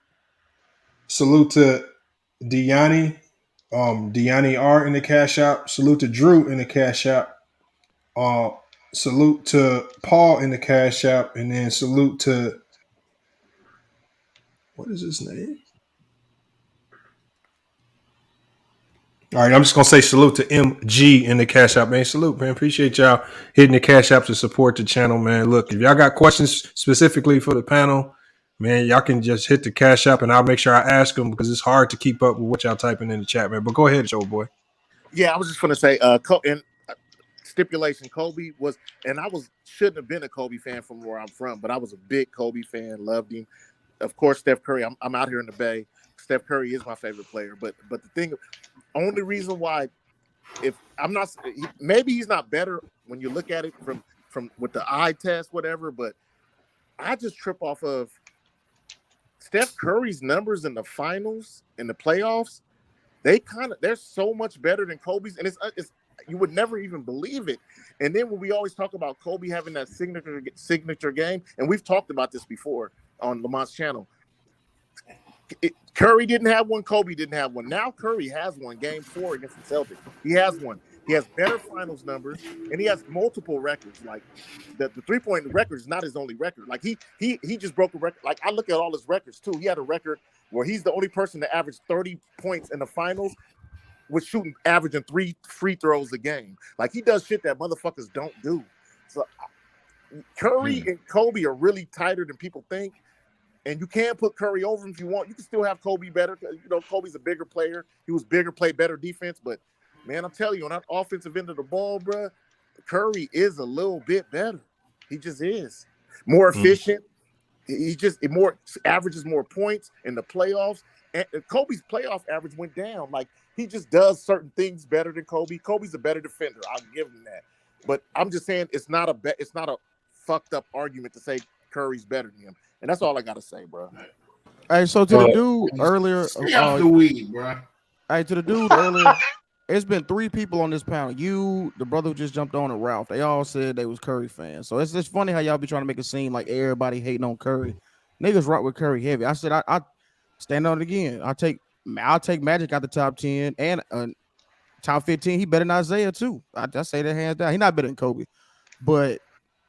to Deani. Deani R in the Cash App. Salute to Drew in the Cash App. Salute to Paul in the Cash App. And then salute to what is his name? All right, I'm just going to say salute to MG in the Cash App, man. Salute, man. Appreciate y'all hitting the Cash App to support the channel, man. Look, if y'all got questions specifically for the panel, man, y'all can just hit the Cash App and I'll make sure I ask them because it's hard to keep up with what y'all typing in the chat, man. But go ahead, show boy. Yeah, I was just going to say, stipulation, Kobe was, and shouldn't have been a Kobe fan from where I'm from, but I was a big Kobe fan, loved him. Of course, Steph Curry. I'm out here in the Bay. Steph Curry is my favorite player. But the thing, only reason why, if I'm not, maybe he's not better when you look at it from with the eye test, whatever. But I just trip off of Steph Curry's numbers in the finals, in the playoffs. They're so much better than Kobe's, and it's you would never even believe it. And then when we always talk about Kobe having that signature game, and we've talked about this before on Lamont's channel. Curry didn't have one. Kobe didn't have one. Now Curry has one. Game 4 against the Celtics. He has one. He has better finals numbers, and he has multiple records. Like the 3-point record is not his only record. Like he just broke a record. Like I look at all his records too. He had a record where he's the only person to average 30 points in the finals with averaging 3 free throws a game. Like he does shit that motherfuckers don't do. So Curry and Kobe are really tighter than people think. And you can put Curry over him if you want. You can still have Kobe better. You know, Kobe's a bigger player. He was bigger, played better defense. But, man, I'm telling you, on that offensive end of the ball, bro, Curry is a little bit better. He just is. More efficient. He just averages more points in the playoffs. And Kobe's playoff average went down. Like, he just does certain things better than Kobe. Kobe's a better defender. I'll give him that. But I'm just saying it's not a fucked up argument to say Curry's better than him. And that's all I gotta say, bro. Hey, so to the dude earlier, the weed, bro. Hey, to the dude earlier, it's been 3 people on this panel. You, the brother who just jumped on, and Ralph. They all said they was Curry fans. So it's just funny how y'all be trying to make it seem like everybody hating on Curry. Niggas rock with Curry heavy. I said I stand on it again. I take I'll take Magic out the top 10 and top 15. He better than Isaiah too. I say that hands down. He not better than Kobe, but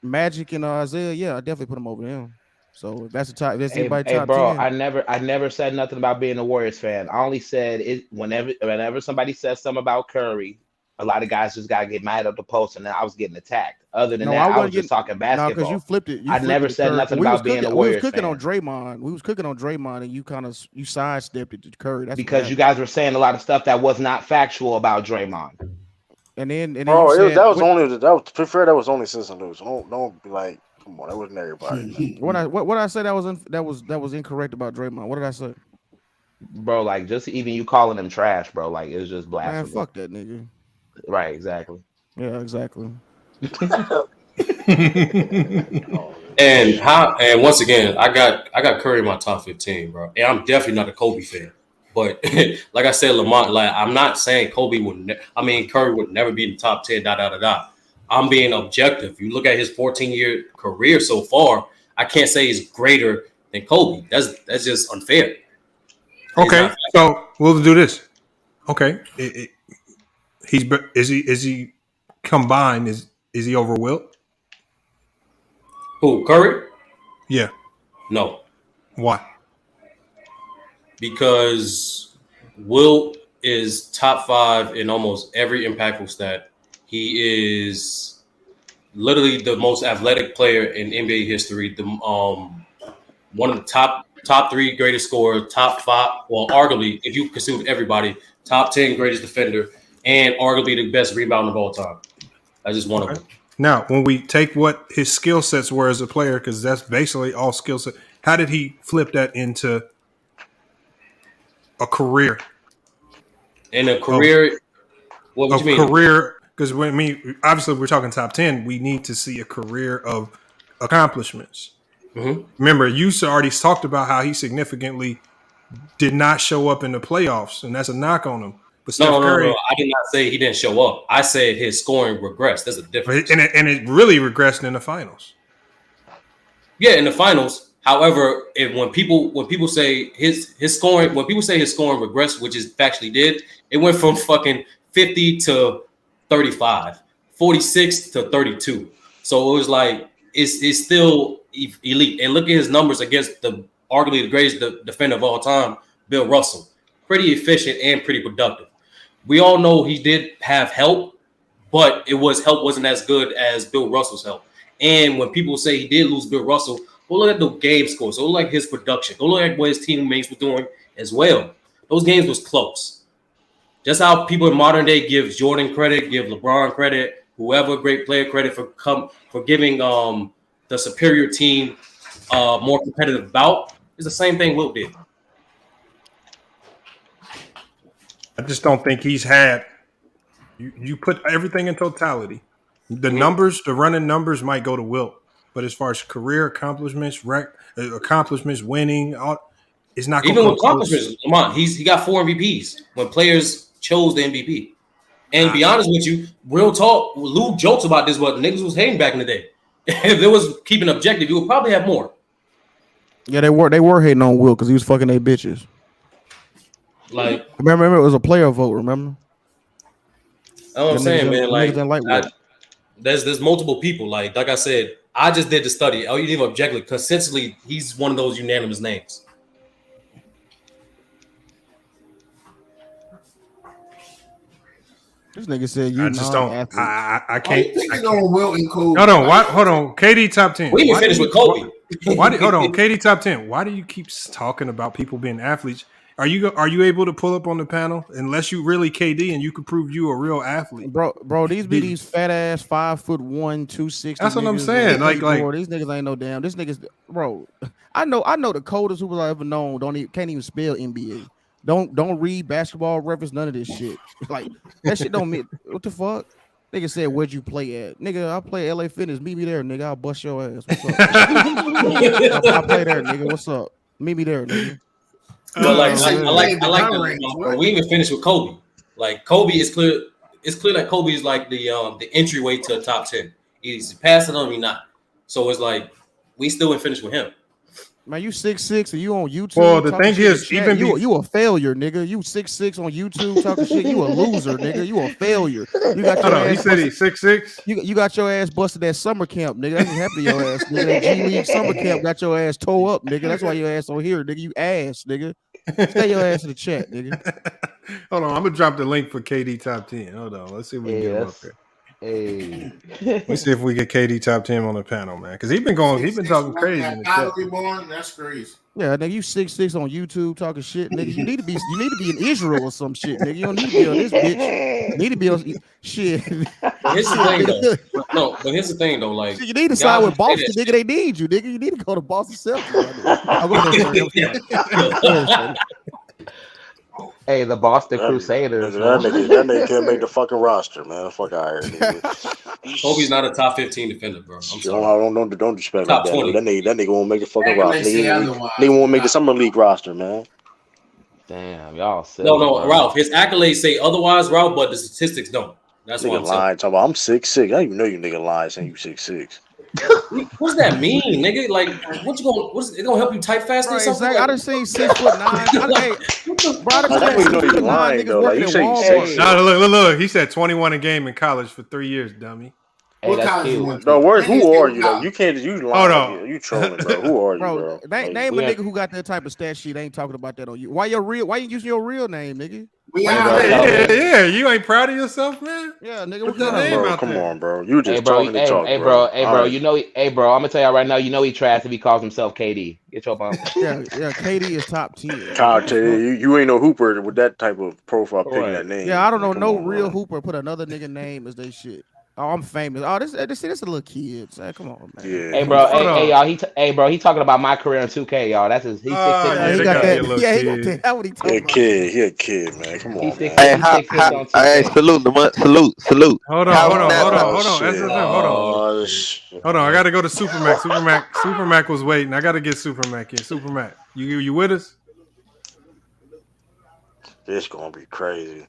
Magic and Isaiah, yeah, I definitely put him over him. So if that's the top. If that's anybody top bro, 10. I never said nothing about being a Warriors fan. I only said it whenever somebody says something about Curry, a lot of guys just gotta get mad at the post, and then I was getting attacked. Other than that, I was just talking basketball. No, because you flipped it. I never said nothing about being a Warriors fan. We was cooking on Draymond, and you sidestepped it to Curry. That's because you guys were saying a lot of stuff that was not factual about Draymond. And then that was only Citizen Lose. Don't be like, come on, that wasn't everybody. What I say that was incorrect about Draymond? What did I say? Bro, like just even you calling him trash, bro, like it's just blasphemy. Man, fuck that nigga. Right, exactly. Yeah, exactly. And once again, I got Curry in my top 15, bro. And I'm definitely not a Kobe fan. But like I said, Lamont, like I'm not saying Curry would never be in the top 10, I'm being objective. You look at his 14-year career so far, I can't say he's greater than Kobe. That's just unfair. Okay, so we'll do this. Okay, is he combined? Is he over Wilt? Who, Curry? Yeah. No. Why? Because Wilt is top 5 in almost every impactful stat. He is literally the most athletic player in NBA history. One of the top 3 greatest scorers, top 5, well, arguably, if you consider everybody, top 10 greatest defender, and arguably the best rebounder of all time. That's just one of them. Now, when we take what his skill sets were as a player, because that's basically all skill set, how did he flip that into a career? In a career, what do you mean? Career, because obviously we're talking top 10. We need to see a career of accomplishments. Mm-hmm. Remember, you already talked about how he significantly did not show up in the playoffs, and that's a knock on him. But No. I did not say he didn't show up. I said his scoring regressed. There's a difference. And it really regressed in the finals. Yeah, in the finals. However, when people say his scoring, when people say his scoring regressed, which is factually did, it went from fucking 50 to 35, 46 to 32. So it was like it's still elite. And look at his numbers against arguably the greatest defender of all time, Bill Russell. Pretty efficient and pretty productive. We all know he did have help, but help wasn't as good as Bill Russell's help. And when people say he did lose Bill Russell, go look at the game scores. Go look at his production. Go look at what his teammates were doing as well. Those games was close. Just how people in modern day give Jordan credit, give LeBron credit, whoever great player credit for giving the superior team more competitive bout, is the same thing Wilt did. I just don't think he's had. You put everything in totality. The numbers, the running numbers might go to Wilt, but as far as career accomplishments, winning, it's not. Even with accomplishments, Lamont, he got 4 MVPs when players chose the MVP. And to be honest with you, real talk, Lou jokes about this, but niggas was hating back in the day. If it was keeping objective, you would probably have more. Yeah, they were hating on Wilt because he was fucking their bitches. Like, remember, it was a player vote. Remember? That's what I'm saying, man. There's multiple people. Like I said, I just did the study. Oh, you didn't objectively, consistently, he's one of those unanimous names. This nigga said I just don't. I can't. Hold on. Hold on. KD top 10. We even finished with Kobe. Hold on. KD top 10. Why do you keep talking about people being athletes? Are you able to pull up on the panel unless you really KD and you can prove you a real athlete, bro? These fat ass 5'1", 260. That's what I'm saying. Like these niggas ain't no damn. This niggas, bro. I know the coldest people I ever known can't even spell NBA. Don't read Basketball Reference. None of this shit. Like that shit don't mean what the fuck. Nigga said, "Where'd you play at?" Nigga, I play LA Fitness. Meet me there, nigga. I'll bust your ass. What's up? I play there, nigga. What's up? Meet me there, nigga. But I like the we even finished with Kobe. Like Kobe is clear. It's clear that Kobe is like the entryway to the top 10. He's passing on me not. So it's like we still didn't finish with him. Man, you 6'6" and you on YouTube. Well, the thing is, even you a failure, nigga. You 6'6" on YouTube talking shit. You a loser, nigga. You a failure. You got your ass. He said he's 6'6". You got your ass busted at summer camp, nigga. That's what happened to your ass, nigga. That G League summer camp got your ass tore up, nigga. That's why your ass on here, nigga. You ass, nigga. Stay your ass in the chat, nigga. Hold on, I'm gonna drop the link for KD top 10. Hold on, let's see if we can get him up here. Hey, Let's see if we get KD top 10 on the panel, man. Because he's been talking crazy in the chat. That's crazy. Yeah, nigga, you 6'6" on YouTube talking shit, nigga. You need to be in Israel or some shit, nigga. You don't need to be on this bitch. You need to be on shit. Here's the thing, though. No, but here's the thing, though. Like, you need to side with Boston, nigga. They need you, nigga. You need to go to Boston Celtics. Hey, the Boston Crusaders. That nigga can't make the fucking roster, man. Fuck out here, nigga. Kobe's not a top 15 defender, bro. I'm sorry. Don't disrespect Top that. 20. That nigga won't make the fucking roster. Nigga won't make the summer league roster, man. Damn, y'all sick. No, bro. Ralph. His accolades say otherwise, Ralph, but the statistics don't. That's what I'm saying. Lying, talking about I'm 6'6". I didn't even know you nigga lying saying you 6'6". What does that mean, nigga? Like, what's it gonna help you type faster or something? Exactly. I done seen 6'9". Like you say, no, look. He said 21 a game in college for 3 years, dummy. Hey, that's cute. No, who are you though? You can't just lying. Hold on. You trolling, bro. Who are you, bro? Name a nigga who got that type of stat sheet. Ain't talking about that on you. Why you using your real name, nigga? Yeah, you ain't proud of yourself, man. Yeah, nigga. What's your name out Come there? on, bro. You just Hey, bro. talking to talk, bro. Hey, bro. You know, I'm gonna tell y'all right now. You know he trash if he calls himself KD. Get your bum. Yeah. KD is top 10. Kyle, you ain't no hooper with that type of profile picking that name. Yeah, I don't know no real hooper put another nigga name as they shit. Oh, I'm famous. Oh, this a little kids. Come on, man. Yeah. Hey, bro. Hey, y'all. He talking about my career in 2K, y'all. That's his. He's 6'6". He got that. That's what he talking about. He a kid, man. Come on. Hey, salute. Hold on. Hold on. I gotta go to Supermac. Supermac was waiting. I gotta get Supermac here. Supermac, you with us? This gonna be crazy.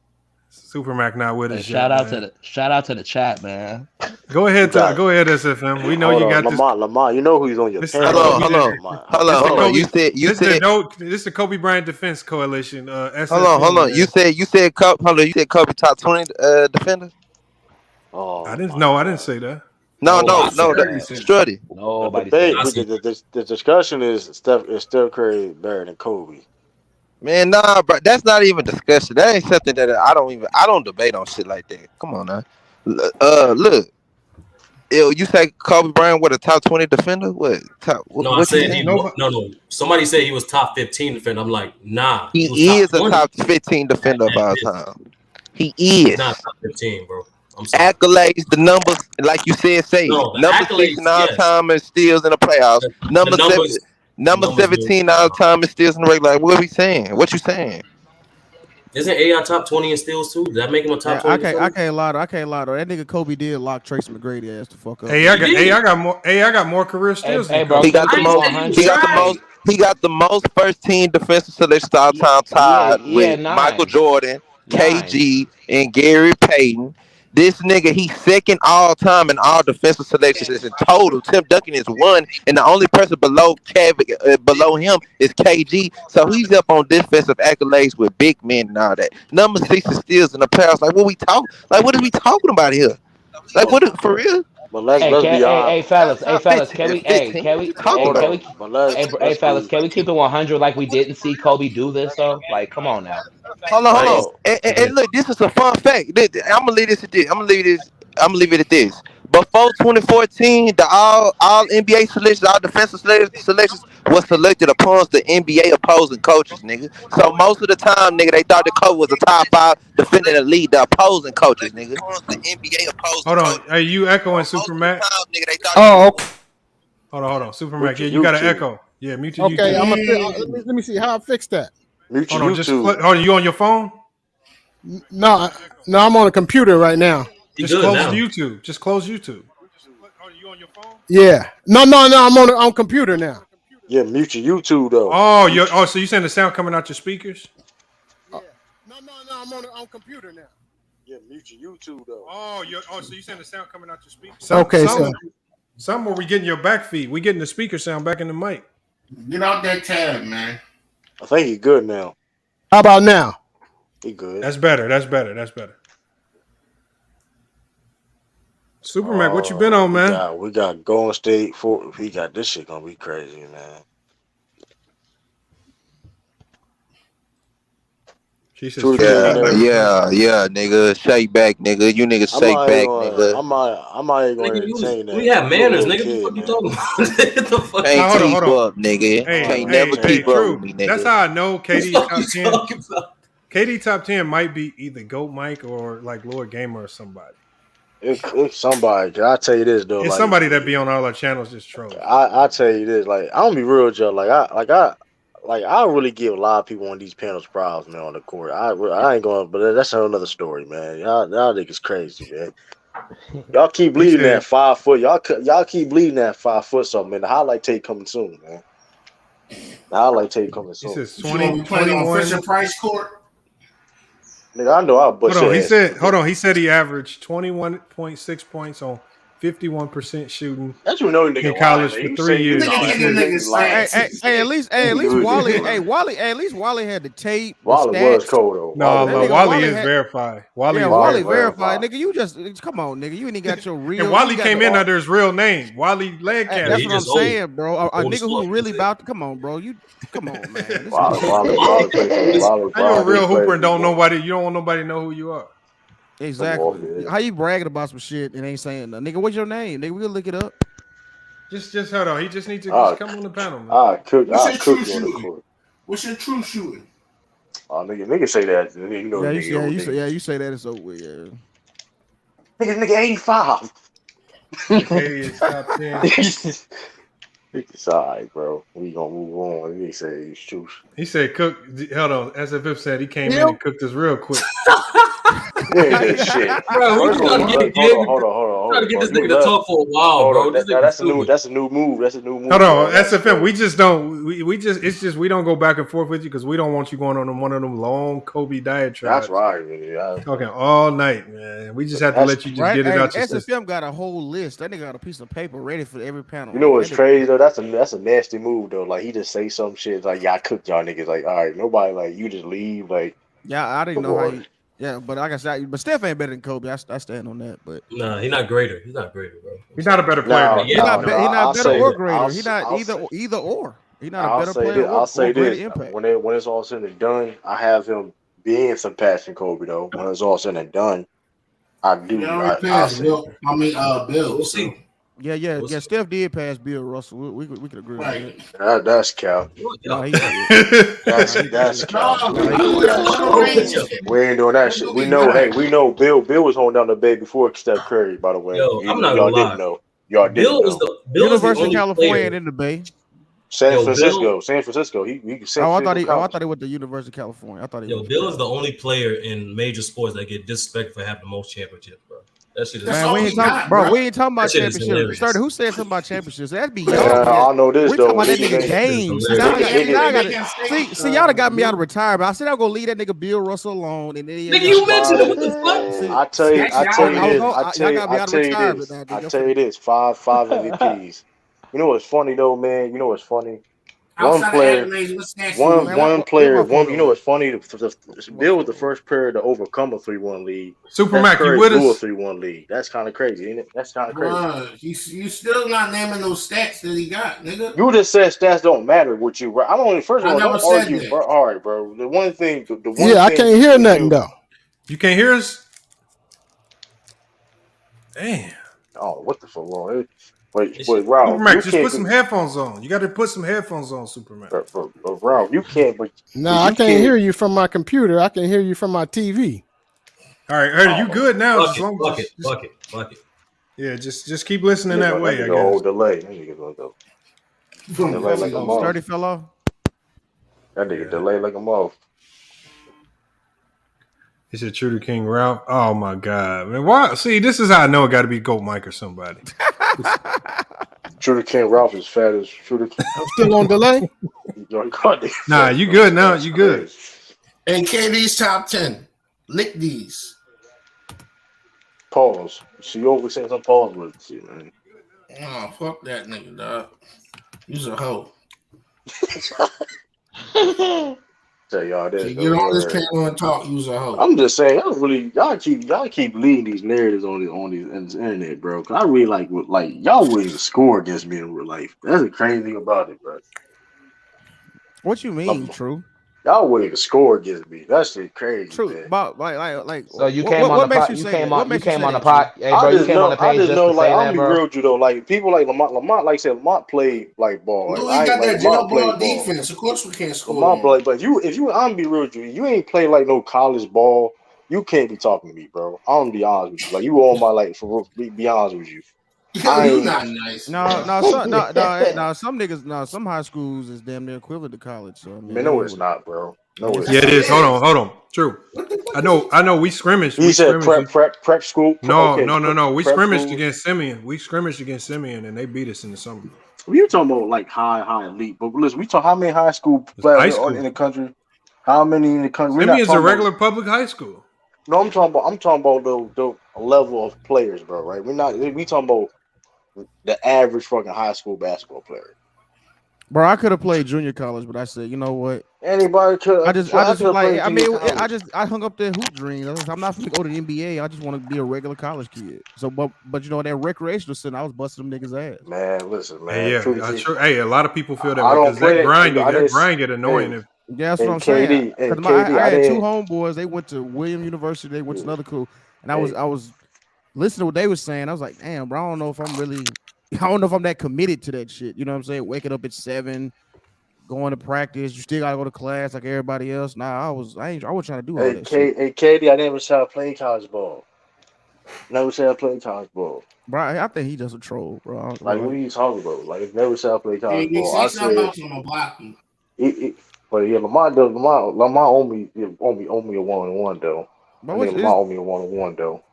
Supermac not with us. Shout out to the chat, man. Go ahead, SFM. We know you got this. Lamar, you know who's on your page. Hold on. You said this is the Kobe Bryant Defense Coalition. SFM, hold on. You said Kobe top 20 defender. Oh, I didn't say that. No, Struddy. Nobody. The discussion is Steph Curry better than Kobe. Man, nah, bro, that's not even discussion. That ain't something that I don't debate on shit like that. Come on now. Look. You say Kobe Bryant with a top 20 defender? What? No. Somebody said he was top 15 defender. I'm like, nah. He is a top 15 defender of all time. He is. He's not top 15, bro. I'm sorry. Accolades, the numbers, like you said, number 6 in all time and steals in the playoffs. Number 17 all time and steals in the regular. What are we saying? What you saying? Isn't AI top 20 in steals too? Did that make him a top 20? I can't lie to. That nigga Kobe did lock Tracy McGrady ass the fuck up. I got more career steals. Hey, bro, he got the most first team defensive selections all time tied with Michael Jordan, KG, and Gary Payton. This nigga, he's second all time in all defensive selections in total. Tim Duncan is 1, and the only person below him is KG. So he's up on defensive accolades with big men and all that. Number 6 is steals in the playoffs. Like, what are we talking about here? Like, what for real? But let's be honest. Fellas, can we keep it 100 like we didn't see Kobe do this though? Like, come on now. Hold on. And look, this is a fun fact. I'm gonna leave it at this. Before 2014, the all NBA selections, all defensive selections was selected upon the NBA opposing coaches, nigga. So most of the time, nigga, they thought the Kobe was a top 5 defender in the league, the opposing coaches, nigga. The NBA opposing Hold on. Are you echoing Supermac? Oh, okay. Hold on. Supermac. Yeah, you got to echo. Yeah, mute your Okay, YouTube. let me see how I fix that. Mute your YouTube. Hold on, you on your phone? No, I'm on a computer right now. Just close YouTube. Just close YouTube. Are you on your phone? Yeah. No, I'm on computer now. Yeah, mute your YouTube though. So you saying the sound coming out your speakers? No, I'm on computer now. Yeah, mute your YouTube though. So you saying the sound coming out your speakers? Okay, some where we getting your back feed. We getting the speaker sound back in the mic. Get out that tab, man. I think he's good now. How about now? He good. That's better. Super Mac, what you been on, man? We got Golden State for. We got this shit gonna be crazy, man. Yeah, nigga. Shake back, nigga. You niggas shake back, nigga. I'm not even gonna entertain that. We have manners, nigga. What the fuck you talking about? Can't keep up, nigga. Can't never keep up with me, nigga. That's how I know KD top 10. KD top 10 might be either Goat Mike or like Lord Gamer or somebody. It's somebody. I tell you this though, it's like, somebody that be on all our channels just trolling. I tell you this, like I'm gonna be real, Joe. I really give a lot of people on these panels props, man, on the court. I ain't going, but that's another story, man. Y'all niggas crazy, man. Y'all keep bleeding that 5 foot. Y'all keep bleeding that 5 foot something, man. The highlight tape coming soon, man. The highlight tape coming soon. He says 20, 21. Fisher Price court. Nigga, I know I'll bust He said he averaged 21.6 points on 51% shooting. That's what know in college for 3 years. Hey, at least Wally. At least Wally had the tape. Wally was cold though. No, Wally is verified. Wally verified. Nigga, you just come on, nigga. You ain't got your real. And Wally came in under his real name, Wally Legcat. That's what I'm saying, bro. A nigga who really about to come on, bro. Come on, man. Wally, you're a real hooper and don't nobody. You don't want nobody to know who you are. Exactly. How you bragging about some shit and ain't saying nothing? Nigga, what's your name? Nigga, we'll look it up. Just hold on. He just needs to come on the panel, man. I'll cook you on the court. What's your true shooting? Oh, nigga say that. You know, you say that it's over with, yeah. Nigga 85. It's top 10. It's all right, bro. We gonna move on. He said he's true. He said cook. Hold on. SFF said he came in and cooked us real quick. Shit. Bro, we gotta get this nigga to talk for a while, bro. That's a new move. Hold on, SFM. It's just we don't go back and forth with you because we don't want you going on one of them long Kobe diatribes. That's right, man. Talking all night, man. We just have to let you just get it out your system. SFM got a whole list. That nigga got a piece of paper ready for every panel. You know what's crazy though? That's a nasty move though. Like he just say some shit like, "Yeah, I cooked y'all niggas." Like, all right, nobody like you just leave. Like, yeah, I didn't know how. Yeah, but like I said, but Steph ain't better than Kobe. I stand on that. But nah, he's not greater. He's not greater, bro. He's not a better player. He's not better or greater. He's not either or. He's not a better player. I'll say this: impact. when it's all said and done, I have him being some passion Kobe though. When it's all said and done, I do. Bill. We'll see. Yeah. Steph did pass Bill Russell. We could agree right. with that. That's cap. That's cap. We ain't doing that shit. We know Bill was holding down the bay before Steph Curry, by the way. Yo, I'm not gonna lie. Y'all didn't know. University of California and in the Bay. San Francisco. I thought it was the University of California. I thought Bill is the only player in major sports that get disrespected for having the most championships, bro. That shit is we ain't talking about championships. Who said something about championships? That'd be young. I know this we though. Talking about that nigga games. See, y'all got me out of reretirement. I said I'm gonna leave that nigga Bill Russell alone. And then nigga, you mentioned it. What the fuck? I tell you this. Five MVPs. You know what's funny though, man? You know what's funny? One player. You know what's funny? Bill was the first player to overcome a 3-1 lead. Super Mac, you with us? A 3-1 lead. That's kind of crazy, ain't it? That's kind of crazy. You still not naming those stats that he got, nigga. You just said stats don't matter with you, bro. I don't. First of all, don't argue, bro. All right, bro. The one thing. I can't hear nothing though. You can't hear us? Damn. Oh, what the fuck, wrong? Wait, Ralph. Superman, just put some headphones on. You got to put some headphones on, Superman. Ralph, you can't. I can't hear you from my computer. I can hear you from my TV. All right, you good now? Fuck it. Yeah, just keep listening that way. I guess. Old delay. That nigga Sturdy fell off. That nigga delay like a mouth. He said, "True to King Ralph." Oh my God, man! Why? See, this is how I know it got to be Goat Mike or somebody. True to King Ralph is fat as True to King. I'm still on delay. Nah, you good now? You good? And KD's top 10. Lick these. Pause. She always saying some pause with you, man. Oh, fuck that nigga, dog. You's a hoe. Tell y'all this. Get on this panel and talk. Use a hoe. I'm just saying, y'all keep leading these narratives on this internet, bro. Cause I really like y'all wouldn't even score against me in real life. That's the crazy thing about it, bro. What you mean, True? Y'all wouldn't even score against me. That shit crazy. True, man. but like. So you came on the pot. You came on the pot. Hey, bro, you came on the page. I just know, like, I'm be be real with you though. Like people like Lamont, like I said, Lamont played like ball. No, I he got that Lamont ball defense. Of course, we can't score. Lamont play, but if you, I'm be real with you. You ain't play like no college ball. You can't be talking to me, bro. I'm gonna be honest with you. Like you all my like for be honest with you. You not nice. No, some niggas, some high schools is damn near equivalent to college. So I mean, Man, no, it's not, bro. No, it's Yeah, it is. Hold on. True. I know. We scrimmaged. You said prep school. No. Okay, We prep scrimmaged school. against Simeon. We scrimmaged against Simeon, and they beat us in the summer. You talking about like high elite? But listen, we talk how many high school players are in the country? How many in the country? Simeon's a regular public high school. No, I'm talking about the level of players, bro. Right? We talking about the average fucking high school basketball player. Bro, I could have played junior college, but I said, you know what? Anybody could. I hung up that hoop dream. I'm not gonna go to the NBA. I just want to be a regular college kid. So, but you know that recreational center, I was busting them niggas ass. Man, listen, man. Hey, Hey, a lot of people feel that I way don't because that play grind get annoying. Yeah, that's what I'm saying. Because I had two homeboys. They went to William University. They went to another school, and I was listening to what they were saying. I was like, damn, bro, I don't know if I'm that committed to that shit. You know what I'm saying? Waking up at 7, going to practice. You still gotta go to class like everybody else. Nah, I wasn't trying to do all that shit. Hey, Katie, I never saw play college ball. Never said I played college ball. Bro, I think he just a troll, bro. Like, what are you talking about? Like, never said I played college ball. I said, but yeah, Lamont owe me a 1-on-1 though. Lamont owe me a 1-on-1 though.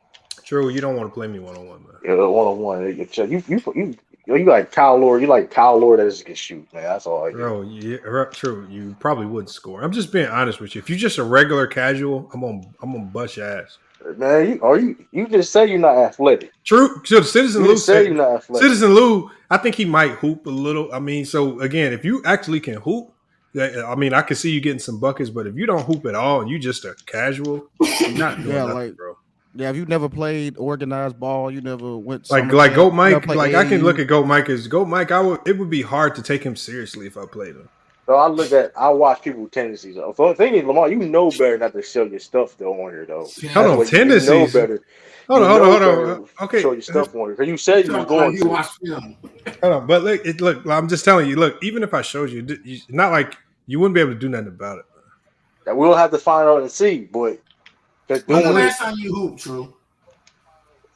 True, you don't want to play me 1-on-1, man. Yeah, 1-on-1. You like Kyle Lord. You like Kyle Lord that just can shoot, man. That's all. Bro, yeah, true. You probably would score. I'm just being honest with you. If you're just a regular casual, I'm gonna bust your ass. Man, you just say you're not athletic. True. So Citizen Lou said you're not athletic. Citizen Lou, I think he might hoop a little. I mean, so again, if you actually can hoop, I mean, I can see you getting some buckets, but if you don't hoop at all and you just a casual, you're not doing nothing, bro. Yeah, if you never played organized ball, you never went like Goat Mike. Like I can look at Goat Mike as Goat Mike. It would be hard to take him seriously if I played him. So I watch people's tendencies. So the thing is, Lamar, you know better not to show your stuff though on here though. Hold on, tendencies. You know better. Hold on. Okay, show your stuff on here because you said you were going to. Hold on, but look. I'm just telling you. Look, even if I showed you, it's not like you wouldn't be able to do nothing about it. That we'll have to find out and see, but. When's the last time you hooped, True?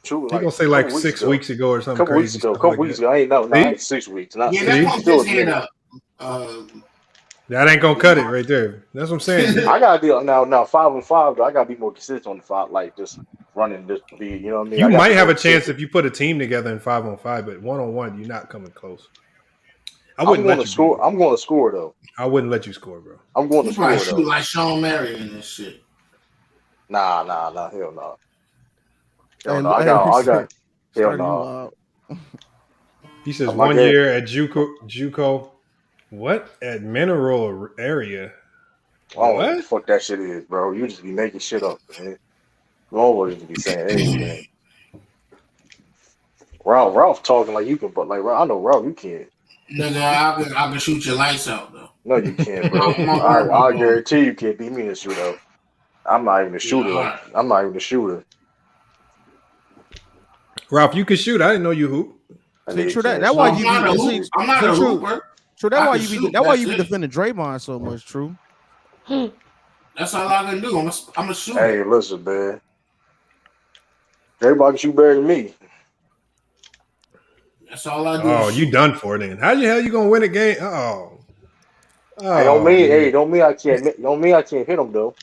You're gonna say like 6 weeks ago or something crazy. Couple weeks ago. I ain't not 6 weeks. Not that's his hand up. That ain't gonna cut it right there. That's what I'm saying. I gotta be now 5-on-5. Though I gotta be more consistent on the 5, like just running this speed. You know what I mean? You might have a chance if you put a team together in 5-on-5, but 1-on-1, you're not coming close. I'm going to score. I'm going to score though. I wouldn't let you score, bro. I'm going to score though. Shoot like Sean Marion and shit. Nah, hell no. Hell no, I got hell no. He says 1 year at JUCO. What? At Mineral area? Oh, what the fuck that shit is, bro? You just be making shit up, man. You always be saying anything. Ralph talking like you can, but like I know Ralph, you can't. Nigga, I can shoot your lights out though. No, you can't, bro. I guarantee you can't beat me in a shootout. I'm not even a shooter. Yeah, I'm not even a shooter. Ralph, you can shoot. I didn't know you hoop. See, true that. That's why you. I'm not a hooper. True. That's why you be defending Draymond so much. True. That's all I can do. I'm a shooter. Hey, listen, man. Draymond can shoot better than me. That's all I do. Oh, you done for then? How the hell you gonna win a game? Hey, don't mean I can't hit him though.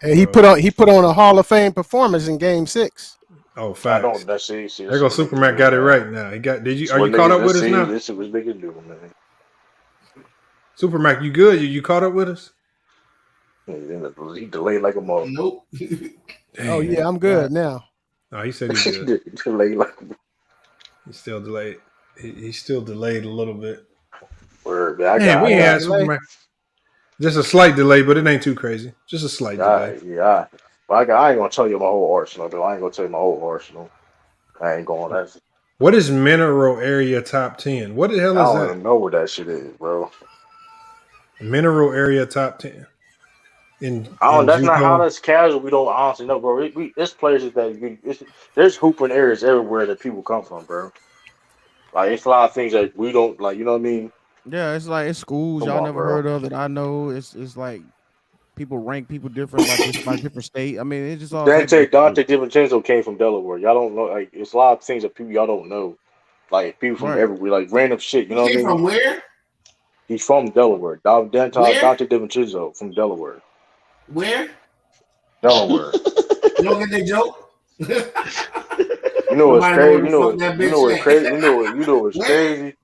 Hey, he put on a Hall of Fame performance in Game 6. Oh, facts. I don't. That's see. There goes Superman. Got it right now. He got. Did you? Are you caught up with us now? This is what niggas do, man. Superman, you good? You caught up with us? He delayed like a mother. Nope. Oh yeah, I'm good now. No, he said he's good. Delayed like. He's still delayed. He's still delayed a little bit. Word, Man, we had Superman. Just a slight delay, but it ain't too crazy. Just a slight delay. Yeah. But I ain't gonna tell you my whole arsenal, though. I ain't gonna tell you my whole arsenal. I ain't going. That's. What is mineral area top 10? What the hell is that? I don't even know what that shit is, bro. Mineral area top 10. That's not how that's casual. We don't honestly know, bro. It's places that there's hooping areas everywhere that people come from, bro. Like it's a lot of things that we don't like. You know what I mean? Yeah, it's like it's schools y'all never heard of that I know. It's like people rank people different by different state. I mean, it's just all. Dante DiVincenzo came from Delaware. Y'all don't know. Like it's a lot of things that people y'all don't know. Like people from everywhere, like random shit. You know what I mean? From where? He's from Delaware. Dante DiVincenzo from Delaware. Where? Delaware. You don't get that joke? You know what's crazy? You know what's crazy? You know what's crazy?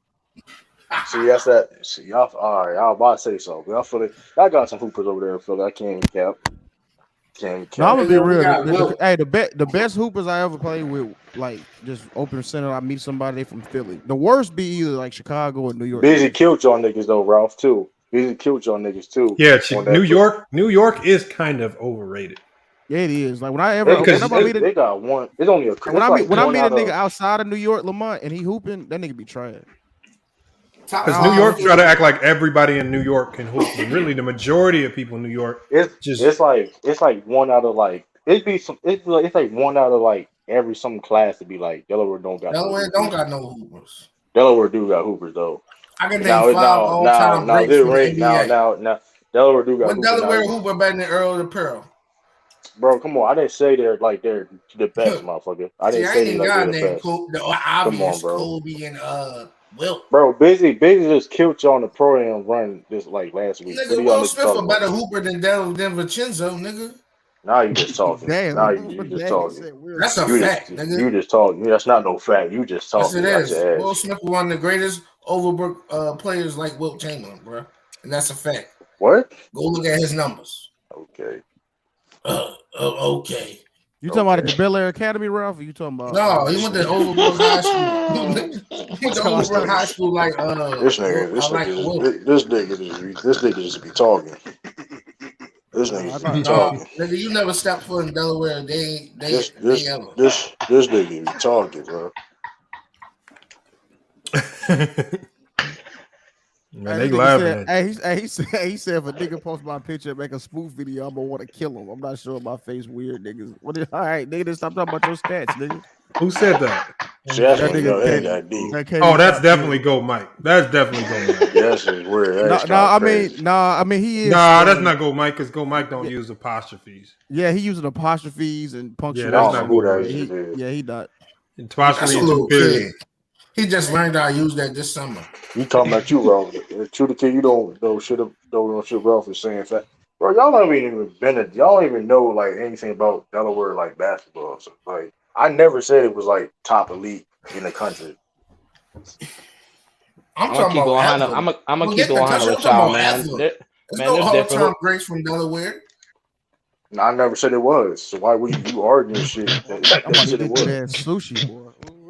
See, that's that. See, y'all. All right, I was about to say something. I feel like I got some hoopers over there in Philly. I can't cap. No, I'm gonna be real. Hey, the best hoopers I ever played with, like just open center. I meet somebody from Philly. The worst be either like Chicago or New York. Busy killed y'all niggas though, Ralph too. Busy killed y'all niggas too. Yeah, New York is kind of overrated. Yeah, it is. Like they got one. It's only a. When I meet a nigga outside of New York, Lamont, and he hooping, that nigga be trash. Because New York try to act like everybody in New York can hoop. And really, the majority of people in New York, it's like one out of like it's like one out of like every some class to be like Delaware don't got no hoopers. Delaware do got hoopers though. I can name 5 all-time greats from the NBA. Now Delaware do got. What Delaware hooper better than Earl of Pearl? Bro, come on! I didn't say they're the best, motherfucker. I didn't say they're the best. The obvious Kobe and Wilt. Bro, busy just killed you on the program run this like last week. Nigga, Will Smith a better hooper than Vincenzo, nigga. Now you just talking. Damn, now you just talking. That's a fact, nigga. You just talking. That's not no fact. You just talking. Yes, it is. Will Smith was one of the greatest Overbrook players like Wilt Chamberlain, bro, and that's a fact. What? Go look at his numbers. Okay. Okay. You talking about the Bel Air Academy, Ralph? Or you talking about? No, he went to Overbrook High School. He went to Overbrook High School like this nigga just be talking. This nigga just be talking. Nigga, you never stepped foot in Delaware. They this nigga be talking, bro. Man, they laughing. He said if a nigga post my picture and make a spoof video, I'm gonna want to kill him. I'm not sure my face weird niggas. All right, nigga, stop talking about your stats, nigga. Who said that? That nigga Oh, that's definitely Go Mike. That's definitely Go Mike. That's weird. I mean he is. Nah, that's not Go Mike because Go Mike don't use apostrophes. Yeah, he using apostrophes and punctuation. Yeah, that's not who that is. He not. Apostrophes. He just learned how to use that this summer. You talking about you, Ralph? To the kid, you don't know shit. Ralph is saying that, bro. Y'all don't even know like anything about Delaware like basketball. So, like, I never said it was like top elite in the country. I'm gonna keep it 100 with y'all, man. There's no all-time greats from Delaware. No, I never said it was. So why were you arguing shit? I'm gonna get that sushi, boy.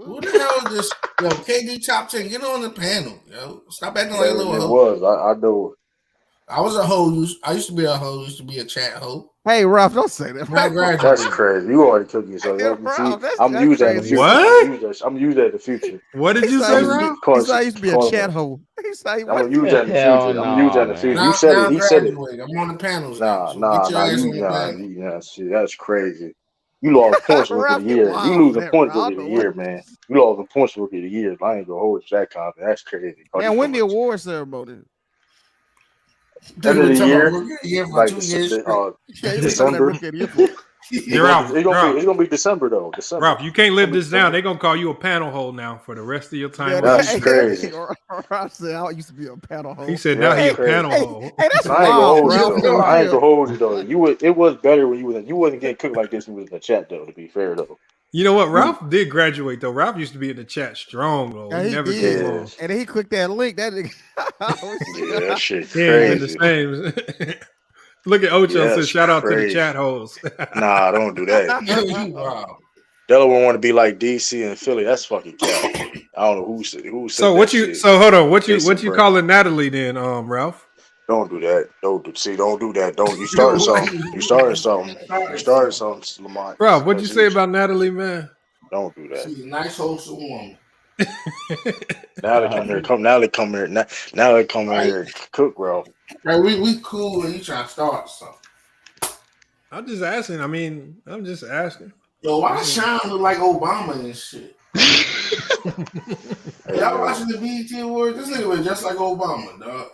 Who the hell is this? Yo, KD top 10. Get on the panel, yo. Stop acting like a little hoe. It was. I know. I was a hoe. I used to be a hoe. Used to be a chat hoe. Hey, Ralph, don't say that. That's crazy. You already took yourself. I'm using that in the future. What? I'm using that in the future. What did you say, Ralph? I used to be a chat hoe. I'm gonna use that in the future. I'm using that in the future. You said it. He said it. I'm on the panels. Nah. Shit, that's crazy. You lost points rookie of the year. You losing points rookie of the year, man. You lost the points rookie of the year. I ain't gonna hold you that confident. That's crazy. Man, when the award ceremony? End of the year, like December. It's gonna be December though. December. Ralph, you can't live this down. They're gonna call you a panel hole now for the rest of your time. Yeah, that's crazy. Ralph said I used to be a panel hole. He said now he a panel hole. Hey, that's I ain't gonna hold you though. It was better when you wasn't getting cooked like this when you was in the chat though. To be fair though. You know what? Ralph did graduate though. Ralph used to be in the chat strong though. Yeah, he never did. came on. And then he clicked that link. That nigga. Yeah, that shit Yeah, crazy. The same. Look at Ocho says shout out to the chat holes. Nah, don't do that. Delaware want to be like DC and Philly. That's fucking cap. I don't know who said So that what you? shit. So hold on. What you Jason calling Natalie then, Ralph? Don't do that. Don't do that. Don't you started something. You started something. Lamont. Bro, what'd you say about Natalie, man? Don't do that. She's a nice, wholesome woman. Now they come here. Now they come here and cook, bro. Like we cool and you trying to start something. I'm just asking. I mean, I'm just asking. Yo, why Sean look like Obama and shit? Y'all watching the BET Awards? This nigga was just like Obama, dog.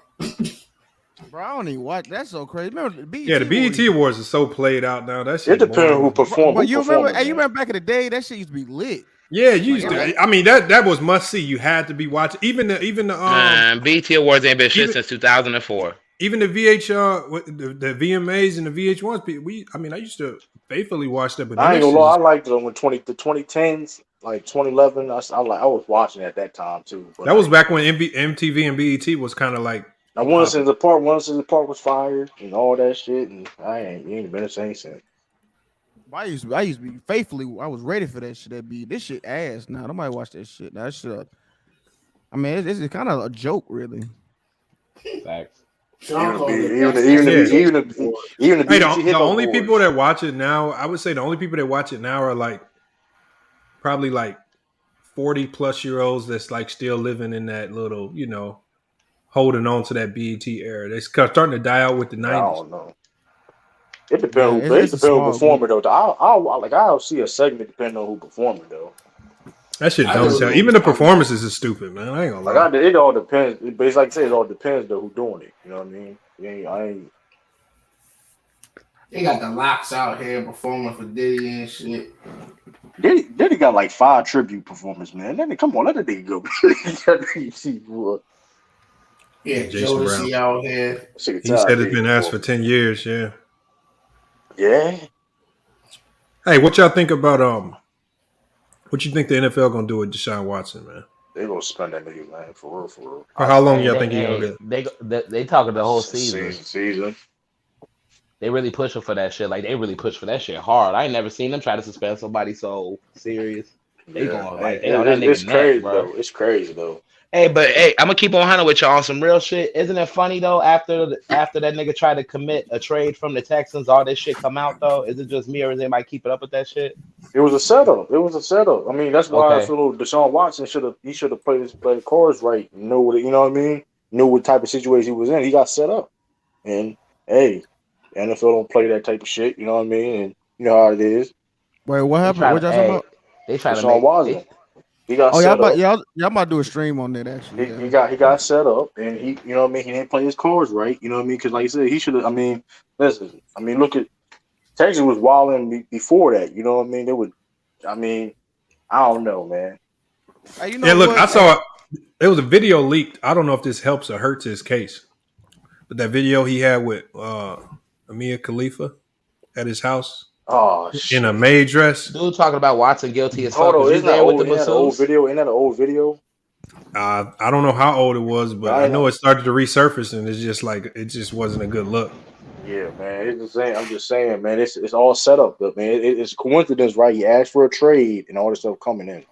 Bro, I don't even watch. That's so crazy. Remember the BET? Yeah, the BET Awards are so played out now. That shit. It depends on who performed. But you remember back in the day, that shit used to be lit. Yeah, you used to. I mean, that was must see. You had to be watching. Even the BET Awards ain't been shit since 2004. Even the the VMAs and the VH1s. I used to faithfully watch that. But I ain't gonna lie, I liked them when the 2010s, like 2011. I was watching at that time too. But that was back when MTV and BET was kind of like. Now, once in the park was fired and all that shit, and you ain't been the same since. I used to be faithfully. I was ready for that shit. This shit ass. Now nobody watch that shit. Now that shit. I mean, it's kind of a joke, really. Facts. Even the only people that watch it now, I would say the only people that watch it now are like probably like 40-plus-year-olds that's like still living in that little, holding on to that BET era. They're starting to die out with the 90s. I don't know. It depends who performer though. I'll see a segment depending on who performer though. That shit don't tell. Even the performances is stupid, man. I ain't gonna lie. It all depends. But it's like I said, it all depends though who doing it. You know what I mean? They got the locks out here performing for Diddy and shit. Diddy got like 5 tribute performers, man. Come on, let the nigga go. Yeah, Jason Jodeci out here. He said it's been asked for 10 years. Yeah. Yeah. Hey, what y'all think about what you think the NFL gonna do with Deshaun Watson, man? They gonna spend that nigga, man, for real. For how long y'all think he gonna get? They talking the whole season. Season. They really pushing for that shit. Like they really push for that shit hard. I ain't never seen them try to suspend somebody so serious. They going like they on that nigga It's crazy neck, bro. though. It's crazy though. Hey, but I'm gonna keep on hunting with y'all on some real shit. Isn't it funny though? After that nigga tried to commit a trade from the Texans, all this shit come out though. Is it just me or is anybody keeping up with that shit? It was a setup. I mean, that's why I feel Deshaun Watson should have played his cards right. Know what I mean? Knew what type of situation he was in. He got set up, and hey, the NFL don't play that type of shit. You know what I mean? And you know how it is. Wait, what happened? What y'all talking about? They trying Deshaun Watson. He got set up. Y'all might do a stream on that actually. He got set up, and he, you know what I mean. He didn't play his cards right. You know what I mean? Because like you said, he should have. I mean, listen. I mean, look at Texas was wilding before that. You know what I mean? They would. I mean, I don't know, man. Hey, you know look, what? I saw it was a video leaked. I don't know if this helps or hurts his case, but that video he had with Mia Khalifa at his house. Oh, shit. In a maid dress. Dude talking about Watson guilty as fuck. Hold on, Isn't that old video? Isn't that an old video? I don't know how old it was, but I know it started to resurface, and it's just like it just wasn't a good look. Yeah, man. It's the same. I'm just saying, man. It's all set up, but man, it's coincidence, right? He asked for a trade, and all this stuff coming in.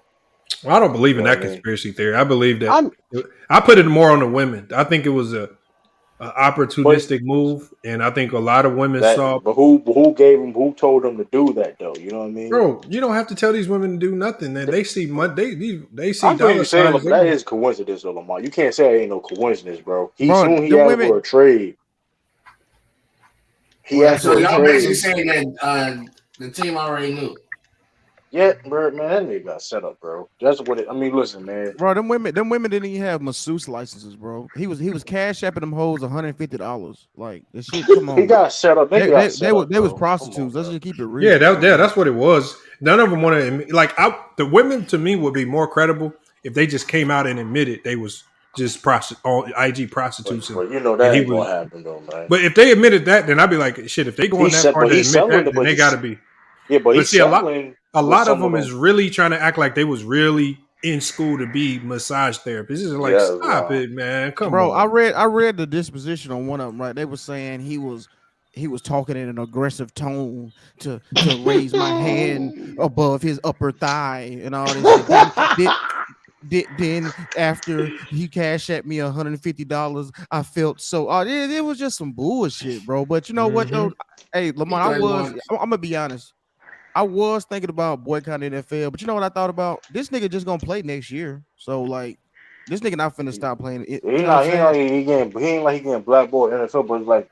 Well, I don't believe in that conspiracy theory. I believe that I put it more on the women. I think it was a opportunistic move, and I think a lot of women saw. But who told them to do that though? You know what I mean, bro? You don't have to tell these women to do nothing. They see money. They see. I'm pretty saying that is coincidence, though, Lamar. You can't say it ain't no coincidence, bro. He asked for a trade. He asked for a y'all trade. basically saying that the team already knew. Yeah, bro, man, that nigga got set up, bro. That's what it. I mean, listen, man, bro. Them women didn't even have masseuse licenses, bro. He was cash apping them hoes $150. Like this shit. Come on, he got set up. They was prostitutes. Let's just keep it real. Yeah, that's what it was. None of them wanted the women to me would be more credible if they just came out and admitted they was just IG prostitutes. But you know that ain't gonna happen though, man. But if they admitted that, then I'd be like, shit. If they going that far to admit that, then they got to be. Yeah, but he's selling. A lot of them is really trying to act like they was really in school to be massage therapists. This is like, stop it, man. Come on, bro. I read the disposition on one of them. Right, they were saying he was talking in an aggressive tone to raise my hand above his upper thigh and all this shit. then after he cashed at me $150, I felt so. It was just some bullshit, bro. But you know what though? Hey, Lamont, I'm gonna be honest. I was thinking about boycotting the NFL, but you know what I thought about? This nigga just gonna play next year, so like, this nigga not finna stop playing. He ain't like he getting blackballed NFL, but like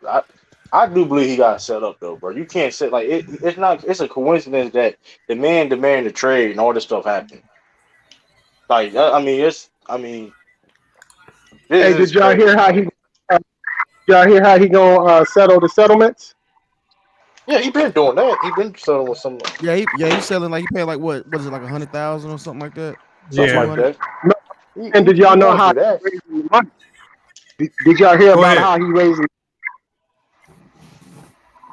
I do believe he got set up though, bro. You can't say like it's not. It's a coincidence that the man demanded the trade and all this stuff happened. Like Hey, did y'all hear how he? Gonna settle the settlements? Yeah, he been doing that. He been selling with some. Yeah, he's selling like he paid like what is it like 100,000 or something like that? Something like that. No. And did y'all know how he raised the money? Did y'all hear about how he raised it?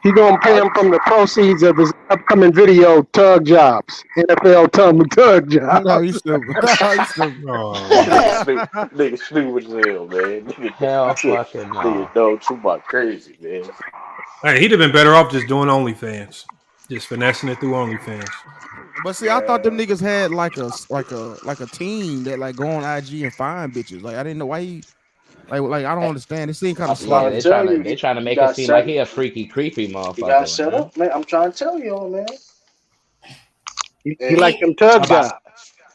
He gonna pay him from the proceeds of his upcoming video, Tug Jobs, NFL Tug Jobs. No, he's stupid. Nigga stupid as hell, man. Nigga, no, too much crazy, man. Hey, he'd have been better off just doing OnlyFans, just finessing it through OnlyFans. But see, I thought them niggas had like a team that like go on IG and find bitches. Like I didn't know why he. Like I don't understand. It seemed kind of slow. They trying to make it seem like he a freaky, creepy motherfucker. He got set up, man. I'm trying to tell y'all, man. He like them Tug Jobs.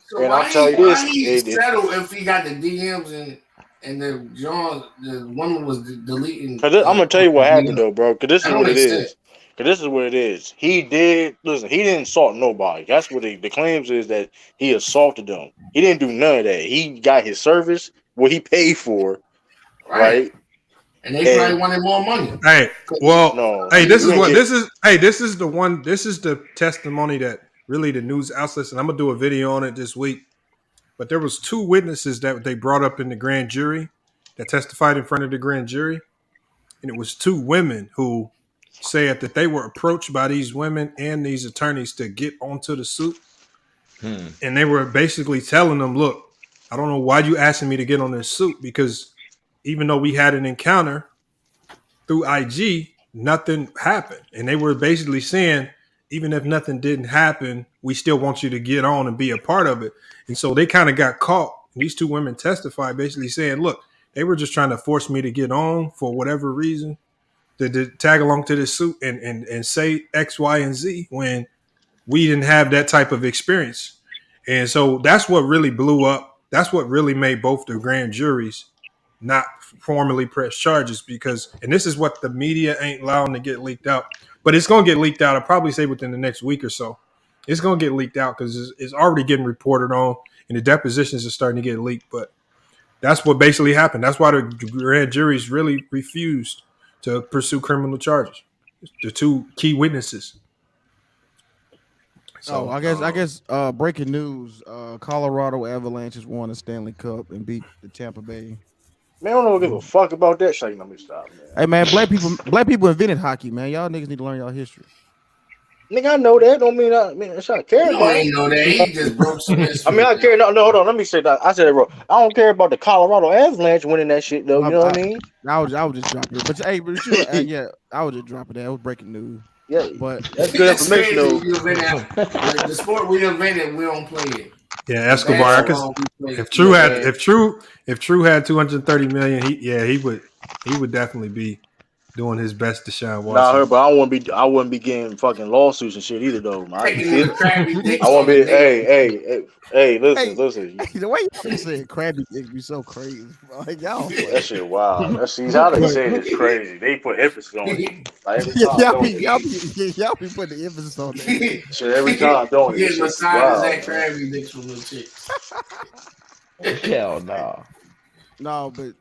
So and why I'll tell you this: he settle if he got the DMs and the woman was deleting? I'm gonna tell you what happened though, bro. Because this is what it is. Because this is what it is. He didn't assault nobody. That's what the claims is, that he assaulted them. He didn't do none of that. He got his service, what he paid for, right? And they probably wanted more money. Hey, this is the testimony that really the news outlets, and I'm gonna do a video on it this week. But there was 2 witnesses that they brought up in the grand jury that testified in front of the grand jury, and it was 2 women who said that they were approached by these women and these attorneys to get onto the suit. And they were basically telling them, look, I don't know why you asking me to get on this suit, because even though we had an encounter through IG, nothing happened. And they were basically saying, even if nothing didn't happen, we still want you to get on and be a part of it. And so they kind of got caught. And these 2 women testified basically saying, look, they were just trying to force me to get on for whatever reason, to tag along to this suit and say X, Y, and Z when we didn't have that type of experience. And so that's what really blew up. That's what really made both the grand juries not formally press charges, because, and this is what the media ain't allowing to get leaked out, but it's going to get leaked out. I'll probably say within the next week or so. It's going to get leaked out because it's already getting reported on, and the depositions are starting to get leaked. But that's what basically happened. That's why the grand juries really refused to pursue criminal charges. The 2 key witnesses. So I guess breaking news: Colorado Avalanche won the Stanley Cup and beat the Tampa Bay. Man, I don't give a fuck about that shit. Let me stop, man. Hey man, black people invented hockey, man. Y'all niggas need to learn y'all history. Nigga, I know that. Don't mean I care about it. I ain't know that. He just broke some history. I mean, I care. No, hold on. Let me say that. I said it wrong. I don't care about the Colorado Avalanche winning that shit, though. You know what I mean? I would just drop it. But hey, yeah, I would just drop it. That was breaking news. Yeah, but that's good information, though. The sport we invented, we don't play it. Yeah, Escobar. If True had 230 million, he would definitely be doing his best to shine. Nah, but I wouldn't be getting fucking lawsuits and shit either, though. I won't be. Hey, listen. The way you said crabby dicks be so crazy. Like y'all, that shit wild. That's how they say it's crazy. They put emphasis on it. Like, y'all be putting the emphasis on that. Shit, every time, don't you? Get massages that crabby dicks from the chicks. Hell no. No, but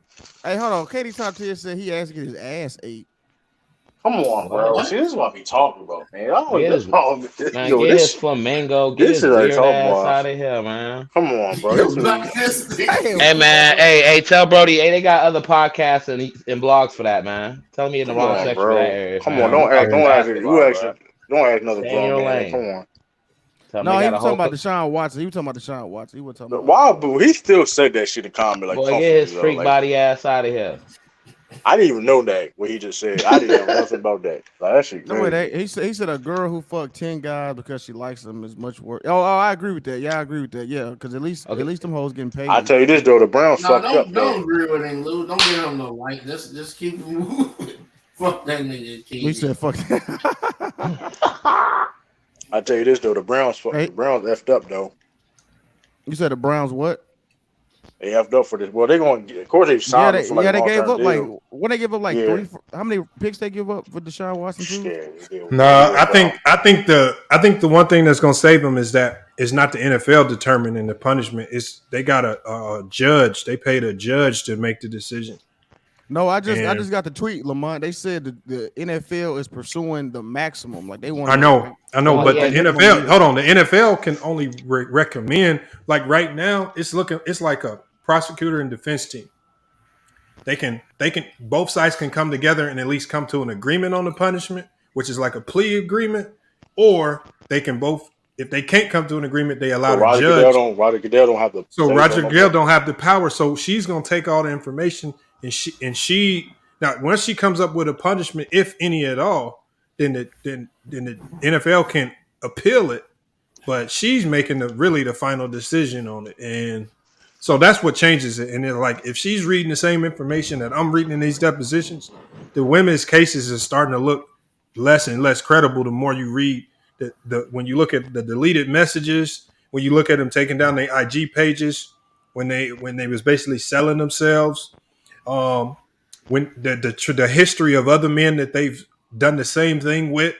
hey, hold on. Katie Top Tier said he asked to get his ass ate. Come on, bro. See, this is what I be talking about, man. Get his flamingo. Get his weird ass out of here, man. Come on, bro. Hey, man. Hey, tell Brody. Hey, they got other podcasts and blogs for that, man. Tell me in the wrong section of that area. Come on, don't ask another grown man. Come on. No, he was talking about Deshaun Watson. He was talking about Wow, boo. He still said that shit in comment. Like, boy, get his freak body ass out of here. I didn't even know that what he just said. I didn't know nothing about that. Like, that shit No, crazy. he said a girl who fucked 10 guys because she likes them is much worse. Oh, I agree with that. Yeah, I agree with that. Yeah, because at least them hoes getting paid. I tell you this though, the Browns fucked up. Don't agree with him, Lou. Don't get him no light. Just keep him moving. Fuck that nigga. We said fuck that. I tell you this though, the Browns effed up though. You said the Browns what? They effed up for this. Well, they're going. Of course, they signed. They gave up like when they give up like 3. How many picks they give up for Deshaun Watson too? No, I think the one thing that's going to save them is that it's not the NFL determining the punishment. It's they got a judge. They paid a judge to make the decision. No, I just got the tweet, Lamont. They said the NFL is pursuing the maximum. Like they want. I know, but the NFL. Hold on, the NFL can only recommend. Like right now, it's like a prosecutor and defense team. They can both sides can come together and at least come to an agreement on the punishment, which is like a plea agreement, or they can both. If they can't come to an agreement, they allow the judge. Roger Goodell don't have the. So Roger Goodell don't have the power. So she's gonna take all the information. And she now once she comes up with a punishment, if any at all, then the NFL can appeal it, but she's making the final decision on it, and so that's what changes it. And then, like if she's reading the same information that I'm reading in these depositions, the women's cases are starting to look less and less credible. The more you read, when you look at the deleted messages, when you look at them taking down their IG pages, when they was basically selling themselves. When the history of other men that they've done the same thing with,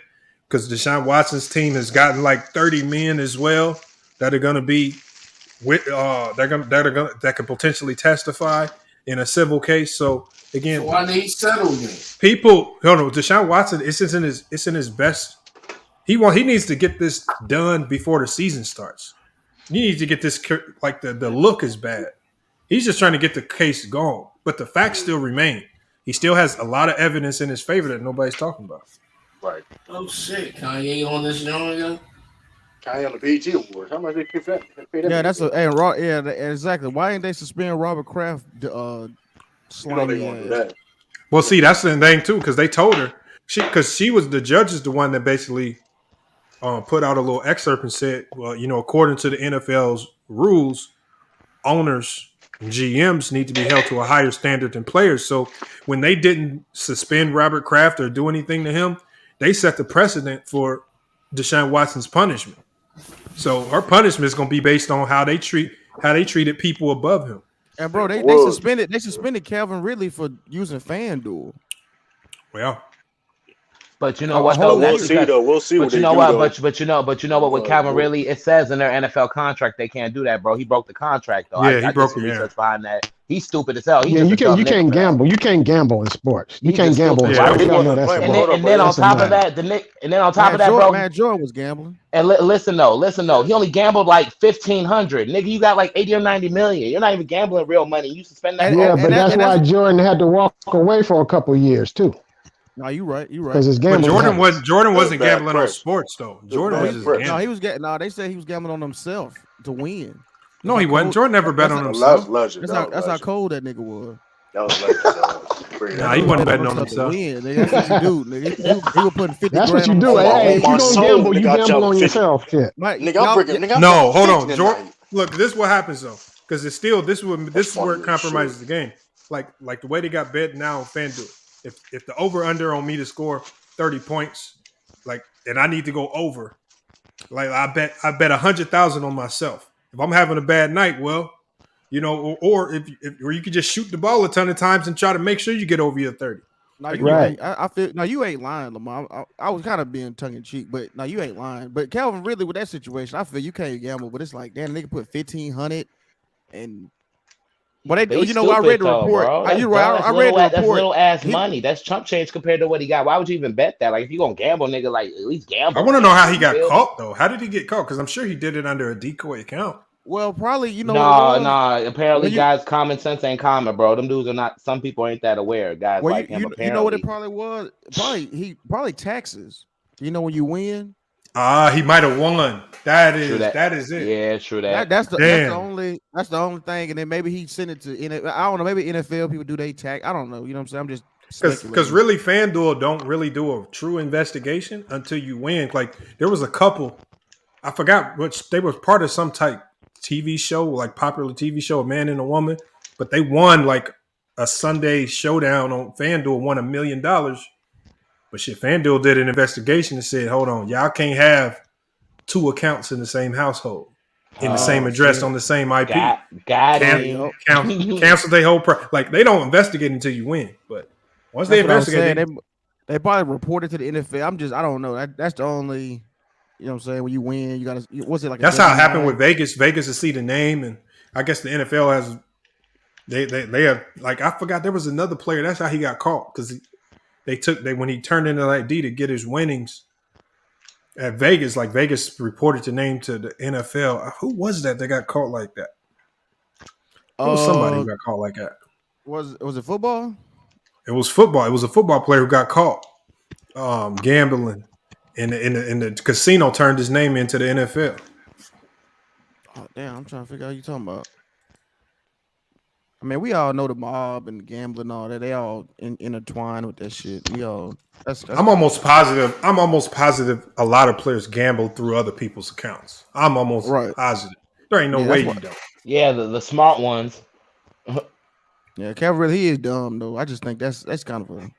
because Deshaun Watson's team has gotten like 30 men as well that are going to be with that can potentially testify in a civil case. So again, so why they settled it? People, no, Deshaun Watson, it's in his best. He needs to get this done before the season starts. He needs to get this like the look is bad. He's just trying to get the case gone, but the facts still remain. He still has a lot of evidence in his favor that nobody's talking about. Right. Oh shit, Kanye on this young again? Kanye on the BET Awards. How much they pay that? Yeah, that's exactly. Why ain't they suspend Robert Kraft? Slimy ass? Well, see, that's the thing too, because they told her she was the judge is the one that basically put out a little excerpt and said, well, according to the NFL's rules, owners. GMs need to be held to a higher standard than players. So when they didn't suspend Robert Kraft or do anything to him, they set the precedent for Deshaun Watson's punishment. So her punishment is going to be based on how they treated people above him. And bro, they suspended Calvin Ridley for using FanDuel. Well, but you know what? We'll see. But you know what? But you know what? With Calvin Ridley, it says in their NFL contract they can't do that, bro. He broke the contract though. Yeah, he broke the research behind that. He's stupid as hell. You can't gamble. You can't gamble in sports. You can't gamble in sports. And then on top of that, bro, Matt Jordan was gambling. And listen though, he only gambled like $1,500. Nigga, you got like 80 or 90 million. You're not even gambling real money. You suspend that. Yeah, but that's why Jordan had to walk away for a couple of years too. No, you right. Because his gambling. Jordan wasn't gambling on sports though. Jordan was just gambling. No, he was they said he was gambling on himself to win. No, he wasn't. Jordan never bet on himself. That's how cold that nigga was. That was legend. Nah, he wasn't betting on himself. That's what you do, nigga. He was putting 50 That's grand what you do. Hey, if you don't gamble, you gamble on yourself. Shit. No, hold on. Jordan, look, this is what happens though, because it's still this is where it compromises the game. Like the way they got bet now on FanDuel. If the over under on me to score 30 points, and I need to go over, I bet 100,000 on myself. If I'm having a bad night, or if you could just shoot the ball a ton of times and try to make sure you get over your 30. Right. I feel you ain't lying, Lamar. I was kind of being tongue in cheek, but no, you ain't lying. But Calvin Ridley with that situation, I feel you can't gamble, but it's like, damn, they can put 1,500 and. But I read the report. I read the report. That's little ass money. That's chump change compared to what he got. Why would you even bet that? Like, if you gonna gamble, nigga, like at least gamble. I want to know how he got caught though. How did he get caught? Because I'm sure he did it under a decoy account. Well, probably Nah. Apparently, guys, common sense ain't common, bro. Them dudes are not. Some people ain't that aware, guys. Well, like him. You know what it probably was? Probably taxes. You know when you win. He might have won. That is it. Yeah, true that. That's the only thing. And then maybe he sent it to I don't know, maybe NFL people do they tax. I don't know. You know what I'm saying? I'm just Because really, FanDuel don't really do a true investigation until you win. Like there was a couple, I forgot which they were part of some type TV show, like popular TV show, a man and a woman, but they won like a Sunday showdown on FanDuel, won $1 million. But shit, FanDuel did an investigation and said, hold on, y'all can't have 2 accounts in the same household, in the same address, on the same IP. Cancel their whole like they don't investigate until you win. But once they investigate, they probably reported to the NFL. I don't know. That's the only, you know what I'm saying, when you win, you gotta, what's it like? That's how it happened with Vegas. Vegas to see the name, and I guess the NFL has they have, like, I forgot there was another player. That's how he got caught, because when he turned in an ID to get his winnings at Vegas, like Vegas reported the name to the NFL. Who was that got caught like that? It was somebody who got caught like that. Was it football? It was football. It was a football player who got caught gambling in the casino, turned his name into the NFL. Oh damn! I'm trying to figure out what you're talking about. I mean, we all know the mob and the gambling and all that. They all intertwined with that shit. We all. That's I'm almost positive a lot of players gamble through other people's accounts. I'm almost positive. There ain't no way you don't. Yeah, the smart ones. Yeah, Calvin, he is dumb though. I just think that's kind of a.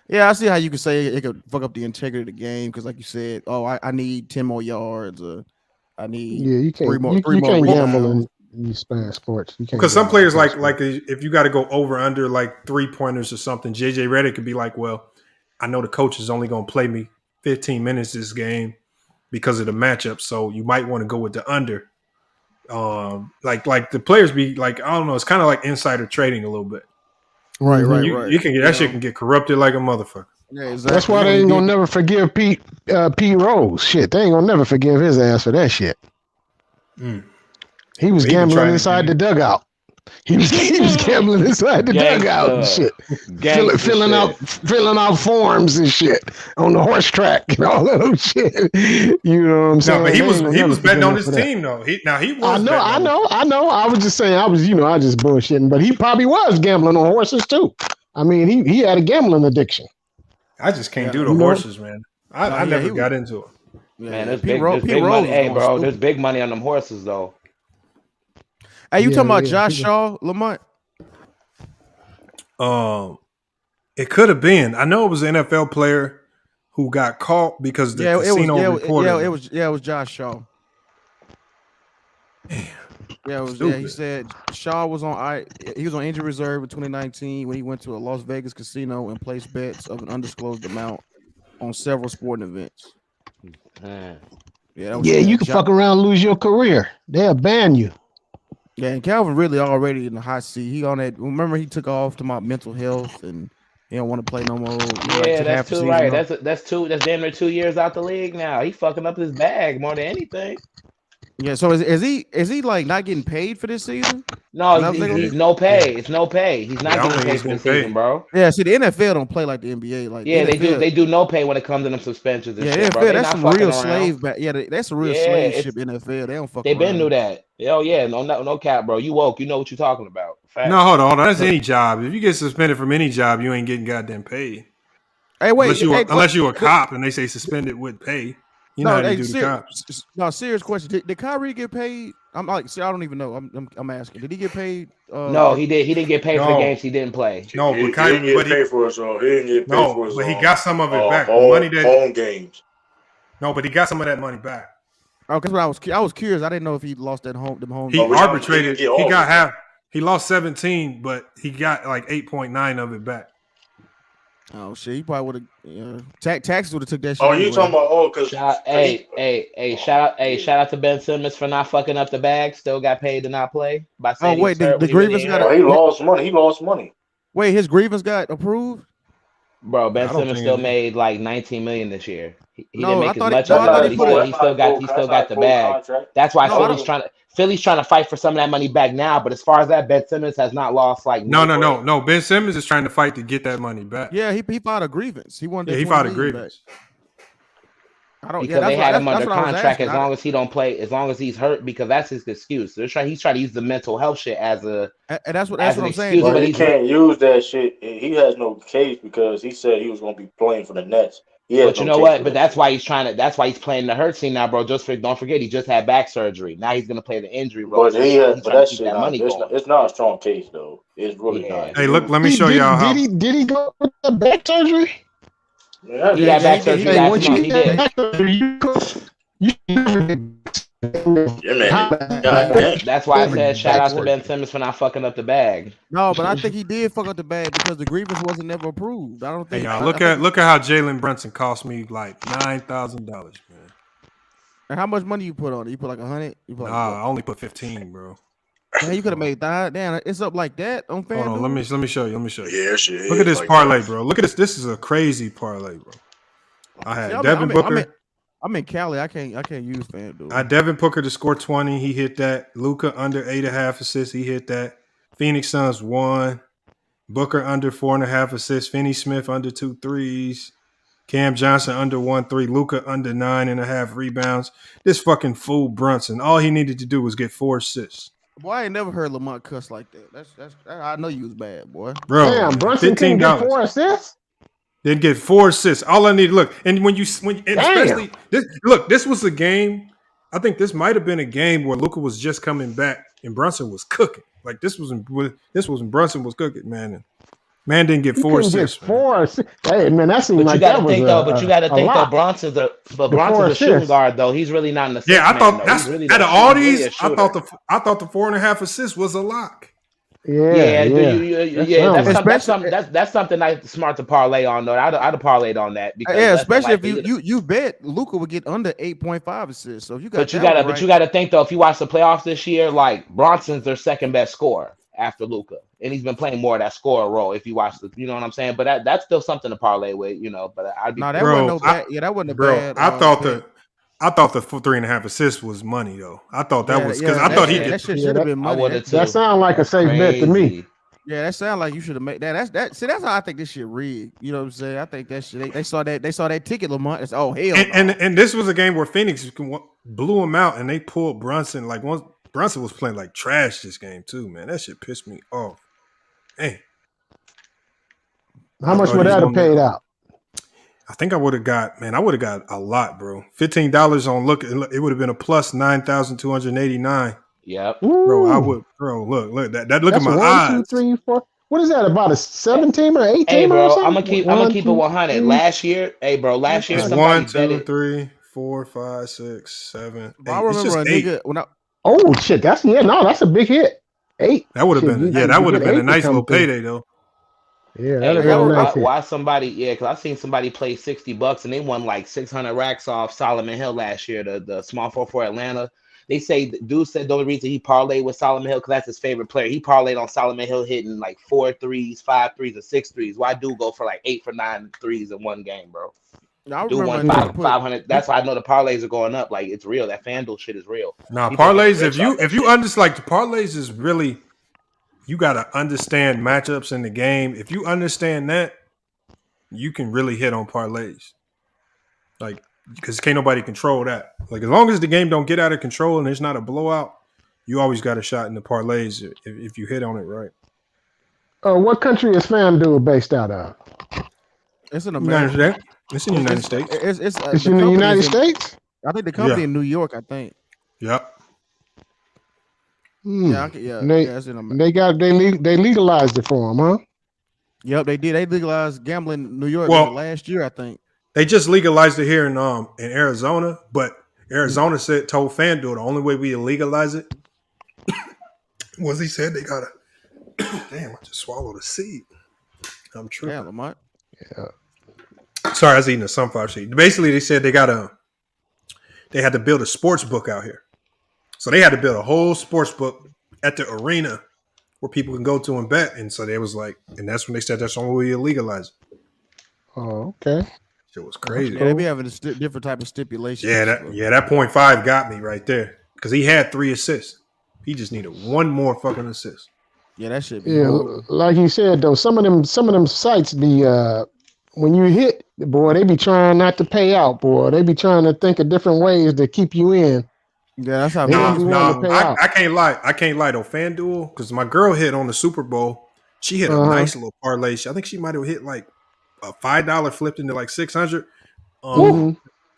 Yeah, I see how you could say it could fuck up the integrity of the game, because, like you said, I need 10 more yards, or I need you can't three more gamble in these fast sports. Because some players like if you got to go over under like 3-pointers or something, JJ Redick could be like, well, I know the coach is only going to play me 15 minutes this game because of the matchup, so you might want to go with the under. Like the players be like, I don't know, it's kind of like insider trading a little bit. Right. You can get that shit can get corrupted like a motherfucker. Yeah, exactly. That's why they ain't gonna never forgive Pete Rose. Shit, they ain't gonna never forgive his ass for that shit. He was gambling inside the dugout. He was gambling inside the dugout and shit, filling out forms and shit on the horse track and all that other shit. You know what I'm saying? No, but he was betting on his team though. I know. I was just saying. I just bullshitting, but he probably was gambling on horses too. I mean, he had a gambling addiction. I just can't do the horses, man. I never got into it. Man, there's big money. Hey, bro, there's big money on them horses though. Hey, you talking about Josh Shaw, Lamont? It could have been. I know it was an NFL player who got caught because the casino reported. It was Josh Shaw. Damn. He said Shaw was on injury reserve in 2019 when he went to a Las Vegas casino and placed bets of an undisclosed amount on several sporting events. You can fuck around and lose your career. They'll ban you. Yeah, and Calvin really already in the hot seat. He on that. Remember, he took off to my mental health, and he don't want to play no more. Yeah, that's too right. That's damn near 2 years out the league now. He fucking up his bag more than anything. Yeah, so is he like not getting paid for this season? No, he's no pay. It's no pay. He's not getting paid for this season, bro. Yeah, see, the NFL don't play like the NBA. Like they do no pay when it comes to them suspensions. And shit, NFL, bro. That's some real slave. That's a real slave ship NFL. They don't fuck. They been knew that. Oh yeah, no cap, bro. You woke. You know what you're talking about. Fact. No, hold on. That's any job. If you get suspended from any job, you ain't getting goddamn paid. Hey, wait. Unless you a cop and they say suspended with pay. You know how they do the cops. No, serious question. Did Kyrie get paid? I'm like, see, I don't even know. I'm asking. Did he get paid? No, he did. He didn't get paid for the games he didn't play. No, but Kyrie didn't get paid for his. He didn't get paid for his. But he got some of it back. Home games. No, but he got some of that money back. Oh, because I was curious. I didn't know if he lost that home. He arbitrated. He got half. He lost 17, but he got like 8.9 of it back. Oh shit! He probably would have. Taxes would have took that shit. Oh, you talking about? Because shout out to Ben Simmons for not fucking up the bag. Still got paid to not play. By saying the grievance got. He lost money. He lost money. Wait, his grievance got approved. Bro, Ben Simmons still made like $19 million this year. He didn't make as much of it, but he still got the bag. That's why Philly's trying to fight for some of that money back now. But as far as that, Ben Simmons has not lost like no. Ben Simmons is trying to fight to get that money back. Yeah, he filed a grievance. He wanted. He filed a grievance. Because they had him under contract as long as he don't play, as long as he's hurt, because that's his excuse. He's trying to use the mental health shit as a. And that's what I'm saying. But he can't use that shit. He has no case because he said he was going to be playing for the Nets. But you know what? But that's why he's That's why he's playing the hurt scene now, bro. Don't forget, he just had back surgery. Now he's gonna play the injury role. But that shit, it's not a strong case though. It's really not. Hey, look, let me show y'all how. Did he go with the back surgery? Yeah, he had back surgery last month. He did. That's why I said shout out to Ben Simmons for not fucking up the bag. No, but I think he did fuck up the bag because the grievance wasn't never approved. I don't think. Hey, y'all, look at how Jalen Brunson cost me like $9,000, man. And how much money you put on it? You put like 100? Nah, I only put 15, bro. Man, you could have made that. Damn, it's up like that on FanDuel. Hold on, let me show you. Yeah, shit. Look at this parlay, bro. Look at this. This is a crazy parlay, bro. I had Devin Booker. I'm in Cali. I can't use FanDuel. I had Devin Booker to score 20. He hit that. Luka under 8.5 assists. He hit that. Phoenix Suns 1. Booker under 4.5 assists. Finney Smith under 2 threes. Cam Johnson under 1 3. Luka under 9.5 rebounds. This fucking fool Brunson. All he needed to do was get 4 assists. Boy, I ain't never heard Lamont cuss like that. That's I know you was bad, boy. Bro, damn, Brunson couldn't get 4 assists. Didn't get 4 assists. All I need, look, and especially this was a game. I think this might have been a game where Luka was just coming back and Brunson was cooking. Like this was when Brunson was cooking, man. And man didn't get 4 assists. Get 4 assists. Hey, man, that seemed like that was But you got to think though, Bronson's a shooting guard though. He's really not in the. Yeah, I thought that's really out of all these. I thought the 4.5 assists was a lock. That's something that's smart to parlay on though. I'd have parlayed on that because especially if you bet Luka would get under 8.5 assists. So if you got, but you got to think though. If you watch the playoffs this year, like Bronson's their second best scorer after Luka, and he's been playing more of that scorer role. If you watch you know what I'm saying. But that's still something to parlay with, you know. But I'd be that wasn't bad. I thought the 3.5 assists was money though. I thought that was because I thought that shit should have been money. That sounds like a safe bet to me. Yeah, that sounds like you should have made that. See, that's how I think this shit rigged. You know what I'm saying? I think that shit. They saw that ticket, Lamont. It's hell. And this was a game where Phoenix blew him out, and they pulled Brunson. Like once Brunson was playing like trash this game too, man. That shit pissed me off. Hey, how much would that have paid out? I think I would have got a lot, bro. $15 on look, it would have been a plus 9,289. Yep. Look that look at my eyes. 1, 2, 3, 4. What is that about a 7-team or 8-team? Hey, bro, I'm gonna keep it 100. Last year, somebody 1, 2, 3, 4, 5, 6, 7. I remember a nigga oh shit, that's a big hit. 8. That would have been a nice little payday though. Yeah, why somebody? Yeah, because I seen somebody play $60 and they won like 600 racks off Solomon Hill last year. The small forward for Atlanta. They say dude said the only reason he parlayed with Solomon Hill because that's his favorite player. He parlayed on Solomon Hill hitting like 4 threes, 5 threes, or 6 threes. Why dude go for like 8 for 9 threes in one game, bro? Do 500. That's why I know the parlays are going up. Like it's real. That FanDuel shit is real. Nah, parlays. If you understand, like the parlays is really. You got to understand matchups in the game. If you understand that, you can really hit on parlays. Like, because can't nobody control that. Like, as long as the game don't get out of control and it's not a blowout, you always got a shot in the parlays if you hit on it right. What country is FanDuel based out of? It's in America. It's in the United States. It's in the United States? I think the company in New York, I think. Yep. They legalized it for them, huh? Yep, they did. They legalized gambling in New York last year, I think. They just legalized it here in Arizona, but Arizona told FanDuel the only way we legalize it was he said they gotta. Damn, I just swallowed a seed. I'm tripping. Yeah, Lamont. Yeah. Sorry, I was eating a sunflower seed. Basically, they said they had to build a sports book out here. So they had to build a whole sports book at the arena where people can go to and bet. And so they was like, and that's when they said that's the only way you legalize it. Oh, okay. It was crazy. Yeah, they be having a different type of stipulation. Yeah, that 0.5 got me right there because he had 3 assists. He just needed 1 more fucking assist. Yeah, that shit. Be like you said though, some of them sites be when you hit, boy, they be trying not to pay out, boy. They be trying to think of different ways to keep you in. Yeah, that's how they don't be wanting to pay out. I can't lie. I can't lie though. FanDuel, because my girl hit on the Super Bowl. She hit a nice little parlay. I think she might have hit like a $5 flipped into like 600.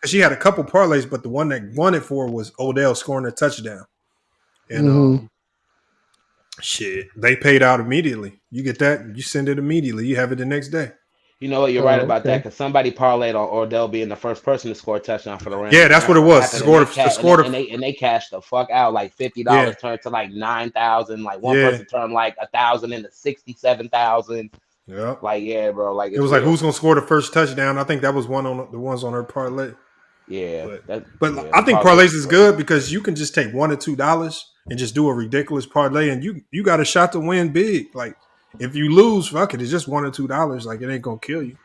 She had a couple parlays, but the one that won it for was Odell scoring a touchdown. And shit, they paid out immediately. You get that, you send it immediately. You have it the next day. You know what? You're right about that because somebody parlayed on Odell being the first person to score a touchdown for the Rams. Yeah, that's what it was. And they cashed the fuck out. Like $50 turned to like 9,000. Like one person turned like 1,000 into 67,000. Yeah, like bro. Like it was like who's gonna score the first touchdown? I think that was one on the ones on her parlay. Yeah, but I think parlays is good because you can just take $1 or $2 and just do a ridiculous parlay, and you got a shot to win big. Like if you lose, fuck it, it's just $1 or $2. Like it ain't gonna kill you.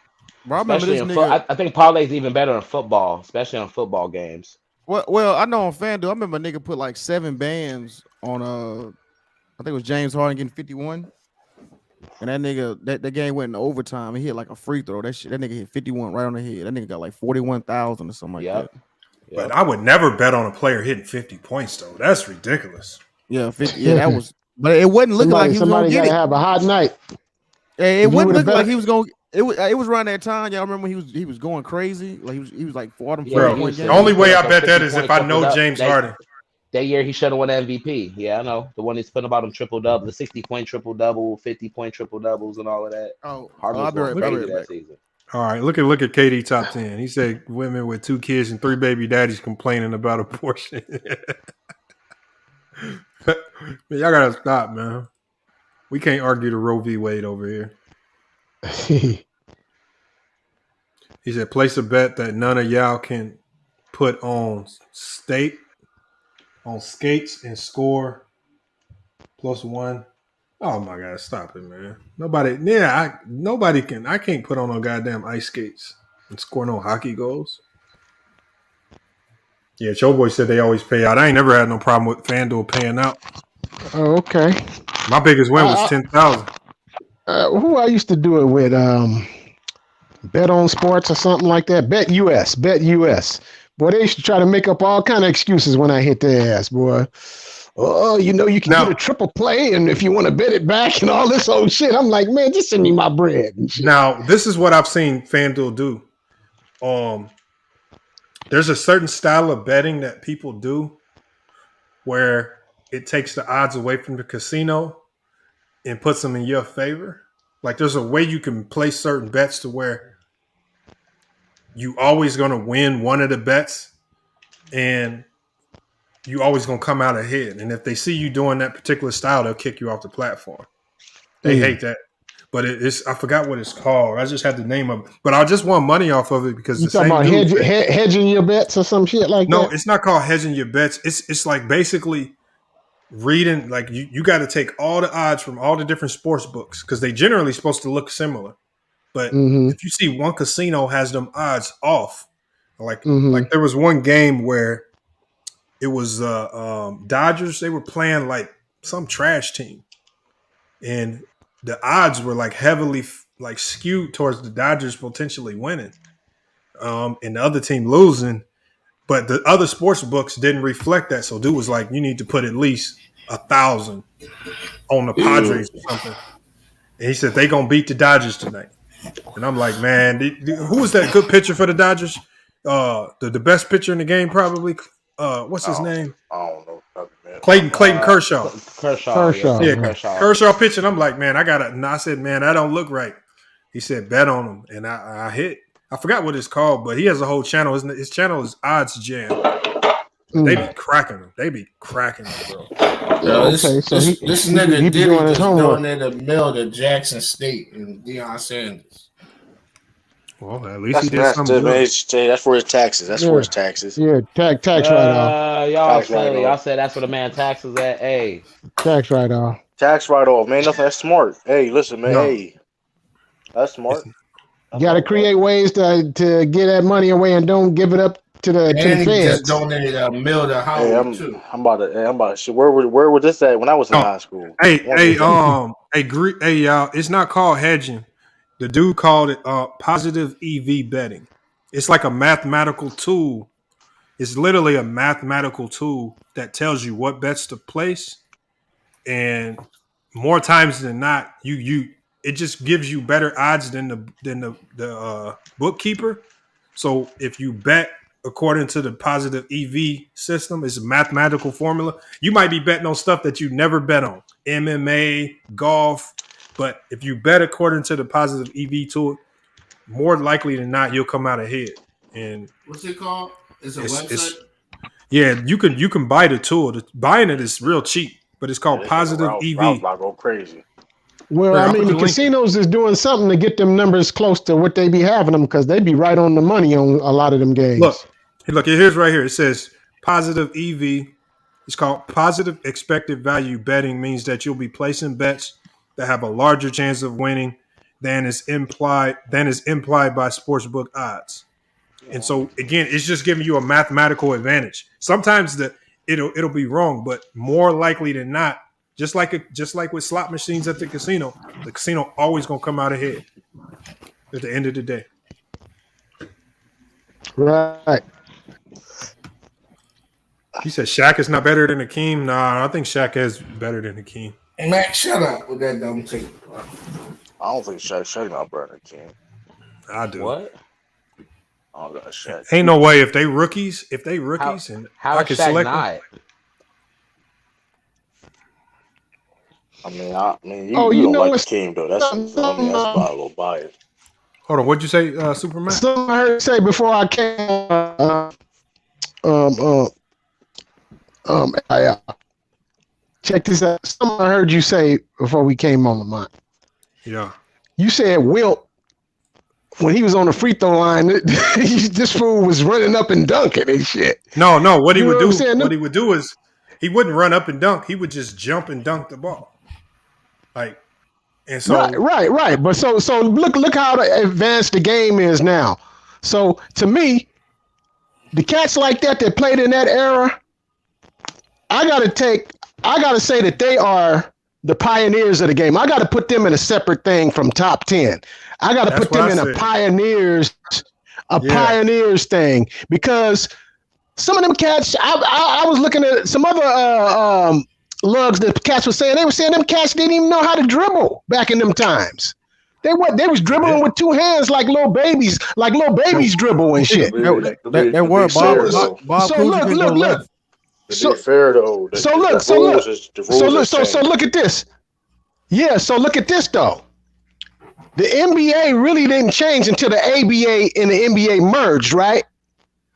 Bro, I think parlay is even better in football, especially on football games. Well, I know on FanDuel, I remember a nigga put like 7 bands on I think it was James Harden getting 51. And that nigga, that game went in overtime. He hit like a free throw. That nigga hit 51 right on the head. That nigga got like 41,000 or something like that. But I would never bet on a player hitting 50 points though. That's ridiculous. Yeah, 50. Yeah, that was. But it wasn't looking like he was gonna get it. Have a hot night. It wasn't looking like he was gonna. It was around that time. Y'all remember when he was going crazy? Like he was like for them. The only way I bet that is if I know James Harden. That year he should have won MVP. Yeah, I know. The one he's putting about him triple double, the 60-point triple double, 50-point triple doubles, and all of that. I'll be right back. Season. All right, look at KD top 10. He said women with 2 kids and 3 baby daddies complaining about abortion. Man, y'all gotta stop, man. We can't argue the Roe v. Wade over here. He said, place a bet that none of y'all can put on skates and score +1. Oh my God, stop it, man. I can't put on no goddamn ice skates and score no hockey goals. Yeah, Joe Boy said they always pay out. I ain't never had no problem with FanDuel paying out. Oh, okay. My biggest win was 10,000. Who I used to do it with, Bet on Sports or something like that. Bet US. Boy, they used to try to make up all kind of excuses when I hit their ass, boy. Oh, you can get a triple play, and if you want to bet it back and all this old shit. I'm like, man, just send me my bread. Now, this is what I've seen FanDuel do. There's a certain style of betting that people do where it takes the odds away from the casino and puts them in your favor. Like there's a way you can place certain bets to where you always going to win one of the bets and you always going to come out ahead. And if they see you doing that particular style, they'll kick you off the platform. They hate that. But I forgot what it's called. I just had the name of it. But I just want money off of it because you talking about hedging your bets or some shit like that? No, it's not called hedging your bets. It's like basically reading, like you got to take all the odds from all the different sports books because they generally supposed to look similar. But if you see one casino has them odds off, like there was one game where it was Dodgers. They were playing like some trash team, and the odds were like heavily like skewed towards the Dodgers potentially winning, and the other team losing. But the other sports books didn't reflect that. So dude was like, you need to put at least 1,000 on the Padres or something. And he said, they going to beat the Dodgers tonight. And I'm like, man, who was that good pitcher for the Dodgers? The best pitcher in the game probably. What's his name? I don't know. Man. Clayton Kershaw. Kershaw. Yeah, Kershaw pitching. I'm like, man, I said, man, that don't look right. He said, bet on him. And I hit. I forgot what it's called, but he has a whole channel. His channel is Odds Jam. They be cracking them. Bro. Yo, this nigga Ditto just donated $1 million to Jackson State and Deion Sanders. Well, at least he did something. That's for his taxes. Yeah, tax write-off. Y'all said that's what a man taxes at. Hey, tax write-off. Tax write-off, man. That's smart. Hey, listen, man. No. Hey, that's smart. You got to create ways to get that money away and don't give it up to the feds. Just donated $1 million to Howard too. I'm about to shit. Where was this at when I was in high school? Hey, y'all. It's not called hedging. The dude called it positive EV betting. It's like a mathematical tool. It's literally a mathematical tool that tells you what bets to place, and more times than not, it just gives you better odds than the bookkeeper. So if you bet according to the positive EV system, it's a mathematical formula. You might be betting on stuff that you never bet on, MMA, golf, but if you bet according to the positive EV tool, more likely than not, you'll come out ahead. And what's it called? It's a website. Yeah, you can buy the tool. Buying it is real cheap, but it's called positive EV. Ralph's about to go crazy. Well, I mean, the casinos is doing something to get them numbers close to what they be having them because they be right on the money on a lot of them games. Look, here's right here. It says positive EV. It's called positive expected value betting. Means that you'll be placing bets that have a larger chance of winning than is implied by sportsbook odds. And so again, it's just giving you a mathematical advantage. Sometimes it'll be wrong, but more likely than not, just like with slot machines at the casino always gonna come out ahead at the end of the day. Right. He said Shaq is not better than Hakeem. Nah, I think Shaq is better than Hakeem. Hey, Max, shut up with that dumb tape. I don't think Shaq not better than Hakeem. I do. What? I don't got Shaq. Ain't no way if they rookies and how I can Shaq select not? You don't like Hakeem though. That's probably a little biased. Hold on, what'd you say, Superman? Something I heard say before I came. Check this out. Something I heard you say before we came on, Lamont. Yeah. You said Wilt, when he was on the free throw line, this fool was running up and dunking and shit. No. What he would do is he wouldn't run up and dunk. He would just jump and dunk the ball. And so right. But so look how advanced the game is now. So to me, the cats like that played in that era, I gotta say that they are the pioneers of the game. I gotta put them in a separate thing from top 10. I gotta put them in a pioneers thing because some of them cats. I was looking at some other lugs that cats were saying. They were saying them cats didn't even know how to dribble back in them times. They was dribbling with two hands like little babies dribble and shit. They were Bob. So look. So fair though. So look at this. Yeah, so look at this though. The NBA really didn't change until the ABA and the NBA merged, right?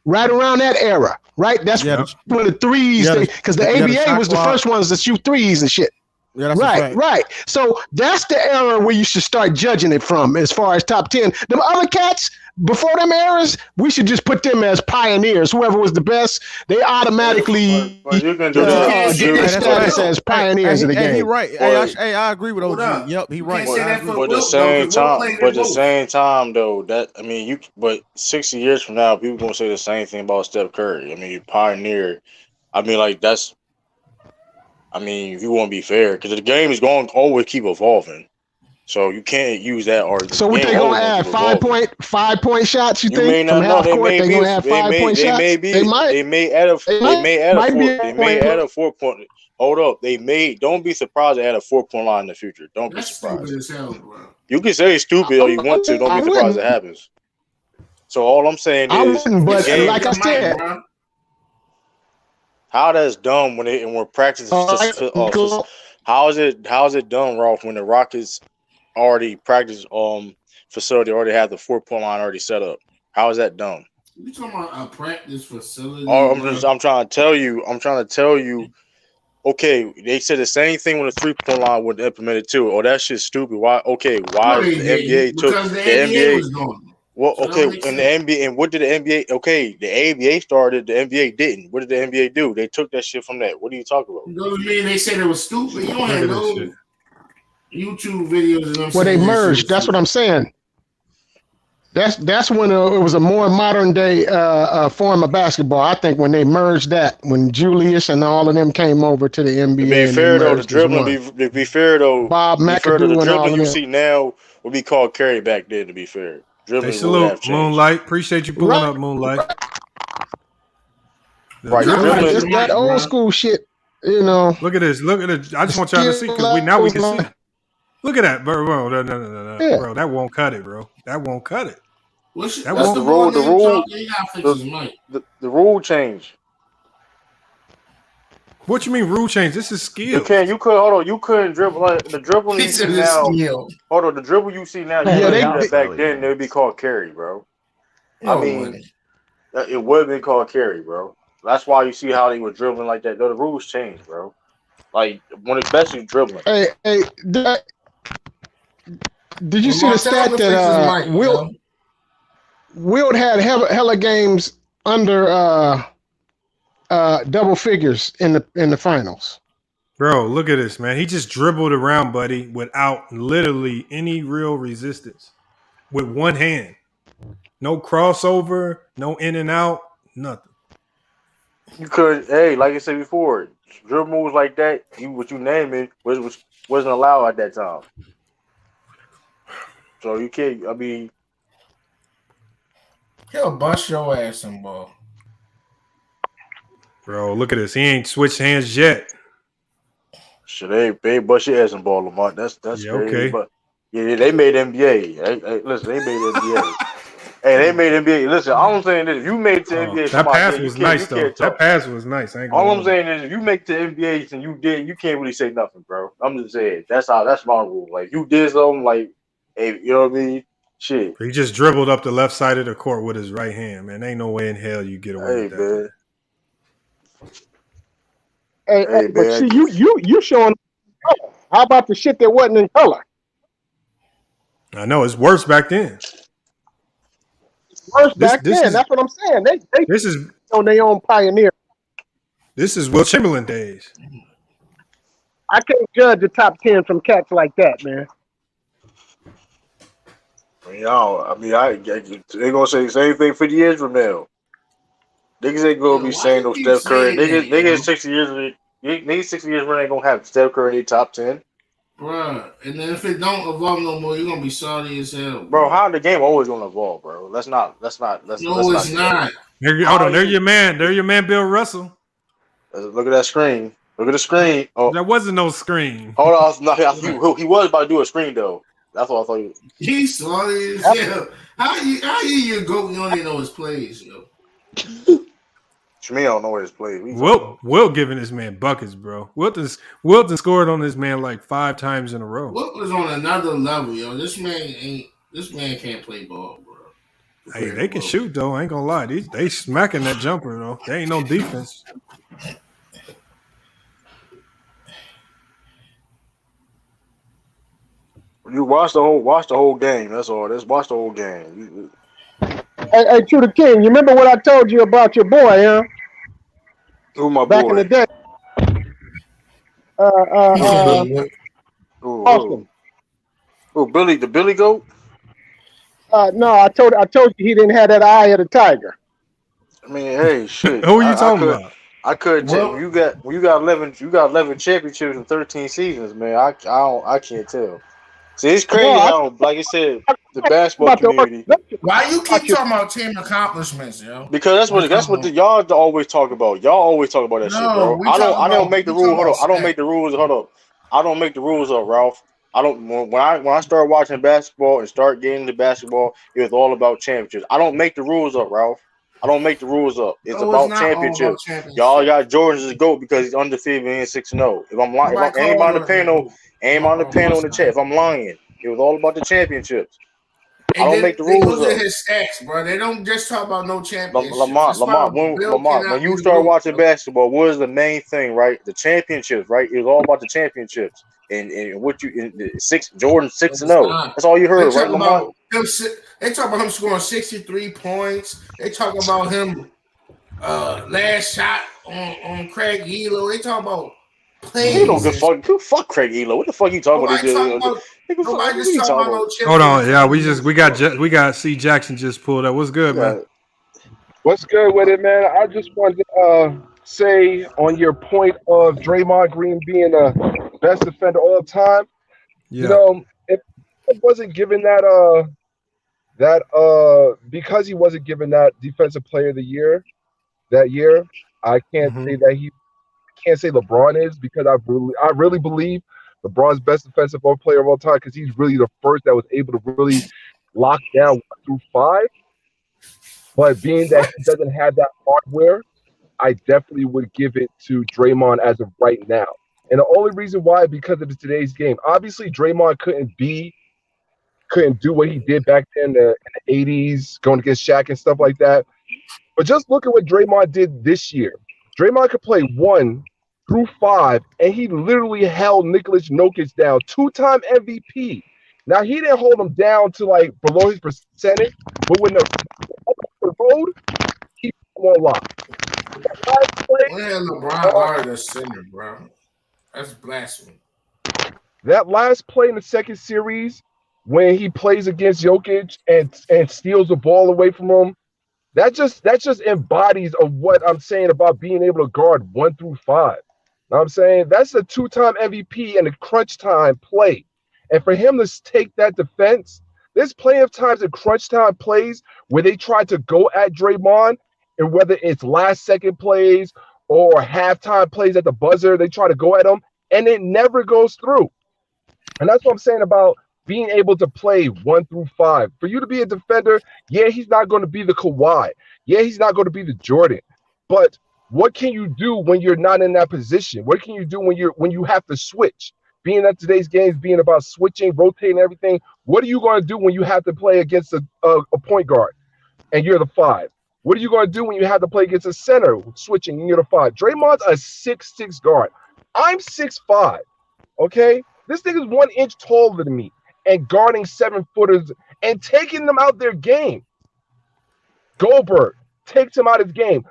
Right around that era, right? That's when the threes, because the ABA was the first ones to shoot threes and shit. Yeah, right. So that's the era where you should start judging it from as far as top 10. Them other cats, before them eras, we should just put them as pioneers. Whoever was the best, they automatically get their status as pioneers of the game. He right. Hey, I agree with OG. Yep, he right. But at the same time, though, but 60 years from now, people gonna say the same thing about Steph Curry. You pioneer. If you want to be fair, because the game is going to always keep evolving, so you can't use that argument. So what they gonna add 5 point shots? You think may not know. They may gonna add 5 point shots. They may add a 4 point. Hold up, don't be surprised they add a 4-point line in the future. Don't be surprised. Stupid as hell, bro. You can say it's stupid or you want to. Don't be surprised it happens. So all I'm saying is, but like I said. How that's done when we're practicing? How is it done, Rolf? When the Rockets already practice facility already have the 4-point line already set up? How is that done? You talking about a practice facility? I'm trying to tell you. Okay, they said the same thing when the 3-point line was implemented too. Oh, that shit's stupid. Why? Okay, why the NBA took the NBA was gone. Well, okay, and the NBA, and what did the NBA? Okay, the ABA started, the NBA didn't. What did the NBA do? They took that shit from that. What are you talking about? They said it was stupid. You don't have no YouTube videos. Well, they merged. That's what I'm saying. That's when it was a more modern day form of basketball. I think when they merged that, when Julius and all of them came over to the NBA. To be fair though, the dribbling. Be fair though, Bob McAdoo and all of them. You see now. would be called carry back then. To be fair, dribbling Hey, salute, Moonlight. Appreciate you pulling up, Moonlight. Right, it's that old school shit. You know. Look at this. Look at it. I just want y'all to see because we can see. Look at that, bro. No. Yeah. Bro, that won't cut it, bro. That won't cut it. What's That the won't. rule? The rule change. What you mean rule change? This is skill. You couldn't dribble like the dribble you see now. Hold on, the dribble you see now. Back then, it'd be called carry, bro. I mean, it would have been called carry, bro. That's why you see how they were dribbling like that. The rules changed, bro. Like when especially dribbling. Hey, did you see the stat that Wilt had hella games under double figures in the finals? Bro, look at this, man. He just dribbled around, buddy, without literally any real resistance. With one hand. No crossover, no in and out, nothing. You could, like I said before, dribble moves like that, what you name it, wasn't allowed at that time. So you can't. I mean, he'll bust your ass in ball. Bro, look at this. He ain't switched hands yet. Shit, they bust your ass in ball, Lamont. That's crazy. Okay. But yeah, they made NBA. Hey, listen, they made NBA. Hey, they made NBA. Listen, all I'm saying is if you made the NBA, that pass was nice though. That pass was nice. All I'm saying is if you make the NBA and you did, you can't really say nothing, bro. I'm just saying that's my rule. Like you did something, like, hey, you know what I mean? Shit. He just dribbled up the left side of the court with his right hand, man. Ain't no way in hell you get away with that. Man. Hey, but see, you showing color. How about the shit that wasn't in color? I know it's worse back then. Worse back then. That's what I'm saying. They this is on their own pioneer. This is Wilt Chamberlain days. I can't judge the top 10 from cats like that, man. They're gonna say the same thing 50 years from now. Niggas ain't gonna be saying no Steph Curry. Niggas 60 years. Niggas 60 years when they gonna have Steph Curry in their top 10. Bruh, and then if it don't evolve no more, you're gonna be salty as hell. Bro, how the game always gonna evolve, bro? Let's not. No, it's not. Hold on, there's your man. There's your man, Bill Russell. Look at that screen. Look at the screen. Oh, there wasn't no screen. Hold on, he was about to do a screen though. That's what I thought. He's salty as hell. How you go? You don't even know his plays, yo. To me, I don't know what his plays. Wilt giving this man buckets, bro. Wilton scored on this man like 5 times in a row. Wilt was on another level, yo. This man can't play ball, bro. Hey, they can shoot though. I ain't gonna lie. They smacking that jumper though. There ain't no defense. You watch the whole game. That's all. Just watch the whole game. Hey, to the king. You remember what I told you about your boy, huh? Who my back boy? in the day? Austin. Oh, Billy, the Billy Goat? No, I told you he didn't have that eye of the tiger. I mean, hey, shit. Who are you talking about? I couldn't tell. You got 11 championships in 13 seasons, man. I can't tell. See, it's crazy how, like I said, the basketball community. Why you keep talking about team accomplishments, yo? Because that's what y'all always talk about. Y'all always talk about that shit, bro. I don't make the rules. Hold up. I don't make the rules. Hold up. I don't make the rules up, Ralph. I don't. When I start watching basketball and start getting into basketball, it was all about championships. I don't make the rules up, Ralph. I don't make the rules up. It's about championships. Y'all got Jordan's the GOAT because he's undefeated and 6-0. If I'm lying, if aim on the panel in the chat. If I'm lying, it was all about the championships. And I don't make the rules up. Up. His stats, bro. They don't just talk about no championships. Lamont, when you start watching basketball, what is the main thing, right? The championships, right? It was all about the championships. And what you in Jordan 6-0. That's all you heard, right, Lamont? They talk about him scoring 63 points. They talk about him last shot on Craig Elo. They talk about plays. You don't give a fuck Craig Elo. What the fuck you talking about? Hold on, yeah, we got C Jackson just pulled up. What's good, man? What's good with it, man? I just wanted to say on your point of Draymond Green being the best defender all time. Yeah. You know, if wasn't given because he wasn't given that defensive player of the year that year, I can't say that can't say LeBron is, because I really believe LeBron's best defensive player of all time, because he's really the first that was able to really lock down 1 through 5. But being that he doesn't have that hardware, I definitely would give it to Draymond as of right now. And the only reason why, because of today's game. Obviously, Draymond couldn't do what he did back then in the 80s, going against Shaq and stuff like that. But just look at what Draymond did this year. Draymond could play 1 through 5, and he literally held Nikola Jokic down, 2-time MVP. Now, he didn't hold him down to like below his percentage, but when the road, he put him on lock. LeBron guarded a center, bro. That's blasphemy. That last play in the second series, when he plays against Jokic and steals the ball away from him, that just embodies of what I'm saying about being able to guard 1 through 5. Know what I'm saying? That's a 2-time MVP and a crunch time play. And for him to take that defense, there's plenty of times in crunch time plays where they try to go at Draymond, and whether it's last second plays or halftime plays at the buzzer, they try to go at him, and it never goes through. And that's what I'm saying about being able to play 1 through 5. For you to be a defender, yeah, he's not going to be the Kawhi. Yeah, he's not going to be the Jordan. But what can you do when you're not in that position? What can you do when you have to switch? Being that today's games being about switching, rotating everything, what are you going to do when you have to play against a point guard and you're the 5? What are you going to do when you have to play against a center switching and you're the 5? Draymond's a 6'6" guard. I'm 6'5", okay? This thing is 1 inch taller than me and guarding 7-footers and taking them out their game. Gobert takes him out of his game.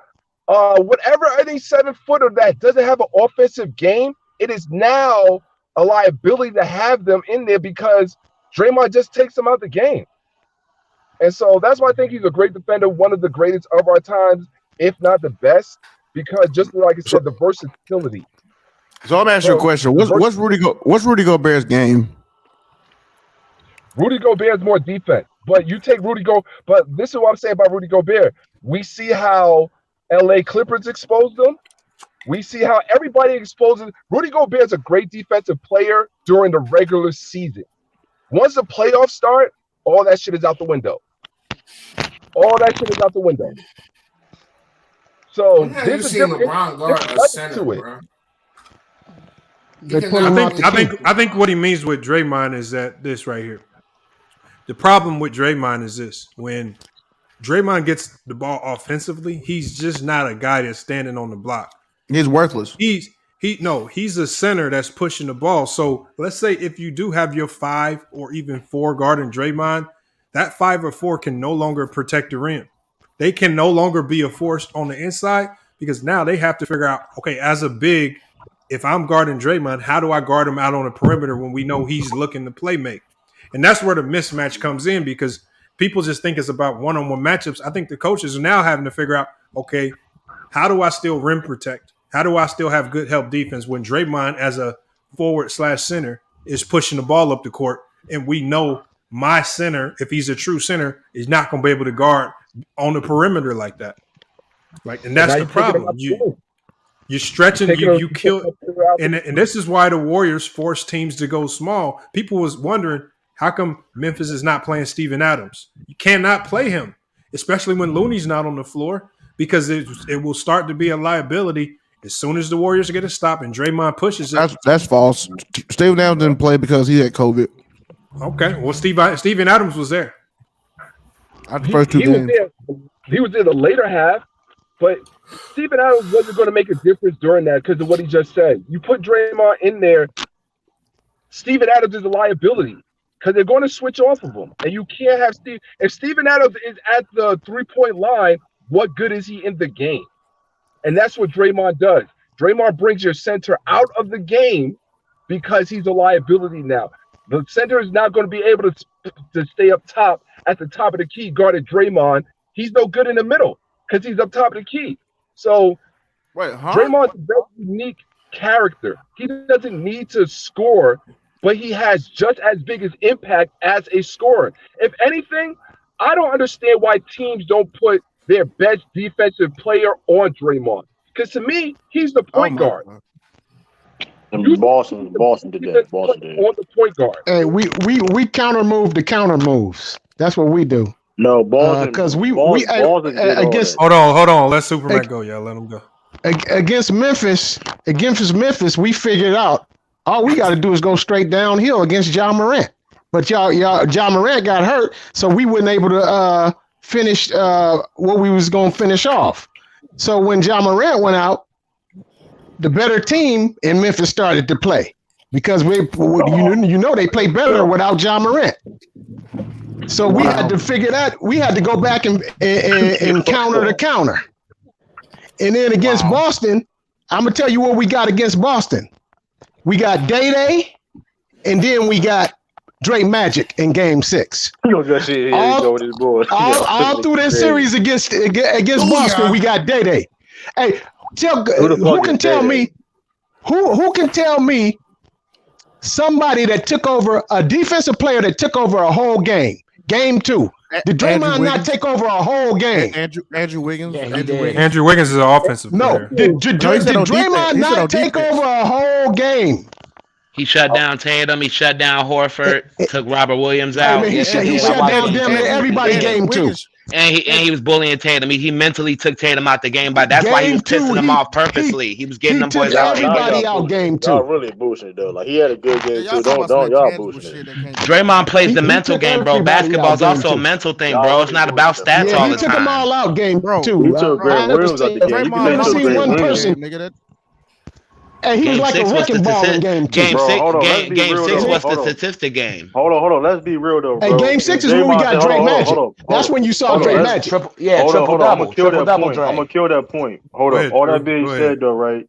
Whatever any 7-footer that doesn't have an offensive game, it is now a liability to have them in there because Draymond just takes them out the game. And so that's why I think he's a great defender, one of the greatest of our times, if not the best, because just like I said, the versatility. So I'm asking you a question. What's Rudy Gobert's game? Rudy Gobert's more defense, but you take Rudy Gobert. But this is what I'm saying about Rudy Gobert. We see how LA Clippers exposed them. We see how everybody exposes. Rudy Gobert is a great defensive player during the regular season. Once the playoffs start, all that shit is out the window. All that shit is out the window. So this is LeBron guard a center, bro. I think what he means with Draymond is that this right here. The problem with Draymond is this: when Draymond gets the ball offensively, he's just not a guy that's standing on the block. He's worthless. He's a center that's pushing the ball. So let's say if you do have your 5 or even 4 guarding Draymond, that 5 or 4 can no longer protect the rim. They can no longer be a force on the inside because now they have to figure out, okay, as a big, if I'm guarding Draymond, how do I guard him out on the perimeter when we know he's looking to play make? And that's where the mismatch comes in because people just think it's about one-on-one matchups. I think the coaches are now having to figure out, okay, how do I still rim protect? How do I still have good help defense when Draymond as a forward/center is pushing the ball up the court? And we know my center, if he's a true center, is not going to be able to guard on the perimeter like that. Like, and that's the problem. You're stretching, you kill. And this is why the Warriors force teams to go small. People was wondering, how come Memphis is not playing Steven Adams? You cannot play him, especially when Looney's not on the floor, because it will start to be a liability as soon as the Warriors get a stop and Draymond pushes it. That's false. Steven Adams didn't play because he had COVID. Okay, well, Steven Adams was there. At the first 2 games. He was in the later half, but Steven Adams wasn't going to make a difference during that because of what he just said. You put Draymond in there, Steven Adams is a liability because they're going to switch off of him. And you can't have Steve. If Steven Adams is at the 3-point line, what good is he in the game? And that's what Draymond does. Draymond brings your center out of the game because he's a liability now. The center is not going to be able to stay up top at the top of the key guarding Draymond. He's no good in the middle because he's up top of the key. So Draymond's a very unique character. He doesn't need to score but he has just as big an impact as a scorer. If anything, I don't understand why teams don't put their best defensive player on Draymond. Because to me, he's the point guard. Boston did that. Boston did on the point guard. Hey, we counter move the counter moves. That's what we do. No, Boston because Boston against. Hold on. Let Superman go, y'all. Let him go. Against Memphis, we figured out all we got to do is go straight downhill against John Morant. But John Morant got hurt, so we weren't able to finish what we was going to finish off. So when John Morant went out, the better team in Memphis started to play because they play better without John Morant. So we had to figure that. We had to go back and counter the counter. And then against Boston, I'm gonna tell you what we got against Boston. We got Day, and then we got Dre Magic in Game 6. All through this series against Boston, we got Day. Hey, who can tell me somebody that took over a defensive player that took over a whole game? Game 2. Did Draymond not take over a whole game? Andrew Wiggins. Yeah, Andrew Wiggins is an offensive player. Did Draymond not take over a whole game? He shut down Tatum. He shut down Horford. Took Robert Williams out. He shut down damn near everybody game 2. And he was bullying Tatum. He mentally took Tatum out the game, but that's why he was pissing him off purposely. He was getting them boys out. Everybody out game 2. Y'all really bullshit though. Like he had a good game too. Don't y'all bullshit. Draymond plays the mental game, bro. Basketball's also a mental thing, bro. It's not about stats all the time. He took them all out game 2. He took Grant Williams out the game. I've never seen one person. And he was like a wrecking ball in game 2. Game 6 was the statistic game. Hold on. Let's be real though, bro. Hey, game 6 is when we got Dre Magic. That's when you saw Dre Magic. Triple double. I'm gonna kill that point. Hold on. All that being said though, right?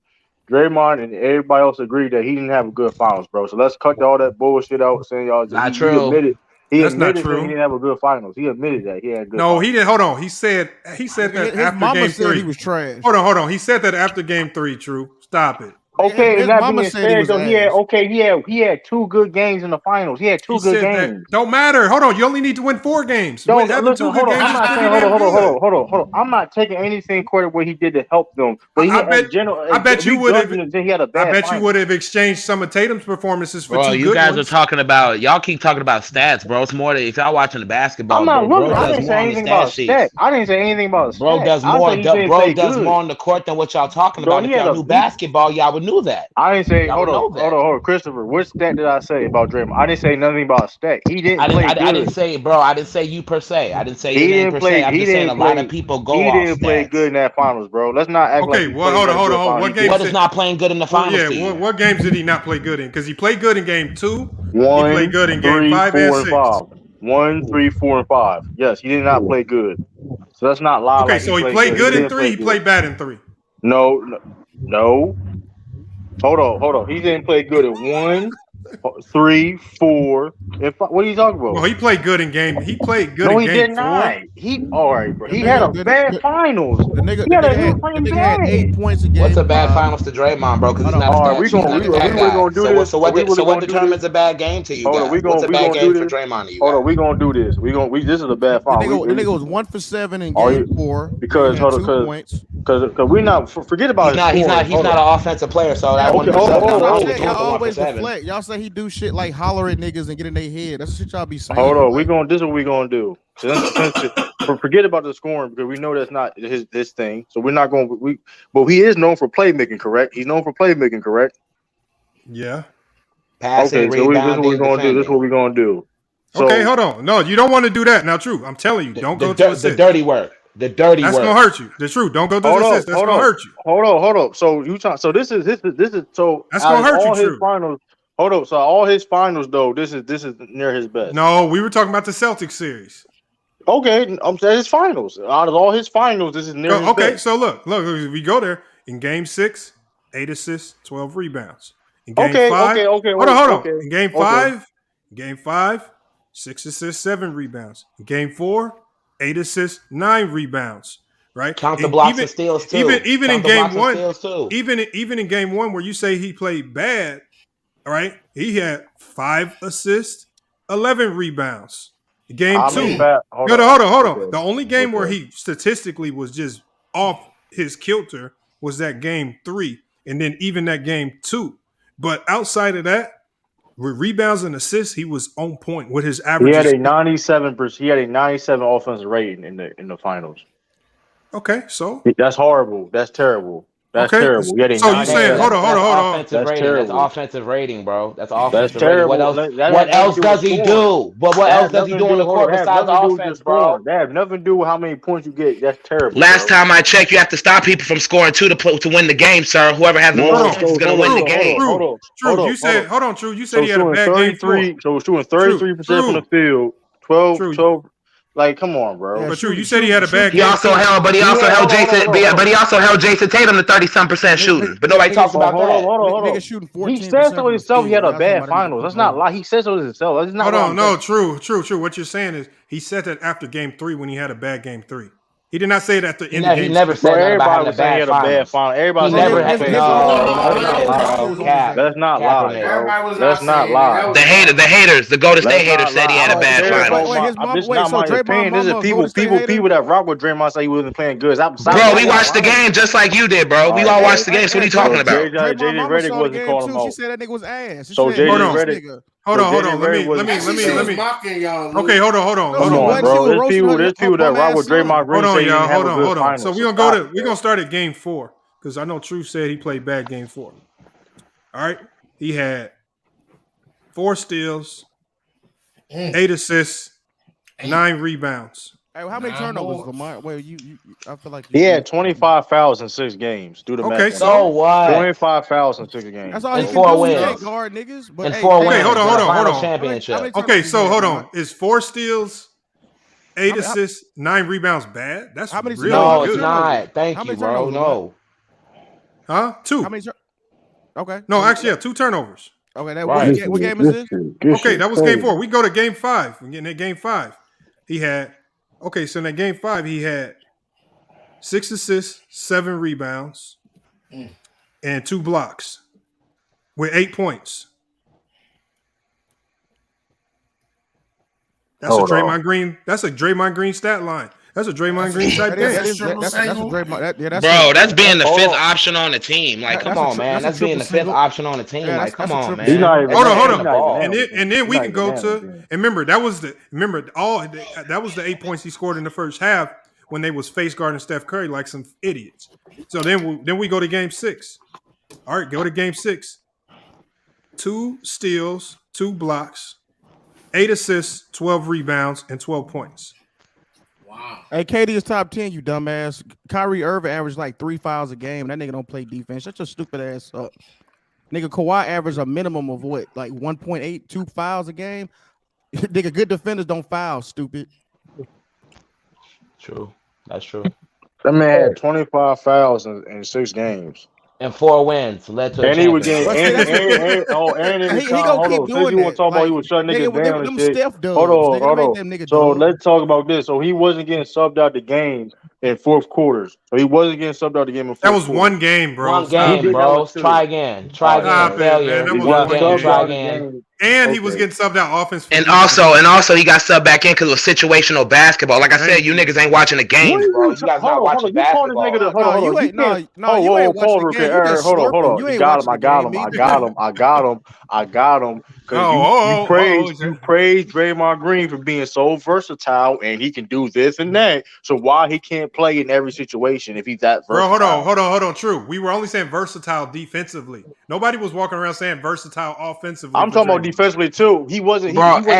Draymond and everybody else agreed that he didn't have a good finals, bro. So let's cut all that bullshit out saying y'all not true. He admitted that he didn't have a good finals. He admitted that he had good finals. He didn't. Hold on. He said that after game 3. He was trash. Hold on. He said that after game 3. True. Stop it. Okay, and that being said, though, he had 2 good games in the finals. He had 2 good games. Don't matter. Hold on, you only need to win 4 games. Hold on. I'm not taking anything credit what he did to help them. But I bet you would have. He had a bad. I bet you would have exchanged some of Tatum's performances for 2 good you guys ones. are talking about. Y'all keep talking about stats, bro. It's more that if y'all watching the basketball. I'm not looking. I didn't say anything about stats. I didn't say anything about stats. Bro does more. Bro does more on the court than what y'all talking about. If y'all knew basketball, y'all would know that. I didn't say. Hold on, Christopher. What stat did I say about Draymond? I didn't say nothing about a stat. He didn't play good. I didn't say, bro. I didn't say you per se. I didn't say you per se. I'm just saying a lot of people go off. He didn't play good in that finals, bro. Let's not act like. Okay, well, hold on. What is not playing good in the finals? What games did he not play good in? Because he played good in game 2. 1, he played good in game 5 and 6. 1, 3, 4, and 5. Yes, he did not play good. So let's not lie. Okay, so he played good in 3. He played bad in 3. No. Hold on. He didn't play good at 1, 3, 4, and 5. What are you talking about? Well, he played good in game. He played good in game 4. No, he did not. All right, bro. He had a bad finals. The nigga had 8 points a game. What's a bad finals to Draymond, bro? Because he's not. All right, we're gonna do this. So what determines a bad game to you guys? What's a bad game for Draymond to you? Hold on, we're gonna do this. This is a bad final. The nigga was 1 for 7 in game 4 because we're not forget about. He's not an offensive player, so that one. Y'all say he do shit like holler at niggas and get in their head. That's what y'all be saying. Hold on, this is what we're gonna do. Forget about the scoring because we know that's not his thing. So we're not going. But he is known for playmaking, correct? He's known for playmaking, correct? Yeah. Passing, okay, so this is what we're gonna do. This is what we're gonna do. So, okay, hold on. No, you don't want to do that. Now, true. I'm telling you, don't go to assist. The dirty work. That's gonna hurt you. The truth. Don't go to assist. That's gonna hurt you. Hold on. So so this is so that's gonna hurt you. True. Finals. Hold up. So all his finals though, this is near his best. No, we were talking about the Celtics series. Okay, I'm saying his finals. Out of all his finals, this is near his best. So look, we go there in game 6, 8 assists, 12 rebounds. In game 5, okay. Hold on. In game 5, 6 assists, 7 rebounds. In game 4, 8 assists, 9 rebounds. Right? Count the blocks and steals too. Even in game 1, even in game 1 where you say he played bad, All right, he had 5 assists, 11 rebounds. Game 2. Hold on. The only game where he statistically was just off his kilter was that game 3, and then even that game 2. But outside of that, with rebounds and assists, he was on point with his average. He had a 97%. He had a 97 offensive rating in the finals. Okay, so that's horrible. That's terrible. That's terrible. So you saying hold on. Offensive rating. That's offensive rating, bro. That's offensive rating. What else does he do? But what else does he do on the court besides offense, bro? That have nothing to do with how many points you get. That's terrible. Last time I checked, you have to stop people from scoring 2 to win the game, sir. Whoever has the most is going to win the game. True. You said you said he had a bad game 4. So it's shooting 33% from the field. 12. Like, come on, bro. Yeah, but true, you said he had a bad game. He also held Jason Tatum to 30-some% shooting. But nobody talks about that. Hold on. He said so himself. He had a bad finals. That's not lie. He said so himself. That's not. Hold on, no, true. What you're saying is he said that after game 3 when he had a bad game 3. He did not say it at the end of the game. He never said that about having a bad final. Everybody never had That's not lie, bro. That's not lie. The haters, the Golden State haters said he had a bad final. This is not my opinion. This is people that rock with Draymond say he wasn't playing good. Bro, we watched the game just like you did, bro. We all watched the game. So what are you talking about? JJ Redick wasn't calling him out. She said that nigga was ass. So JJ Redick. Hold on. Let me. Okay, hold on. Come on, bro. There's people that rock with Draymond Green. Hold on, y'all. Hold on. So we're gonna start at game 4 because I know True said he played bad game 4. All right, he had 4 steals, 8 assists, 9 rebounds. Hey, how many turnovers, Lamar? Wait, I feel like he had 25 fouls in 6 games. Do the math. Okay, so what? 25 fouls in 6 games. That's all he can 4 do. Wins. Guard niggas. And 4 wins. Okay, hold on. Championship. Okay, so hold on. Is 4 steals, 8 assists, 9 rebounds bad? That's how many? Really no, good. It's not. Thank you, bro. No. Huh? 2. How many? Okay. No, actually, 2 turnovers. Okay, what game is this? Okay, that was game 4. We go to game 5. We're getting at game 5. He had. Okay, so in that game 5, he had 6 assists, 7 rebounds, and 2 blocks with 8 points. That's a Draymond Green. That's a Draymond Green stat line. That's a Draymond Green type game. That's Draymond. Bro, that's being the 5th option on the team. Like, come on, man. That's being the 5th option on the team. Like, come on, man. Hold on. And then we can go to. And remember, that was the 8 points he scored in the first half when they was face guarding Steph Curry like some idiots. So then we go to game 6. All right, go to game 6. 2 steals, 2 blocks, 8 assists, 12 rebounds, and 12 points. Wow. Hey, KD is top 10, you dumbass. Kyrie Irving averaged like 3 fouls a game. That nigga don't play defense. Shut your stupid ass up. Nigga, Kawhi averaged a minimum of what? Like 1.8, 2 fouls a game? Nigga, good defenders don't foul, stupid. True. That's true. That man had 25 fouls in 6 games. And 4 wins led to. And he was getting. He gonna keep doing that. Talk about he was shutting niggas down and shit. Hold on. So let's talk about this. So he wasn't getting subbed out the games in 4th quarters. So he wasn't getting subbed out the game in 4th That was one game, bro. One game, bro. Try again. Failure. Man, one game. Try again. And he was getting subbed out offense. And also he got subbed back in because it was situational basketball. Like I said, you niggas ain't watching the game, bro. You guys not watching basketball. Hold on. You ain't watching the game. Hold on. I got him. You praise Draymond Green for being so versatile and he can do this and that. So why he can't play in every situation if he's that versatile? Bro, hold on. True. We were only saying versatile defensively. Nobody was walking around saying versatile offensively. I'm talking about defensively too. He wasn't. Bro, he would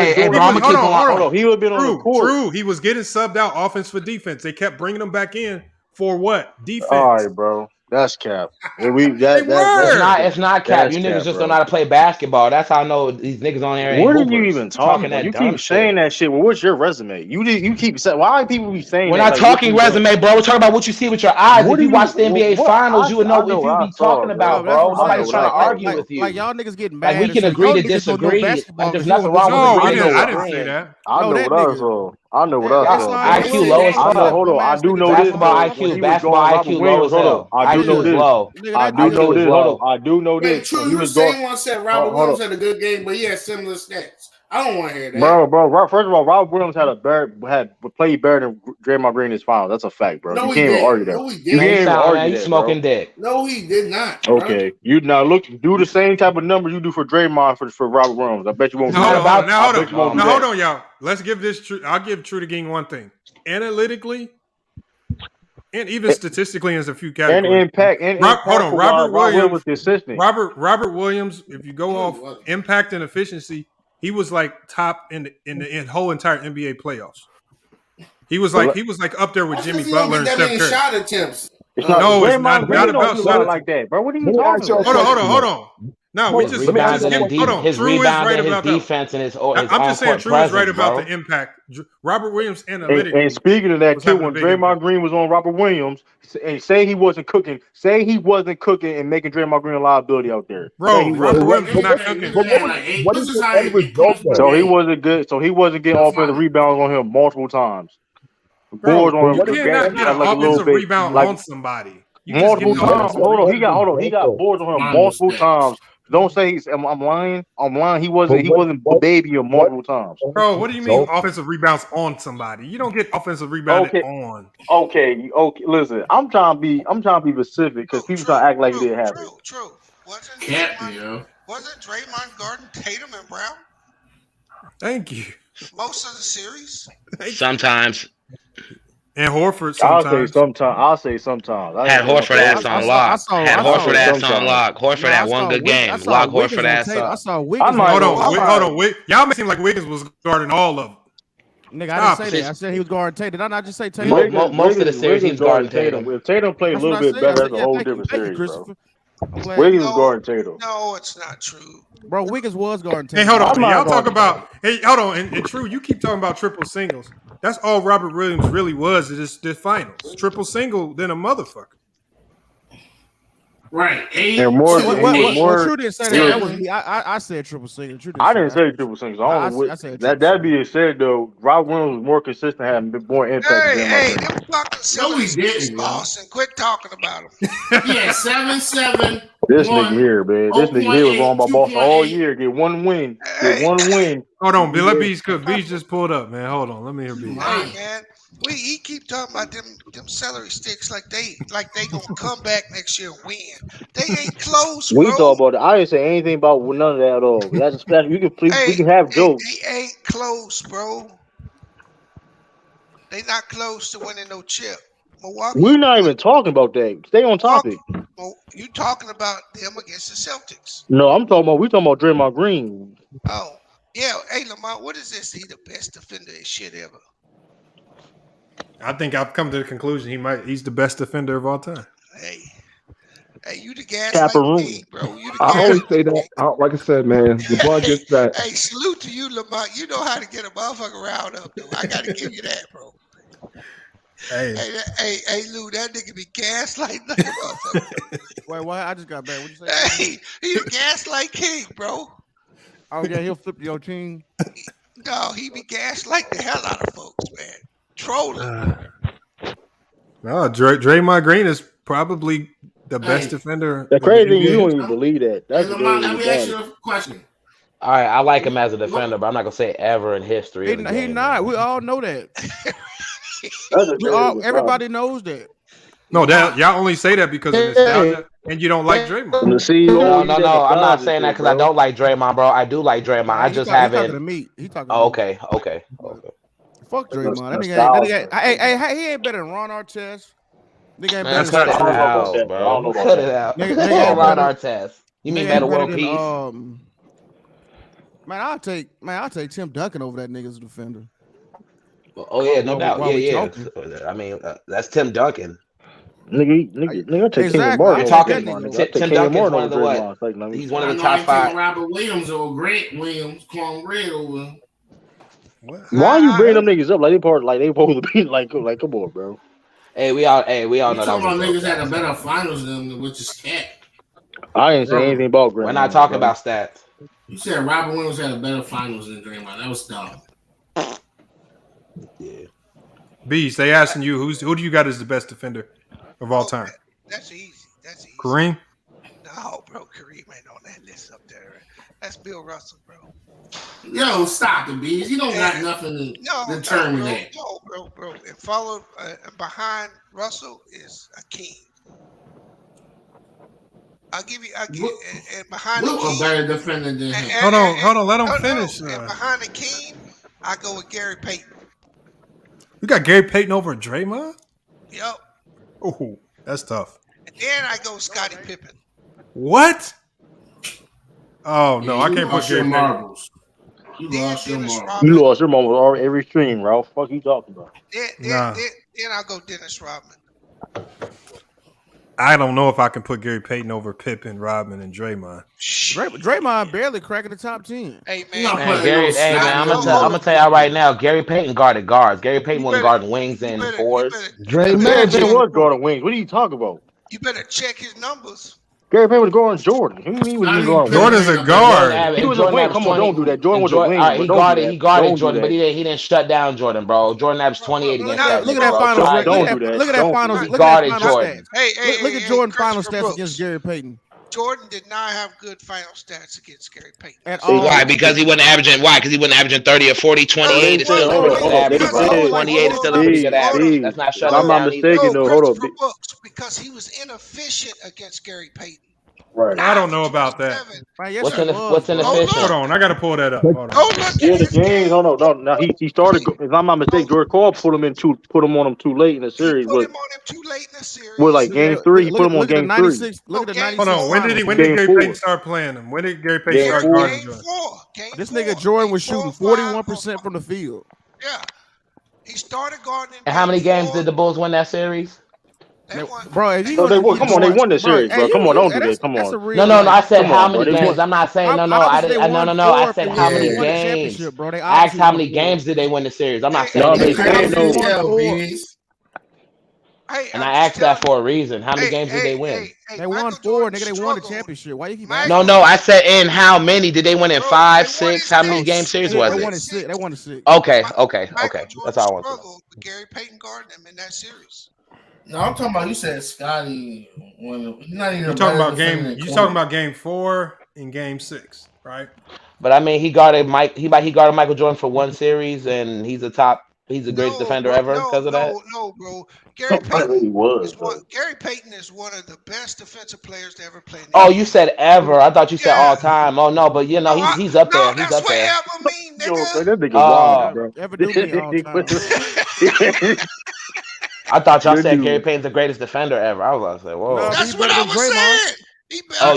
have been on the court. True. He was getting subbed out offense for defense. They kept bringing him back in for what? Defense. All right, bro. That's cap. It's not cap. You niggas just don't know how to play basketball. That's how I know these niggas on there. What are you even talking about? You keep saying that shit. Well, what's your resume? You keep saying. Why people be saying? We're not talking resume, bro. We're talking about what you see with your eyes. If you watch the NBA Finals, you would know what you be talking about, bro. Nobody's trying to argue with you. Like y'all niggas getting mad. Like we can agree to disagree. There's nothing wrong with agreeing. I didn't say that. I know what I saw. I know what I said. IQ low as fuck. I know. Hold on. I do know this. Basketball IQ low as hell. I do know this. I do know this. Hold on. I do know Wait, this. True, you saying one said Robert Williams had a good game, but he had similar stats. I don't want to hear that. Bro. First of all, Robert Williams had played better than Draymond Green in his finals. That's a fact, bro. No, you can't even argue that. No, he you can't even argue that. You smoking dick. No, he did not. Okay, you now do the same type of numbers you do for Draymond for Robert Williams. I bet you won't. Hold on, y'all. Let's give this true. I'll give True to King one thing. Analytically, and even statistically, there's a few categories. And impact. Hold on, Robert Williams was consistent. Robert Williams, if you go off impact and efficiency, he was like top in the whole entire NBA playoffs. He was like up there with Jimmy Butler and Steph Curry. Shot attempts. It's not about shot like that, bro. What are you talking about? Hold on. No, we just hold on. His True is right about his defense and his I'm just saying True is right about the impact. Robert Williams analytics. And speaking of that too, when Draymond Green was on Robert Williams, and say he wasn't cooking and making Draymond Green a liability out there. Bro, Robert Williams was not cooking. What is the end result? So he wasn't good. So he wasn't getting offensive rebounds on him multiple times. Boards on him. You cannot get an offensive rebound on somebody. Multiple times. Hold on. He got boards on him multiple times. Don't say I'm lying. I'm lying. He wasn't a baby multiple times. Bro, what do you mean offensive rebounds on somebody? You don't get offensive rebounding on. Okay. Listen, I'm trying to be specific because people trying to act like it didn't happen. True. Wasn't Draymond guarding Tatum and Brown? Thank you. Most of the series. Sometimes. And Horford sometimes. I'll say sometimes. Had Horford ass on lock. Horford had one good game. Lock Horford ass up. I saw Wiggins. Hold on. Y'all make it seem like Wiggins was guarding all of them. Nigga, I didn't say that. I said he was guarding Tatum. Did I not just say Tatum? Most of the series he was guarding Tatum. If Tatum played a little bit better, that's a whole different series, bro. Wiggins was guarding Tatum. No, it's not true. Bro, Wiggins was guarding Tatum. Hey, hold on. Y'all talk about. Hey, hold on. And True, you keep talking about triple singles. That's all Robert Williams really was. Is this finals triple single than a motherfucker. Right. True didn't say that. That was me. I said triple single. I didn't say triple singles. I said that being said, though, Robert Williams was more consistent, having more impact. Hey, them fucking Celtics lost and quit talking about them. Yeah, 7-7. This nigga here, man. This nigga here was on my boss all year. Get one win. Hold on, Bill. Let Bees cook. Bees just pulled up, man. Hold on. Let me hear Bees. Hey, man. He keep talking about them celery sticks like they gonna come back next year and win. They ain't close, bro. We talk about it. I didn't say anything about none of that at all. That's a special. We can have jokes. They ain't close, bro. They not close to winning no chip. Milwaukee. We're not even talking about that. Stay on topic. Well, you talking about them against the Celtics? No, we talking about Draymond Green. Oh, yeah. Hey, Lamont, what is this? He the best defender and shit ever. I think I've come to the conclusion he's the best defender of all time. Hey, you the gaslight king, bro. I always say that. Like I said, man, LeBron gets that. Hey, salute to you, Lamont. You know how to get a motherfucker riled up, though. I got to give you that, bro. Hey, Lou, that nigga be gaslighting that motherfucker. Wait, what? I just got back. What you say? Hey, he the gaslight king, bro. Oh yeah, he'll flip your team. No, he be gaslight the hell out of folks, man. Trolling. No, Draymond Green is probably the best defender. The crazy thing, you don't even believe that. That's let me ask you a question. All right, I like him as a defender, but I'm not gonna say ever in history. He's not. We all know that. Everybody knows that. No, y'all only say that because of nostalgia, and you don't like Draymond. No, I'm not saying that because I don't like Draymond, bro. I do like Draymond. I just haven't. He's talking to me. He talking. Okay. Fuck Draymond. He ain't better than Ron Artest. Nigga ain't better than bro. Cut it out. Nigga Ron Artest. You mean better world peace? Man, I'll take Tim Duncan over that nigga's defender. Oh yeah, no doubt. Yeah. I mean, that's Tim Duncan. Nigga, take exactly. You're talking Tim Duncan's one of the what? He's one of the top 5. Robert Williams or Grant Williams, Clone Red over. Why you bring them niggas up like they supposed to be like come on, bro. Hey, we all know that. Some of niggas had a better finals than them, which is cat. I ain't say anything about Grant. We're not talking about stats. You said Robert Williams had a better finals than Draymond. That was dumb. Yeah. Beast, they asking you who do you got as the best defender of all time? That's easy. That's easy. Kareem? No, bro. Kareem ain't on that list up there. That's Bill Russell, bro. Yo, stop the bees. You don't got nothing to determine that. No, bro. And followed behind Russell is Hakeem. I'll give and behind Wilt a better defender than him. Hold on, let him finish. And behind Hakeem, I go with Gary Payton. You got Gary Payton over Draymond? Yep. Oh, that's tough. And then I go Scottie Pippen. What? Oh no, I can't put Gary Payton. You lost your marbles. You lost your marbles every stream, Ralph. Fuck you talking about? Then I'll go Dennis Rodman. I don't know if I can put Gary Payton over Pippen, Rodman, and Draymond. Draymond barely cracking the top 10. Hey man, Gary, I'm gonna tell y'all right now. Gary Payton guarded guards. Gary Payton wasn't guarding wings and fours. Draymond was guarding wings. What are you talking about? You better check his numbers. Gary Payton was guarding Jordan. Who do you mean was he guarding? Jordan's a guard. He was a wing. Come on, don't do that. Jordan was a wing. He guarded Jordan, but he didn't shut down Jordan, bro. Jordan averaged 28 against that. Look at that finals. Look at that finals. He guarded Jordan. Look at Jordan final stats against Gary Payton. Jordan did not have good final stats against Gary Payton. At all. Why? Because he wasn't averaging. Why? Because he wasn't averaging 30 or 40. 28 is still a pretty good average, bro. 28 is still a pretty good average. That's not shutting down. I'm not mistaken, though. Hold up. Because he was inefficient against Gary Payton. Right. I don't know about that. What's inefficient? Hold on, I gotta pull that up. Hold on. Yeah, the game. Hold on. No, he started. If I'm not mistaken, George Cole put him on him too late in the series. Put him on him too late in the series. Well, like game 3, he put him on game 3. Look at the 96. Hold on. When did Gary Payton start playing him? When did Gary Payton start guarding Jordan? This nigga Jordan was shooting 41% from the field. Yeah. He started guarding. And how many games did the Bulls win that series? Bro, they won the series, bro. Come on, don't do that. Come on. No. I said how many games. I'm not saying no. I said how many games. I asked how many games did they win the series. I'm not saying and I asked that for a reason. How many games did they win? They won 4, nigga. They won the championship. Why you keep asking? No. I said in how many did they win in 5, 6? How many game series was it? They won 6. Okay. That's all I want to know. Gary Payton guarded him in that series. No, I'm talking about. You said Scotty. He's not even. You talking about game? You talking about game 4 and game 6, right? But I mean, he guarded Michael Jordan for one series, and he's the greatest defender ever because of that. No, bro. Gary Payton is one of the best defensive players to ever play. Oh, you said ever? I thought you said all time. Oh no, but he's up there. He's up there. Ever mean, nigga. That nigga wild, bro. Ever do me all time. I thought y'all said Gary Payton's the greatest defender ever. I was like, whoa. No, that's what I was saying.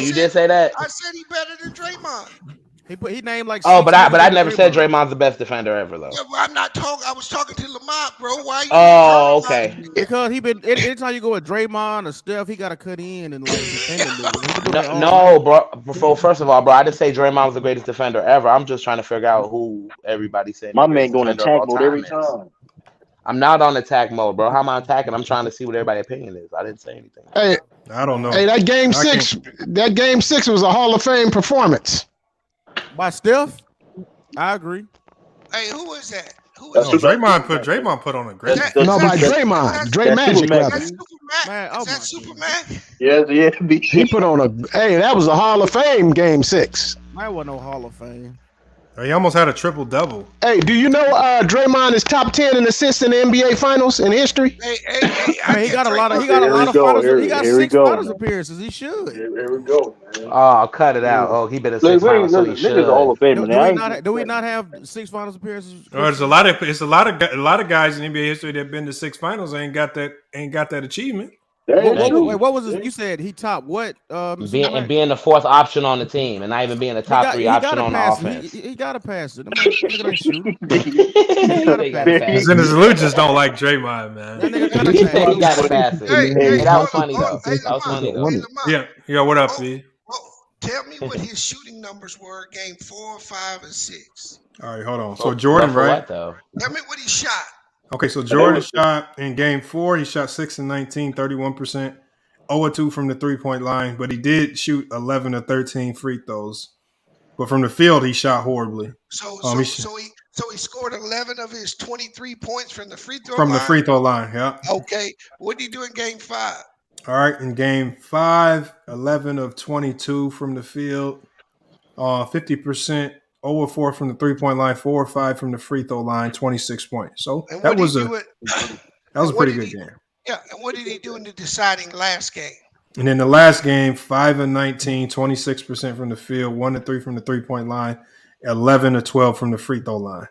You did say that? I said he better than Draymond. He named like. Oh, but I never said Draymond's the best defender ever though. Yeah, well, I'm not talking. I was talking to Lamont, bro. Why? Okay. Because anytime you go with Draymond or Steph, he got to cut in and like defend No, bro. First of all, bro, I didn't say Draymond was the greatest defender ever. I'm just trying to figure out who everybody said. My man going attack mode every time. I'm not on attack mode, bro. How am I attacking? I'm trying to see what everybody's opinion is. I didn't say anything. Hey, I don't know. Hey, that game 6 was a Hall of Fame performance. By Steph? I agree. Hey, who is that? Draymond put on a great. No, by Draymond. Dray Magic. Is that Superman? Yeah. He put on that was a Hall of Fame game 6. That wasn't no Hall of Fame. He almost had a triple-double. Hey, do you know Draymond is top 10 in assists in the NBA Finals in history? He got a lot of finals. He got 6 finals appearances. He should. Here we go, man. Oh, cut it out. Oh, he been in 6 finals. So he should. Hall of Fame, do we not have 6 finals appearances? There's a lot of guys in NBA history that have been to 6 finals ain't got that achievement. Wait, what was it? You said he top what? Being the 4th option on the team, and not even being the top 3 option on the offense. He got to pass it. Zinazalou just don't like Draymond, man. He got to pass it. That was funny though. Yeah. What up, B? Tell me what his shooting numbers were game 4, 5, and 6. All right, hold on. So Jordan, right? Tell me what he shot. Okay, so Jordan shot in game 4, he shot 6 and 19, 31%, 0-2 from the 3-point line, but he did shoot 11 or 13 free throws. But from the field, he shot horribly. So So he scored 11 of his 23 points from the free throw From line? the free throw line, yeah. Okay. What did he do in game 5? All right, in game 5, 11 of 22 from the field, 50%, 0-4 from the 3-point line, 4 or 5 from the free throw line, 26 points. So that was a pretty good game. Yeah, and what did he do in the deciding last game? And in the last game, 5 of 19, 26% from the field, 1 of 3 from the 3-point line, 11 of 12 from the free throw line.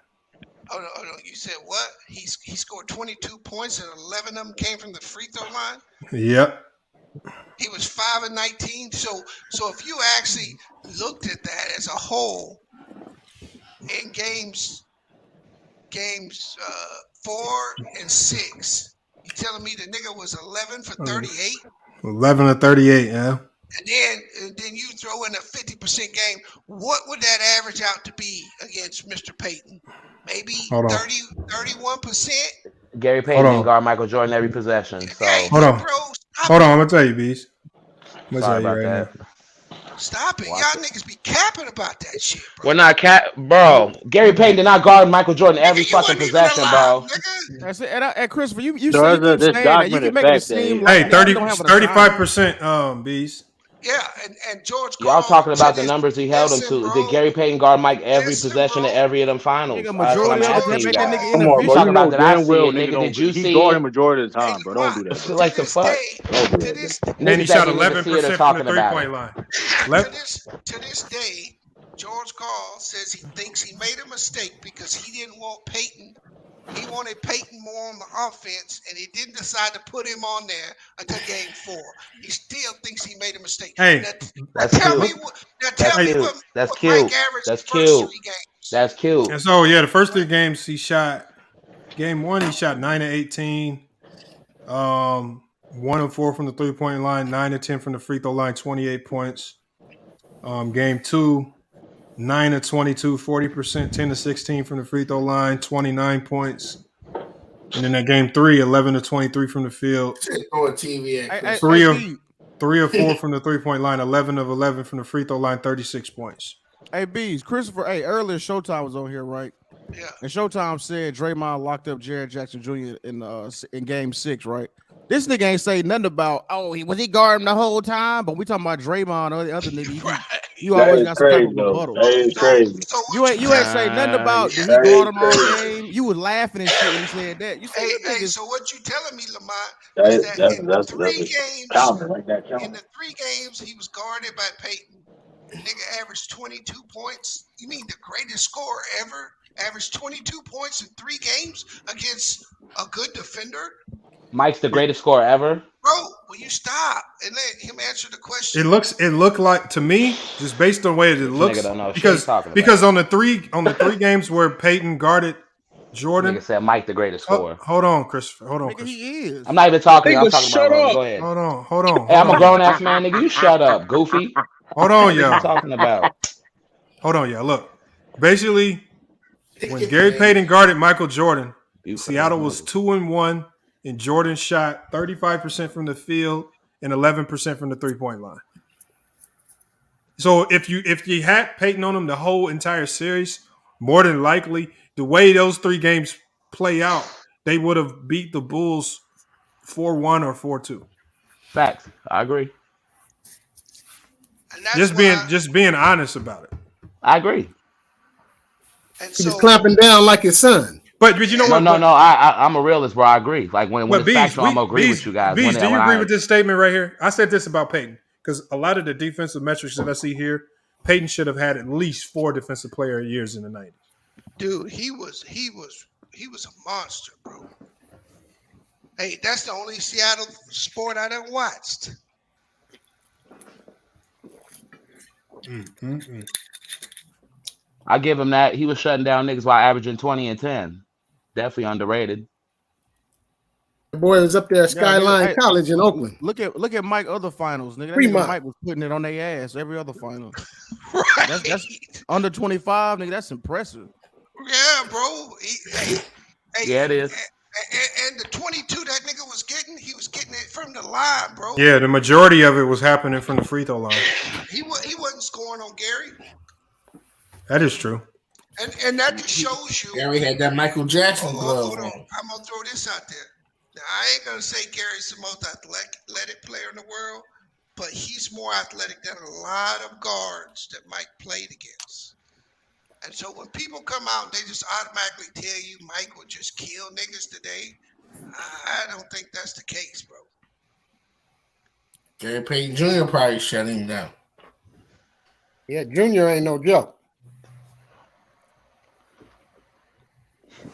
Hold on. You said what? He scored 22 points and 11 of them came from the free throw line? Yep. He was 5 of 19. So if you actually looked at that as a whole in games 4 and 6, you telling me the nigga was 11 for 38? 11 of 38, yeah. And then you throw in a 50% game. What would that average out to be against Mr. Payton? Maybe 31%? Gary Payton didn't guard Michael Jordan every possession. So Hold on, I'm gonna tell you, Bees. Sorry about that. Stop it. Y'all niggas be capping about that shit, bro. We're not bro. Gary Payton did not guard Michael Jordan every fucking possession, bro. That's it. And Christopher, you So say this that you can make it seem like 35%, Bees. Yeah, and George Y'all talking about the numbers he held him to. Did Gary Payton guard Mike every possession of every of them finals? Majority of them make that nigga in the talking about that I see it, nigga. Did you see it? Majority of the time, bro. Don't do that. Like the fuck? And he shot 11% from the 3-point line. To this day, George Karl says he thinks he made a mistake because he didn't want Payton. He wanted Payton more on the offense, and he didn't decide to put him on there until game 4. He still thinks he made a mistake. Hey, that's cute. That's cute. That's cute. That's cute. And so, the first 3 games he shot. Game 1, he shot 9 of 18, 1 of 4 from the 3-point line, 9 of 10 from the free throw line, 28 points. Game 2. 9 of 22, 40%, 10 of 16 from the free throw line, 29 points. And then that game 3, 11 of 23 from the field. 3 of 4 from the 3-point line, 11 of 11 from the free throw line, 36 points. Hey, Bees, Christopher, earlier Showtime was on here, right? Yeah. And Showtime said Draymond locked up Jaren Jackson Jr. in game 6, right? This nigga ain't say nothing about, was he guarding the whole time? But we talking about Draymond or the other nigga. You always got some type of rebuttal. That is crazy. You ain't say nothing about did he guard him all game? You was laughing and shit when he said that. You said so what you telling me, Lamont, is that in the 3 games, in the 3 games he was guarded by Payton, the nigga averaged 22 points. You mean the greatest scorer ever averaged 22 points in 3 games against a good defender? Mike's the greatest scorer ever. Bro, will you stop and let him answer the question? It looked like to me, just based on the way it looks, because on the three games where Payton guarded Jordan, nigga said Mike the greatest scorer. Hold on, Christopher. Hold on, Christopher. He is. I'm not even talking. I'm talking about. Go ahead. Hold on. Hey, I'm a grown ass man, nigga. You shut up, goofy. Hold on, yo. What you talking about? Hold on, yo. Look, basically, when Gary Payton guarded Michael Jordan, Seattle was 2-1. And Jordan shot 35% from the field and 11% from the 3-point line. So if you had Payton on him the whole entire series, more than likely, the way those 3 games play out, they would have beat the Bulls 4-1 or 4-2. Facts. I agree. Just being honest about it. I agree. He was clapping down like his son. But you know what? No. I'm a realist, bro. I agree. Like when it's factual, I'm gonna agree with you guys. Bees, do you agree with this statement right here? I said this about Payton because a lot of the defensive metrics that I see here, Payton should have had at least 4 defensive player years in the 90s. Dude, he was a monster, bro. Hey, that's the only Seattle sport I done watched. I give him that. He was shutting down niggas while averaging 20 and 10. Definitely underrated. The boy was up there at Skyline College in Oakland. Look at Mike other finals, nigga. That nigga Mike was putting it on their ass every other final. Right. That's under 25, nigga. That's impressive. Yeah, bro. Yeah, it is. And the 22 that nigga was getting, he was getting it from the line, bro. Yeah, the majority of it was happening from the free throw line. He wasn't scoring on Gary. That is true. And that just shows you. Gary had that Michael Jackson glove. Hold on. I'm gonna throw this out there. Now I ain't gonna say Gary's the most athletic player in the world, but he's more athletic than a lot of guards that Mike played against. And so when people come out, they just automatically tell you Mike would just kill niggas today. I don't think that's the case, bro. Gary Payton Jr. probably shut him down. Yeah, Junior ain't no joke.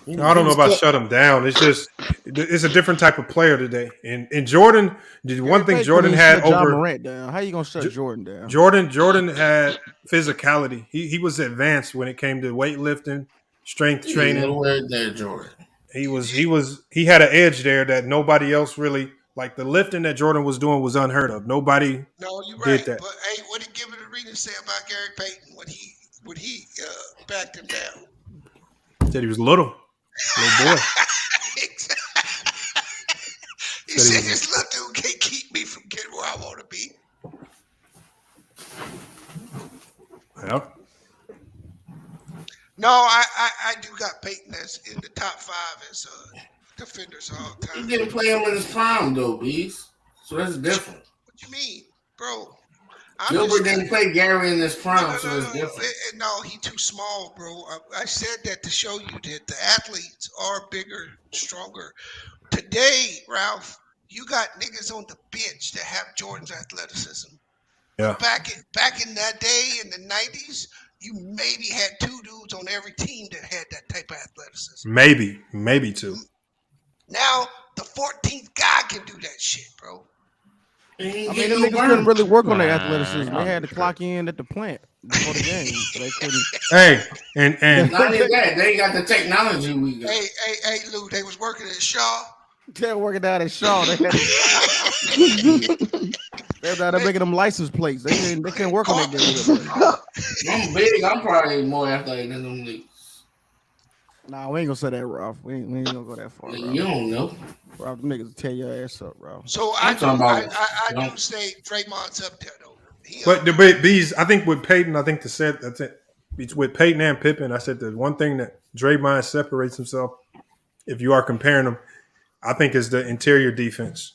I don't know about shut him down. It's just it's a different type of player today. And Jordan, the one thing Jordan had over Morant down. How you gonna shut Jordan down? Jordan had physicality. He was advanced when it came to weightlifting, strength training. There, Jordan. He had an edge there that nobody else really like. The lifting that Jordan was doing was unheard of. Nobody did that. But hey, what did Give It a Reading say about Gary Payton when he backed him down? Said he was little boy. He said this little dude can't keep me from getting where I want to be. Yep. No, I do got Peyton as in the top 5 as defenders all the time. He didn't play him in his prime though, Bees. So that's different. What you mean, bro? Gilbert didn't play Gary in his prime, so it's different. No, he too small, bro. I said that to show you that the athletes are bigger, stronger. Today, Ralph, you got niggas on the bench that have Jordan's athleticism. Yeah. Back in that day in the 90s, you maybe had 2 dudes on every team that had that type of athleticism. Maybe 2. Now the 14th guy can do that shit, bro. I mean, the niggas couldn't really work on their athleticism. They had to clock in at the plant before the game, so they couldn't. Hey, and not only that, they ain't got the technology we got. Hey, Lou, they was working at Shaw. They were working down at Shaw. They had they're down there making them license plates. They can't work on that game. I'm big. I'm probably more athletic than them niggas. Nah, we ain't gonna say that, Ralph. We ain't gonna go that far. You don't know. Ralph, them niggas will tear your ass up, Ralph. So I do say Draymond's up there though. But Bees, I think with Peyton, that's it. With Peyton and Pippen, I said the one thing that Draymond separates himself, if you are comparing them, I think is the interior defense.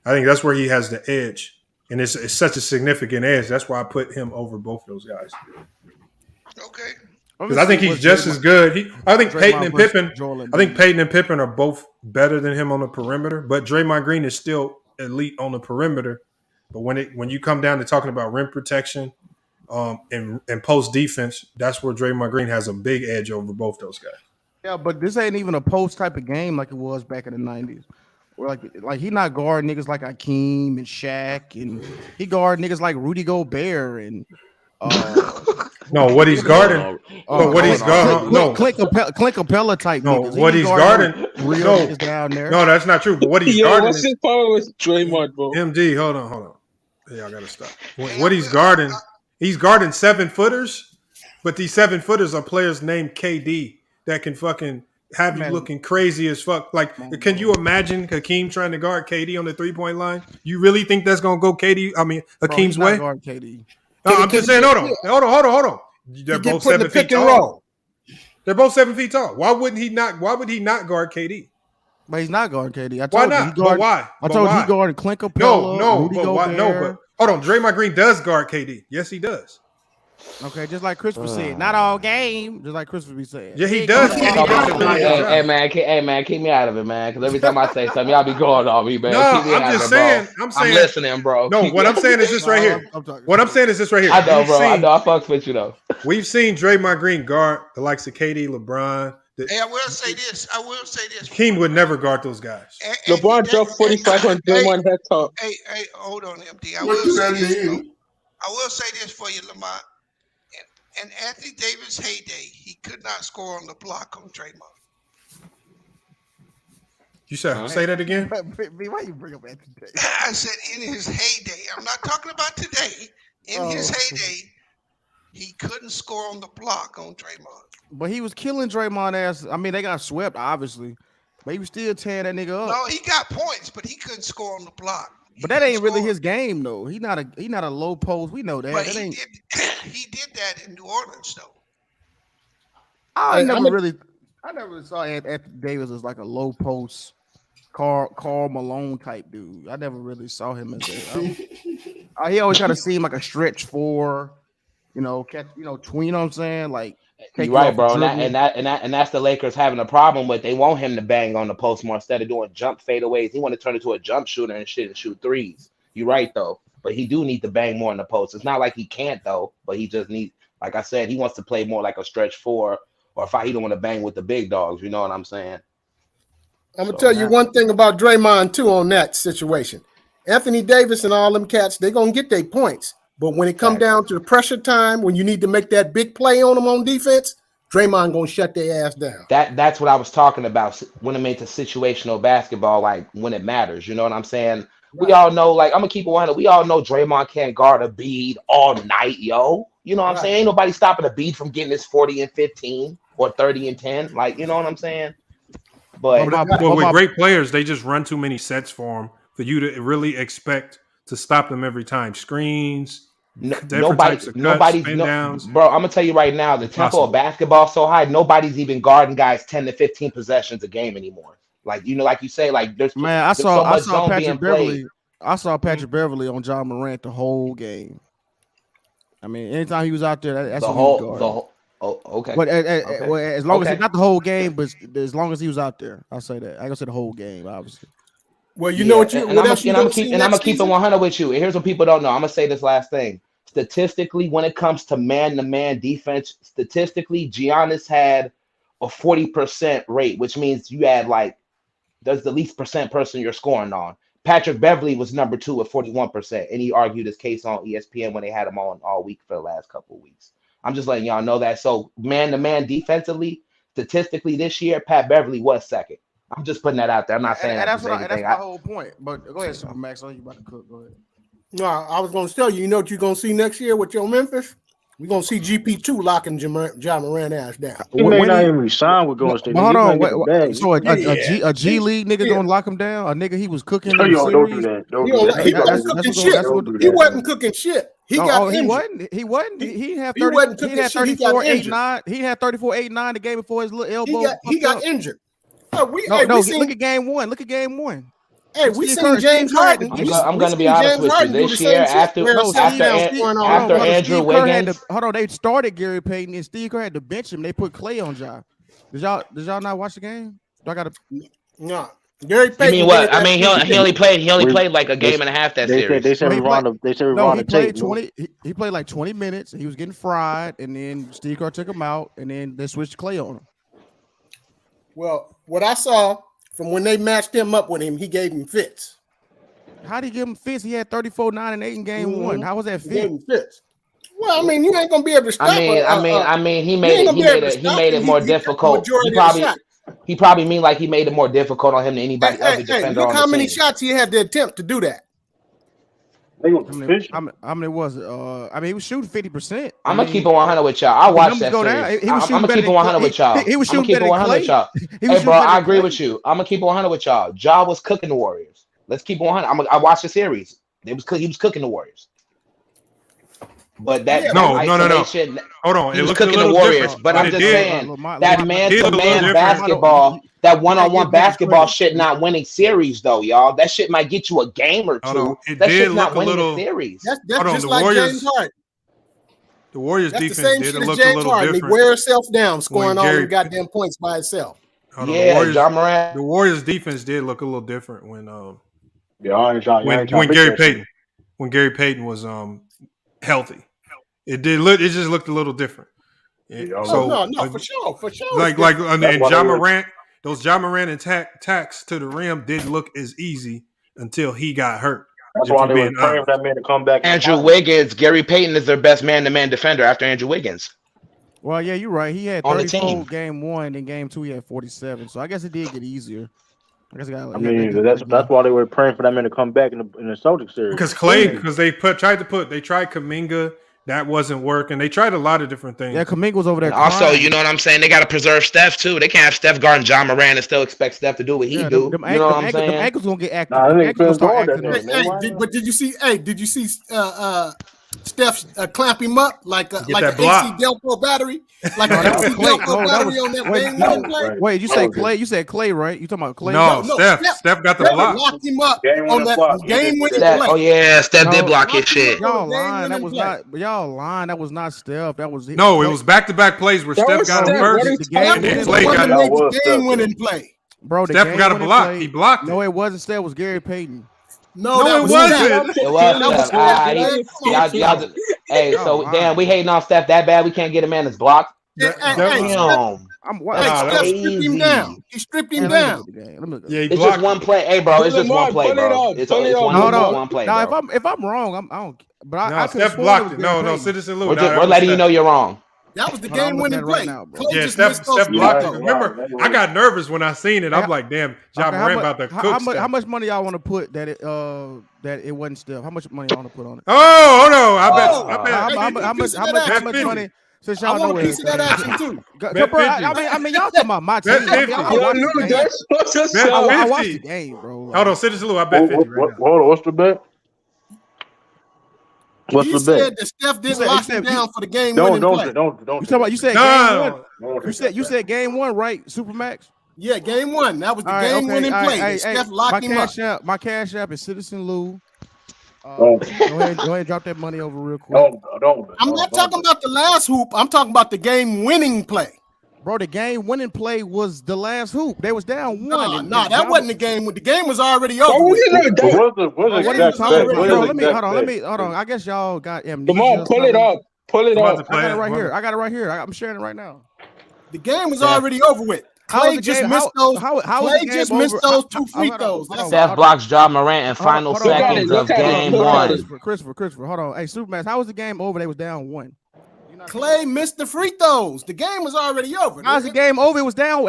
I think that's where he has the edge. And it's such a significant edge. That's why I put him over both those guys. Okay. Because I think he's just as good. I think Peyton and Pippen are both better than him on the perimeter, but Draymond Green is still elite on the perimeter. But when you come down to talking about rim protection and post defense, that's where Draymond Green has a big edge over both those guys. Yeah, but this ain't even a post type of game like it was back in the 90s. Where like he not guarding niggas like Hakeem and Shaq, and he guard niggas like Rudy Gobert and no, what he's guarding. Clint Capella type. No, niggas. What he's guarding. Real niggas down there. No, that's not true. But what he's guarding. What's his problem with Draymond, bro? MD, hold on. Yeah, I gotta stop. What he's guarding. He's guarding 7-footers, but these 7-footers are players named KD that can fucking have you looking crazy as fuck. Like, can you imagine Hakeem trying to guard KD on the 3-point line? You really think that's gonna go Hakeem's way? Guard KD. No, I'm just saying. Hold on. They're both 7 feet tall. They're both 7 feet tall. Why would he not guard KD? But he's not guarding KD. Why not? Why? I told you he guarded Clint Capella. Rudy Gobert. But hold on. Draymond Green does guard KD. Yes, he does. Okay, just like Christopher said, not all game. Just like Christopher be saying. Yeah, he does. Hey man, keep me out of it, man. Because every time I say something, y'all be going on me, man. No, I'm just saying. I'm listening, bro. No, what I'm saying is this right here. I know, bro. I know. I fucks with you though. We've seen Draymond Green guard the likes of KD, LeBron. Hey, I will say this. Hakeem would never guard those guys. LeBron dropped 45 on Draymond head top. Hey, hold on, MD. I will say this for you, Lamont. In Anthony Davis' heyday, he could not score on the block on Draymond. You said, say that again? Why you bring up Anthony Davis? I said in his heyday. I'm not talking about today. In his heyday, he couldn't score on the block on Draymond. But he was killing Draymond ass. I mean, they got swept, obviously. But he was still tearing that nigga up. No, he got points, but he couldn't score on the block. But that ain't really his game, though. He not a low post. We know that. But that he did that in New Orleans, though. I never really saw Anthony Davis as like a low post Karl Malone type dude. I never really saw him as a. He always kind of seemed like a stretch four, catch, tween. You know what I'm saying? Like you're right, bro. And that's the Lakers having a problem with. They want him to bang on the post more instead of doing jump fadeaways. He want to turn into a jump shooter and shoot threes. You're right though, but he do need to bang more in the post. It's not like he can't though, but he just needs. Like I said, he wants to play more like a stretch four, or if he don't want to bang with the big dogs. You know what I'm saying? I'm gonna tell you one thing about Draymond too on that situation. Anthony Davis and all them cats, they're gonna get their points. But when it come down to the pressure time, when you need to make that big play on them on defense, Draymond gonna shut their ass down. That's what I was talking about when it made to situational basketball, like when it matters. You know what I'm saying? Right. We all know, like I'm gonna keep it 100. We all know Draymond can't guard a bead all night, yo. You know what I'm saying? Ain't nobody stopping a bead from getting his 40 and 15 or 30 and 10. Like, you know what I'm saying? But with great players, they just run too many sets for them for you to really expect to stop them every time. Screens, nobody's downs. Bro, I'm gonna tell you right now, the tempo of basketball so high, nobody's even guarding guys 10 to 15 possessions a game anymore. Like like you say, like there's I saw Patrick Beverly. I saw Patrick Beverly on John Morant the whole game. I mean, anytime he was out there, that's the whole. Oh, okay. But as long as not the whole game, but as long as he was out there, I'll say that. I ain't gonna say the whole game, obviously. Well, you know what you. I'm gonna keep it 100 with you. And here's what people don't know. I'm gonna say this last thing. Statistically, when it comes to man-to-man defense, statistically, Giannis had a 40% rate, which means you had that's the least percent person you're scoring on. Patrick Beverly was number 2 at 41%, and he argued his case on ESPN when they had him on all week for the last couple of weeks. I'm just letting y'all know that. So man-to-man defensively, statistically this year, Pat Beverly was second. I'm just putting that out there. I'm not saying that's my whole point. But go ahead, Super Max. You about to cook? Go ahead. No, I was going to tell you. You know what you're going to see next year with your Memphis? We're going to see GP2 locking John Moran ass down. He may not even resign with Golden State. Hold on. So a G League nigga going to lock him down? A nigga he was cooking. Don't do that. He wasn't cooking shit. He wasn't cooking shit. He got injured. He wasn't. He had 34, 8-9. He had 34, 8-9 the game before his little elbow. He got injured. Look at game one. Look at game one. Hey, we seen James Harden. I'm going to be honest with you. This year, after Andrew Wiggins, hold on, they started Gary Payton and Steve Kerr had to bench him. They put Clay on job. Did y'all not watch the game? Do I got to? No. Gary Payton. I mean what? I mean he only played like a game and a half that series. They said he played 20. He played like 20 minutes. He was getting fried, and then Steve Kerr took him out, and then they switched Clay on him. Well, what I saw from when they matched him up with him, he gave him fits. How did he give him fits? He had 34, 9, and 8 in game one. How was that fit? He gave him fits. Well, I mean, you ain't gonna be able to stop. I mean, he made it more difficult. He probably mean like he made it more difficult on him than anybody other defender. Look how many shots he had to attempt to do that. How many was it? I mean, he was shooting 50%. I'm gonna keep it 100 with y'all. I watched that series. I'm gonna keep it 100 with y'all. He was shooting better than Clay. Hey, bro, I agree with you. I'm gonna keep it 100 with y'all. Ja was cooking the Warriors. Let's keep it 100. I watched the series. He was cooking the Warriors. But that no. Hold on, he was cooking the Warriors. But I'm just saying that man-to-man basketball, that one-on-one basketball shit not winning series though, y'all. That shit might get you a game or two. That shit's not winning the series. That's just like James Harden. The Warriors defense did look a little different. He wear himself down, scoring all the goddamn points by himself. John Moran. The Warriors defense did look a little different when Gary Payton was healthy. It just looked a little different. For sure. Like and John Morant, those John Morant attacks to the rim didn't look as easy until he got hurt. That's why they were praying for that man to come back. Andrew Wiggins, Gary Payton is their best man-to-man defender after Andrew Wiggins. Well, yeah, you're right. He had 34 game one, and game 2 he had 47. So I guess it did get easier. That's why they were praying for that man to come back in the Celtics series. Because they tried Kuminga. That wasn't working. They tried a lot of different things. Yeah, Kuminga was over there. Also, you know what I'm saying? They got to preserve Steph too. They can't have Steph guarding John Moran and still expect Steph to do what he do. You know what I'm saying? The ankles gonna get active. But did you see? Did you see Steph clamp him up like an AC Delco battery, like an AC Delco battery on that game-winning play. Wait, you say Clay? You said Clay, right? You talking about Clay? No, Steph got the block. Locked him up on that game-winning play. Oh yeah, Steph did block his shit. Y'all lying. That was not. Y'all lying. That was not Steph. That was no. It was back-to-back plays where Steph got him first. And then Clay got the game-winning play. Bro, Steph got a block. He blocked. No, it wasn't Steph. It was Gary Payton. No, it wasn't. It was Steph. Hey, so damn, we hating on Steph that bad. We can't get a man that's blocked. Steph stripped him down. He stripped him down. Yeah, it's just one play. Hey, bro, it's just one play, bro. It's one play. Now, if I'm wrong, I don't. But I Steph blocked it. No, Citizen Lou. We're letting you know you're wrong. That was the game-winning play. Yeah, Steph blocked it. Remember, I got nervous when I seen it. I'm like, damn, John Morant about to cook. How much money y'all want to put that it wasn't Steph? How much money y'all want to put on it? Oh no, I bet. How much money? Since y'all know piece of that action too. I mean, y'all talking about my team. I watched the game, bro. Hold on, Citizen Lou. I bet 50 right now. Hold on, what's the bet? What's the bet? Said that Steph didn't lock him down for the game. Don't. You said game one. You said game one, right? Supermax. Yeah, game one. That was the game-winning play. Steph locked him up. My cash app is Citizen Lou. Go ahead and drop that money over real quick. I'm not talking about the last hoop. I'm talking about the game-winning play. Bro, the game-winning play was the last hoop. They was down one. No, that wasn't the game. The game was already over. Hold on. I guess y'all got amnesia. Come on, pull it up. I got it right here. I'm sharing it right now. The game was already over with. Clay just missed those. Clay just missed those 2 free throws. Steph blocks John Morant in final seconds of game one. Christopher, hold on. Hey, Supermax, how was the game over? They was down one. Clay missed the free throws. The game was already over. How's the game over? It was down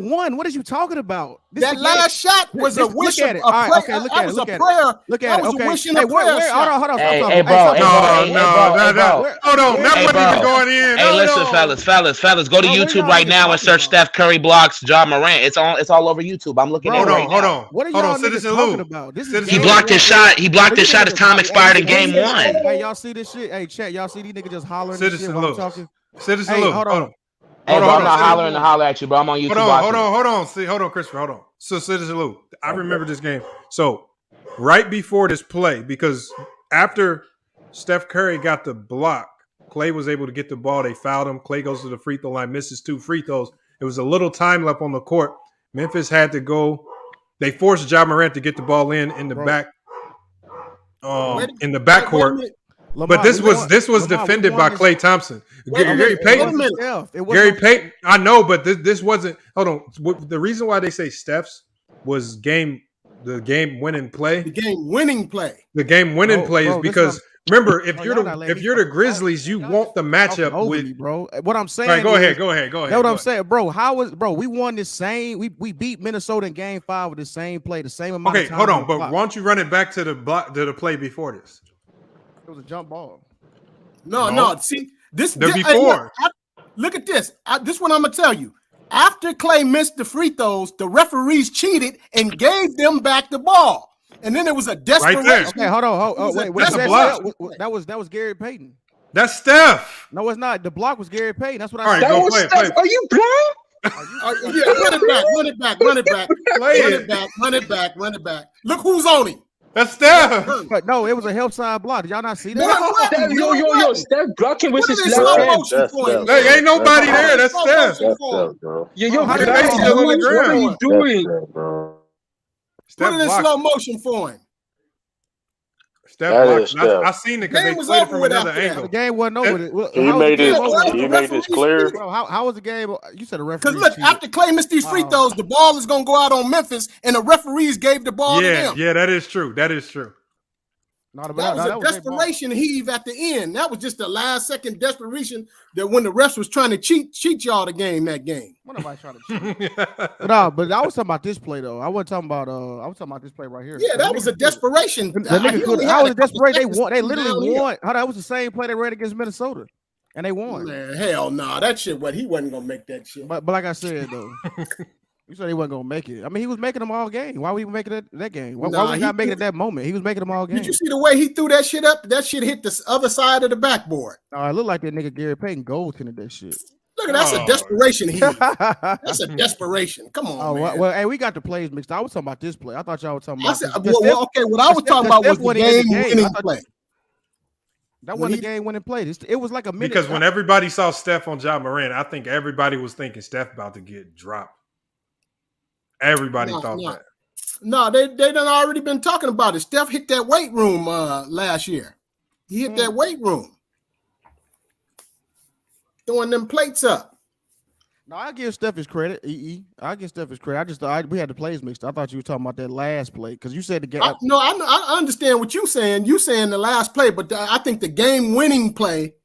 one. What are you talking about? That last shot was a wish. Look at it. Okay, look at it. Look at it. Look at it. Okay. Hold on. Hey, bro. Hold on. That wasn't even going in. Hey, listen, fellas. Go to YouTube right now and search Steph Curry blocks John Morant. It's all over YouTube. I'm looking at it right now. What are y'all talking about? He blocked his shot. As time expired in game one. Hey, y'all see this shit? Hey, chat. Y'all see these niggas just hollering? Citizen Lou. Hold on. Hey, bro, I'm not hollering to holler at you, bro. I'm on YouTube. Hold on, Christopher. Hold on. So, Citizen Lou, I remember this game. So, right before this play, because after Steph Curry got the block, Clay was able to get the ball. They fouled him. Clay goes to the free throw line, misses 2 free throws. It was a little time left on the court. Memphis had to go. They forced John Morant to get the ball in the back, in the backcourt. But this was defended by Klay Thompson. Gary Payton. I know, but this wasn't. Hold on. The reason why they say Steph's was the game winning play. The game winning play. The game winning play is because remember, if you're the Grizzlies, you want the matchup with bro. What I'm saying. All right, go ahead. That's what I'm saying, bro. We won the same. We beat Minnesota in game 5 with the same play, the same amount of time. Okay, hold on. But why don't you run it back to the play before this? It was a jump ball. No. See, before. Look at this. This one I'm gonna tell you. After Clay missed the free throws, the referees cheated and gave them back the ball. And then there was a desperation. Right okay, hold on. Wait. That's a block. That was Gary Payton. That's Steph. No, it's not. The block was Gary Payton. That's what I said. That was Steph. Are you blind? Run it back. Look who's on him. That's Steph. But no, it was a help side block. Did y'all not see that? Yo, Steph blocking with his left hand. Ain't nobody there. That's Steph. Yo, how did they still on the ground? What are you doing? Put it in slow motion for him. Steph blocked. I seen it because they played it from another angle. The game wasn't over. He made this clear. Bro, how was the game? You said a referee. Because look, after Clay missed these free throws, the ball is going to go out on Memphis, and the referees gave the ball to them. Yeah, that is true. That is true. That was a desperation heave at the end. That was just the last second desperation that when the refs was trying to cheat y'all that game. What am I trying to cheat? No, but I was talking about this play though. I was talking about this play right here. Yeah, that was a desperation. That was a desperation. They won. They literally won. That was the same play they ran against Minnesota, and they won. Man, hell no, that shit. He wasn't gonna make that shit. But like I said though. You said he wasn't gonna make it. I mean, he was making them all game. Why were he making that game? Why was he not making it that moment? He was making them all game. Did you see the way he threw that shit up? That shit hit the other side of the backboard. Oh, it looked like that nigga Gary Payton goaltended that shit. Look, that's a desperation heave. That's a desperation. Come on, man. Well, hey, we got the plays mixed. I was talking about this play. I thought y'all were talking about. Okay. What I was talking about was the game-winning play. That wasn't a game-winning play. It was like a minute. Because when everybody saw Steph on John Morant, I think everybody was thinking Steph about to get dropped. Everybody thought that. No, they done already been talking about it. Steph hit that weight room last year. He hit that weight room. Throwing them plates up. No, I give Steph his credit. I give Steph his credit. I just thought we had the plays mixed. I thought you were talking about that last play because you said the game. I understand what you're saying. You saying the last play, but I think the game-winning play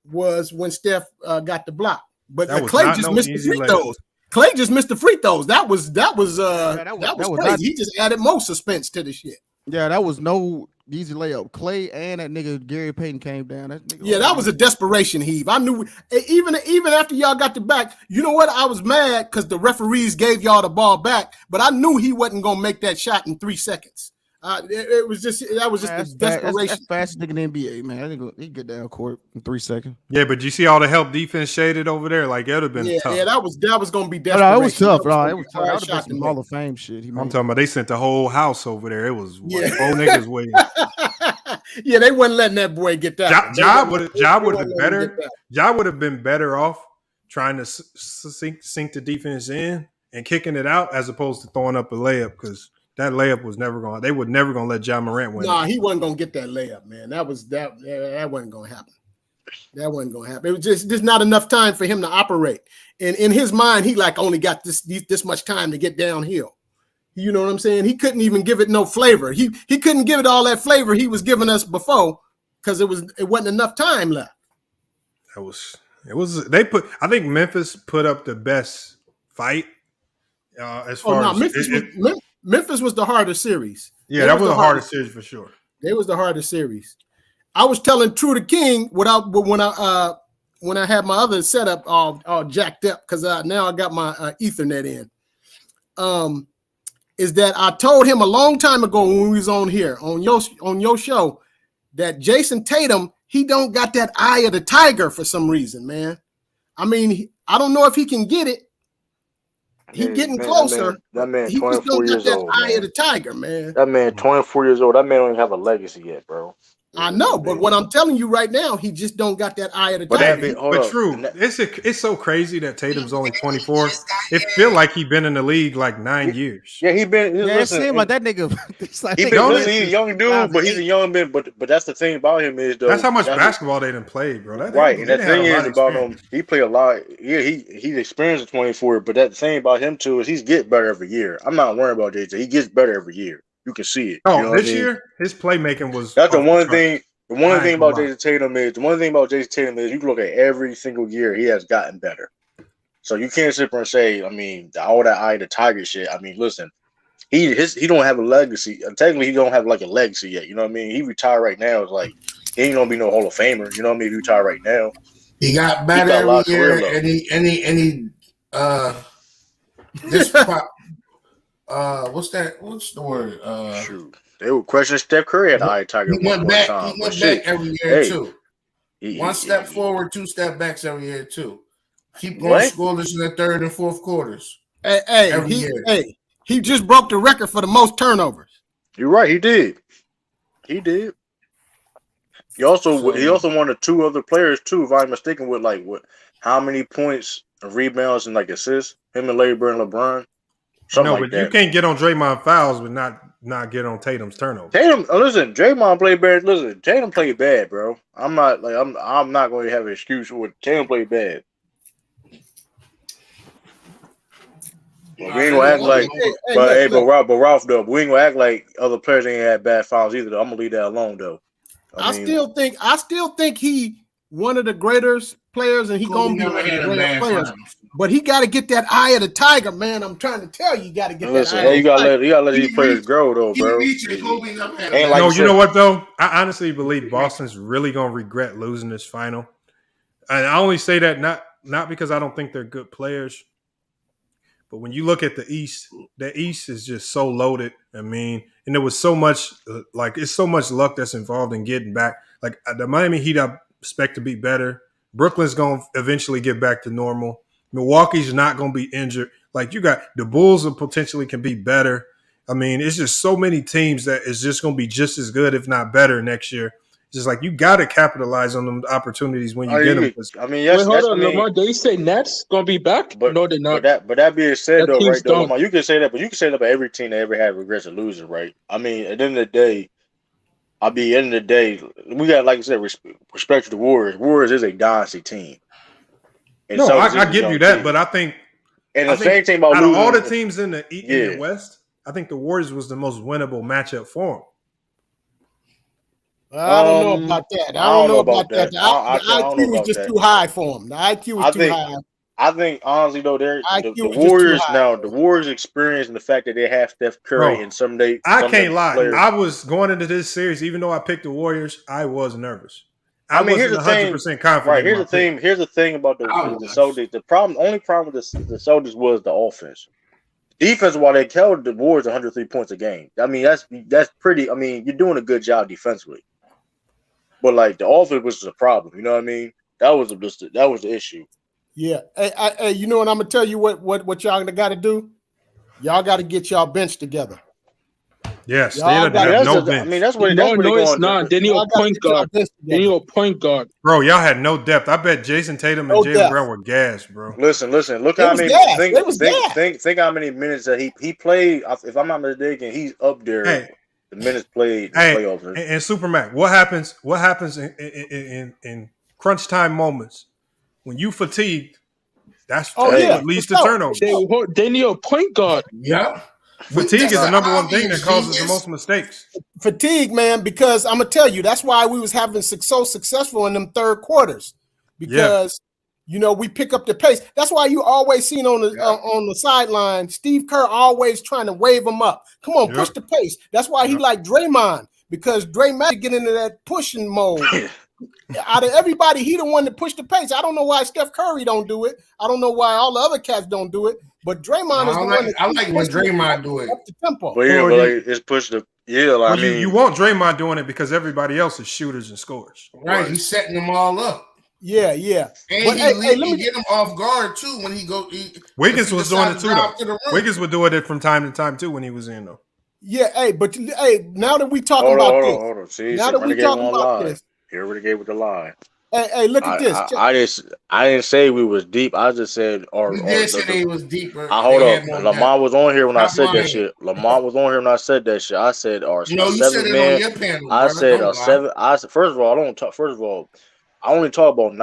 was when Steph got the block. But Clay just missed the free throws. Clay just missed the free throws. That was crazy. He just added more suspense to the shit. Yeah, that was no easy layup. Clay and that nigga Gary Payton came down. That was a desperation heave. I knew even after y'all got the back, you know what? I was mad because the referees gave y'all the ball back, but I knew he wasn't gonna make that shot in 3 seconds. That was just a desperation. That's fastest nigga in the NBA, man. I think he get down court in 3 seconds. Yeah, but you see all the help defense shaded over there. Like it would have been tough. Yeah, that was gonna be desperation. No, it was tough. It was tough. That would have been some Hall of Fame shit. I'm talking about they sent the whole house over there. It was 4 niggas waiting. Yeah, they wasn't letting that boy get that. Job would have been better. Job would have been better off trying to sink the defense in and kicking it out as opposed to throwing up a layup because that layup was never going. They were never going to let John Morant win. Nah, he wasn't going to get that layup, man. That wasn't going to happen. That wasn't going to happen. It was just not enough time for him to operate. And in his mind, he like only got this much time to get downhill. You know what I'm saying? He couldn't even give it no flavor. He couldn't give it all that flavor he was giving us before because it wasn't enough time left. I think Memphis put up the best fight as far as Memphis was the hardest series. Yeah, that was the hardest series for sure. It was the hardest series. I was telling True the King when I had my other setup all jacked up because now I got my Ethernet in. Is that I told him a long time ago when we was on here on your show that Jason Tatum, he don't got that eye of the tiger for some reason, man. I mean, I don't know if he can get it. He getting closer. That man 24 years old. Eye of the tiger, man. That man 24 years old. That man don't even have a legacy yet, bro. I know, but what I'm telling you right now, he just don't got that eye of the tiger. But true, it's so crazy that Tatum's only 24. It feel like he been in the league like 9 years. Yeah, he been. It seemed like that nigga. He's a young dude, but he's a young man. But that's the thing about him is though. That's how much basketball they didn't play, bro. Right, and the thing is about him, he play a lot. Yeah, he's experienced at 24. But that thing about him too is he's get better every year. I'm not worried about JJ. He gets better every year. You can see it. Oh, this year his playmaking was. That's the one thing. The one thing about Jason Tatum is you can look at every single year he has gotten better. So you can't sit there and say, I mean, all that eye of the tiger shit. I mean, listen, he don't have a legacy. Technically, he don't have like a legacy yet. You know what I mean? He retired right now. It's like he ain't gonna be no Hall of Famer. You know what I mean? If he retire right now, he got better every year, and he this what's the word? Shoot. They were questioning Steph Curry at the eye tiger. He went back every year too. One step forward, 2 step backs every year too. Keep going scoreless in the third and fourth quarters. He just broke the record for the most turnovers. You're right. He did. He also won the 2 other players too, if I'm mistaken, with how many points, rebounds, and like assists. Him and Larry Bird and LeBron. But you can't get on Draymond fouls, but not get on Tatum's turnovers. Listen, Draymond played bad. Listen, Tatum played bad, bro. I'm not going to have an excuse for it. Tatum played bad. But we ain't gonna act like, but Ralph though, we ain't gonna act like other players ain't had bad fouls either. Though. I'm gonna leave that alone though. I still think he one of the greatest players, and he gonna be one of the greatest players. But he got to get that eye of the tiger, man. I'm trying to tell you, you got to get that eye. You gotta let these players grow, though, bro. You know what though? I honestly believe Boston's really gonna regret losing this final, and I only say that not because I don't think they're good players, But when you look at the East is just so loaded. I mean, and there was so much it's so much luck that's involved in getting back. Like the Miami Heat, I expect to be better. Brooklyn's going to eventually get back to normal. Milwaukee's not going to be injured. Like you got the Bulls potentially can be better. I mean, it's just so many teams that is just going to be just as good, if not better, next year. It's just like you got to capitalize on them opportunities when you get them. I mean, yes, wait, hold on, Lamar. They say Nets going to be back? But no, they're not. But that being said, though, right, though, Lamar, you can say that, but you can say that about every team that ever had regrets of losing, right? I mean, at the end of the day, we got, like I said, respect to the Warriors. Warriors is a dynasty team. And no, I give you that, team. But I think and the same thing about out losing, of all the teams in the West, I think the Warriors was the most winnable matchup for them. I don't know about that. I don't know about that. The IQ was just too high for them. The IQ was too high. I think honestly though, the Warriors now, the Warriors experience and the fact that they have Steph Curry and some days. I can't lie. Players. I was going into this series, even though I picked the Warriors, I was nervous. I mean, here's the 100% confident. Right. Here's the thing about the Celtics. The only problem with the Celtics was the offense. Defense, while they held the Warriors 103 points a game. I mean, that's pretty. I mean, you're doing a good job defensively. But like the offense was the problem. You know what I mean? That was the issue. Yeah. Hey, you know what? I'm gonna tell you what y'all got to do. Y'all got to get y'all bench together. Yes, they have no bench. I mean, that's what. No, it's not. They need a point guard. They need a point guard. Bro, y'all had no depth. I bet Jason Tatum and Jaylen Brown were gassed, bro. Listen. Look how many. Think how many minutes that he played. If I'm not mistaken, he's up there. Hey. The minutes played in playoffs. And Supermac, what happens in crunch time moments when you fatigued? That's what leads to turnovers. They need a point guard. Yeah. Fatigue is the number one thing that causes the most mistakes. Fatigue, man, because I'm gonna tell you that's why we was having so successful in them third quarters. Because we pick up the pace. That's why you always seen on the sideline, Steve Kerr always trying to wave him up. Come on, push the pace. That's why he like Draymond, because Draymond get into that pushing mode. Out of everybody, he the one that pushed the pace. I don't know why Steph Curry don't do it. I don't know why all the other cats don't do it. But Draymond is the one. I like when Draymond do it. Up the tempo. But it's pushed the. Yeah, like, you want Draymond doing it because everybody else is shooters and scorers. Right, he's setting them all up. Yeah. And let me get him off guard too when he go. Wiggins was doing it too, though. Wiggins was doing it from time to time too when he was in, though. Yeah, but now that we talking about this, hold on. See, now that we talking about this, here we gave with the line. Hey, look at this. I didn't say we was deep. I just said we did say they was deeper. Hold up. Lamar was on here when I said that shit. Lamar was on here when I said that shit. I said our you said it on your panel. I said seven. I said first of all, I don't talk. First of all, I only talk about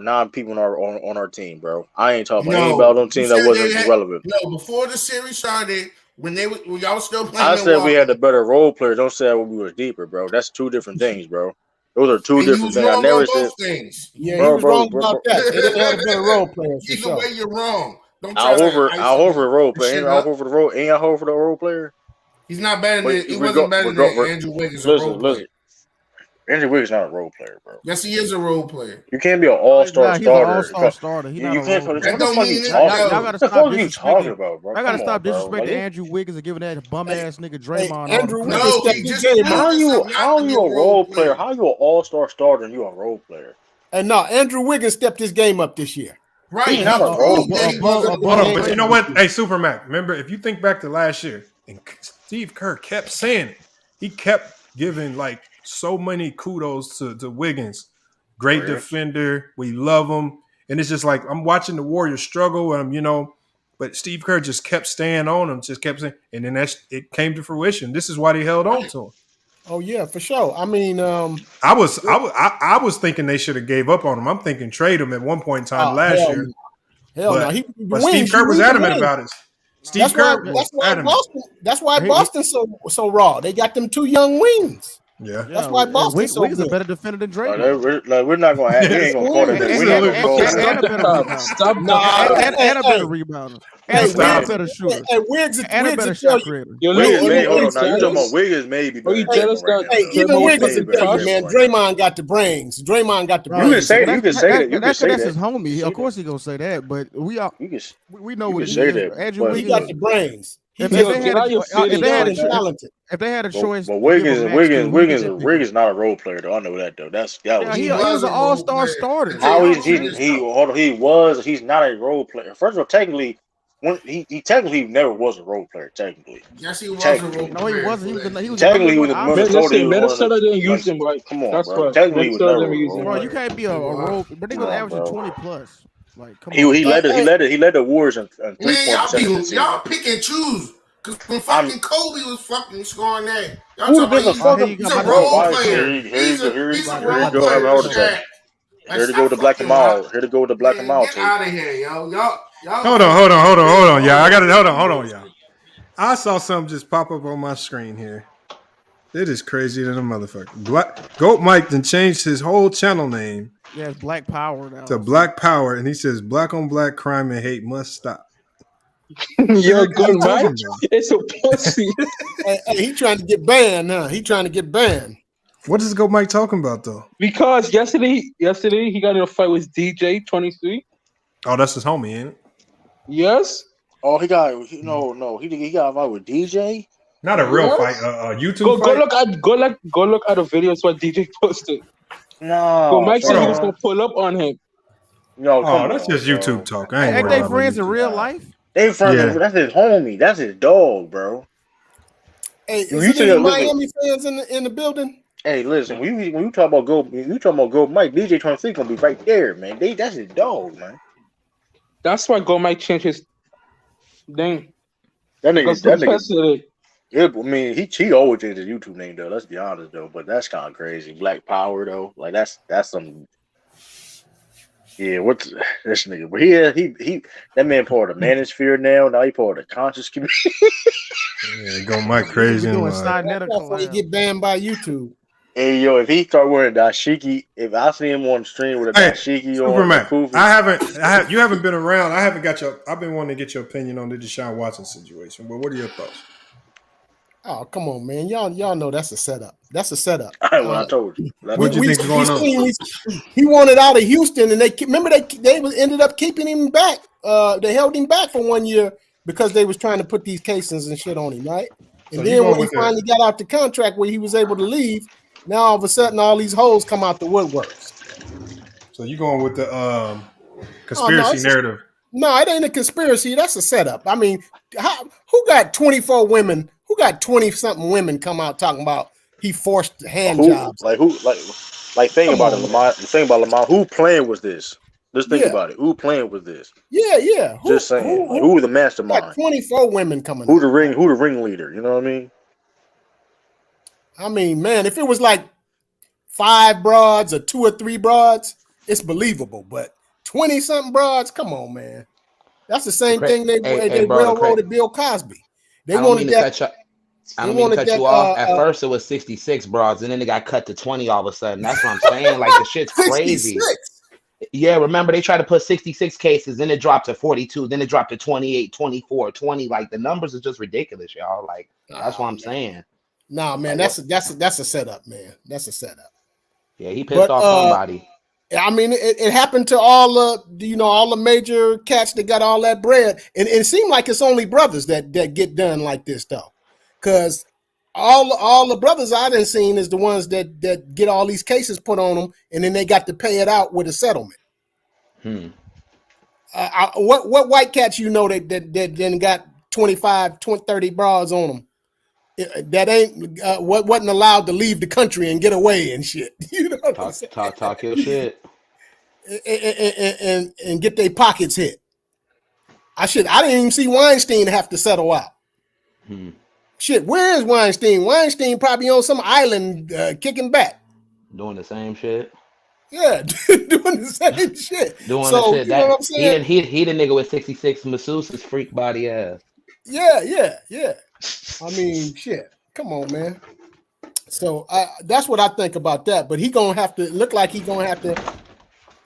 nine people on our team, bro. I ain't talking about anybody on them team that wasn't relevant. No, before the series started, when y'all still playing. I said we had the better role players. Don't say we was deeper, bro. That's two different things, bro. Those are two different things. I never said things. Yeah, he was wrong about that. They didn't have a better role player. Either way, you're wrong. Don't try I'll hold for the role player. Ain't I hold for the role? Ain't I hold for the role player? He's not better than he wasn't better than Andrew Wiggins. Listen. Andrew Wiggins not a role player, bro. Yes, he is a role player. You can't be an all-star starter. He's an all-star starter. You can't. What the fuck are you talking about, bro? I gotta stop disrespecting Andrew Wiggins and giving that bum-ass nigga Draymond. Andrew Wiggins. How are you a role player? How are you an all-star starter and you a role player? And no, Andrew Wiggins stepped his game up this year. Right. He's not a role player. But you know what? Hey, Supermac, remember, if you think back to last year, and Steve Kerr kept saying it. He kept giving, so many kudos to Wiggins. Great defender. We love him. And it's just like, I'm watching the Warriors struggle, but Steve Kerr just kept staying on him, just kept saying, and then it came to fruition. This is why they held on to him. Oh, yeah, for sure. I mean, I was thinking they should have gave up on him. I'm thinking trade him at one point in time last year. Hell no. But Steve Kerr was adamant about it. That's why Boston so raw. They got them two young wings. Yeah, that's why Boston's so Wiggins good. a better defender than Draymond. We're not gonna have. We ain't gonna call it. And a better rebounder. Stop. And a better rebounder. And a better shooter. And a better shot creator. Wiggins, hold on. Now you talking about Wiggins maybe? You jealous that? Even Wiggins will tell you, man. Draymond got the brains. Draymond got the brains. You can say that. That's his homie. Of course he gonna say that, but we know what he is. Andrew Wiggins got the brains. If they had a choice, but Wiggins not a role player though. I know that though. He was an all-star starter. How he's not a role player. First of all, technically, he technically never was a role player. Technically, yes, he was a role player. No, he wasn't. He was technically he was a Minnesota didn't use him right. Come on, that's bro. Right. Technically, he was never a role player. Bro, you can't be a role. But they gonna average 20 plus. Like, come on. He led the Warriors in 3-point. Y'all pick and choose. Cause when fucking Kobe was fucking scoring that, y'all talking about he's a role player. He's a role player. Here to go to Black and Mild. Here to go to Black and Mild. Get out of here, yo. Y'all. Hold on, y'all. I got it. Hold on, y'all. I saw something just pop up on my screen here. It is crazier than a motherfucker. Goat Mike then changed his whole channel name. Yeah, it's Black Power now. To Black Power, and he says black on black crime and hate must stop. You're good, Mike. It's a pussy. He trying to get banned, huh? He trying to get banned. What is Goat Mike talking about though? Because yesterday he got in a fight with DJ 23. Oh, that's his homie, ain't it? Yes. Oh, he got he got a fight with DJ. Not a real fight, YouTube fight. Go look at the videos what DJ posted. No. So Mike said he was gonna pull up on him. No, that's just YouTube talk. Ain't they friends in real life? They friends. That's his homie. That's his dog, bro. Hey, is there any Miami fans in the building? Hey, listen. When you talk about Go Mike, DJ 23 gonna be right there, man. That's his dog, man. That's why Go Mike changed his name. That nigga. Yeah, I mean, he always changed his YouTube name though. Let's be honest though, but that's kind of crazy. Black Power though, like that's some. Yeah, what's this nigga? But he that man part of the manosphere now. Now he part of the conscious community. Yeah, Go Mike crazy. He get banned by YouTube. Hey yo, if he start wearing dashiki, if I see him on the stream with a dashiki on, you haven't been around. I've been wanting to get your opinion on the Deshaun Watson situation. But what are your thoughts? Oh, come on, man. Y'all know that's a setup. That's a setup. I told you. What do you think is going on? He wanted out of Houston, and they ended up keeping him back. They held him back for 1 year because they was trying to put these cases and shit on him, right? And so then when he finally got out the contract where he was able to leave, now all of a sudden all these hoes come out the woodworks. So you going with the conspiracy narrative? No, it ain't a conspiracy. That's a setup. I mean, who got 24 women? Who got 20-something women come out talking about he forced hand jobs? Think about it, Lamont. Think about Lamont. Who plan was this? Just think about it. Who plan was this? Yeah. Just saying. Who the mastermind? 24 women coming. Who the ringleader? You know what I mean? I mean, man, if it was like 5 broads or 2 or 3 broads, it's believable. But 20-something broads, come on, man. That's the same thing they railroaded Bill Cosby. They wanted that. I don't mean to cut you off. At first, it was 66 broads, and then it got cut to 20 all of a sudden. That's what I'm saying. Like, the shit's crazy. 66? Yeah, remember, they tried to put 66 cases, then it dropped to 42, then it dropped to 28, 24, 20. Like, the numbers are just ridiculous, y'all. Like, that's what I'm saying. Nah, man, that's a setup, man. That's a setup. Yeah, he pissed off somebody. I mean, it happened to all the major cats that got all that bread, and it seemed like it's only brothers that get done like this though, because all the brothers I done seen is the ones that get all these cases put on them, and then they got to pay it out with a settlement. What white cats that then got 25, 20, 30 bras on them? That ain't wasn't allowed to leave the country and get away and shit. You know what I'm saying? Talk your shit. And get their pockets hit. I didn't even see Weinstein have to settle out. Shit, where is Weinstein? Weinstein probably on some island kicking back. Doing the same shit. Yeah, doing the same shit. Doing the shit. You know what I'm saying? He the nigga with 66 masseuses freak body ass. Yeah. I mean, shit. Come on, man. So that's what I think about that. But he gonna have to look like he gonna have to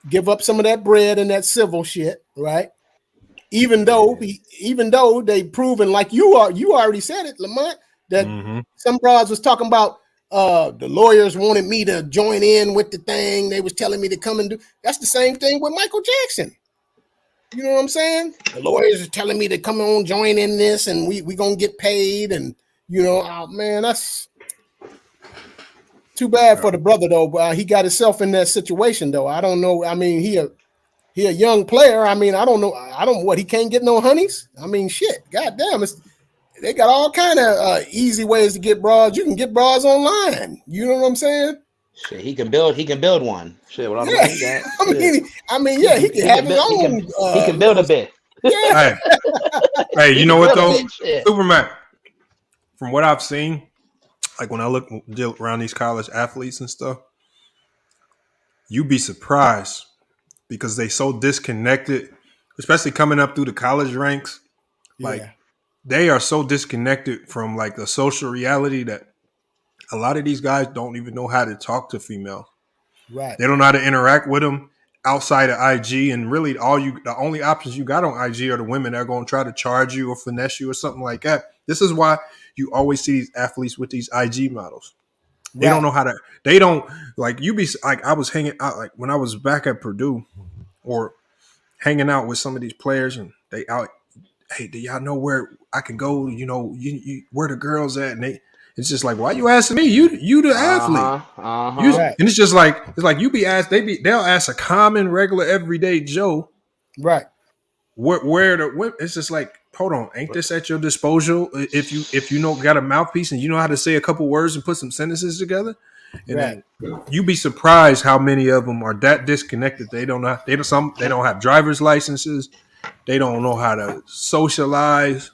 give up some of that bread and that civil shit, right? Even though they proven, like you already said it, Lamont, that some broads was talking about the lawyers wanted me to join in with the thing. They was telling me to come and do. That's the same thing with Michael Jackson. You know what I'm saying? The lawyers are telling me to come on, join in this, and we gonna get paid. And oh man, that's too bad for the brother though. But he got himself in that situation though. I don't know. I mean, he a young player. I mean, I don't know. He can't get no honeys. I mean, shit. Goddamn, they got all kind of easy ways to get broads. You can get broads online. You know what I'm saying? Shit, he can build one. Shit, what I'm saying. I mean, yeah, he can have his own. He can build a bit. Yeah. Hey, you know what though, Superman? From what I've seen, like when I look around these college athletes and stuff, you'd be surprised because they so disconnected, especially coming up through the college ranks. Like they are so disconnected from like the social reality that a lot of these guys don't even know how to talk to females. Right. They don't know how to interact with them outside of IG. And really the only options you got on IG are the women that are going to try to charge you or finesse you or something like that. This is why you always see these athletes with these IG models. They don't know how to, they don't like you be like, I was hanging out like when I was back at Purdue or hanging out with some of these players and they out, hey, do y'all know where I can go? You where the girls at? And it's just like, why you asking me? You the athlete. And it's just like you be asked. They'll ask a common, regular, everyday Joe, right? Where it's just like, hold on, ain't this at your disposal? If you got a mouthpiece and you know how to say a couple words and put some sentences together, and then you be surprised how many of them are that disconnected. They don't have driver's licenses. They don't know how to socialize.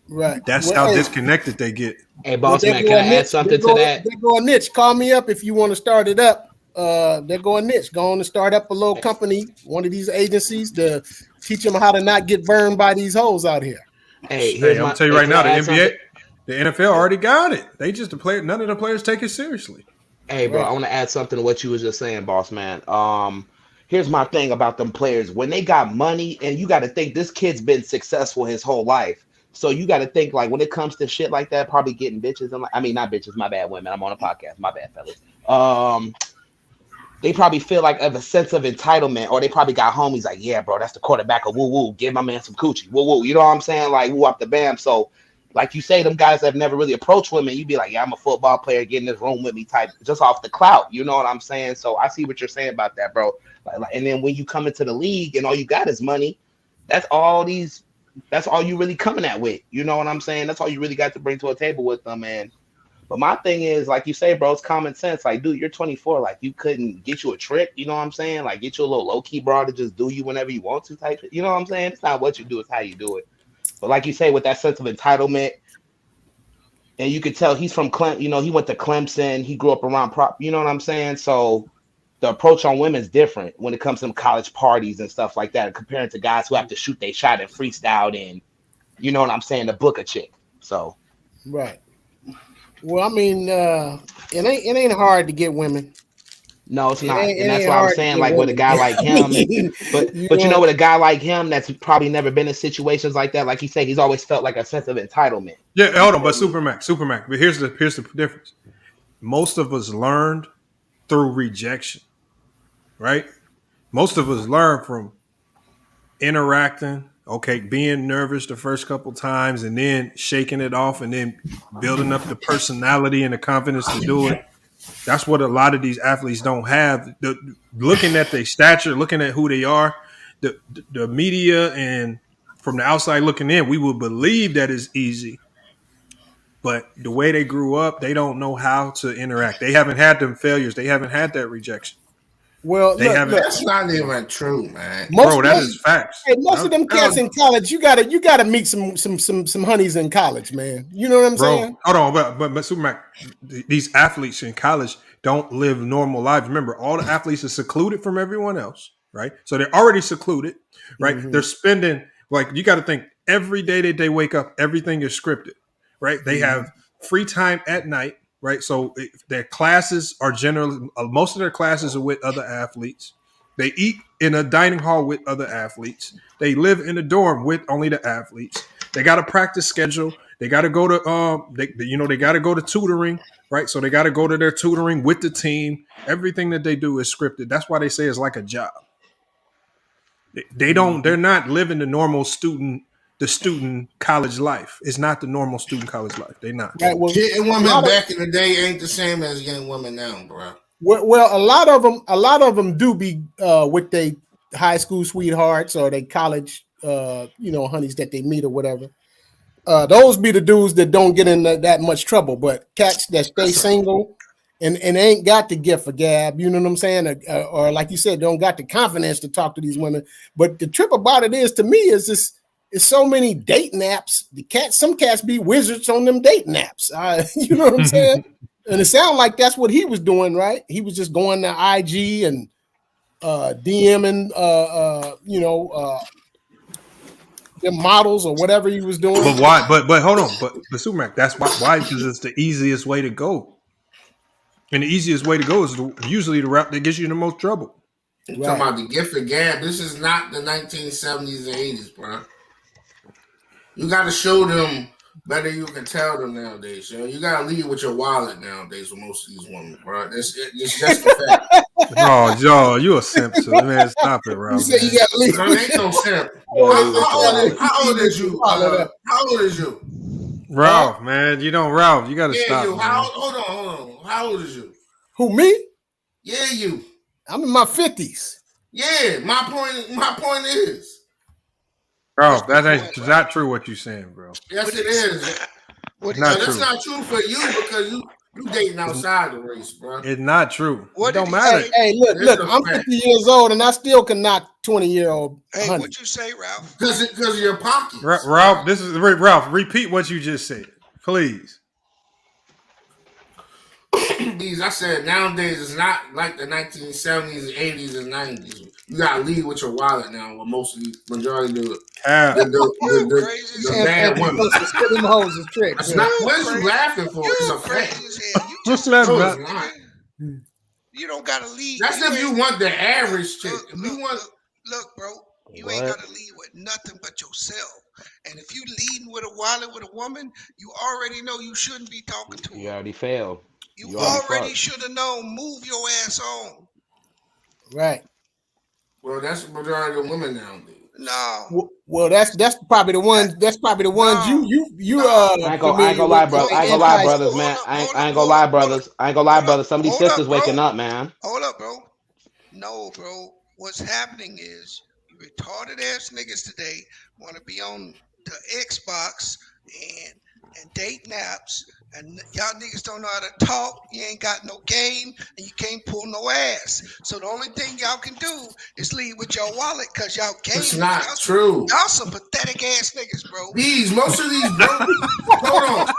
Right. That's how disconnected they get. Hey, boss man, can I add something to that? They're going niche. Call me up if you want to start it up. They're going niche. Going to start up a little company, one of these agencies to teach them how to not get burned by these hoes out here. Hey, I'm gonna tell you right now, the NBA, the NFL already got it. They just none of the players take it seriously. Hey, bro, I want to add something to what you was just saying, boss man. Here's my thing about them players. When they got money, and you got to think this kid's been successful his whole life. So you got to think like when it comes to shit like that, probably getting bitches. I mean, not bitches, my bad, women. I'm on a podcast, my bad, fellas. They probably feel like of a sense of entitlement, or they probably got homies like, yeah, bro, that's the quarterback of woo woo. Give my man some coochie, woo woo. You know what I'm saying? Like woo up the bam. So, like you say, them guys that have never really approached women, you be like, yeah, I'm a football player, get in this room with me, type, just off the clout. You know what I'm saying? So I see what you're saying about that, bro. Like, and then when you come into the league and all you got is money, that's all you really coming at with. You know what I'm saying? That's all you really got to bring to a table with them, man. But my thing is, like you say, bro, it's common sense. Like, dude, you're 24. Like, you couldn't get you a trick. You know what I'm saying? Like, get you a little low-key bro to just do you whenever you want to type it. You know what I'm saying? It's not what you do, it's how you do it. But like you say, with that sense of entitlement, and you could tell he's from Clemson. He went to Clemson. He grew up around you know what I'm saying? So the approach on women is different when it comes to college parties and stuff like that, compared to guys who have to shoot their shot and freestyle and, you know what I'm saying, to book a chick. So, right. Well, I mean, it ain't hard to get women. No, it's not, and that's why I'm saying, like, with a guy like him, but you know, with a guy like him that's probably never been in situations like that, like he said, he's always felt like a sense of entitlement. Yeah, hold on, but Supermax. But here's the difference. Most of us learned through rejection, right? Most of us learn from interacting, being nervous the first couple times, and then shaking it off, and then building up the personality and the confidence to do it. That's what a lot of these athletes don't have. Looking at their stature, looking at who they are, the media and from the outside looking in, we would believe that it's easy. But the way they grew up, they don't know how to interact. They haven't had them failures. They haven't had that rejection. Well, that's not even true, man. That is facts. Hey, most of them cats in college, you gotta meet some honeys in college, man. You know what I'm saying? Hold on, but Supermac, these athletes in college don't live normal lives. Remember, all the athletes are secluded from everyone else, right? So they're already secluded, right? Mm-hmm. They're spending, like, you got to think every day that they wake up, everything is scripted, right? They have free time at night. right? So their classes are generally, most of their classes are with other athletes. They eat in a dining hall with other athletes. They live in a dorm with only the athletes. They got a practice schedule. They got to go to, they got to go to tutoring, right? So they got to go to their tutoring with the team. Everything that they do is scripted. That's why they say it's like a job. They're not living the normal student college life. It's not the normal student college life. They're not. Right, well, getting women back in the day ain't the same as getting women now, bro. Well, a lot of them do be with their high school sweethearts or they college, honeys that they meet or whatever. Those be the dudes that don't get in that much trouble. But cats that stay single and ain't got the gift of gab, you know what I'm saying? Or like you said, don't got the confidence to talk to these women. But the trip about it is, to me, is this. It's so many dating apps. Some cats be wizards on them dating apps. You know what I'm saying? And it sounds like that's what he was doing, right? He was just going to IG and DMing, them models or whatever he was doing. But why? But hold on. But Supermac, that's why because it's the easiest way to go. And the easiest way to go is usually the route that gets you in the most trouble. Right. Talking about the gift of gab. This is not the 1970s and 80s, bro. You got to show them better. You can tell them nowadays. You got to lead with your wallet nowadays with most of these women, bro. It's just the fact. Oh, Joe, you a simp, so man. Stop it, Ralph. You say you got to lead. There ain't no simp. How old is you? How old is you? Ralph, man. Ralph, you got to stop. You. Hold on. How old is you? Who, me? Yeah, you. I'm in my 50s. Yeah, my point is. Bro, that's not true what you're saying, bro. Yes, it is. That's not true for you because you dating outside the race, bro. It's not true. It don't matter. Hey, look, I'm 50 years old and I still can knock 20-year-old. Hey, honey. what you say, Ralph? Because of your pockets. Ralph, Ralph, repeat what you just said, please. I said nowadays it's not like the 1970s, 80s, and 90s. You gotta lead with your wallet now. With most of the majority of the bad women. That's not what you laughing for. It's a fact. Just let You don't gotta lead. That's if you want the average chick. Look, bro, you ain't gotta lead with nothing but yourself. And if you leading with a wallet with a woman, you already know you shouldn't be talking to her. You already failed. You already should have known. Move your ass on. Right. Well, that's the majority of women now, dude. No. Well, that's probably the ones. That's probably the ones you. I ain't gonna lie, bro. I ain't gonna lie, brothers, man. I ain't gonna lie, brothers. I ain't gonna lie, brothers. Some of these sisters waking up, man. Hold up, bro. No, bro. What's happening is you retarded ass niggas today want to be on the Xbox and date naps. And y'all niggas don't know how to talk. You ain't got no game, and you can't pull no ass. So the only thing y'all can do is lead with your wallet, cause y'all game. It's not true. Y'all some pathetic ass niggas, bro. Most of these, bro. Hold on.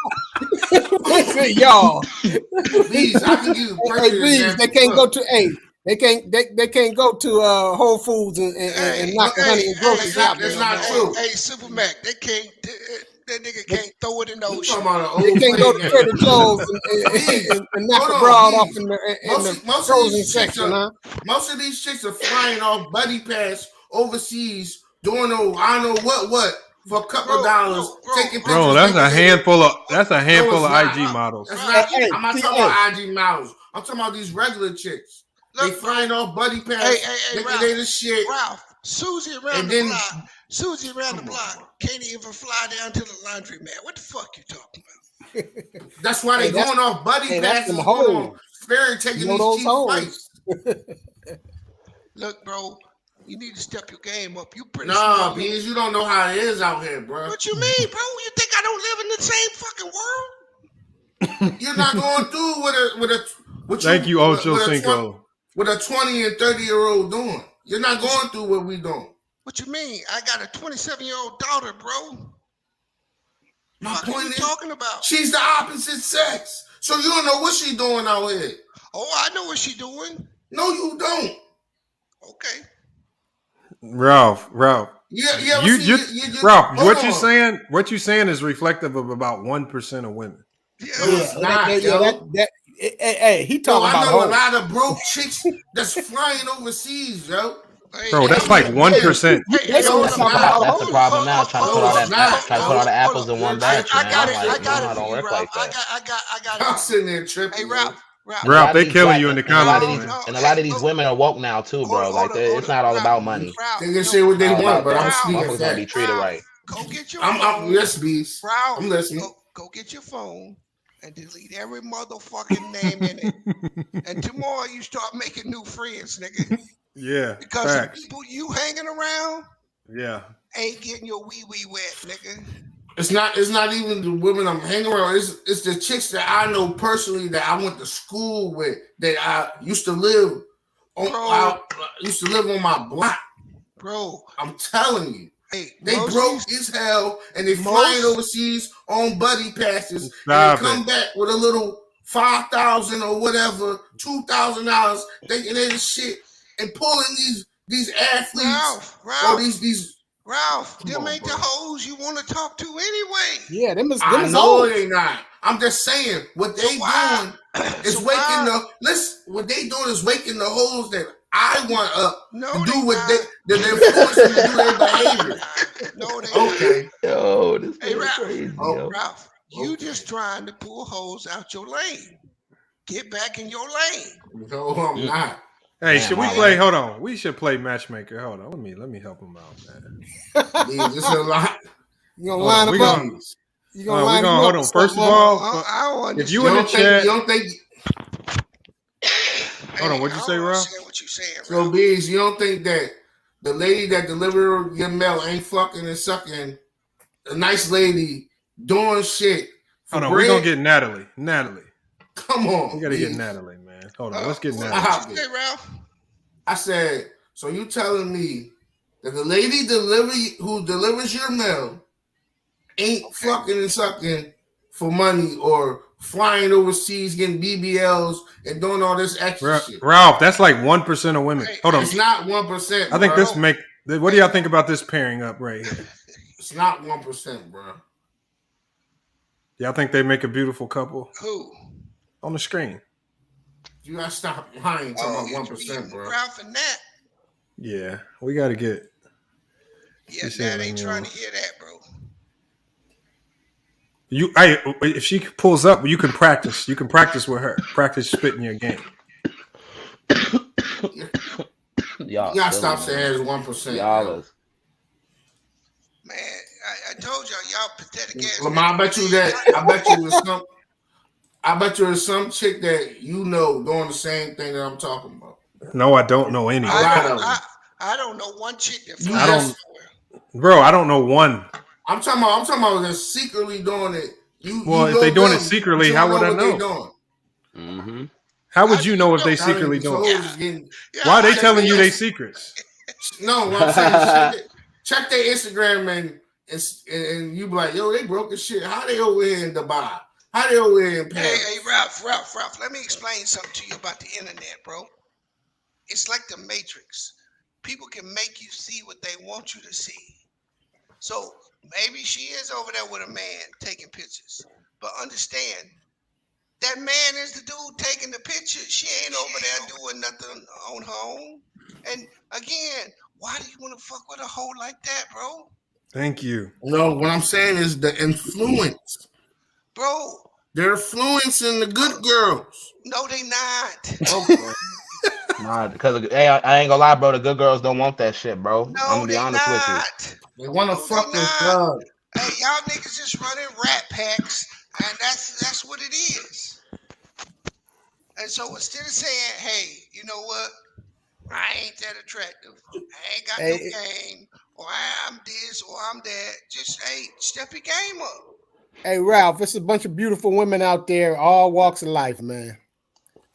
Y'all. These, I can give you these, they can't go to They can't go to Whole Foods and knock the honey and groceries out. That's not true. Hey, Super Mac, they can't. That nigga can't throw it in the ocean. They can't go to Trader Joe's and knock the broad off in the frozen section, huh? Most of these chicks are flying off buddy pass overseas, doing I don't know what for a couple of dollars, taking pictures. Bro, that's a handful of IG models. I'm not talking about IG models. I'm talking about these regular chicks. They flying off buddy pass. Hey, Ralph, they the shit. Ralph, Susie around the block can't even fly down to the laundry mat. What the fuck you talking about? That's why they going off buddy passes. They're taking these cheap flights. Look, bro, you need to step your game up. You pretty smart. Beans, you don't know how it is out here, bro. What you mean, bro? You think I don't live in the same fucking world? You're not going through with Thank you, Ocho Cinco. With a 20 and 30-year-old doing. You're not going through what we doing. What you mean? I got a 27-year-old daughter, bro. My point is, talking about? She's the opposite sex. So you don't know what she's doing out here. Oh, I know what she's doing. No, you don't. Okay. Ralph. Ralph, what you saying is reflective of about 1% of women. Hey, he talking about. I know a lot of broke chicks that's flying overseas, yo. Bro, that's like 1%. That's the problem now. Trying to put all the apples in one batch, man. I don't work like that. I got I'm sitting there tripping. Hey, Ralph, they killing you in the comments. And a lot of these women are woke now too, bro. Like it's not all about money. They can say what they want, but I'm speaking Motherfuckers gonna be treated right. Go get your phone. Yes, beast. Ralph, I'm listening. Go get your phone and delete every motherfucking name in it. And tomorrow you start making new friends, nigga. Yeah. Because the people you hanging around, ain't getting your wee wet, nigga. It's not even the women I'm hanging around. It's the chicks that I know personally that I went to school with that I used to live on. I used to live on my block, bro. I'm telling you. Hey, they broke as hell and they flying overseas on buddy passes and they come back with a little $5,000 or whatever, $2,000 thinking they the shit and pulling these athletes or these Ralph, them ain't the hoes you want to talk to anyway. Yeah, them is I know they not. I'm just saying what they doing is waking the what they doing is waking the hoes that I want up to do what they're forcing to do their behavior. No, they okay. Yo, this hey, Ralph, crazy. Ralph, you just trying to pull hoes out your lane. Get back in your lane. No, I'm not. Hey, should we play? Hold on. We should play matchmaker. Hold on. Let me help him out, man. This is a lot. You gonna line them up? You gonna line them up? Hold on. First of all, if you in the chat, you don't think. Hold on. What'd you say, Ralph? What you saying, So, Bees, you don't think that the lady that delivered your mail ain't fucking and sucking a nice lady doing shit? Hold on. We're gonna get Natalie. Come on. We gotta get Natalie, man. Hold on. Let's get Natalie. Hey, Ralph. I said, so you telling me that the lady who delivers your mail ain't fucking and sucking for money or flying overseas, getting BBLs and doing all this extra shit? Ralph, that's like 1% of women. Hold on. It's not 1%. I think this what do y'all think about this pairing up right here? It's not 1%, bro. Y'all think they make a beautiful couple? Who? On the screen. You gotta stop lying talking about 1%, bro. Ralph and Nat. Yeah, we gotta get. Yeah, Nat ain't trying to hear that, bro. If she pulls up, you can practice. You can practice with her. Practice spitting your game. You gotta stop saying it's 1%. Y'all is. Man, I told y'all pathetic ass. Lamar, I bet you there's some chick that you know doing the same thing that I'm talking about. No, I don't know any. I don't know one chick that I don't know one. I'm talking about they're secretly doing it. If they're doing it secretly, how would I know? Mm-hmm. How would you know if they secretly doing it? Why are they telling you their secrets? No, what I'm saying, check their Instagram and you be like, yo, they broke as shit. How they over here in Dubai? How they over here in Paris? Hey, Ralph, let me explain something to you about the internet, bro. It's like the Matrix. People can make you see what they want you to see. So maybe she is over there with a man taking pictures. But understand, that man is the dude taking the picture. She ain't over there doing nothing on her own. And again, why do you want to fuck with a hoe like that, bro? Thank you. No, what I'm saying is the influence. Bro. They're influencing the good girls. No, they not. Okay. Nah, because I ain't gonna lie, bro. The good girls don't want that shit, bro. No, I'm gonna be honest with you. They want to fuck this club. Hey, y'all niggas just running rat packs, and that's what it is. And so instead of saying, hey, you know what? I ain't that attractive. I ain't got no game, or I'm this, or I'm that. Just, hey, step your game up. Hey, Ralph, it's a bunch of beautiful women out there, all walks of life, man.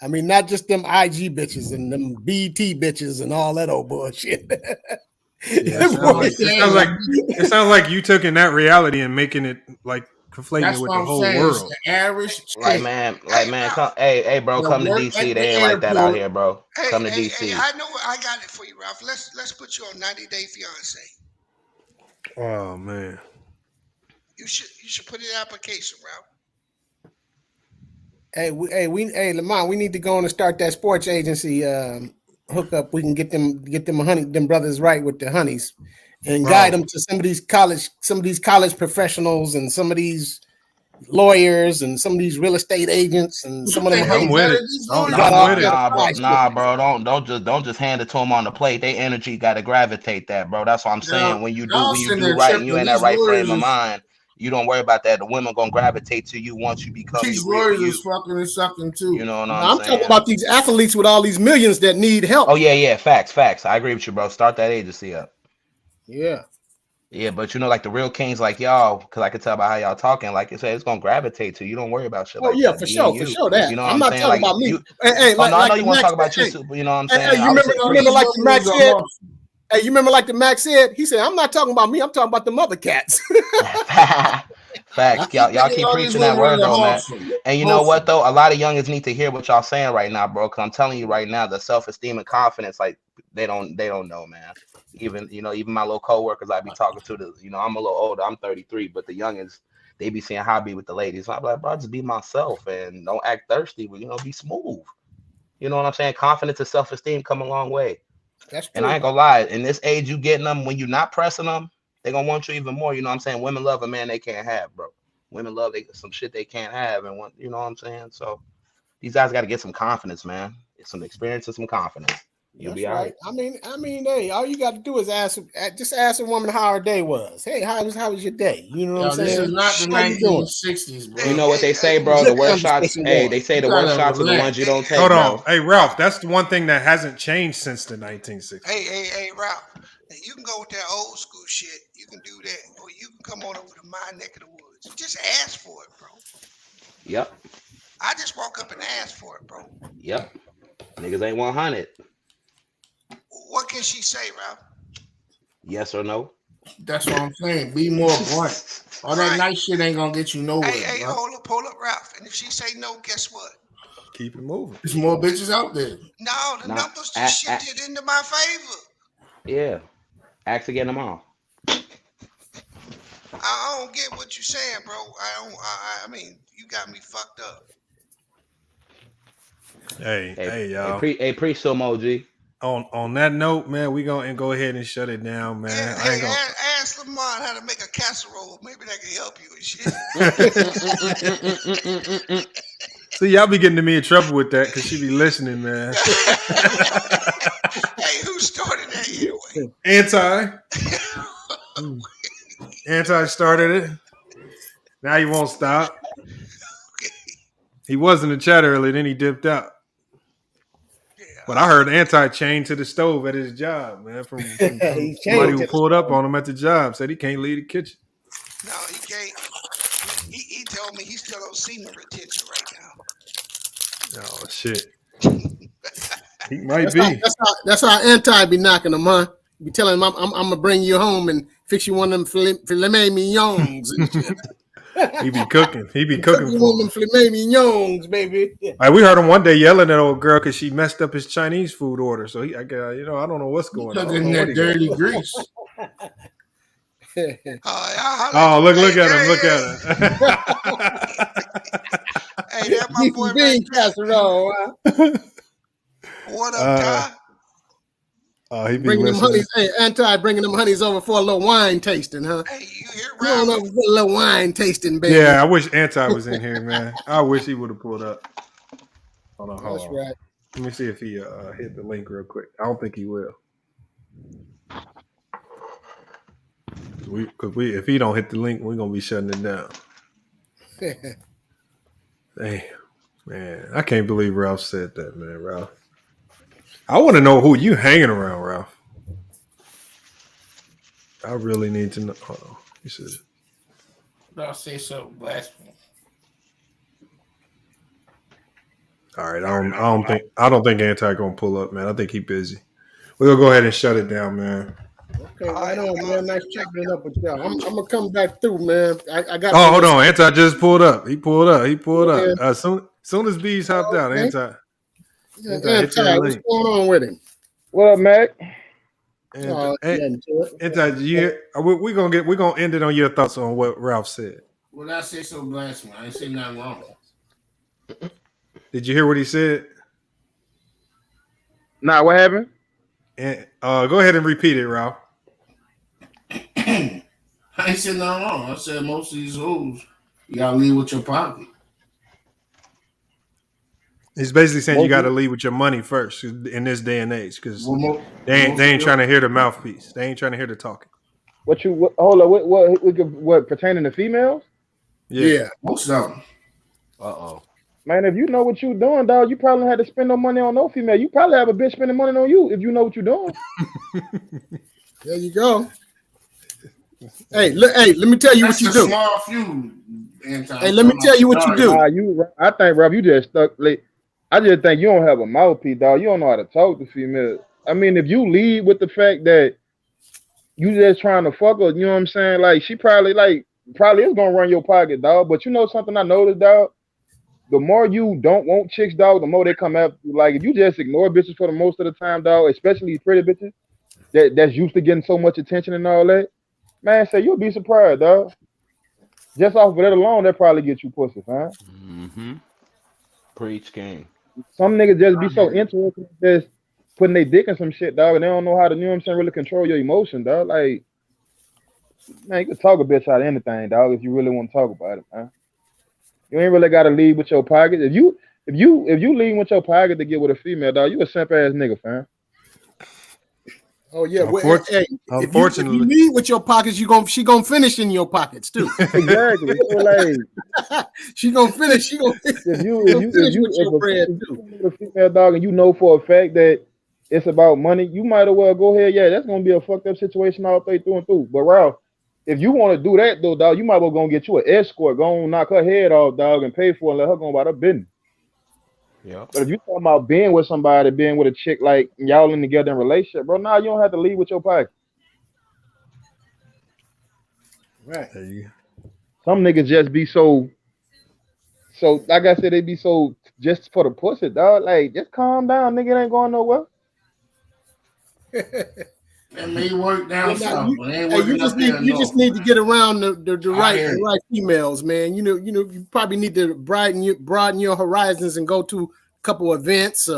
I mean, not just them IG bitches and them BT bitches and all that old bullshit. It sounds like you took in that reality and making it like conflating it with the whole world. The average like man, come, hey, bro, come to DC. They ain't like that out here, bro. Come to DC. Hey, I know. I got it for you, Ralph. Let's put you on 90 Day Fiance. Oh man. You should put in an application, Ralph. Hey, Lamont, we need to go on and start that sports agency hookup. We can get them brothers right with the honeys, and guide them to some of these college professionals and some of these lawyers and some of these real estate agents and some of them. I'm with it. Nah, bro. Don't just hand it to them on the plate. They energy got to gravitate that, bro. That's what I'm saying. When you do right and you in that right frame of mind, you don't worry about that. The women gonna gravitate to you once you become. These lawyers is fucking and sucking too. You know what I'm talking about these athletes with all these millions that need help. Oh yeah, facts. I agree with you, bro. Start that agency up. Yeah, but like the real kings like y'all, because I can tell by how y'all talking, like you said, it's gonna gravitate to you. Don't worry about shit. For sure. That you know I'm what not saying? talking about me. I know you want to talk about you too, but you know what I'm saying. Hey, you remember like the Max said? Hey, you remember like the Max said? He said, "I'm not talking about me. I'm talking about the mother cats." Facts. Y'all keep preaching that word though, man. And you know what though? A lot of youngins need to hear what y'all saying right now, bro. Because I'm telling you right now, the self-esteem and confidence, like they don't know, man. Even my little coworkers I be talking to, I'm a little older. I'm 33, but the youngins, they be saying how I be with the ladies. So I'm like, bro, just be myself and don't act thirsty. But be smooth. You know what I'm saying? Confidence and self-esteem come a long way. That's true. And I ain't gonna lie, in this age you getting them, when you're not pressing them, they're gonna want you even more. You know what I'm saying? Women love a man they can't have, bro. Women love some shit they can't have, and you know what I'm saying? So these guys got to get some confidence, man. Some experience and some confidence. You'll be all right. I mean, hey, all you got to do is ask a woman how her day was. Hey, how was your day? You know what I'm saying? This is not the 1960s, bro. You know what they say, bro? The worst shots. Hey, they say the worst shots are the ones you don't take. Hold on, hey Ralph, that's the one thing that hasn't changed since the 1960s. Hey, Ralph, you can go with that old school shit. You can do that, or you can come on over to my neck of the woods. Just ask for it, bro. Yep. I just walk up and ask for it, bro. Yep. Niggas ain't 100. What can she say, Ralph? Yes or no? That's what I'm saying. Be more blunt. All that nice shit ain't gonna get you nowhere. Hey, hold up, Ralph. And if she say no, guess what? Keep it moving. There's more bitches out there. No, the numbers just shifted into my favor. Yeah. Ask to get them all. I don't get what you're saying, bro. I mean, you got me fucked up. Hey, y'all. Hey, preach some OG. On that note, man, we gonna go ahead and shut it down, man. Yeah, ask Lamont how to make a casserole. Maybe that can help you and shit. See, y'all be getting me in trouble with that because she be listening, man. Hey, who started that anyway? Anti started it. Now he won't stop. He was in the chat earlier, then he dipped out. But I heard Anti chained to the stove at his job, man, from somebody who pulled up on him at the job, said he can't leave the kitchen. No, he can't. He told me he still don't see no retention right now. Oh, shit. He might be. That's how Anti be knocking him, huh? Be telling him, I'm going to bring you home and fix you one of them filet mignons and shit. He be cooking. He be cooking for them filet mignons, baby. Yeah. Like, we heard him one day yelling at old girl because she messed up his Chinese food order. So I don't know what's going on. Cooking that dirty grease. Look at him! Look at him! Hey, that my boy bean casserole. What up, Ty? He be bringing them listening. honeys. Hey, Anti bringing them honeys over for a little wine tasting, huh? Hey, you hear Ralph? Over for a little wine tasting, baby. Yeah, I wish Anti was in here, man. I wish he would have pulled up. Hold on. That's right. Let me see if he hit the link real quick. I don't think he will. If he don't hit the link, we're gonna be shutting it down. Damn, man, I can't believe Ralph said that, man. Ralph, I want to know who you hanging around, Ralph. I really need to know. Hold on, you said. I'll say something blasphemous. All right, I don't think Anti gonna pull up, man. I think he busy. We'll go ahead and shut it down, man. Okay, right on, man. Nice chopping it up with y'all. I'm gonna come back through, man. I got. Oh, hold on. Anti just pulled up. He pulled up. Soon as Bees hopped out, Anti. Anti, what's going on with him? What up, Mac? Anti, we're gonna end it on your thoughts on what Ralph said. Well, I say so blasphemous. I ain't say nothing wrong. Did you hear what he said? Nah, what happened? And go ahead and repeat it, Ralph. I ain't said nothing wrong. I said most of these hoes, you gotta leave with your pocket. He's basically saying you got to lead with your money first in this day and age because they ain't trying to hear the mouthpiece. They ain't trying to hear the talking. Hold on. What pertaining to females? Yeah, most of them. Man, if you know what you're doing, dog, you probably had to spend no money on no female. You probably have a bitch spending money on you if you know what you're doing. There you go. Hey, let me tell you what you do. Small few. Hey, let me tell you what you do. I think, Rob, you just stuck. I just think you don't have a mouthpiece, dog. You don't know how to talk to females. I mean, if you lead with the fact that you just trying to fuck her, you know what I'm saying? Like, she probably is gonna run your pocket, dog. But you know something I noticed, dog? The more you don't want chicks, dog, the more they come after you. Like, if you just ignore bitches for the most of the time, dog, especially pretty bitches that's used to getting so much attention and all that, man, say you'll be surprised, dog. Just off of that alone, that probably get you pussy, man. Mm-hmm. Preach, King. Some niggas just be so interested in just putting their dick in some shit, dog, and they don't know how to, you know what I'm saying, really control your emotion, dog. Like, man, you can talk a bitch out of anything, dog, if you really want to talk about it, man. You ain't really gotta lead with your pocket. If you lead with your pocket to get with a female, dog, you a simp ass nigga, fam. Oh yeah, Unfortunately, if you lead with your pockets, she gonna finish in your pockets too. Exactly. She gonna finish. If you a female dog and you know for a fact that it's about money, you might as well go ahead. Yeah, that's gonna be a fucked up situation all the way through and through. But Ralph, if you want to do that though, dog, you might as well go and get you an escort, go and knock her head off, dog, and pay for it and let her go about her business. Yeah. But if you talking about being with somebody, being with a chick, like y'all in together in a relationship, bro, nah, you don't have to lead with your pocket. Right. Some niggas just be so like I said, they be so just for the pussy, dog. Like, just calm down, nigga. It ain't going nowhere. That may work down south, but ain't you working just up there. You just need to get around the right females, man. You know, you probably need to broaden your horizons and go to a couple events.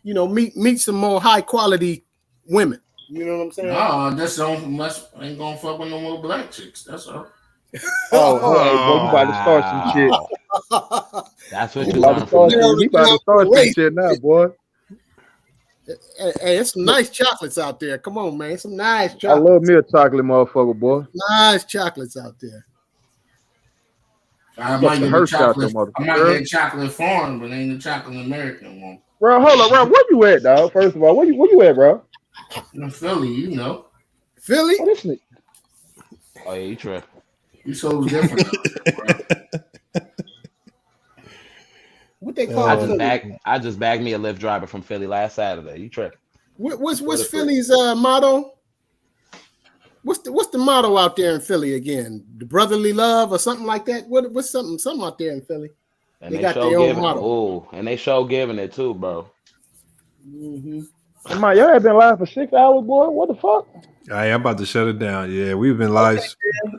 Meet some more high quality women. You know what I'm saying? Nah, just ain't gonna fuck with no more black chicks. That's all. Boy, you about to start some shit. That's what you learn from me. He about to start some shit now, boy. Hey, it's some nice chocolates out there. Come on, man. Some nice chocolates. I love me a chocolate motherfucker, boy. Nice chocolates out there. I might get chocolate farm, but ain't the chocolate American one. Bro, hold up, bro. Where you at, dog? First of all, where you at, bro? In Philly, you know. Philly? Oh, yeah, you try. You so different. What they call I just bagged me a Lyft driver from Philly last Saturday. You tripping? What's Philly's motto? What's the motto out there in Philly again? The brotherly love or something like that? What's something out there in Philly? And they got their own motto. Oh, and they show giving it too, bro. Mm-hmm. Man, y'all have been live for 6 hours, boy. What the fuck? I'm about to shut it down. Yeah, we've been live. Okay,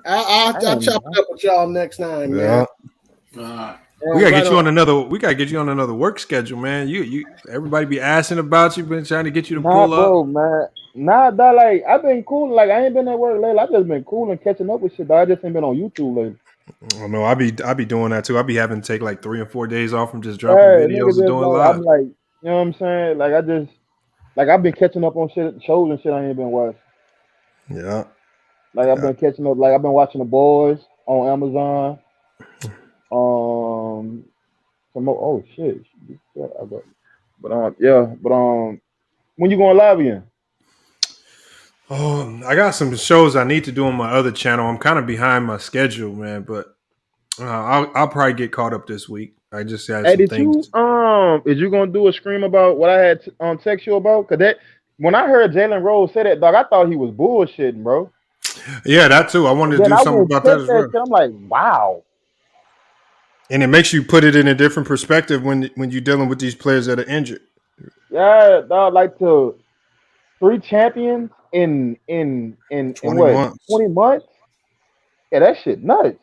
I'll chop it up with y'all next time, man. We gotta get you on another. We gotta get you on another work schedule, man. You everybody be asking about you, been trying to get you to pull up. Man. Nah, dog, like I've been cool. Like I ain't been at work lately. I just been cool and catching up with shit. Dog. I just ain't been on YouTube lately. Oh no, I be doing that too. I be having to take like 3 or 4 days off from just dropping videos and doing live. I'm like, you know what I'm saying? Like I've been catching up on shows and shit I ain't been watching. Yeah. Like I've been catching up. Like I've been watching The Boys on Amazon. Some more. Oh shit. But when you going live again? I got some shows I need to do on my other channel. I'm kind of behind my schedule, man, but I'll probably get caught up this week. I just had some things. Is you gonna do a stream about what I had text you about? Cause that when I heard Jalen Rose say that, dog, I thought he was bullshitting, bro. Yeah, that too. I wanted to do something about that as well. I'm like, wow. And it makes you put it in a different perspective when you're dealing with these players that are injured. Yeah, dog, like 3 champions in 20 months. 20 months? Yeah, that shit nuts.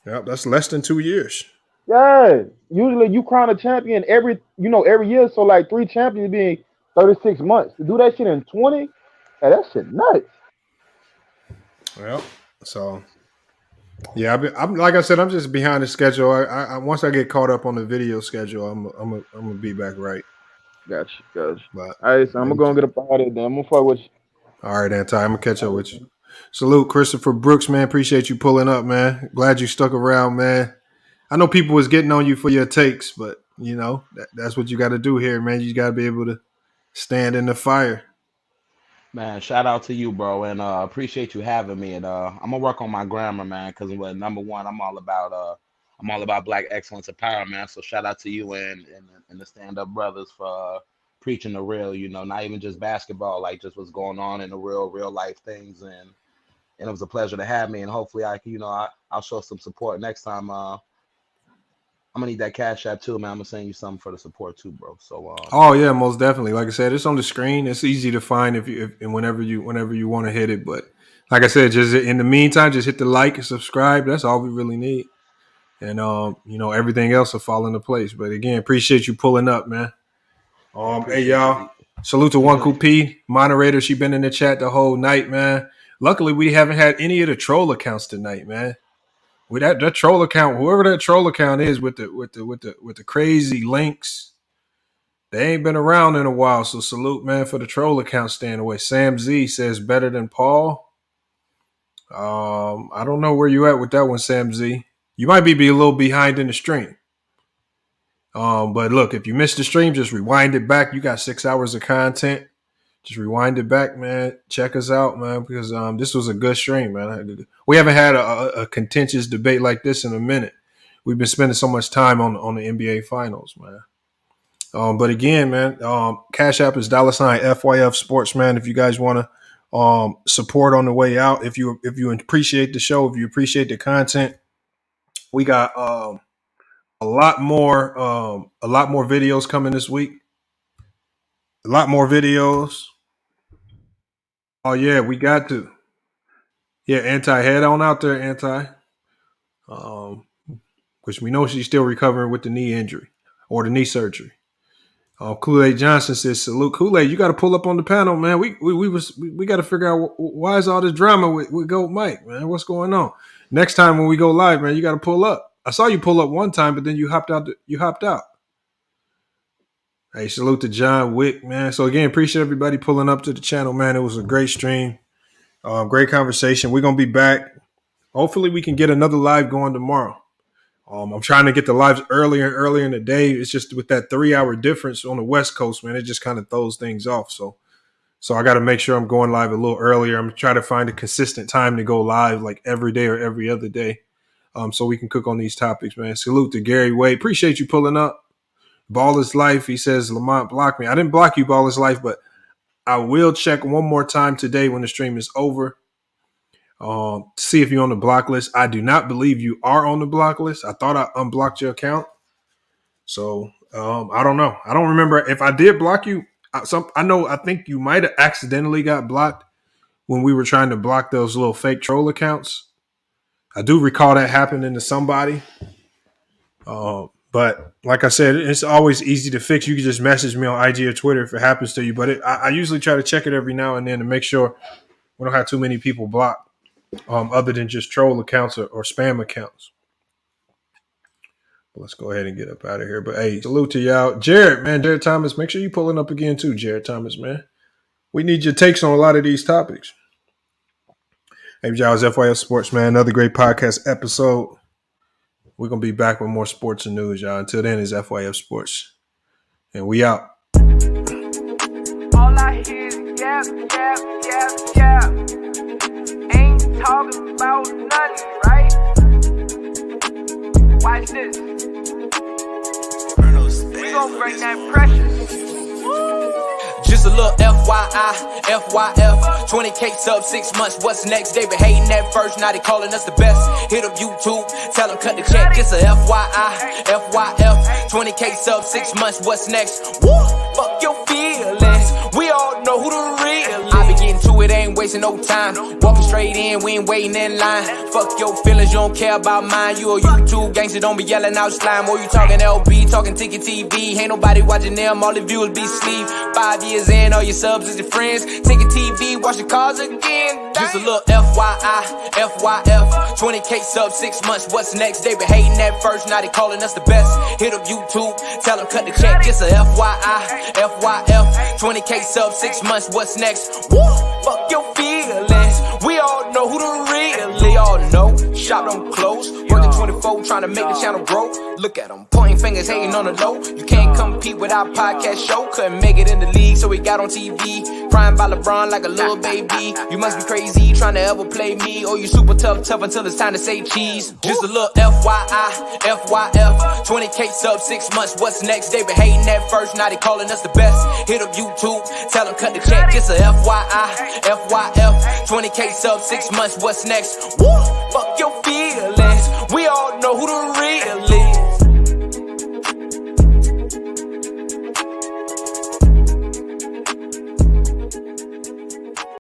Yeah, that's less than 2 years. Yeah. Usually you crown a champion every year. So like 3 champions being 36 months. To do that shit in 20, that shit nuts. Well, so yeah, I'm like I said, I'm just behind the schedule. I once I get caught up on the video schedule, I'm gonna be back right. Gotcha. But all right, so I'm gonna get up out of it then. I'm gonna fuck with you. All right, Anti, I'm gonna catch up with you. Salute, Christopher Brooks, man. Appreciate you pulling up, man. Glad you stuck around, man. I know people was getting on you for your takes, but that's what you got to do here, man. You got to be able to stand in the fire. Man, shout out to you, bro, and appreciate you having me. And I'm gonna work on my grammar, man, because number one, I'm all about Black excellence and power, man. So shout out to you and the stand up brothers for preaching the real, not even just basketball, like just what's going on in the real life things. And it was a pleasure to have me. And hopefully I'll show some support next time. I'm gonna need that Cash App too, man. I'm gonna send you something for the support too, bro. So oh yeah, most definitely. Like I said, it's on the screen. It's easy to find if whenever you want to hit it. But like I said, just in the meantime, just hit the like and subscribe. That's all we really need. And everything else will fall into place. But again, appreciate you pulling up, man. Hey y'all, salute to One Coop P, moderator. She been in the chat the whole night, man. Luckily, we haven't had any of the troll accounts tonight, man. With that troll account, whoever that troll account is with the crazy links, they ain't been around in a while. So salute, man, for the troll account staying away. Sam Z says better than Paul. I don't know where you at with that one, Sam Z. You might be a little behind in the stream. But look, if you missed the stream, just rewind it back. You got 6 hours of content. Just rewind it back, man. Check us out, man, because this was a good stream, man. We haven't had a contentious debate like this in a minute. We've been spending so much time on the NBA Finals, man. But again, man, Cash App is $FYF Sports, man. If you guys want to support on the way out, if you appreciate the show, if you appreciate the content, we got a lot more videos coming this week. A lot more videos. Oh yeah, we got to. Yeah, Anti, head on out there, Anti. Which we know she's still recovering with the knee injury or the knee surgery. Kool-Aid Johnson says, salute. Kool-Aid, you got to pull up on the panel, man. We got to figure out why is all this drama with Goat Mike, man? What's going on? Next time when we go live, man, you got to pull up. I saw you pull up one time, but then you hopped out. Hey, salute to John Wick, man. So again, appreciate everybody pulling up to the channel, man. It was a great stream. Great conversation. We're going to be back. Hopefully we can get another live going tomorrow. I'm trying to get the lives earlier and earlier in the day. It's just with that 3-hour difference on the West Coast, man, it just kind of throws things off. So I got to make sure I'm going live a little earlier. I'm trying to find a consistent time to go live like every day or every other day so we can cook on these topics, man. Salute to Gary Wade. Appreciate you pulling up. Ball is life. He says, Lamont blocked me. I didn't block you, Ball is life, but I will check one more time today when the stream is over to see if you're on the block list. I do not believe you are on the block list. I thought I unblocked your account. So I don't know. I don't remember if I did block you. I think you might have accidentally got blocked when we were trying to block those little fake troll accounts. I do recall that happening to somebody. But like I said, it's always easy to fix. You can just message me on IG or Twitter if it happens to you. But I usually try to check it every now and then to make sure we don't have too many people blocked other than just troll accounts or spam accounts. Let's go ahead and get up out of here. But, hey, salute to y'all. Jared Thomas, make sure you pulling up again too, Jared Thomas, man. We need your takes on a lot of these topics. Hey, y'all, it's FYF Sports, man. Another great podcast episode. We're going to be back with more sports and news, y'all. Until then, it's FYF Sports. And we out. All I hear is yap, yap, yap, yap. Ain't talking about nothing, right? Watch this. We gon' bring that pressure. Just a little FYI, FYF. 20K sub 6 months, what's next? They been hating at first, now they calling us the best. Hit up YouTube, tell them cut the check. Just a FYI, FYF. 20K sub 6 months, what's next? Woo! Fuck your feelings, we all know who the real is. I be getting to it it, ain't wasting no time. Walking straight in, we ain't waiting in line. Fuck your feelings, you don't care about mine. You a YouTube gangster, don't be yelling out slime. Or you talking LB, talking Ticket TV. Ain't nobody watching them, all the viewers be sleep. 5 years in, all your subs is your friends. Ticket TV, watch the cars again. Just a little FYI, FYF. 20K subs, 6 months, what's next? They been hating at first, now they calling us the best. Hit up YouTube, tell them cut the check. Just a FYI, FYF. 20K subs, 6 months, what's next? Woo! Fuck your feelings. We all know who the really all know. Shop don't close, working 24, trying to make the channel grow. Look at them, pointing fingers, hating on the low. You can't compete with our podcast show. Couldn't make it in the league, so we got on TV. Crying by LeBron like a little baby. You must be crazy, trying to ever play me. Or you super tough until it's time to say cheese. Just a little FYI, FYF. 20K subs, 6 months, what's next? They been hating at first, now they calling us the best. Hit up YouTube, tell them cut the check. Just a FYI, FYF. 20K subs, 6 months, what's next? Woo! Fuck your feelings. We all know who the